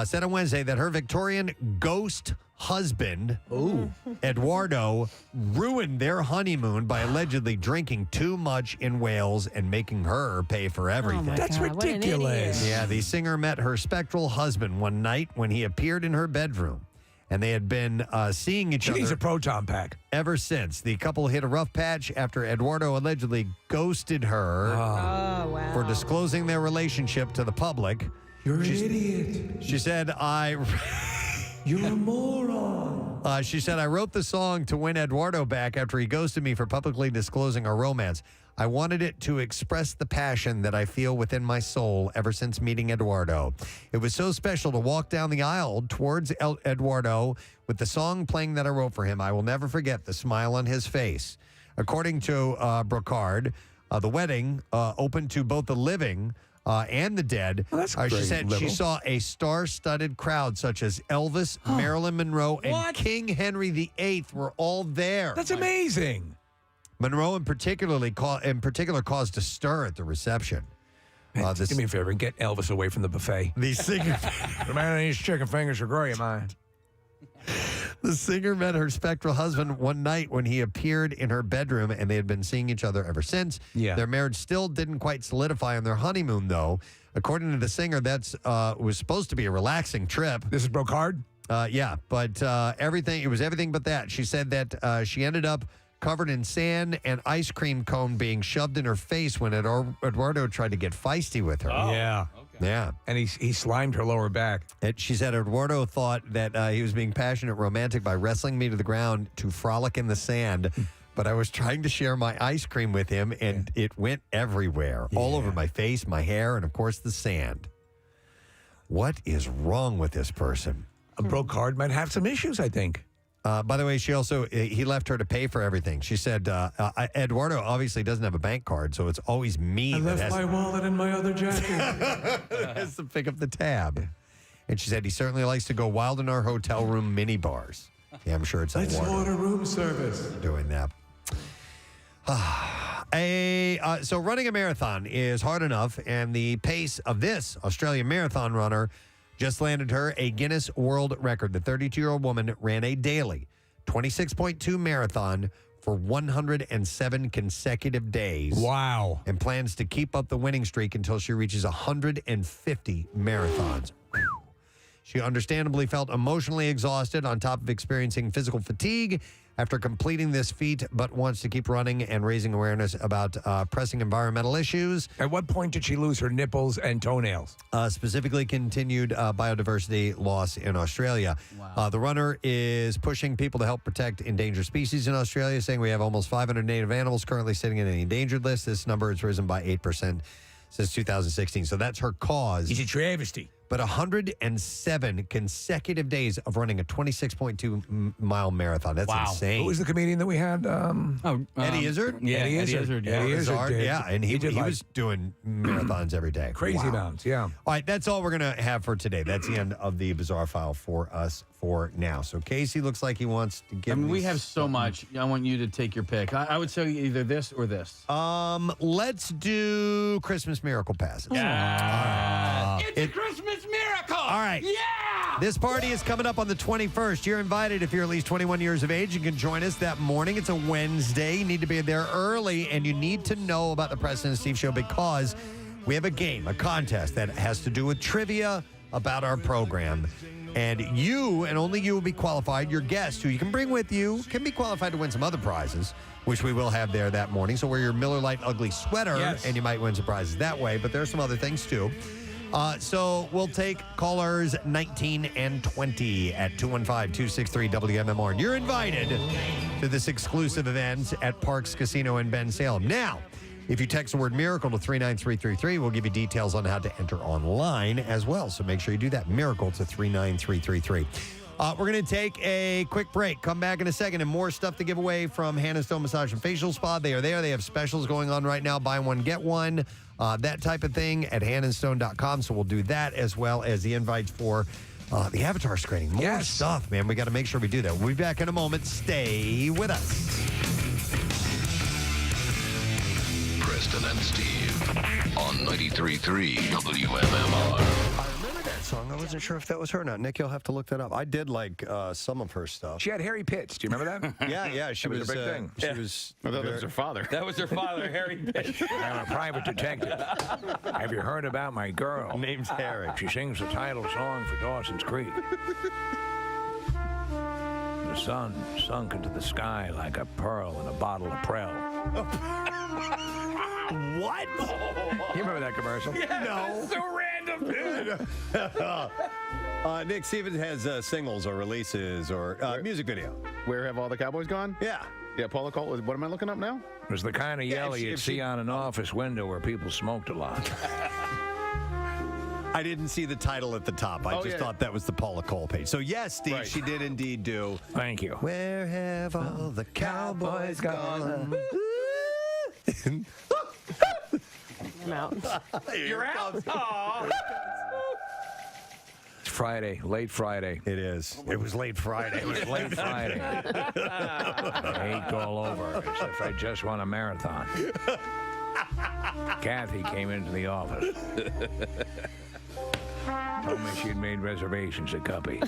said on Wednesday that her Victorian ghost husband, Eduardo, ruined their honeymoon by allegedly drinking too much in Wales and making her pay for everything. That's ridiculous. Yeah, the singer met her spectral husband one night when he appeared in her bedroom, and they had been seeing each She other needs a proton pack. ever since. The couple hit a rough patch after Eduardo allegedly ghosted her for disclosing their relationship to the public. You're an idiot. She said, You're a moron. She said, I wrote the song to win Eduardo back after he ghosted me for publicly disclosing our romance. I wanted it to express the passion that I feel within my soul ever since meeting Eduardo. It was so special to walk down the aisle towards Eduardo with the song playing that I wrote for him. I will never forget the smile on his face. According to Brocard, the wedding open to both the living and the dead. Well, that's She great, said she Liberal. saw a star-studded crowd such as Elvis, Marilyn Monroe, and King Henry VIII were all there. That's amazing. Monroe in particular caused a stir at the reception. Man, do me a favor and get Elvis away from the buffet. The singer, the man these chicken fingers are great, man. The singer met her spectral husband one night when he appeared in her bedroom, and they had been seeing each other ever since. Yeah. Their marriage still didn't quite solidify on their honeymoon, though. According to the singer, that's was supposed to be a relaxing trip. This is Brocard? Yeah, but it was everything but that. She said that she ended up covered in sand and ice cream cone being shoved in her face when Eduardo tried to get feisty with her. Yeah. Yeah. And he slimed her lower back. She said Eduardo thought that he was being passionate romantic by wrestling me to the ground to frolic in the sand, but I was trying to share my ice cream with him, and it went everywhere, all over my face, my hair, and, of course, the sand. What is wrong with this person? Brocard might have some issues, I think. By the way, he left her to pay for everything. She said, Eduardo obviously doesn't have a bank card, so it's always me I that left has my wallet in my other jacket. has to pick up the tab. And she said he certainly likes to go wild in our hotel room mini bars. Yeah, I'm sure it's Let's Eduardo order room service. doing that. So running a marathon is hard enough, and the pace of this Australian marathon runner just landed her a Guinness World Record. The 32-year-old woman ran a daily 26.2 marathon for 107 consecutive days. Wow. And plans to keep up the winning streak until she reaches 150 marathons. She understandably felt emotionally exhausted on top of experiencing physical fatigue after completing this feat, but wants to keep running and raising awareness about pressing environmental issues. At what point did she lose her nipples and toenails? Specifically continued biodiversity loss in Australia. Wow. The runner is pushing people to help protect endangered species in Australia, saying we have almost 500 native animals currently sitting in an endangered list. This number has risen by 8% since 2016. So that's her cause. It's a travesty. But 107 consecutive days of running a 26.2-mile marathon. That's insane. Who was the comedian that we had? Eddie Izzard? Eddie Izzard. Eddie Izzard did. Yeah, and he did like was doing marathons every day. crazy Wow. amounts, yeah. All right, that's all we're going to have for today. That's the end of the Bizarre File for us for now. So Casey looks like he wants to give me we have so much. I want you to take your pick. I would say either this or this. Let's do Christmas Miracle Passes. It's a Christmas miracle. All right. Yeah. This party is coming up on the 21st. You're invited if you're at least 21 years of age. You can join us that morning. It's a Wednesday. You need to be there early, and you need to know about the Preston and Steve Show because we have a game, a contest that has to do with trivia about our program. And you, and only you, will be qualified. Your guest, who you can bring with you, can be qualified to win some other prizes, which we will have there that morning. So wear your Miller Lite Ugly sweater, and you might win some prizes that way. But there are some other things, too. So we'll take callers 19 and 20 at 215-263-WMMR. And you're invited to this exclusive event at Parks Casino in Ben Salem. Now, if you text the word miracle to 39333, we'll give you details on how to enter online as well. So make sure you do that. Miracle to 39333. We're going to take a quick break. Come back in a second and more stuff to give away from Hannah Stone Massage and Facial Spa. They are there. They have specials going on right now. Buy one, get one. That type of thing at hannahstone.com. So we'll do that as well as the invites for the Avatar screening. More stuff, man. We got to make sure we do that. We'll be back in a moment. Stay with us. Preston and Steve on 93.3 WMMR. I remember that song. I wasn't sure if that was her or not. Nick, you'll have to look that up. I did like some of her stuff. She had hairy pits. Do you remember that? Yeah. She was a big thing. She was. I thought that was her father. That was her father, Harry Pitt. I'm a private detective. Have you heard about my girl? Name's Harry. She sings the title song for Dawson's Creek. The sun sunk into the sky like a pearl in a bottle of Prel. What? You remember that commercial? No. So random. Nick Stevens has singles or releases or music video. Where have all the cowboys gone? Yeah. Yeah, Paula Cole. What am I looking up now? It was the kind of yellow you'd see on an office window where people smoked a lot. I didn't see the title at the top. I just thought that was the Paula Cole page. So yes, Steve, she did indeed do. Thank you. Where have all the cowboys gone? I'm out. You're out. Aw. It's Friday, late Friday. It is. It was late Friday. It was late Friday. I ate all over as if I just won a marathon. Kathy came into the office. Told me she'd made reservations at Guppy.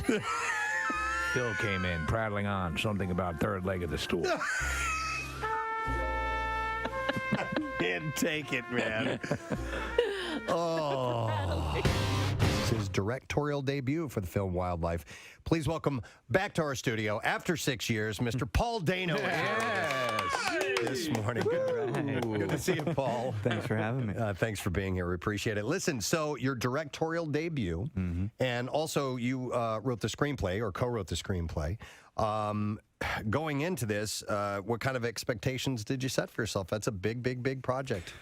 Bill came in, prattling on something about third leg of the stool. Can't take it, man. Oh. This is his directorial debut for the film Wildlife. Please welcome back to our studio after 6 years, Mr. Paul Dano. This morning. Good to see you, Paul. Thanks for having me. Thanks for being here. We appreciate it. Listen, so your directorial debut, and also you wrote the screenplay or co-wrote the screenplay. Going into this, what kind of expectations did you set for yourself? That's a big, big, big project.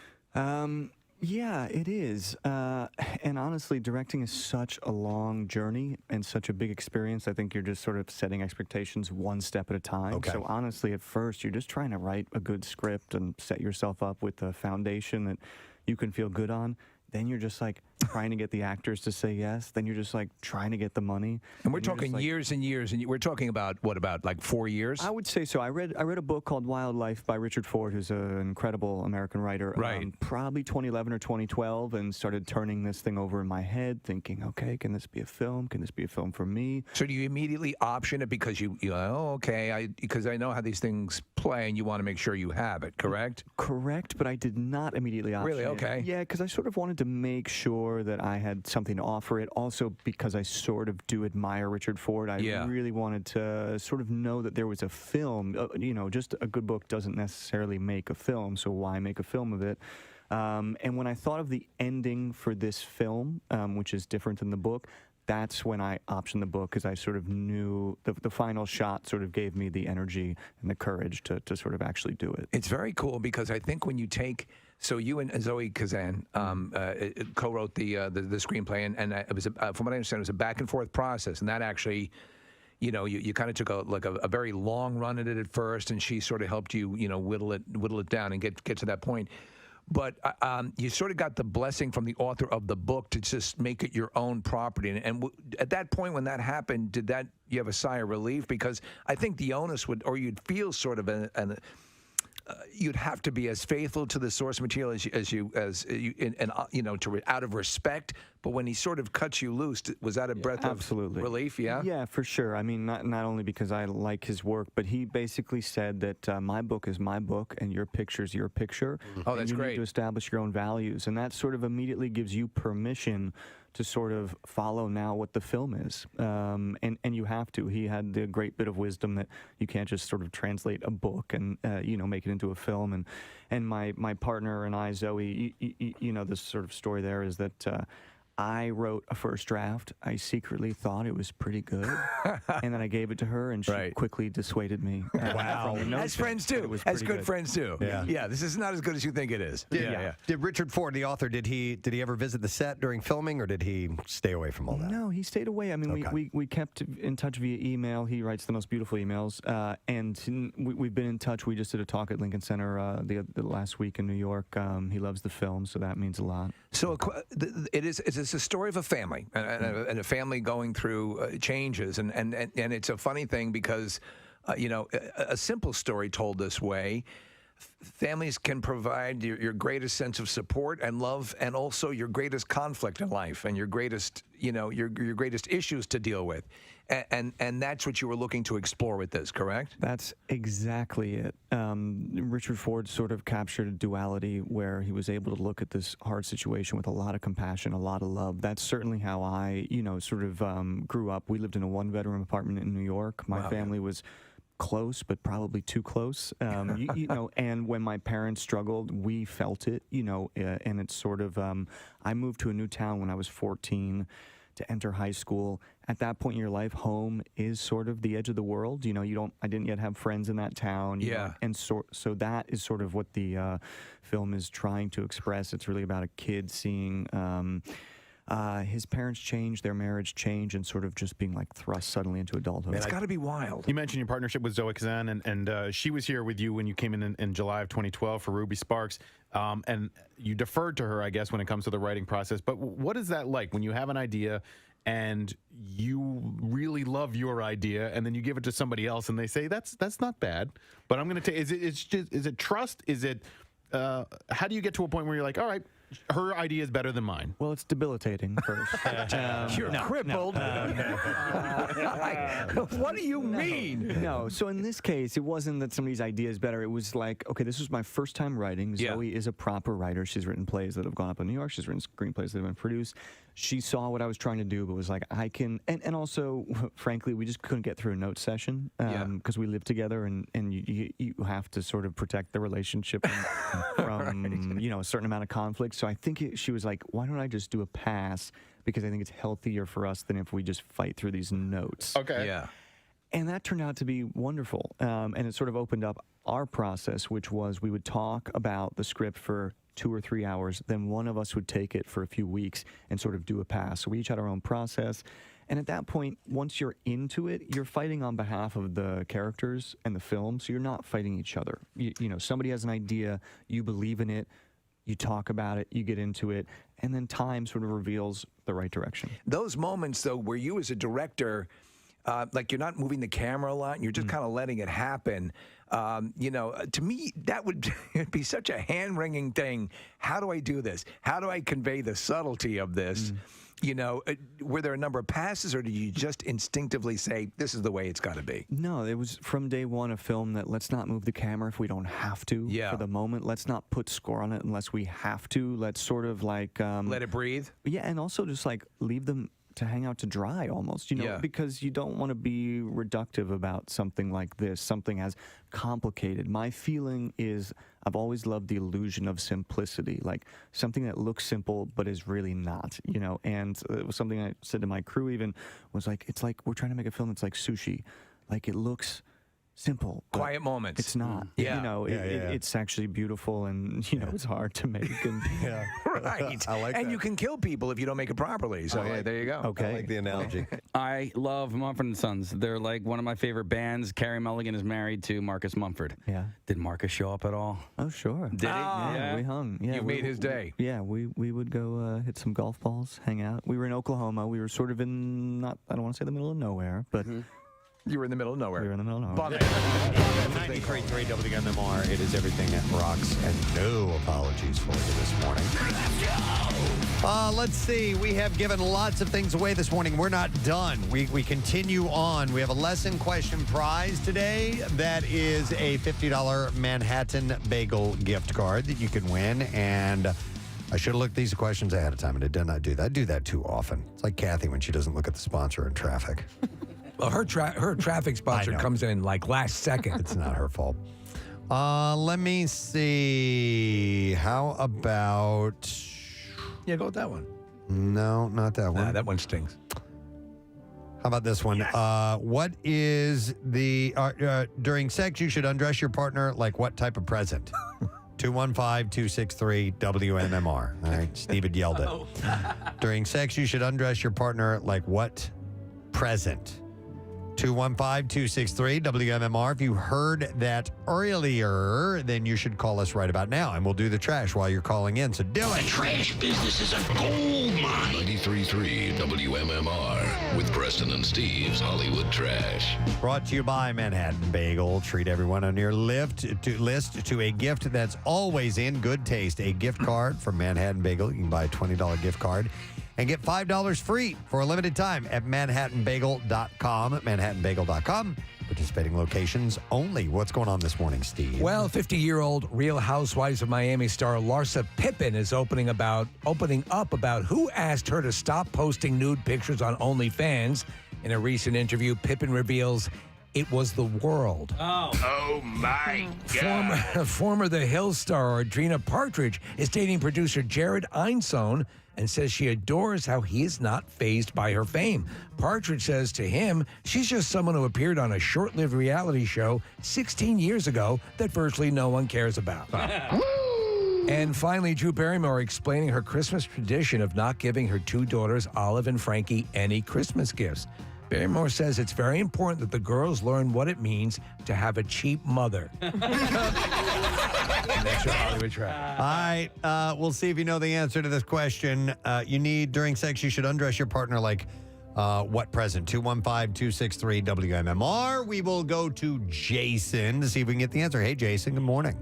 Yeah, it is. And honestly, directing is such a long journey and such a big experience. I think you're just sort of setting expectations one step at a time. Okay. So honestly, at first, you're just trying to write a good script and set yourself up with a foundation that you can feel good on. Then you're just like trying to get the actors to say yes. Then you're just like trying to get the money. And we're talking years and years, and we're talking about what, about like 4 years? I would say so. I read a book called Wildlife by Richard Ford, who's an incredible American writer. Right. Probably 2011 or 2012, and started turning this thing over in my head, thinking, okay, can this be a film? Can this be a film for me? So do you immediately option it because because I know how these things play, and you want to make sure you have it, correct? Correct, but I did not immediately option Really? it. Okay. Yeah, because I sort of wanted to make sure sure that I had something to offer it. Also, because I sort of do admire Richard Ford, I really wanted to sort of know that there was a film. Just a good book doesn't necessarily make a film, so why make a film of it? And when I thought of the ending for this film, which is different than the book, that's when I optioned the book, because I sort of knew the final shot sort of gave me the energy and the courage to sort of actually do it. It's very cool because I think when you take, so you and Zoe Kazan co-wrote the screenplay, and it was, from what I understand, it was a back and forth process, and that actually, you kind of took a very long run at it at first, and she sort of helped you, whittle it down and get to that point. But you sort of got the blessing from the author of the book to just make it your own property. And at that point when that happened, you have a sigh of relief? Because I think the onus would, or you'd feel sort of you'd have to be as faithful to the source material out of respect. But when he sort of cuts you loose, was that a breath of relief? Yeah. Yeah, for sure. I mean, not only because I like his work, but he basically said that my book is my book and your picture is your picture. Oh, that's you great. Need to establish your own values, and that sort of immediately gives you permission to sort of follow now what the film is, and you have to. He had the great bit of wisdom that you can't just sort of translate a book and make it into a film. And my partner and I, Zoe, this sort of story there is that I wrote a first draft. I secretly thought it was pretty good, and then I gave it to her, and she quickly dissuaded me. Wow. As friends too. As good friends too. Yeah. This is not as good as you think it is. Did Richard Ford, the author, did he ever visit the set during filming, or did he stay away from all that? No, he stayed away. I mean, we kept in touch via email. He writes the most beautiful emails, and we've been in touch. We just did a talk at Lincoln Center the last week in New York. He loves the film, so that means a lot. So it's a story of a family and a family going through changes, and it's a funny thing because a simple story told this way, families can provide your greatest sense of support and love, and also your greatest conflict in life and your greatest your greatest issues to deal with, and that's what you were looking to explore with this, correct? That's exactly it. Richard Ford sort of captured a duality where he was able to look at this hard situation with a lot of compassion, a lot of love. That's certainly how I sort of grew up. We lived in a one-bedroom apartment in New York. My family was close, but probably too close. And when my parents struggled, we felt it, and it's sort of, I moved to a new town when I was 14 to enter high school. At that point in your life, home is sort of the edge of the world. I didn't yet have friends in that town. And so that is sort of what the film is trying to express. It's really about a kid seeing his parents change, their marriage change, and sort of just being like thrust suddenly into adulthood. It's got to be wild. You mentioned your partnership with Zoe Kazan, and she was here with you when you came in July of 2012 for Ruby Sparks, and you deferred to her, I guess, when it comes to the writing process. But what is that like when you have an idea and you really love your idea, and then you give it to somebody else, and they say that's not bad, but I'm going to take. Is it trust? Is it how do you get to a point where you're like, all right, her idea is better than mine? Well, it's debilitating first. You're crippled. What do you mean? No. So in this case, it wasn't that somebody's idea is better. It was like, okay, this was my first time writing. Zoe is a proper writer. She's written plays that have gone up in New York. She's written screenplays that have been produced. She saw what I was trying to do, but was like, I can. And also, frankly, we just couldn't get through a note session because we live together, and you have to sort of protect the relationship from a certain amount of conflict. So I think she was like, why don't I just do a pass, because I think it's healthier for us than if we just fight through these notes. Okay. Yeah. And that turned out to be wonderful. And it sort of opened up our process, which was we would talk about the script for 2 or 3 hours, then one of us would take it for a few weeks and sort of do a pass. So we each had our own process. And at that point, once you're into it, you're fighting on behalf of the characters and the film, so you're not fighting each other. Somebody has an idea, you believe in it, you talk about it, you get into it, and then time sort of reveals the right direction. Those moments, though, where you as a director, like you're not moving the camera a lot, and you're just kind of letting it happen. To me, that would be such a hand-wringing thing. How do I do this? How do I convey the subtlety of this? Were there a number of passes, or did you just instinctively say, this is the way it's got to be? No, it was from day one a film that let's not move the camera if we don't have to for the moment. Let's not put score on it unless we have to. Let's sort of like... let it breathe? Yeah, and also just like leave them to hang out to dry almost, because you don't want to be reductive about something like this, something as complicated. My feeling is I've always loved the illusion of simplicity, like something that looks simple but is really not, and it was something I said to my crew even, was like, it's like we're trying to make a film that's like sushi. Like it looks simple. Quiet moments. It's not. It's actually beautiful, and it's hard to make. And, Right. I like and that. you can kill people if you don't make it properly. So there you go. Okay. I like the analogy. I love Mumford & Sons. They're like one of my favorite bands. Carrie Mulligan is married to Marcus Mumford. Yeah. Did Marcus show up at all? Oh, sure. Did he? Yeah, we hung. Yeah, You made his day. Yeah, we would go hit some golf balls, hang out. We were in Oklahoma. We were sort of in, I don't want to say the middle of nowhere, but... You were in the middle of nowhere. We were in the middle of nowhere. 93.3 WMMR. It is everything that rocks, and no apologies for you this morning. Let's see. We have given lots of things away this morning. We're not done. We continue on. We have a lesson question prize today. That is a $50 Manhattan Bagel gift card that you can win. And I should have looked these questions ahead of time, and I did not do that. I do that too often. It's like Kathy when she doesn't look at the sponsor in traffic. Well, her traffic sponsor comes in like last second. It's not her fault. Let me see. How about... Yeah, go with that one. No, not that one. Nah, that one stings. How about this one? What is the... during sex, you should undress your partner like what type of present? 215-263-WMMR. All right, Steve had yelled it. During sex, you should undress your partner like what present? 215-263-WMMR. If you heard that earlier, then you should call us right about now, and we'll do the trash while you're calling in. So do it. The trash business is a gold mine. 93.3 WMMR with Preston and Steve's Hollywood Trash. Brought to you by Manhattan Bagel. Treat everyone on your list to a gift that's always in good taste. A gift card from Manhattan Bagel. You can buy a $20 gift card and get $5 free for a limited time at manhattanbagel.com. Manhattanbagel.com. Participating locations only. What's going on this morning, Steve? Well, 50-year-old Real Housewives of Miami star Larsa Pippen is opening up about who asked her to stop posting nude pictures on OnlyFans. In a recent interview, Pippen reveals it was the world. Oh my God. Former The Hills star Adrena Partridge is dating producer Jared Einstein and says she adores how he is not fazed by her fame. Partridge says to him, she's just someone who appeared on a short-lived reality show 16 years ago that virtually no one cares about. And finally, Drew Barrymore explaining her Christmas tradition of not giving her two daughters, Olive and Frankie, any Christmas gifts. Barrymore says it's very important that the girls learn what it means to have a cheap mother. That's your Hollywood Trash. All right. We'll see if you know the answer to this question. During sex, you should undress your partner like what present? 215-263-WMMR. We will go to Jason to see if we can get the answer. Hey, Jason, good morning.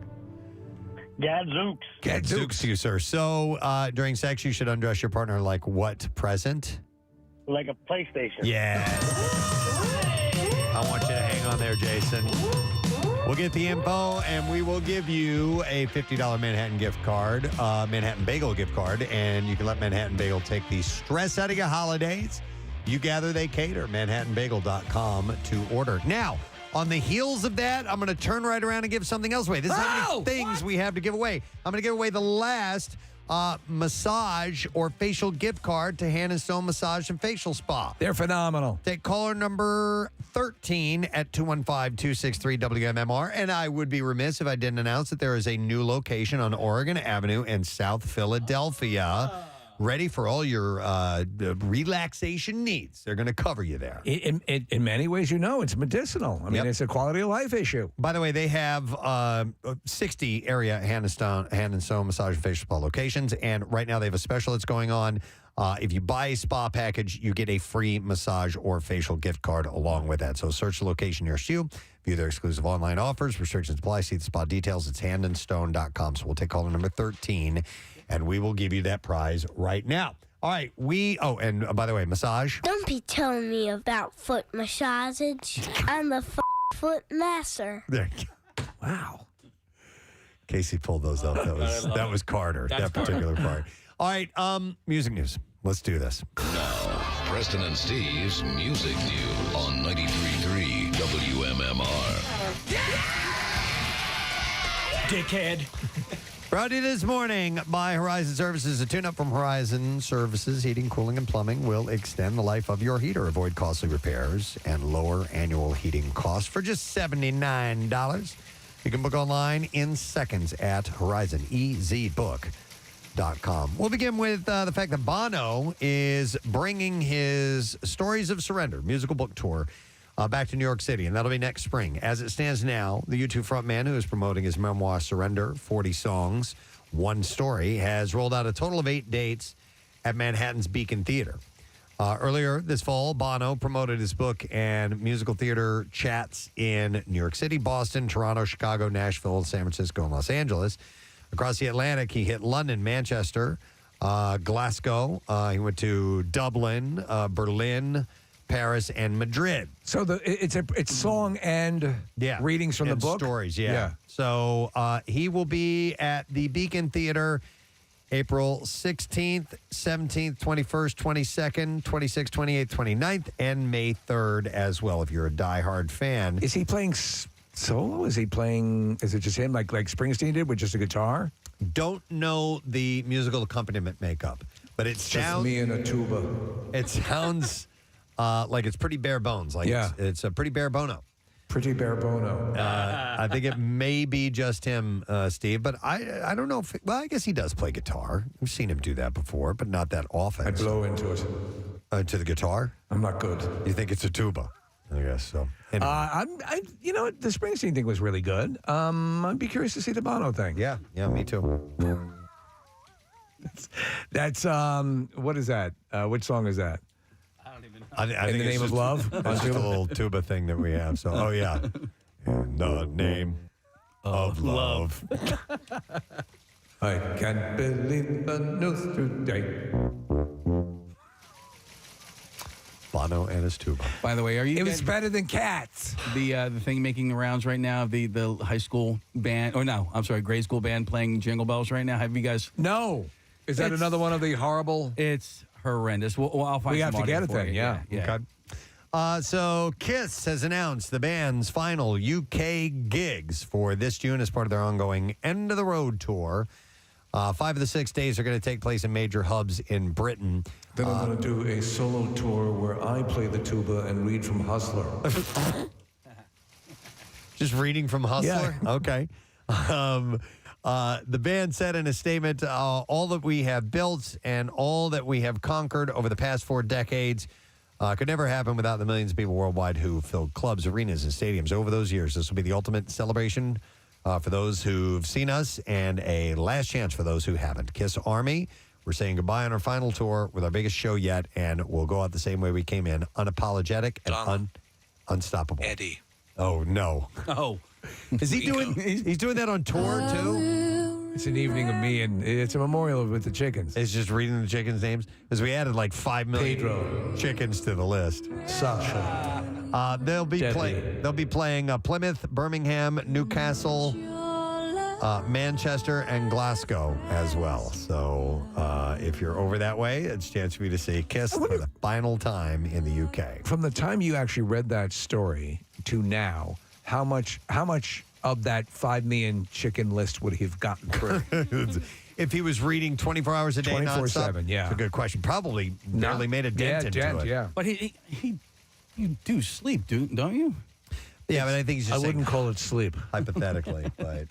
Gadzooks. Gadzooks to you, sir. So during sex, you should undress your partner like what present? Like a PlayStation. Yeah. I want you to hang on there, Jason. We'll get the info, and we will give you a $50 Manhattan gift card, Manhattan Bagel gift card, and you can let Manhattan Bagel take the stress out of your holidays. You gather, they cater. ManhattanBagel.com to order. Now, on the heels of that, I'm going to turn right around and give something else away. This is how many things we have to give away. I'm going to give away the last massage or facial gift card to Hand and Stone Massage and Facial Spa. They're phenomenal. Take caller number 13 at 215-263-WMMR. And I would be remiss if I didn't announce that there is a new location on Oregon Avenue in South Philadelphia. ready for all your relaxation needs. They're going to cover you there. In many ways, it's medicinal. I mean, it's a quality of life issue. By the way, they have 60 area hand and stone massage and facial spa locations, and right now they have a special that's going on. If you buy a spa package, you get a free massage or facial gift card along with that. So search the location nearest you. View their exclusive online offers. Restrictions apply. See the spa details. It's handandstone.com. So we'll take caller number 13, and we will give you that prize right now. All right. And by the way, massage. Don't be telling me about foot massage. I'm the foot master. There you go. Wow. Casey pulled those up. That was Carter, that particular part. All right, music news. Let's do this. Now, Preston and Steve's Music News on 93.3 WMMR. Dickhead. Brought to you this morning by Horizon Services. A tune-up from Horizon Services Heating, Cooling, and Plumbing will extend the life of your heater. Avoid costly repairs and lower annual heating costs for just $79. You can book online in seconds at HorizonEZBook.com. We'll begin with the fact that Bono is bringing his Stories of Surrender musical book tour back to New York City, and that'll be next spring. As it stands now, the U2 frontman, who is promoting his memoir, Surrender, 40 Songs, One Story, has rolled out a total of 8 dates at Manhattan's Beacon Theater. Earlier this fall, Bono promoted his book and musical theater chats in New York City, Boston, Toronto, Chicago, Nashville, San Francisco, and Los Angeles. Across the Atlantic, he hit London, Manchester, Glasgow. He went to Dublin, Berlin, Paris, and Madrid. So it's song and readings from the book? Stories, yeah. So he will be at the Beacon Theater April 16th, 17th, 21st, 22nd, 26th, 28th, 29th, and May 3rd as well, if you're a diehard fan. Is he playing solo? Is it just him like Springsteen did with just a guitar? Don't know the musical accompaniment makeup, but it sounds... Just me and a tuba. It sounds like it's pretty bare bones. It's a pretty bare bono. Pretty bare bono. I think it may be just him, Steve, but I don't know if... Well, I guess he does play guitar. I've seen him do that before, but not that often. I blow into it. To the guitar? I'm not good. You think it's a tuba? I guess so. Anyway. You know what? The Springsteen thing was really good. I'd be curious to see the Bono thing. Yeah, me too. That's what is that? Which song is that? I think In the Name of Love? It's just a little tuba thing that we have. So, In the name of love. I can't believe the news today. Bono and his tuba. By the way, It was better than Cats. The thing making the rounds right now, the high school band, grade school band playing Jingle Bells right now. Have you guys? No. Is that another one of the horrible? It's horrendous. Well, I'll find. We some have to get it audio for then. you. Yeah. Okay. So Kiss has announced the band's final UK gigs for this June as part of their ongoing End of the Road tour. 5 of the 6 days are going to take place in major hubs in Britain. Then I'm going to do a solo tour where I play the tuba and read from Hustler. Just reading from Hustler? Yeah. Okay. The band said in a statement, all that we have built and all that we have conquered over the past 4 decades could never happen without the millions of people worldwide who filled clubs, arenas, and stadiums over those years. This will be the ultimate celebration for those who've seen us and a last chance for those who haven't. Kiss Army, we're saying goodbye on our final tour with our biggest show yet, and we'll go out the same way we came in, unapologetic and unstoppable. Eddie. Oh, no. Oh. Is he doing? He's doing that on tour too. It's an evening of me, and it's a memorial with the chickens. It's just reading the chickens' names because we added like 5 million Pedro. chickens to the list. Sasha. They'll be playing Plymouth, Birmingham, Newcastle, Manchester, and Glasgow as well. So if you're over that way, it's a chance for you to see Kiss for the final time in the UK. From the time you actually read that story to now, how much of that 5 million chicken list would he have gotten through? If he was reading 24 hours a day, 24/7, yeah. It's a good question. Probably barely made a dent into it. Yeah. But you do sleep, don't you? Yeah, but I think he's just I wouldn't call it sleep. hypothetically. But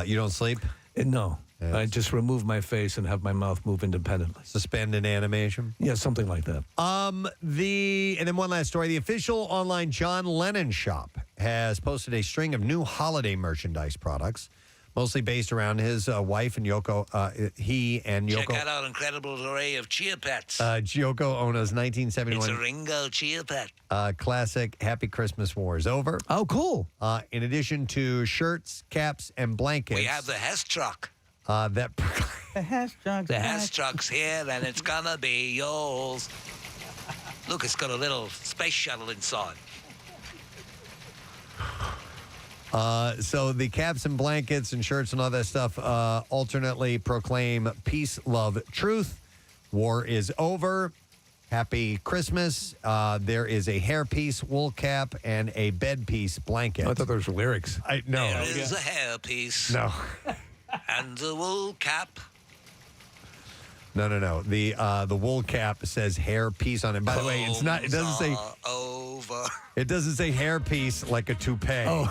you don't sleep? No. I just remove my face and have my mouth move independently. Suspend an animation? Yeah, something like that. And then one last story. The official online John Lennon shop has posted a string of new holiday merchandise products, mostly based around his wife and Yoko. He and Yoko. Check out our incredible array of cheer pets. Yoko Ono's 1971. It's a Ringo cheer pet. Classic Happy Christmas War is over. Oh, cool. In addition to shirts, caps, and blankets. We have the Hess truck. The Hess truck's The Hess truck's here, and it's gonna be yours. Look, it's got a little space shuttle inside. So the caps and blankets and shirts and all that stuff alternately proclaim peace, love, truth. War is over. Happy Christmas. There is a hairpiece wool cap and a bed piece blanket. I thought those were lyrics. No. There is a hairpiece. No. And a wool cap. No. The wool cap says hair piece on it. By the way, it's not. It doesn't say. Over. It doesn't say hair piece like a toupee. Oh.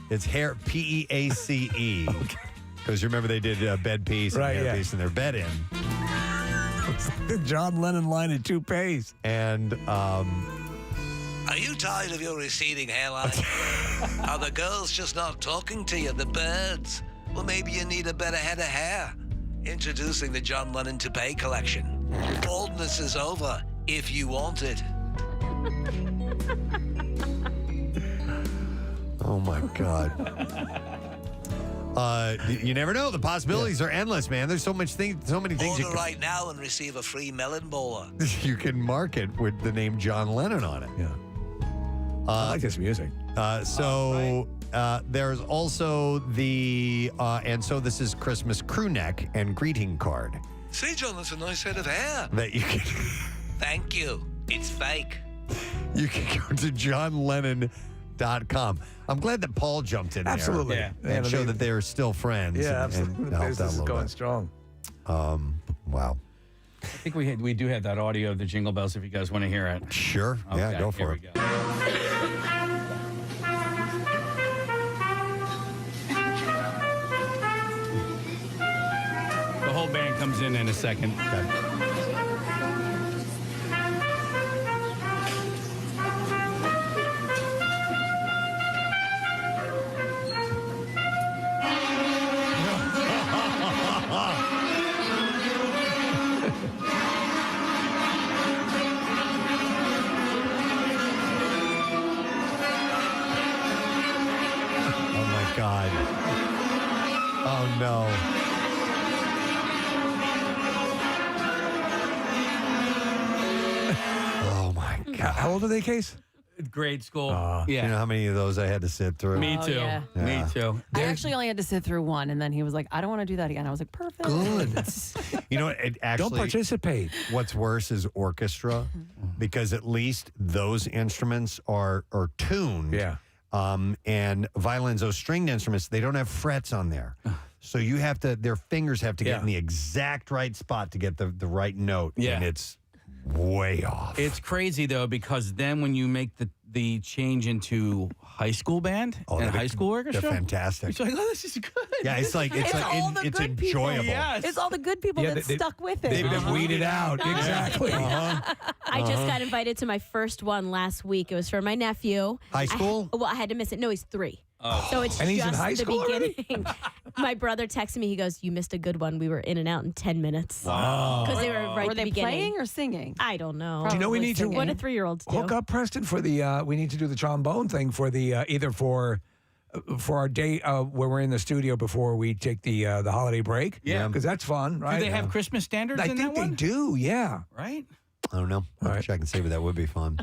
It's hair PEACE. Because remember they did bed piece and hair piece in their bed in. It's the John Lennon line of toupees. And Are you tired of your receding hairline? Are the girls just not talking to you? The birds? Well, maybe you need a better head of hair. Introducing the John Lennon Toupee Collection. Baldness is over, if you want it. Oh, my God. You never know. The possibilities are endless, man. There's so many things Order you can, right now and receive a free melon bowler. you can market with the name John Lennon on it. Yeah. I like this music. There's also the, and so this is Christmas crew neck and greeting card. See, John, that's a nice head of hair. That you can. Thank you. It's fake. You can go to johnlennon.com. I'm glad that Paul jumped in Absolutely. there. Yeah. And showed that they're still friends. Yeah, and absolutely. The helped out business a is little going bit. strong. Wow. I think we do have that audio of the Jingle Bells if you guys want to hear it. Sure. Yeah, Okay, go for here it. we go. The whole band comes in a second. Oh, my God. Oh, no. Oh, my God. How old are they, Case? Grade school. You know how many of those I had to sit through? Me Oh, too. yeah. Me too. I actually only had to sit through one, and then he was like, I don't want to do that again. I was like, perfect. Good. You know what? It actually, Don't participate. What's worse is orchestra, because at least those instruments are tuned. Yeah. And violins, those stringed instruments, they don't have frets on there. So you have to, their fingers have to get in the exact right spot to get the right note. Yeah. And it's way off. It's crazy though, because then when you make the change into high school band and high school orchestra, they're fantastic. It's like, oh, this is good. Yeah, it's like it's all the it's good people. enjoyable. Yes. It's all the good people that stuck with it. They've been weeded out. Exactly. I just got invited to my first one last week. It was for my nephew. High school? I had to miss it. No, he's 3. So it's And he's in just high the school already? beginning. My brother texted me. He goes, "You missed a good one. We were in and out in 10 minutes." Wow. Because they were right Were at the they beginning. playing or singing? I don't know. Do you know we need to What do 3-year-olds do? hook up Preston for the? We need to do the trombone thing for the either for our day where we're in the studio before we take the holiday break. Yeah. because that's fun, right? Do they have Christmas standards I in think that one? they do. Yeah. Right? I don't know. I'll check and see, but that would be fun.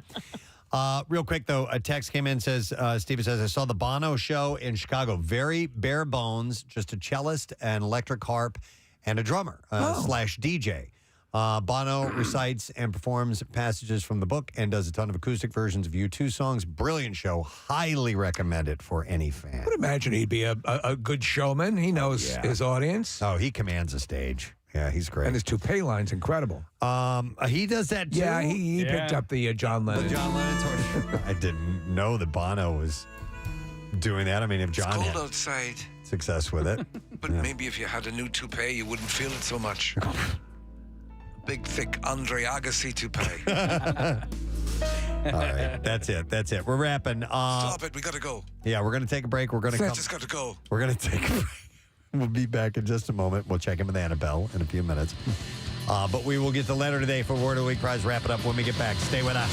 Real quick, though, a text came in, says, Steven says, I saw the Bono show in Chicago. Very bare bones, just a cellist, an electric harp, and a drummer / DJ. Bono recites and performs passages from the book and does a ton of acoustic versions of U2 songs. Brilliant show. Highly recommend it for any fan. I would imagine he'd be a good showman. He knows his audience. Oh, he commands a stage. Yeah, he's great. And his toupee line's incredible. He does that too? Yeah, he picked up the John Lennon. The John Lennon torch. I didn't know that Bono was doing that. I mean, if John Cold had outside. success with it. but maybe if you had a new toupee, you wouldn't feel it so much. Big, thick Andre Agassi toupee. All right, that's it. We're wrapping. Stop it, we gotta go. Yeah, we're going to take a break. We're going to Francis got to go. We're going to take a break. We'll be back in just a moment. We'll check in with Annabelle in a few minutes. But we will get the letter today for Word of the Week prize. Wrap it up when we get back. Stay with us.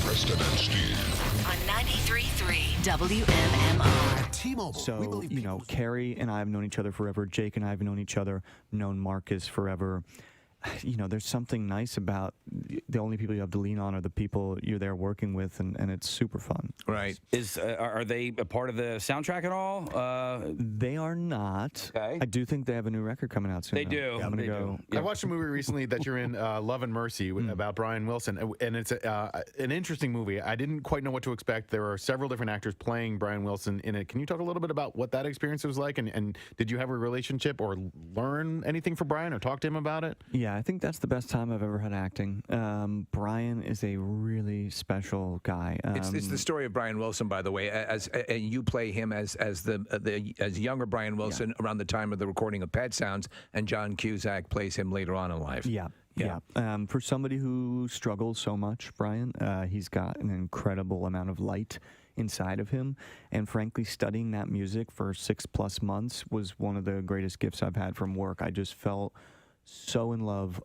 Preston and Steve. On 93.3 WMMR. T-Mobile. So, Carrie and I have known each other forever. Jake and I have known each other, known Marcus forever. There's something nice about the only people you have to lean on are the people you're there working with, and it's super fun. Right. Are they a part of the soundtrack at all? They are not. Okay. I do think they have a new record coming out soon. They though. do. Yeah, I'm gonna go. I watched a movie recently that you're in, Love and Mercy, about Brian Wilson, and it's an interesting movie. I didn't quite know what to expect. There are several different actors playing Brian Wilson in it. Can you talk a little bit about what that experience was like, and did you have a relationship or learn anything from Brian or talk to him about it? Yeah, I think that's the best time I've ever had acting. Brian is a really special guy. It's the story of Brian Wilson, by the way. And you play him as younger Brian Wilson around the time of the recording of Pet Sounds, and John Cusack plays him later on in life. Yeah. For somebody who struggles so much, Brian, he's got an incredible amount of light inside of him. And frankly, studying that music for 6+ months was one of the greatest gifts I've had from work. I just felt so in love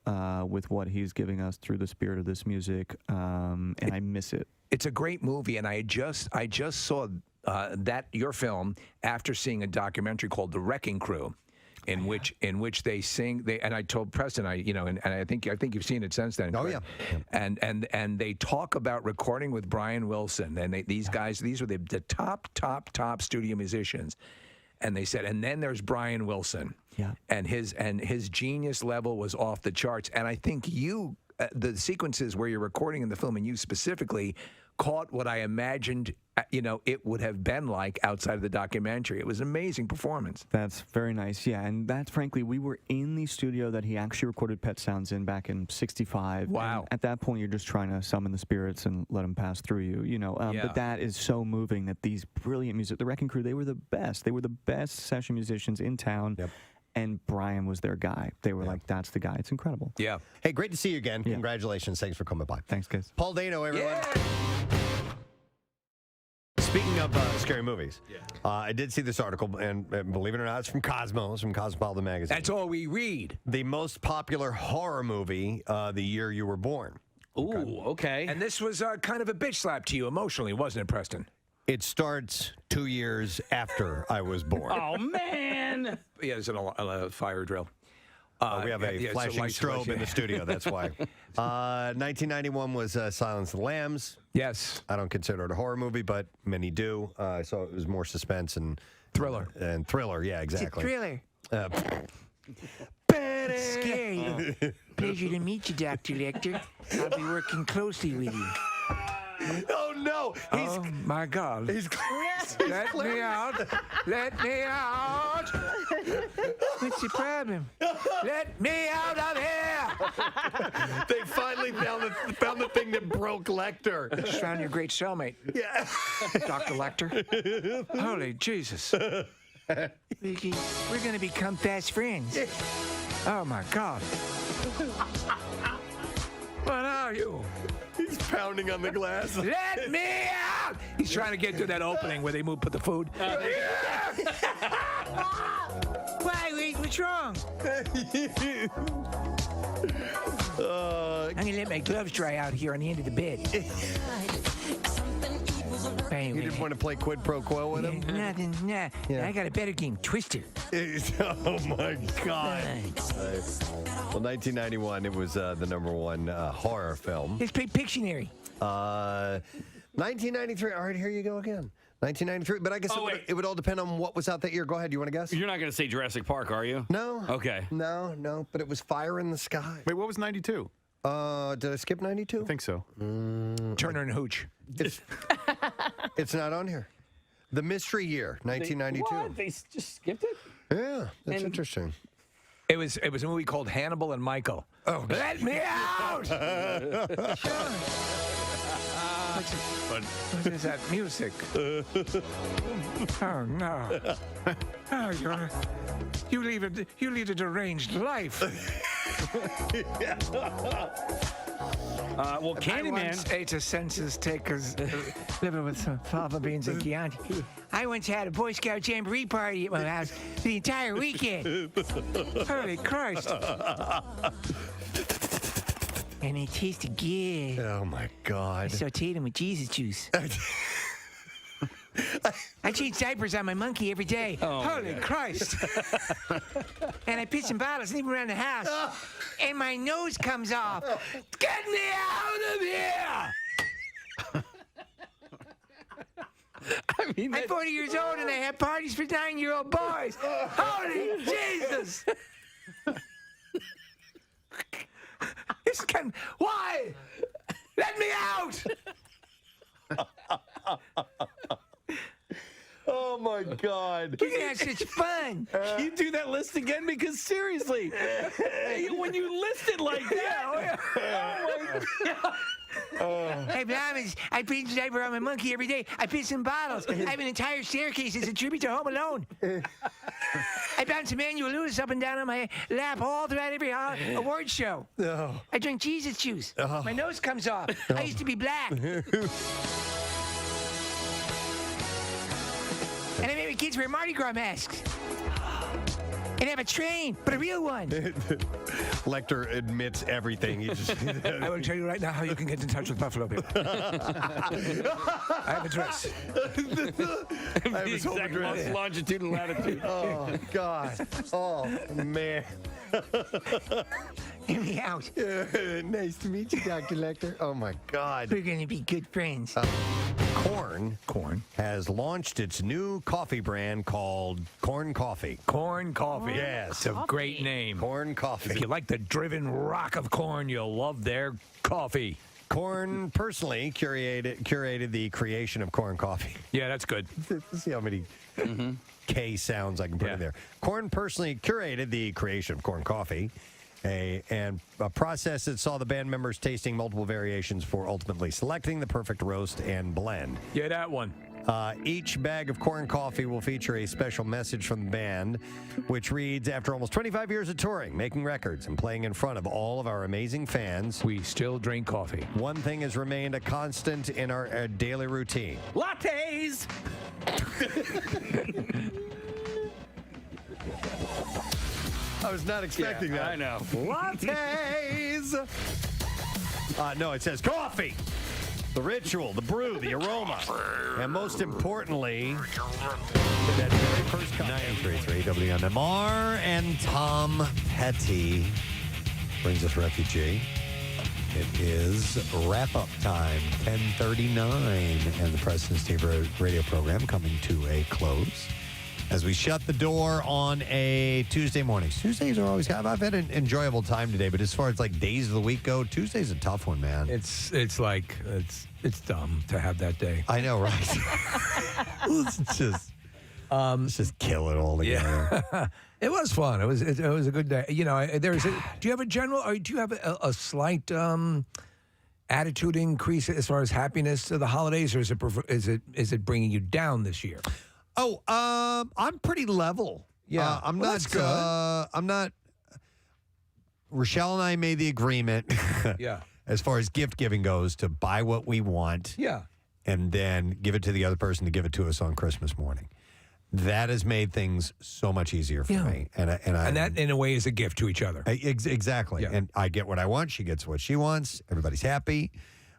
with what he's giving us through the spirit of this music, and I miss it. It's a great movie, and I just saw your film after seeing a documentary called The Wrecking Crew, in which they sing. And I told Preston, and I think you've seen it since then. Oh yeah. And they talk about recording with Brian Wilson, and these guys, these were the top studio musicians. And they said, and then there's Brian Wilson. Yeah. And his genius level was off the charts. And I think the sequences where you're recording in the film, and you specifically caught what I imagined, it would have been like outside of the documentary. It was an amazing performance. That's very nice. Yeah, and that's frankly, we were in the studio that he actually recorded Pet Sounds in back in '65. Wow. And at that point, you're just trying to summon the spirits and let them pass through you, But that is so moving that these brilliant music, the Wrecking Crew, they were the best. They were the best session musicians in town. Yep. And Brian was their guy. They were like, that's the guy. It's incredible. Yeah. Hey, great to see you again. Congratulations. Thanks for coming by. Thanks, guys. Paul Dano, everyone. Speaking of scary movies, I did see this article, and believe it or not, it's from Cosmos, from Cosmopolitan Magazine. That's all we read. The most popular horror movie the year you were born. Ooh, okay. And this was kind of a bitch slap to you emotionally, wasn't it, Preston? It starts 2 years after I was born. Oh, man. Yeah, there's a fire drill. We have a flashing strobe in the studio, that's why. 1991 was Silence of the Lambs. Yes. I don't consider it a horror movie, but many do. So it was more suspense and... Thriller. And thriller, yeah, exactly. Thriller. Scary. Pleasure to meet you, Dr. Lecter. I'll be working closely with you. Oh, no. Oh, my God. Let me out. Let me out. What's the problem? Let me out of here. They finally found the thing that broke Lecter. Just found your great cellmate. Yeah. Dr. Lecter. Holy Jesus. Vicky, we're going to become fast friends. Oh, my God. What are you? He's pounding on the glass. Let me out! He's trying to get to that opening where they put the food. Why? What's wrong? I'm going to let my gloves dry out here on the end of the bed. You didn't want to play quid pro quo with him? Nothing. Nah. Yeah. I got a better game, Twister. Oh, my God. Well, 1991, it was the #1 horror film. Let's play Pictionary. 1993. All right, here you go again. 1993. But I guess it would all depend on what was out that year. Go ahead. You want to guess? You're not going to say Jurassic Park, are you? No. Okay. No. But it was Fire in the Sky. Wait, what was 92? Did I skip 92? I think so. Turner and Hooch. It's not on here. The Mystery Year, 1992. What? They just skipped it? Yeah, that's interesting. It was a movie called Hannibal and Michael. Oh, let me out! What is that music? Oh no! Oh, you lead a deranged life. Well, I once ate a census taker's liver with some fava beans and Chianti. I once had a Boy Scout Jamboree party at my house the entire weekend. Holy Christ. And they tasted good. Oh, my God. I sauteed them with Jesus juice. I change diapers on my monkey every day. Oh, Holy Christ. And I piss in bottles and leave them around the house. And my nose comes off. Get me out of here! I mean, I'm 40 years old and I have parties for 9-year-old boys. Holy Jesus! Why? Let me out! Oh, my God. You can have such fun. Can you do that list again? Because seriously, when you list it like that, oh my God. Hey, Blamas, I change the diaper on my monkey every day. I piss in bottles. I have an entire staircase as a tribute to Home Alone. I bounce Emmanuel Lewis up and down on my lap all throughout every award show. Oh. I drink Jesus juice. My nose comes off. I used to be black. And I made my kids wear Mardi Gras masks. And have a train, but a real one. Lecter admits everything. He just, I will tell you right now how you can get in touch with Buffalo Bill. I have a dress. I have his whole address. Longitude and latitude. Oh, God. Oh, man. Get me out. Nice to meet you, Dr. Lecter. Oh, my God. We're going to be good friends. Corn has launched its new coffee brand called Corn Coffee. Corn Coffee. Yes. It's a great name. Corn Coffee. If you like the driven rock of corn, you'll love their coffee. Corn personally curated the creation of Corn Coffee. Yeah, that's good. Let's see how many K sounds I can put in there. Corn personally curated the creation of Corn Coffee, and a process that saw the band members tasting multiple variations for ultimately selecting the perfect roast and blend. Yeah, that one. Each bag of Corn Coffee will feature a special message from the band, which reads, after almost 25 years of touring, making records, and playing in front of all of our amazing fans, we still drink coffee. One thing has remained a constant in our daily routine. Lattes! I was not expecting that. I know. Lattes! No, it says coffee. The ritual, the brew, the aroma, and most importantly, that very first cup. 93.3 WMMR and Tom Petty brings us Refugee. It is wrap-up time, 10:39, and the Preston and Steve radio program coming to a close. As we shut the door on a Tuesday morning. Tuesdays are always, I've had an enjoyable time today, but as far as like days of the week go, Tuesday's a tough one, man. It's dumb to have that day. I know, right? Let's just kill it all together. Yeah. It was fun. It was a good day. You know, do you have a general, or do you have a slight attitude increase as far as happiness to the holidays, or is it bringing you down this year? Oh, I'm pretty level. Yeah, I'm well, not. that's good. I'm not. Rochelle and I made the agreement. Yeah. As far as gift giving goes, to buy what we want. Yeah. And then give it to the other person to give it to us on Christmas morning. That has made things so much easier for me. And that, in a way, is a gift to each other. Exactly. Yeah. And I get what I want. She gets what she wants. Everybody's happy.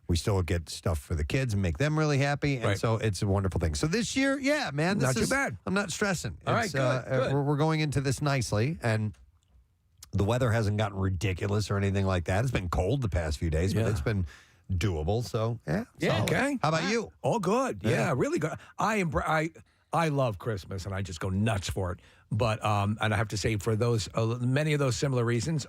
We still get stuff for the kids and make them really happy. And so it's a wonderful thing. So this year, yeah, man. Not too bad. I'm not stressing. All right, good. We're going into this nicely. And the weather hasn't gotten ridiculous or anything like that. It's been cold the past few days, but it's been doable. So, solid. Okay. How about you? All good. Yeah, really good. I love Christmas, and I just go nuts for it. But and I have to say, for those many of those similar reasons,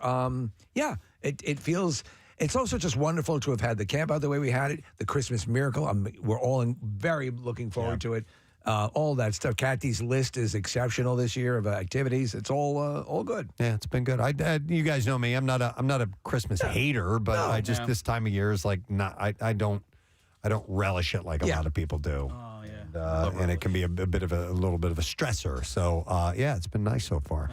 it feels. It's also just wonderful to have had the camp out the way we had it, the Christmas miracle. We're all very looking forward to it. All that stuff. Kathy's list is exceptional this year of activities. It's all good. Yeah, it's been good. You guys know me. I'm not a Christmas hater, but this time of year is like not. I don't I don't relish it like a lot of people do. Oh yeah. And it can be a little bit of a stressor. So it's been nice so far.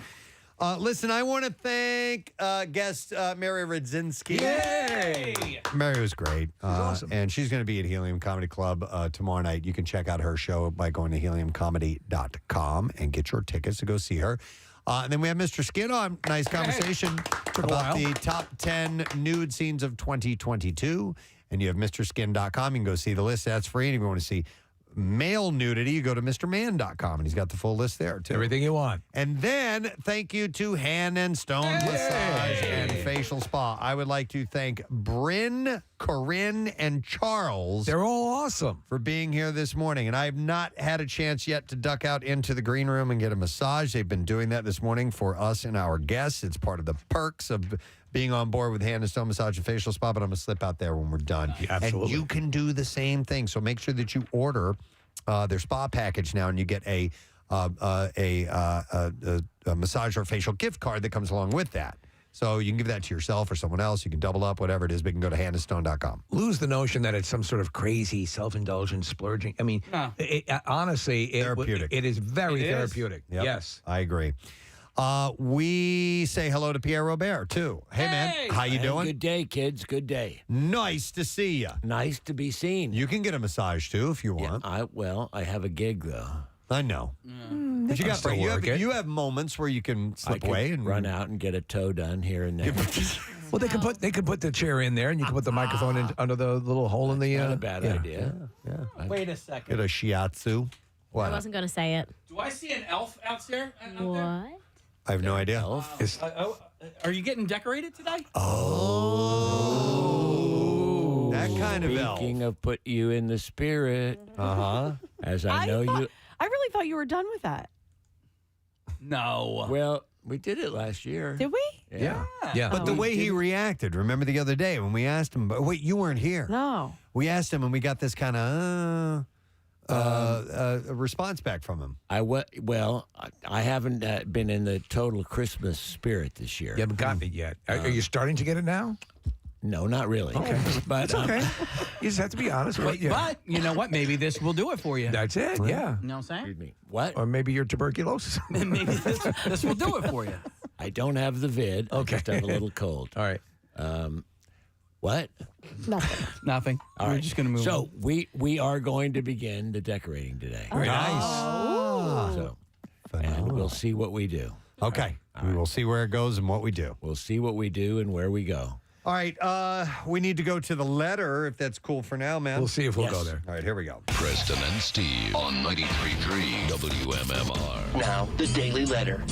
Listen, I want to thank guest Mary Radzinski. Yay! Mary was great. awesome. And she's going to be at Helium Comedy Club tomorrow night. You can check out her show by going to heliumcomedy.com and get your tickets to go see her. And then we have Mr. Skin on. Nice conversation about the top 10 nude scenes of 2022. And you have MrSkin.com. You can go see the list. That's free. And if you want to see male nudity, you go to MrMan.com, and he's got the full list there, too. Everything you want. And then, thank you to Hand and Stone Massage and Facial Spa. I would like to thank Bryn, Corinne, and Charles. They're all awesome. For being here this morning. And I have not had a chance yet to duck out into the green room and get a massage. They've been doing that this morning for us and our guests. It's part of the perks of being on board with Hand and Stone Massage and Facial Spa, but I'm going to slip out there when we're done. Yeah, absolutely. And you can do the same thing. So make sure that you order their spa package now, and you get a massage or facial gift card that comes along with that. So you can give that to yourself or someone else. You can double up, whatever it is, but you can go to handandstone.com. Lose the notion that it's some sort of crazy self-indulgent splurging. I mean, honestly, Therapeutic. It is very It is. therapeutic. Yep, Yes. I agree. We say hello to Pierre Robert, too. Hey, man. How you doing? Good day, kids. Good day. Nice to see you. Nice to be seen. You can get a massage, too, if you want. I have a gig, though. I know. But you have moments where you can slip away and run out and get a toe done here and there. Well, they could put the chair in there, and you can put the microphone in, under the little hole in the. Not a bad idea. Yeah. Wait a second. Get a shiatsu. What? I wasn't going to say it. Do I see an elf out there? What? I have no idea. Are you getting decorated today? Oh. That kind of elf. Speaking of put you in the spirit. As I know you. I really thought you were done with that. No. Well, we did it last year. Did we? Yeah. But the way he reacted, remember the other day when we asked him, wait, you weren't here. No. We asked him and we got this kind of a response back from him. I haven't been in the total Christmas spirit this year. You haven't gotten it yet. Are you starting to get it now? No, not really. Okay. But It's okay. You just have to be honest with you. But you know what? Maybe this will do it for you. That's it, yeah. You know what I'm saying? Excuse me. What? Or maybe your tuberculosis. Maybe this will do it for you. I don't have the vid. Okay. I just have a little cold. All right. What? Nothing. All We're right. just going to move So on. we are going to begin the decorating today. Very nice. So, and we'll see what we do. Okay. We will see where it goes and what we do. We'll see what we do and where we go. All right. We need to go to the letter, if that's cool for now, man. We'll see if we'll go there. All right, here we go. Preston and Steve on 93.3 WMMR. Now, the Daily Letter.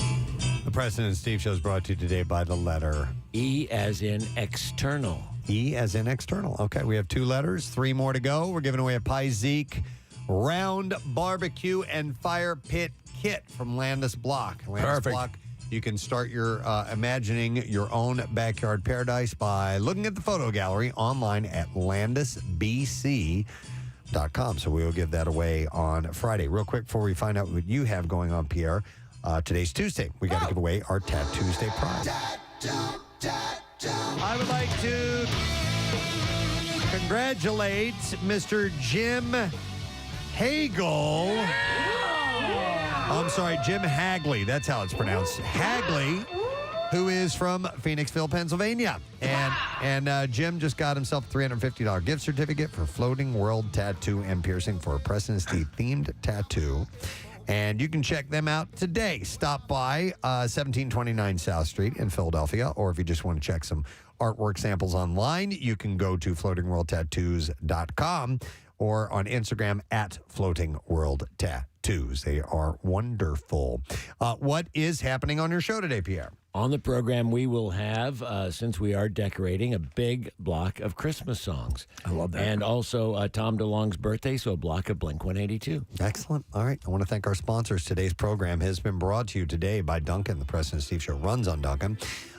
The Preston and Steve show is brought to you today by the letter E as in external. E as in external. Okay, we have 2 letters, 3 more to go. We're giving away a Pie-Zeke round barbecue and fire pit kit from Landis Block. Landis Perfect. Block. You can start your imagining your own backyard paradise by looking at the photo gallery online at landisbc.com. So we will give that away on Friday. Real quick before we find out what you have going on, Pierre, today's Tuesday. We got to give away our Tat Tuesday prize. I would like to congratulate Mr. Jim Hagel. I'm sorry, Jim Hagley. That's how it's pronounced. Hagley, who is from Phoenixville, Pennsylvania. And Jim just got himself a $350 gift certificate for Floating World Tattoo and Piercing for a Preston and Steve themed tattoo. And you can check them out today. Stop by 1729 South Street in Philadelphia, or if you just want to check some artwork samples online, you can go to floatingworldtattoos.com or on Instagram at floatingworldtattoos. They are wonderful. What is happening on your show today, Pierre? On the program, we will have, since we are decorating, a big block of Christmas songs. I love that. And also Tom DeLonge's birthday, so a block of Blink-182. Excellent. All right. I want to thank our sponsors. Today's program has been brought to you today by Duncan. The Preston and Steve Show runs on Duncan.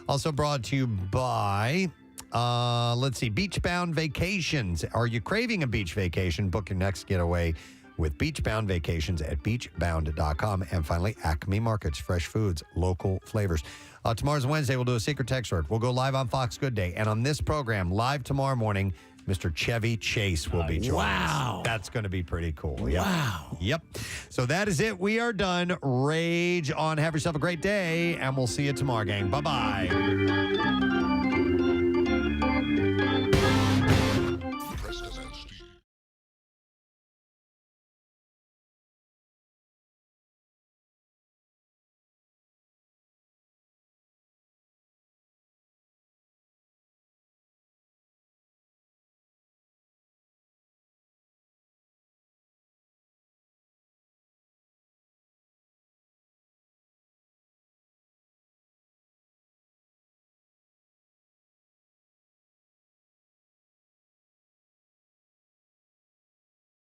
Also brought to you by, Beachbound Vacations. Are you craving a beach vacation? Book your next getaway with Beachbound Vacations at beachbound.com. And finally, Acme Markets, fresh foods, local flavors. Tomorrow's Wednesday. We'll do a secret text word. We'll go live on Fox Good Day. And on this program, live tomorrow morning, Mr. Chevy Chase will be joining wow. us. That's going to be pretty cool. Yep. Wow. Yep. So that is it. We are done. Rage on. Have yourself a great day, and we'll see you tomorrow, gang. Bye-bye.